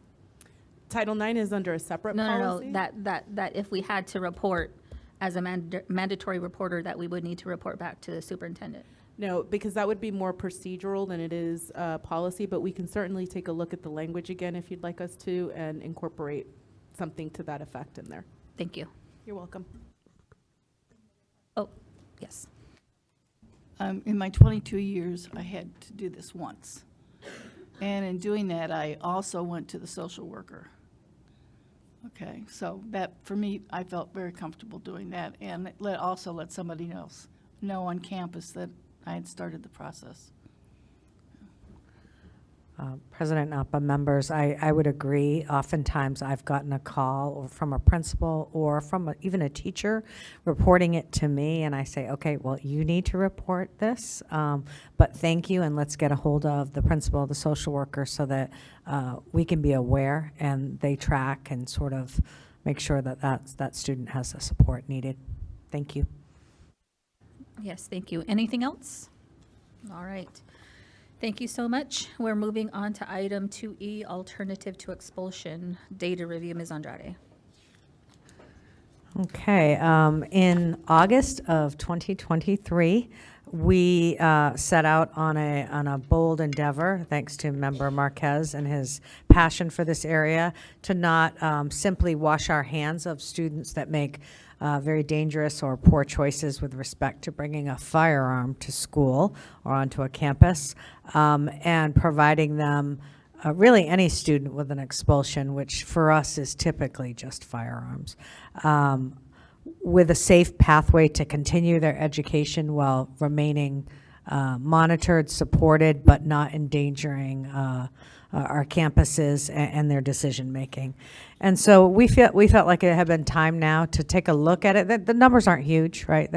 Title IX is under a separate policy? No, that if we had to report as a mandatory reporter, that we would need to report back to the superintendent. No, because that would be more procedural than it is policy, but we can certainly take a look at the language again if you'd like us to and incorporate something to that effect in there. Thank you. You're welcome. Oh, yes. In my 22 years, I had to do this once. And in doing that, I also went to the social worker. Okay, so that, for me, I felt very comfortable doing that, and also let somebody else know on campus that I had started the process. President Napa, members, I would agree. Oftentimes, I've gotten a call or from a principal or from even a teacher reporting it to me, and I say, okay, well, you need to report this, but thank you, and let's get a hold of the principal, the social worker, so that we can be aware and they track and sort of make sure that that student has the support needed. Thank you. Yes, thank you. Anything else? All right. Thank you so much. We're moving on to item 2E, alternative to expulsion. Data review, Ms. Andrade. Okay, in August of 2023, we set out on a bold endeavor, thanks to Member Marquez and his passion for this area, to not simply wash our hands of students that make very dangerous or poor choices with respect to bringing a firearm to school or onto a campus, and providing them really any student with an expulsion, which for us is typically just firearms, with a safe pathway to continue their education while remaining monitored, supported, but not endangering our campuses and their decision making. And so we felt like it had been time now to take a look at it. The numbers aren't huge, right?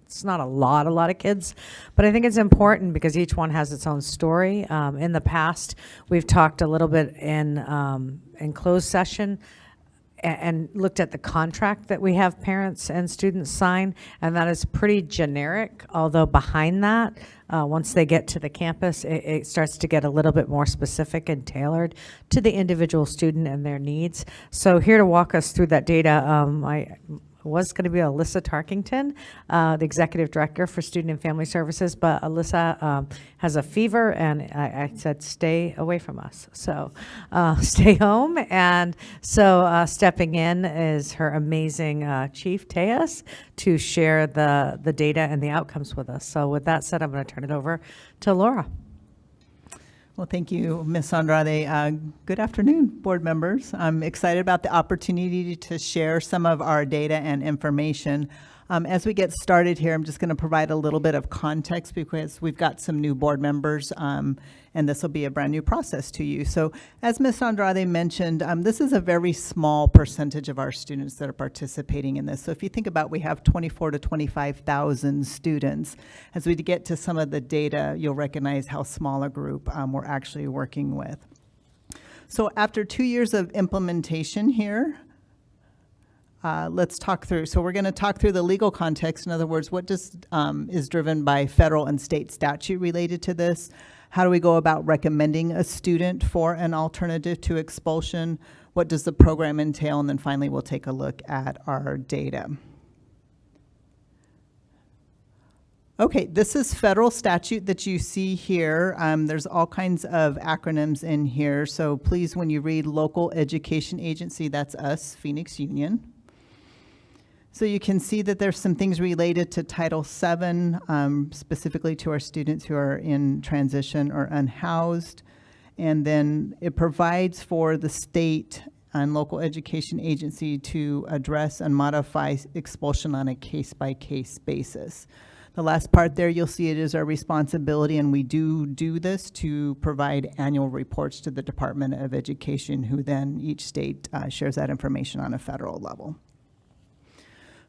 It's not a lot of kids, but I think it's important because each one has its own story. In the past, we've talked a little bit in closed session and looked at the contract that we have parents and students sign, and that is pretty generic, although behind that, once they get to the campus, it starts to get a little bit more specific and tailored to the individual student and their needs. So here to walk us through that data, I was going to be Alyssa Tarkington, the Executive Director for Student and Family Services, but Alyssa has a fever, and I said, stay away from us. So stay home. And so stepping in is her amazing Chief Tejas to share the data and the outcomes with us. So with that said, I'm going to turn it over to Laura. Well, thank you, Ms. Andrade. Good afternoon, board members. I'm excited about the opportunity to share some of our data and information. As we get started here, I'm just going to provide a little bit of context because we've got some new board members, and this will be a brand new process to you. So as Ms. Andrade mentioned, this is a very small percentage of our students that are participating in this. So if you think about, we have 24 to 25,000 students. As we get to some of the data, you'll recognize how small a group we're actually working with. So after 2 years of implementation here, let's talk through. So we're going to talk through the legal context. In other words, what is driven by federal and state statute related to this? How do we go about recommending a student for an alternative to expulsion? What does the program entail? And then finally, we'll take a look at our data. Okay, this is federal statute that you see here. There's all kinds of acronyms in here. So please, when you read local education agency, that's us, Phoenix Union. So you can see that there's some things related to Title VII, specifically to our students who are in transition or unhoused. And then it provides for the state and local education agency to address and modify expulsion on a case-by-case basis. The last part there, you'll see it is our responsibility, and we do this to provide annual reports to the Department of Education, who then each state shares that information on a federal level.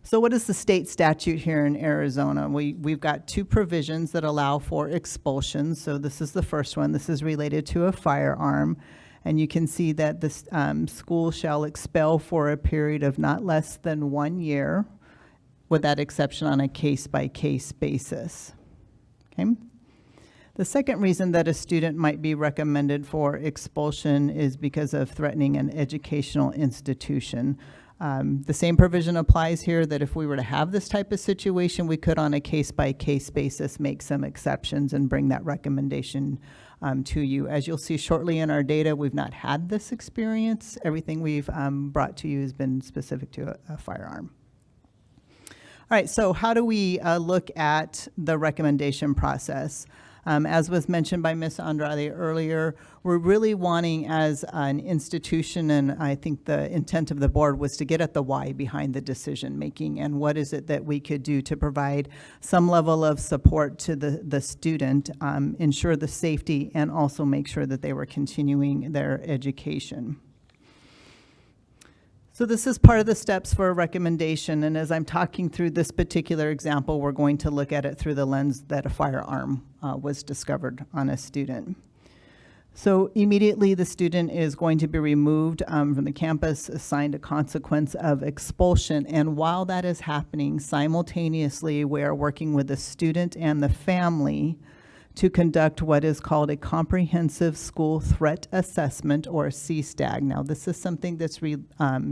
So what is the state statute here in Arizona? We've got two provisions that allow for expulsion. So this is the first one. This is related to a firearm. And you can see that the school shall expel for a period of not less than 1 year, with that exception on a case-by-case basis. Okay. The second reason that a student might be recommended for expulsion is because of threatening an educational institution. The same provision applies here, that if we were to have this type of situation, we could on a case-by-case basis make some exceptions and bring that recommendation to you. As you'll see shortly in our data, we've not had this experience. Everything we've brought to you has been specific to a firearm. All right, so how do we look at the recommendation process? As was mentioned by Ms. Andrade earlier, we're really wanting as an institution, and I think the intent of the board was to get at the why behind the decision making and what is it that we could do to provide some level of support to the student, ensure the safety, and also make sure that they were continuing their education. So this is part of the steps for a recommendation, and as I'm talking through this particular example, we're going to look at it through the lens that a firearm was discovered on a student. So immediately the student is going to be removed from the campus, assigned a consequence of expulsion, and while that is happening, simultaneously we are working with the student and the family to conduct what is called a Comprehensive School Threat Assessment, or CSTAG. Now, this is something that's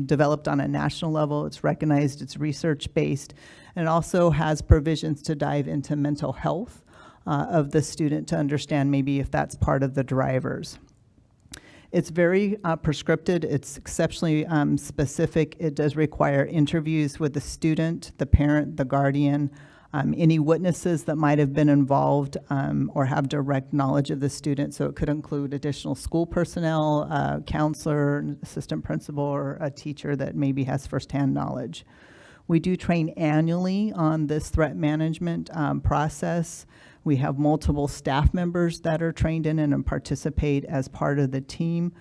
developed on a national level. It's recognized, it's research-based, and it also has provisions to dive into mental health of the student to understand maybe if that's part of the drivers. It's very prescriptive. It's exceptionally specific. It does require interviews with the student, the parent, the guardian, any witnesses that might have been involved or have direct knowledge of the student. So it could include additional school personnel, counselor, assistant principal, or a teacher that maybe has firsthand knowledge. We do train annually on this threat management process. We have multiple staff members that are trained in it and participate as part of the team.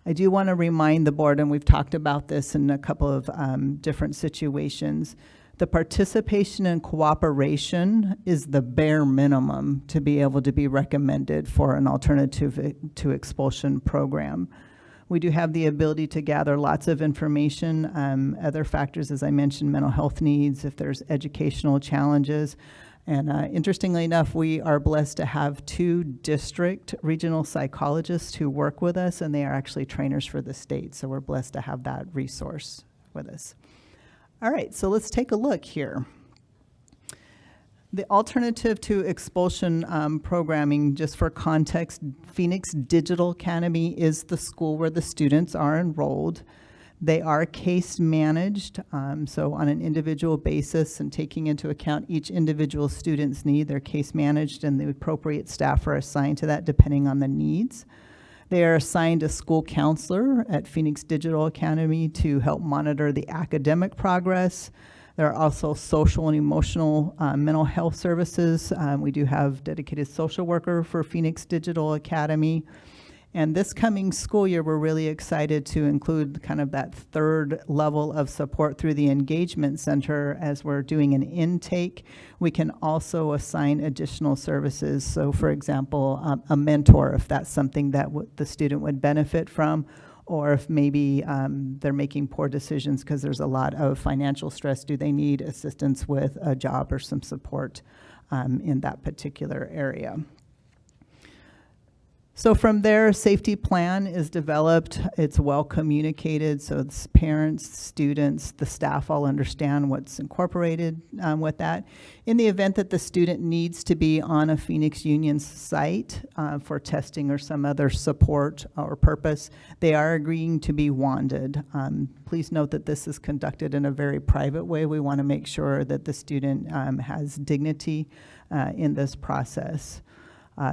I do want to remind the board, and we've talked about this in a couple of different situations, the participation and cooperation is the bare minimum to be able to be recommended for an alternative to expulsion program. We do have the ability to gather lots of information, other factors, as I mentioned, mental health needs, if there's educational challenges. And interestingly enough, we are blessed to have 2 district regional psychologists who work with us, and they are actually trainers for the state. So we're blessed to have that resource with us. All right, so let's take a look here. The alternative to expulsion programming, just for context, Phoenix Digital Academy is the school where the students are enrolled. They are case managed, so on an individual basis and taking into account each individual student's need, they're case managed and the appropriate staff are assigned to that depending on the needs. They are assigned a school counselor at Phoenix Digital Academy to help monitor the academic progress. There are also social and emotional mental health services. We do have dedicated social worker for Phoenix Digital Academy. And this coming school year, we're really excited to include kind of that 3rd level of support through the engagement center. As we're doing an intake, we can also assign additional services. So for example, a mentor, if that's something that the student would benefit from, or if maybe they're making poor decisions because there's a lot of financial stress, do they need assistance with a job or some support in that particular area. So from there, a safety plan is developed. It's well communicated, so the parents, students, the staff all understand what's incorporated with that. In the event that the student needs to be on a Phoenix Union site for testing or some other support or purpose, they are agreeing to be wanded. Please note that this is conducted in a very private way. We want to make sure that the student has dignity in this process.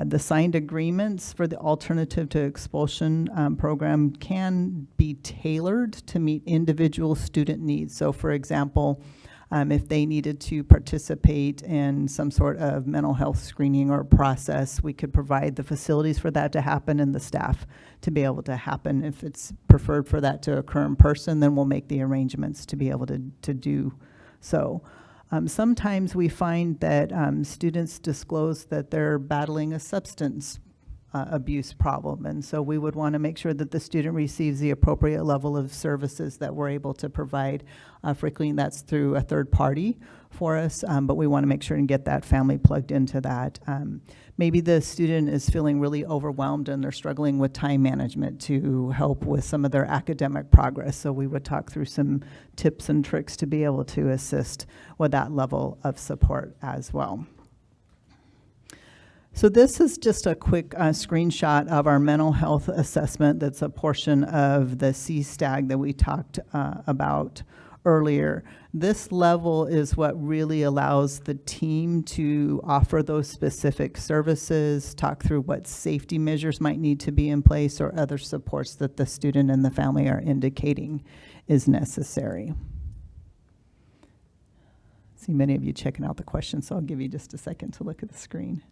The signed agreements for the alternative to expulsion program can be tailored to meet individual student needs. So for example, if they needed to participate in some sort of mental health screening or process, we could provide the facilities for that to happen and the staff to be able to happen. If it's preferred for that to occur in person, then we'll make the arrangements to be able to do so. Sometimes we find that students disclose that they're battling a substance abuse problem. And so we would want to make sure that the student receives the appropriate level of services that we're able to provide. Frequently, that's through a third party for us, but we want to make sure and get that family plugged into that. Maybe the student is feeling really overwhelmed and they're struggling with time management to help with some of their academic progress. So we would talk through some tips and tricks to be able to assist with that level of support as well. So this is just a quick screenshot of our mental health assessment. That's a portion of the CSTAG that we talked about earlier. This level is what really allows the team to offer those specific services, talk through what safety measures might need to be in place or other supports that the student and the family are indicating is necessary. See many of you checking out the questions, so I'll give you just a second to look at the screen.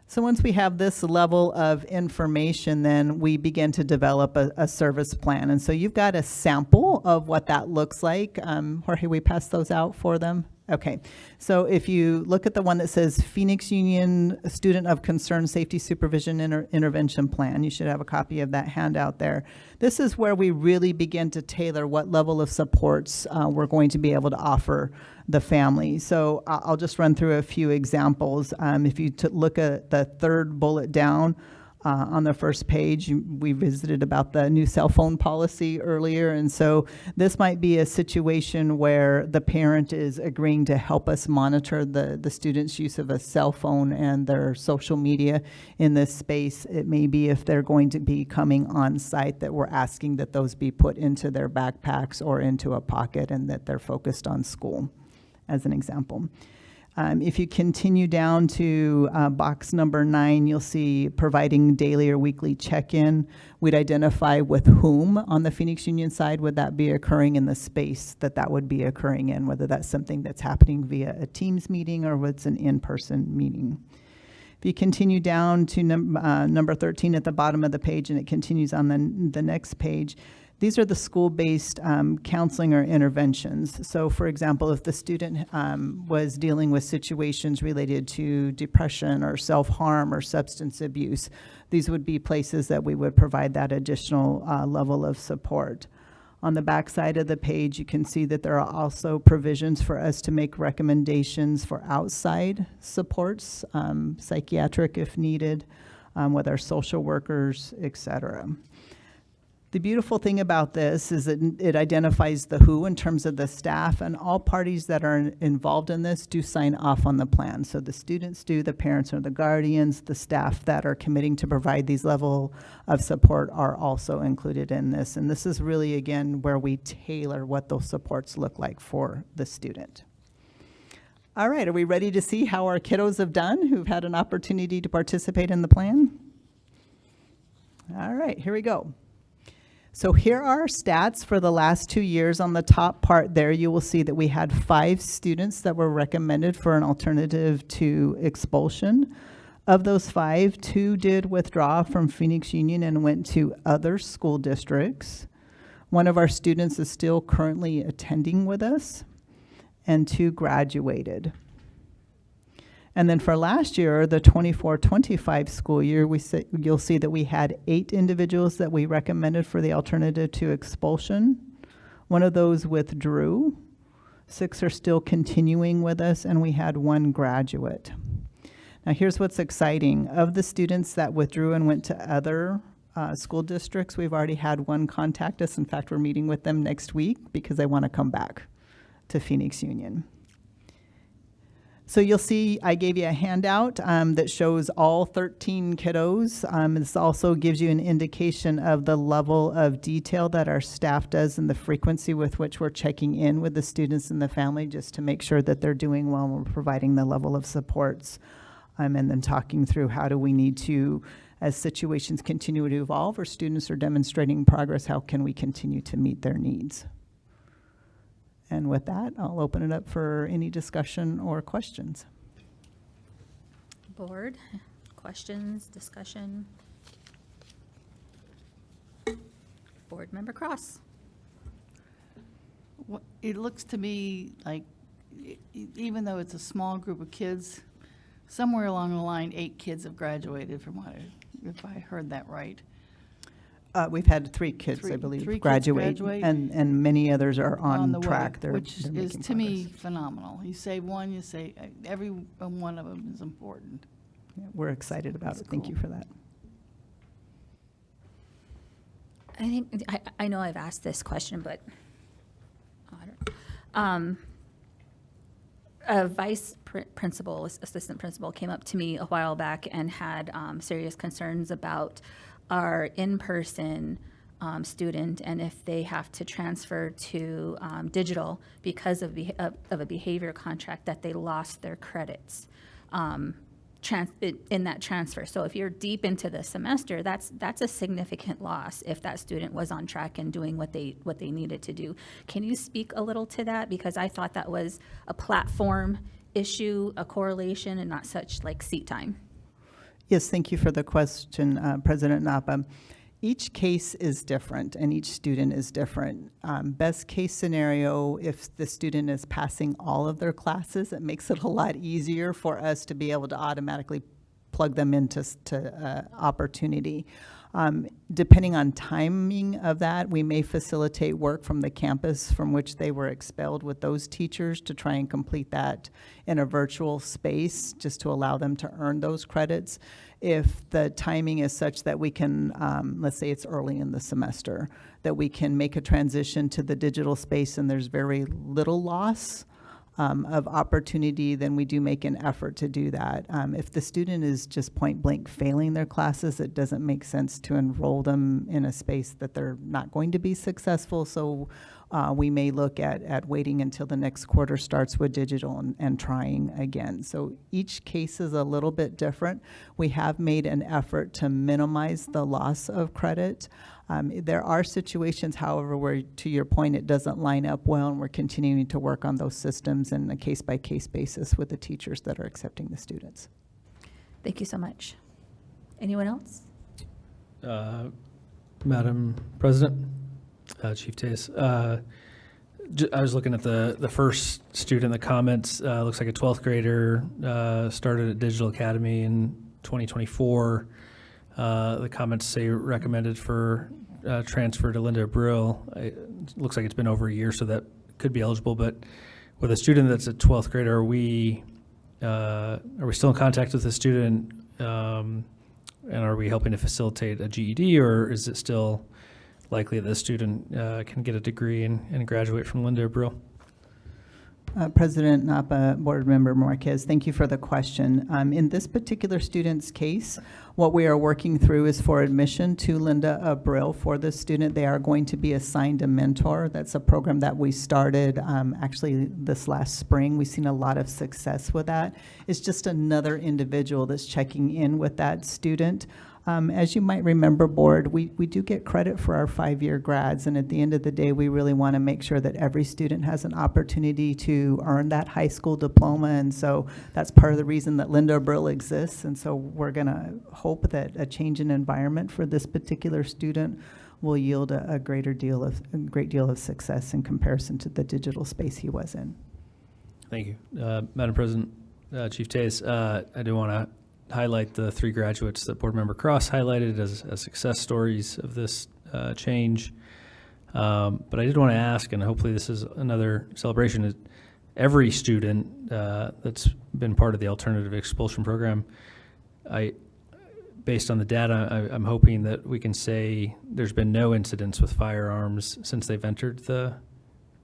So once we have this level of information, then we begin to develop a service plan. And so you've got a sample of what that looks like. Jorge, we pass those out for them? Okay, so if you look at the one that says Phoenix Union Student of Concern Safety Supervision Intervention Plan, you should have a copy of that handout there. This is where we really begin to tailor what level of supports we're going to be able to offer the family. So I'll just run through a few examples. If you look at the third bullet down, on the first page, we visited about the new cell phone policy earlier, and so this might be a situation where the parent is agreeing to help us monitor the student's use of a cell phone and their social media in this space. It may be if they're going to be coming on site that we're asking that those be put into their backpacks or into a pocket and that they're focused on school, as an example. If you continue down to box number 9, you'll see providing daily or weekly check-in. We'd identify with whom on the Phoenix Union side would that be occurring in the space that would be occurring in, whether that's something that's happening via a Teams meeting or what's an in-person meeting. If you continue down to number 13 at the bottom of the page and it continues on the next page, these are the school-based counseling or interventions. So for example, if the student was dealing with situations related to depression or self-harm or substance abuse, these would be places that we would provide that additional level of support. On the back side of the page, you can see that there are also provisions for us to make recommendations for outside supports, psychiatric if needed, with our social workers, et cetera. The beautiful thing about this is that it identifies the who in terms of the staff, and all parties that are involved in this do sign off on the plan. So the students do, the parents or the guardians, the staff that are committing to provide these level of support are also included in this. And this is really, again, where we tailor what those supports look like for the student. All right, are we ready to see how our kiddos have done who've had an opportunity to participate in the plan? All right, here we go. So here are our stats for the last 2 years. On the top part there, you will see that we had 5 students that were recommended for an alternative to expulsion. Of those 5, 2 did withdraw from Phoenix Union and went to other school districts. One of our students is still currently attending with us, and 2 graduated. And then for last year, the 24-25 school year, you'll see that we had 8 individuals that we recommended for the alternative to expulsion. 1 of those withdrew. 6 are still continuing with us, and we had 1 graduate. Now here's what's exciting. Of the students that withdrew and went to other school districts, we've already had 1 contact us. In fact, we're meeting with them next week because they want to come back to Phoenix Union. So you'll see I gave you a handout that shows all 13 kiddos. This also gives you an indication of the level of detail that our staff does and the frequency with which we're checking in with the students and the family just to make sure that they're doing well and we're providing the level of supports. And then talking through how do we need to, as situations continue to evolve or students are demonstrating progress, how can we continue to meet their needs? And with that, I'll open it up for any discussion or questions. Board, questions, discussion? Board Member Cross. It looks to me like, even though it's a small group of kids, somewhere along the line, 8 kids have graduated from if I heard that right. We've had 3 kids, I Three believe, kids graduate, graduate. and many others are on the way, track. which They're is, making to me, progress. phenomenal. You say one, you say, every one of them is important. Yeah, we're excited about That's it. Thank you cool. for that. I think, I know I've asked this question, but I don't, a vice principal, assistant principal came up to me a while back and had serious concerns about our in-person student and if they have to transfer to digital because of a behavior contract, that they lost their credits in that transfer. So if you're deep into the semester, that's a significant loss if that student was on track and doing what they needed to do. Can you speak a little to that? Because I thought that was a platform issue, a correlation, and not such like seat time. Yes, thank you for the question, President Napa. Each case is different and each student is different. Best case scenario, if the student is passing all of their classes, it makes it a lot easier for us to be able to automatically plug them into opportunity. Depending on timing of that, we may facilitate work from the campus from which they were expelled with those teachers to try and complete that in a virtual space, just to allow them to earn those credits. If the timing is such that we can, let's say it's early in the semester, that we can make a transition to the digital space and there's very little loss of opportunity, then we do make an effort to do that. If the student is just point blank failing their classes, it doesn't make sense to enroll them in a space that they're not going to be successful. So we may look at waiting until the next quarter starts with digital and trying again. So each case is a little bit different. We have made an effort to minimize the loss of credit. There are situations, however, where, to your point, it doesn't line up well, and we're continuing to work on those systems on a case-by-case basis with the teachers that are accepting the students. Thank you so much. Anyone else? Madam President, Chief Tays, I was looking at the first student in the comments. Looks like a 12th grader, started at Digital Academy in 2024. The comments say recommended for transfer to Linda Brill. It looks like it's been over a year, so that could be eligible. But with a student that's a 12th grader, are we still in contact with the student? And are we helping to facilitate a GED, or is it still likely that the student can get a degree and graduate from Linda Brill? President Napa, Board Member Marquez, thank you for the question. In this particular student's case, what we are working through is for admission to Linda Brill. For this student, they are going to be assigned a mentor. That's a program that we started actually this last spring. We've seen a lot of success with that. It's just another individual that's checking in with that student. As you might remember, Board, we do get credit for our 5-year grads, and at the end of the day, we really want to make sure that every student has an opportunity to earn that high school diploma, and so that's part of the reason that Linda Brill exists, and so we're going to hope that a change in environment for this particular student will yield a great deal of success in comparison to the digital space he was in. Thank you. Madam President, Chief Tays, I do want to highlight the 3 graduates that Board Member Cross highlighted as success stories of this change. But I did want to ask, and hopefully this is another celebration, is every student that's been part of the alternative expulsion program, based on the data, I'm hoping that we can say there's been no incidents with firearms since they've entered the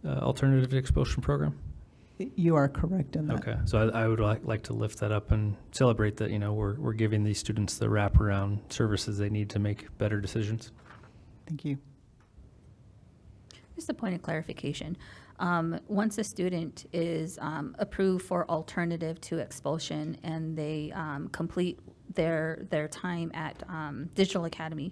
alternative expulsion program. You are correct in that. Okay, so I would like to lift that up and celebrate that, we're giving these students the wraparound services they need to make better decisions. Thank you. Just a point of clarification. Once a student is approved for alternative to expulsion and they complete their time at Digital Academy,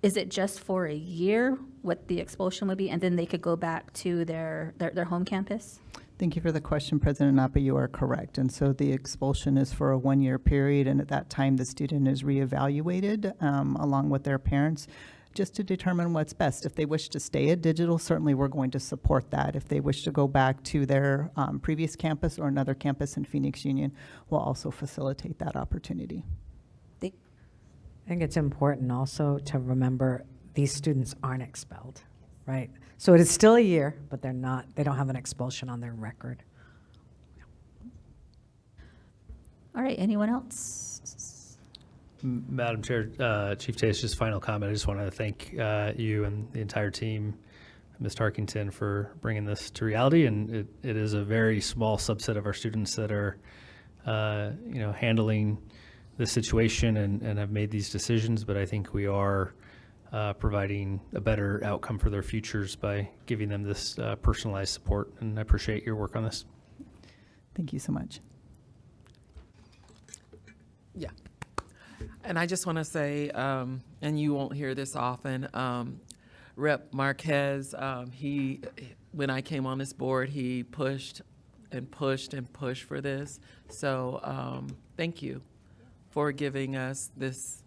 is it just for a year what the expulsion would be, and then they could go back to their home campus? Thank you for the question, President Napa. You are correct. And so the expulsion is for a 1-year period, and at that time, the student is reevaluated along with their parents just to determine what's best. If they wish to stay at digital, certainly we're going to support that. If they wish to go back to their previous campus or another campus in Phoenix Union, we'll also facilitate that opportunity. I think it's important also to remember these students aren't expelled, right? So it is still a year, but they don't have an expulsion on their record. All right, anyone else? Madam Chair, Chief Taste, just final comment. I just want to thank you and the entire team, Ms. Tarkington, for bringing this to reality. And it is a very small subset of our students that are, handling this situation and have made these decisions. But I think we are providing a better outcome for their futures by giving them this personalized support. And I appreciate your work on this. Thank you so much. Yeah. And I just want to say, and you won't hear this often, Rep. Marquez, when I came on this board, he pushed and pushed and pushed for this. So thank you for giving us this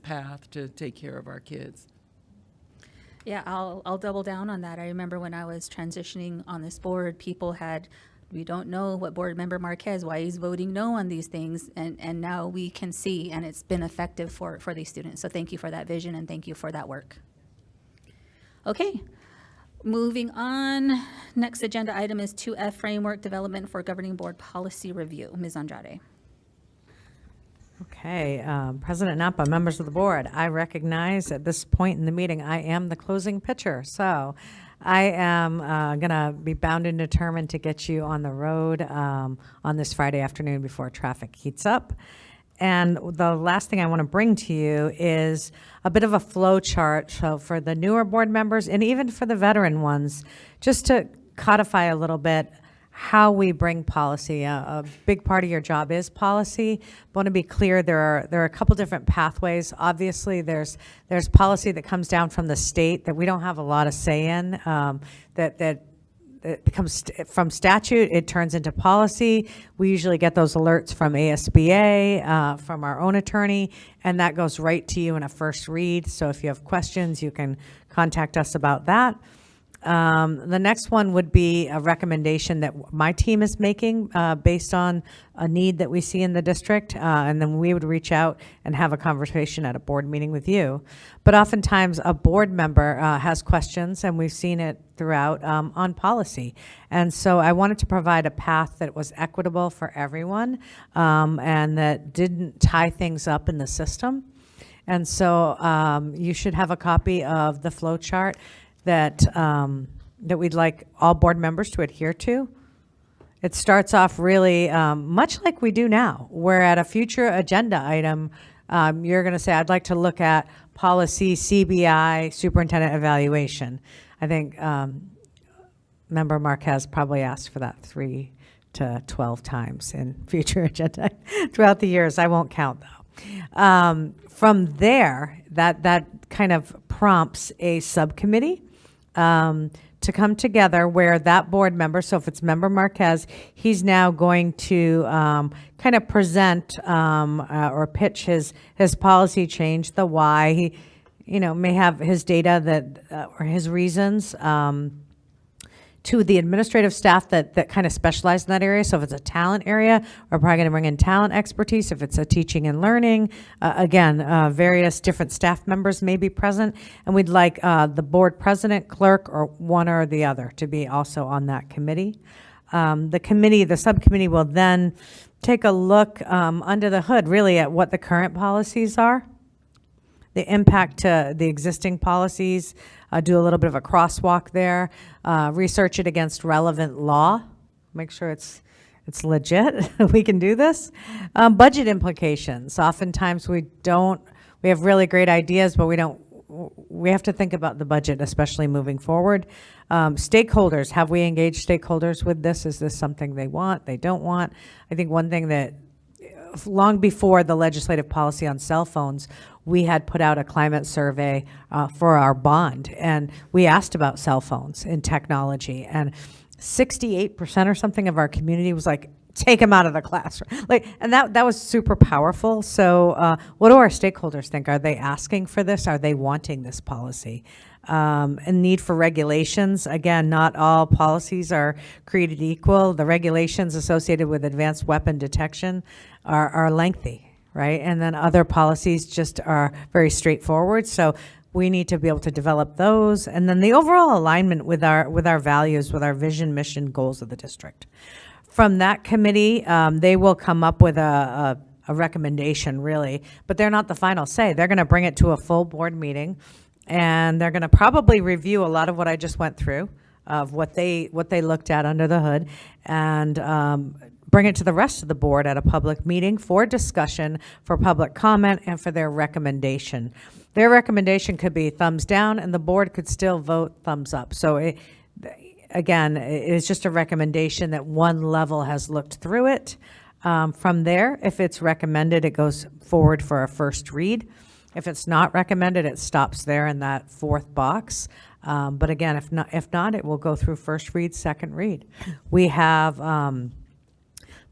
path to take care of our kids. Yeah, I'll double down on that. I remember when I was transitioning on this board, people had, we don't know what board member Marquez, why he's voting no on these things. And now we can see, and it's been effective for these students. So thank you for that vision and thank you for that work. Okay, moving on. Next agenda item is 2F Framework Development for Governing Board Policy Review. Ms. Andrade. Okay, President Napa, members of the board, I recognize at this point in the meeting, I am the closing pitcher. So I am going to be bound and determined to get you on the road on this Friday afternoon before traffic heats up. And the last thing I want to bring to you is a bit of a flow chart. So for the newer board members and even for the veteran ones, just to codify a little bit how we bring policy. A big part of your job is policy. I want to be clear, there are a couple different pathways. Obviously, there's policy that comes down from the state that we don't have a lot of say in, that it becomes from statute, it turns into policy. We usually get those alerts from ASBA, from our own attorney, and that goes right to you in a first read. So if you have questions, you can contact us about that. The next one would be a recommendation that my team is making based on a need that we see in the district, and then we would reach out and have a conversation at a board meeting with you. But oftentimes a board member has questions, and we've seen it throughout on policy. And so I wanted to provide a path that was equitable for everyone and that didn't tie things up in the system. And so you should have a copy of the flow chart that we'd like all board members to adhere to. It starts off really much like we do now, where at a future agenda item, you're going to say, I'd like to look at policy CBI superintendent evaluation. I think Member Marquez probably asked for that 3 to 12 times in future agenda throughout the years. I won't count though. From there, that kind of prompts a subcommittee to come together where that board member, so if it's Member Marquez, he's now going to kind of present or pitch his policy change, the why. He, may have his data that or his reasons to the administrative staff that kind of specialize in that area. So if it's a talent area, we're probably going to bring in talent expertise. If it's a teaching and learning, again, various different staff members may be present. And we'd like the board president, clerk, or one or the other to be also on that committee. The subcommittee will then take a look under the hood really at what the current policies are, the impact to the existing policies, do a little bit of a crosswalk there, research it against relevant law, make sure it's legit, we can do this. Budget implications, oftentimes we have really great ideas, but we have to think about the budget, especially moving forward. Stakeholders, have we engaged stakeholders with this? Is this something they want, they don't want? I think one thing that long before the legislative policy on cell phones, we had put out a climate survey for our bond, and we asked about cell phones and technology, and 68% or something of our community was like, take him out of the classroom. Like, and that was super powerful. So what do our stakeholders think? Are they asking for this? Are they wanting this policy? And need for regulations. Again, not all policies are created equal. The regulations associated with advanced weapon detection are lengthy, right? And then other policies just are very straightforward. So we need to be able to develop those. And then the overall alignment with our values, with our vision, mission, goals of the district. From that committee, they will come up with a recommendation, really, but they're not the final say. They're going to bring it to a full board meeting, and they're going to probably review a lot of what I just went through, of what they looked at under the hood, and bring it to the rest of the board at a public meeting for discussion, for public comment, and for their recommendation. Their recommendation could be thumbs down, and the board could still vote thumbs up. So again, it's just a recommendation that one level has looked through it. From there, if it's recommended, it goes forward for a first read. If it's not recommended, it stops there in that fourth box. But again, if not, it will go through first read, second read. We have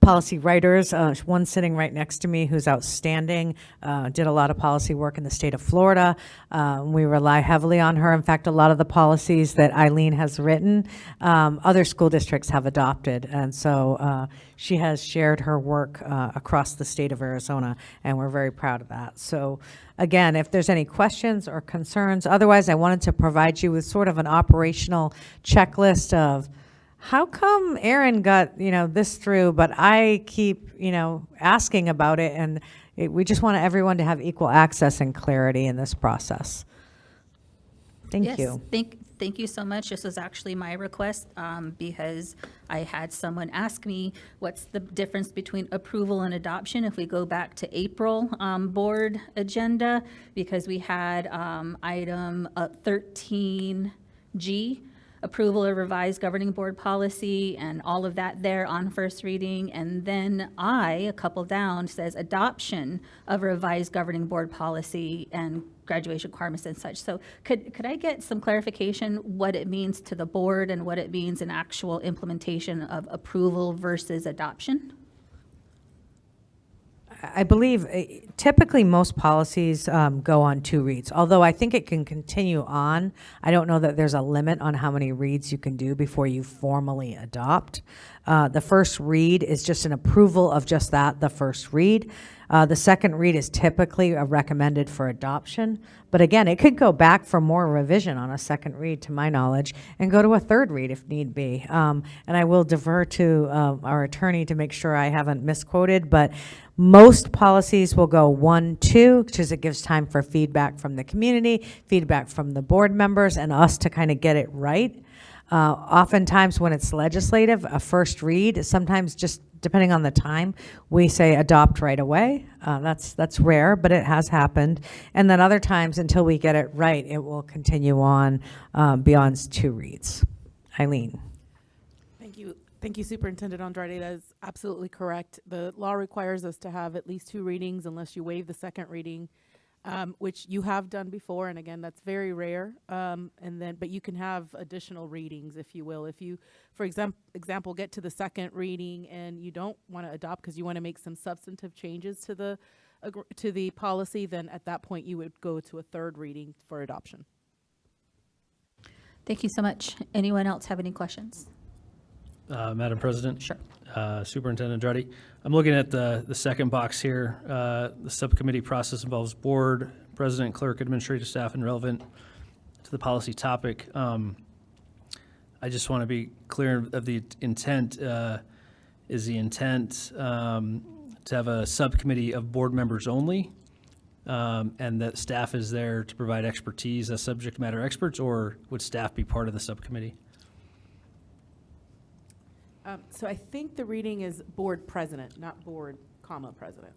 policy writers, one sitting right next to me who's outstanding, did a lot of policy work in the state of Florida. We rely heavily on her. In fact, a lot of the policies that Eileen has written, other school districts have adopted. And so she has shared her work across the state of Arizona, and we're very proud of that. So again, if there's any questions or concerns, otherwise I wanted to provide you with sort of an operational checklist of how come Aaron got, this through, but I keep, asking about it, and we just want everyone to have equal access and clarity in this process. Thank Yes, you. Thank you so much. This was actually my request because I had someone ask me what's the difference between approval and adoption if we go back to April board agenda, because we had item 13G, approval of revised governing board policy, and all of that there on first reading. And then a couple down, says adoption of revised governing board policy and graduation requirements and such. So could I get some clarification what it means to the board and what it means in actual implementation of approval versus adoption? I believe typically most policies go on 2 reads, although I think it can continue on. I don't know that there's a limit on how many reads you can do before you formally adopt. The first read is just an approval of just that, the first read. The second read is typically recommended for adoption. But again, it could go back for more revision on a second read, to my knowledge, and go to a third read if need be. And I will defer to our attorney to make sure I haven't misquoted, but most policies will go 1, 2, because it gives time for feedback from the community, feedback from the board members, and us to kind of get it right. Oftentimes when it's legislative, a first read, sometimes just depending on the time, we say adopt right away. That's rare, but it has happened. And then other times, until we get it right, it will continue on beyond 2 reads. Eileen. Thank you, Superintendent Andrade. That is absolutely correct. The law requires us to have at least 2 readings unless you waive the second reading, which you have done before. And again, that's very rare. But you can have additional readings, if you will. If you, for example, get to the second reading and you don't want to adopt because you want to make some substantive changes to the policy, then at that point you would go to a third reading for adoption. Thank you so much. Anyone else have any questions? Madam President? Sure. Superintendent Andrade, I'm looking at the second box here. The subcommittee process involves board, president, clerk, administrative staff, and relevant to the policy topic. I just want to be clear of the intent. Is the intent to have a subcommittee of board members only, and that staff is there to provide expertise as subject matter experts, or would staff be part of the subcommittee? So I think the reading is board president, not board, president.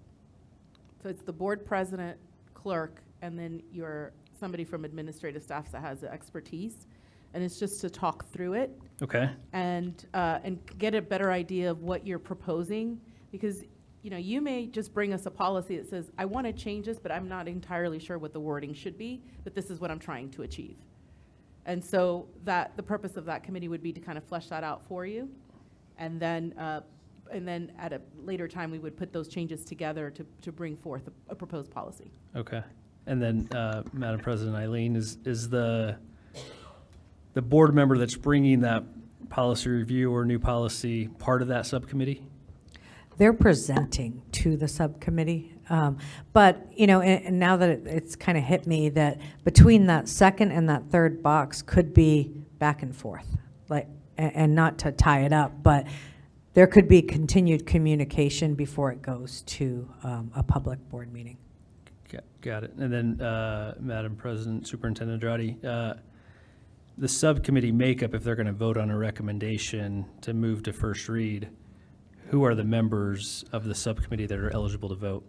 So it's the board president, clerk, and then somebody from administrative staff that has the expertise. And it's just to talk through it. Okay. And get a better idea of what you're proposing. Because, you may just bring us a policy that says, I want to change this, but I'm not entirely sure what the wording should be, but this is what I'm trying to achieve. And so the purpose of that committee would be to kind of flesh that out for you. And then And then at a later time, we would put those changes together to bring forth a proposed policy. Okay. And then, Madam President Eileen, is the board member that's bringing that policy review or new policy part of that subcommittee? They're presenting to the subcommittee. But, you know, and now that it's kind of hit me that between that second and that third box could be back and forth, like, and not to tie it up, but there could be continued communication before it goes to a public board meeting. Got it. And then, Madam President, Superintendent Andrade, the subcommittee makeup, if they're going to vote on a recommendation to move to first read, who are the members of the subcommittee that are eligible to vote?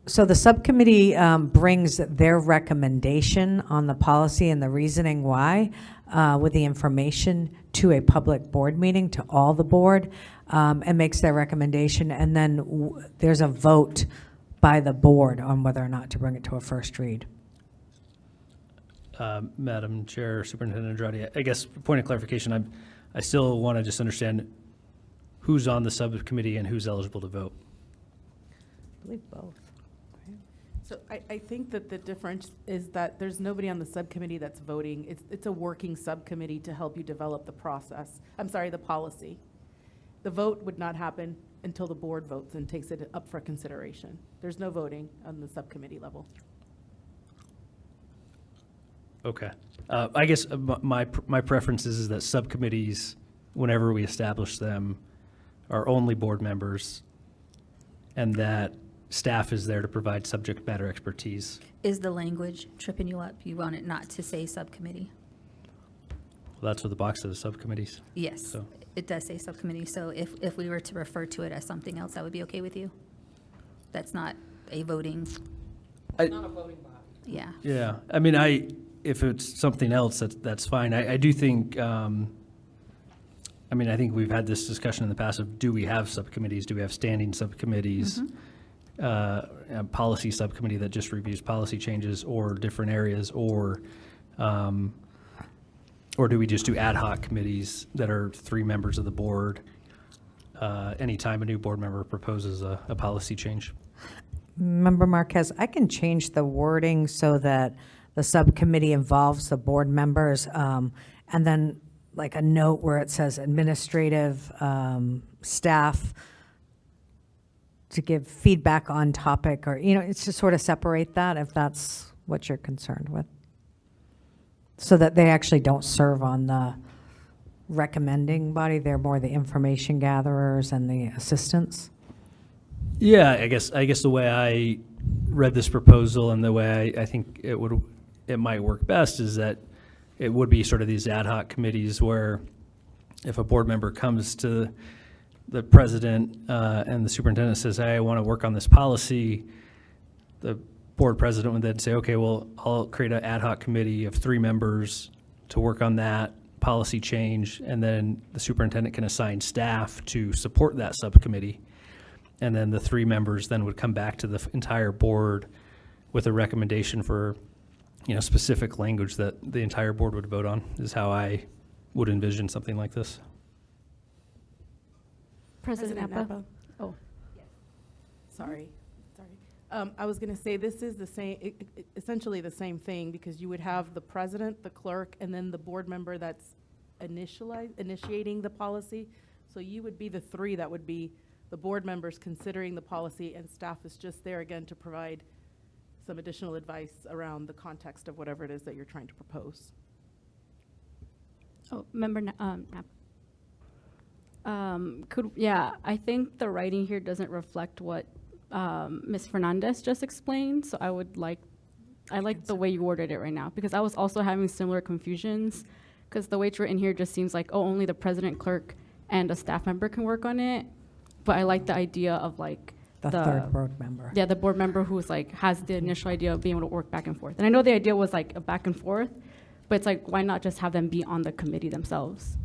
So the subcommittee brings their recommendation on the policy and the reasoning why with the information to a public board meeting, to all the board, and makes their recommendation. And then there's a vote by the board on whether or not to bring it to a first read. Madam Chair, Superintendent Andrade, I guess, point of clarification, I still want to just understand who's on the subcommittee and who's eligible to vote. I believe both. So I think that the difference is that there's nobody on the subcommittee that's voting. It's a working subcommittee to help you develop the process. I'm sorry, the policy. The vote would not happen until the board votes and takes it up for consideration. There's no voting on the subcommittee level. Okay. I guess my preference is that subcommittees, whenever we establish them, are only board members, and that staff is there to provide subject matter expertise. Is the language tripping you up? You want it not to say subcommittee? Well, that's what the box says, subcommittees. Yes, So- it does say subcommittee. So if we were to refer to it as something else, that would be okay with you? That's not a voting? Not a voting body. Yeah. Yeah, I mean, if it's something else, that's fine. I do think, I mean, I think we've had this discussion in the past of, do we have subcommittees? Do we have standing subcommittees? A policy subcommittee that just reviews policy changes or different areas, or do we just do ad hoc committees that are 3 members of the board anytime a new board member proposes a policy change? Member Marquez, I can change the wording so that the subcommittee involves the board members, and then like a note where it says administrative staff to give feedback on topic, or, you know, it's to sort of separate that if that's what you're concerned with. So that they actually don't serve on the recommending body, they're more the information gatherers and the assistants. Yeah, I guess the way I read this proposal and the way I think it might work best is that it would be sort of these ad hoc committees where if a board member comes to the president and the superintendent says, hey, I want to work on this policy, the board president would then say, okay, well, I'll create an ad hoc committee of 3 members to work on that policy change, and then the superintendent can assign staff to support that subcommittee. And then the 3 members then would come back to the entire board with a recommendation for, you know, specific language that the entire board would vote on, is how I would envision something like this. President Napa? Oh. Sorry. I was going to say, this is the same, essentially the same thing, because you would have the president, the clerk, and then the board member that's initiating the policy. So you would be the 3 that would be the board members considering the policy, and staff is just there again to provide some additional advice around the context of whatever it is that you're trying to propose. Oh, Member Napa. I think the writing here doesn't reflect what Ms. Fernandez just explained, so I like the way you worded it right now, because I was also having similar confusions, because the way it's written here just seems like, oh, only the president, clerk, and a staff member can work on it, but I like the idea of like The third board member. Yeah, the board member who's like, has the initial idea of being able to work back and forth. And I know the idea was like a back and forth, but it's like, why not just have them be on the committee themselves?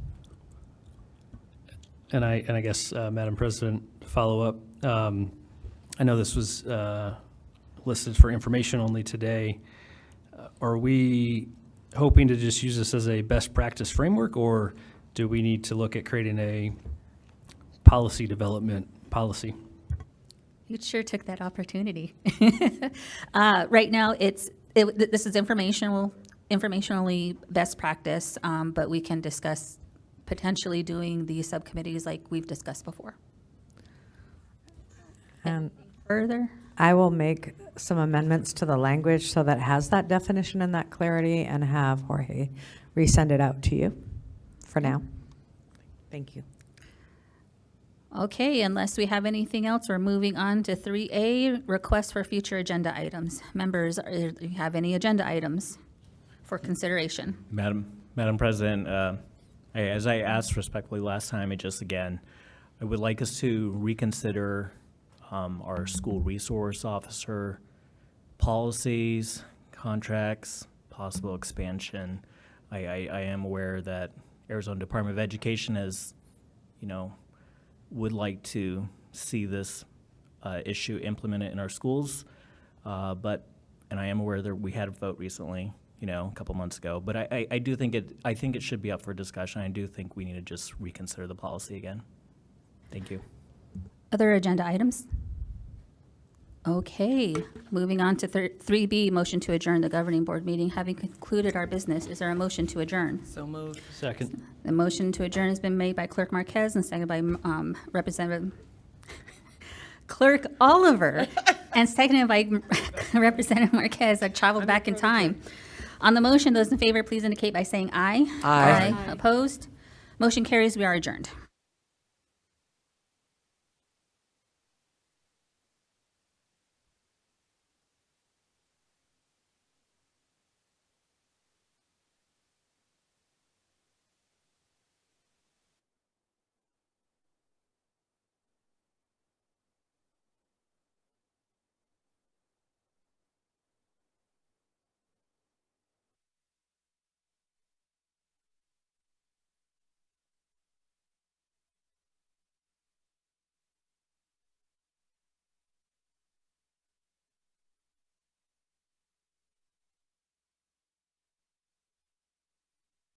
And I guess, Madam President, follow up. I know this was listed for information only today. Are we hoping to just use this as a best practice framework, or do we need to look at creating a policy development policy? You sure took that opportunity. Right now, this is informationally best practice, but we can discuss potentially doing these subcommittees like we've discussed before. And Further? I will make some amendments to the language so that it has that definition and that clarity, and have Jorge resend it out to you for now. Thank you. Okay, unless we have anything else, we're moving on to 3A, requests for future agenda items. Members, do you have any agenda items for consideration? Madam President, as I asked respectfully last time, I would like us to reconsider our school resource officer policies, contracts, possible expansion. I am aware that Arizona Department of Education has, would like to see this issue implemented in our schools, and I am aware that we had a vote recently, a couple months ago. But I do think it should be up for discussion. I do think we need to just reconsider the policy again. Thank you. Other agenda items? Okay, moving on to 3B, motion to adjourn the governing board meeting. Having concluded our business, is there a motion to adjourn? So moved. Second. The motion to adjourn has been made by Clerk Marquez and seconded by Representative Clerk Oliver, and seconded by Representative Marquez. I traveled back in time. On the motion, those in favor, please indicate by saying aye. Aye. Opposed? Motion carries. We are adjourned.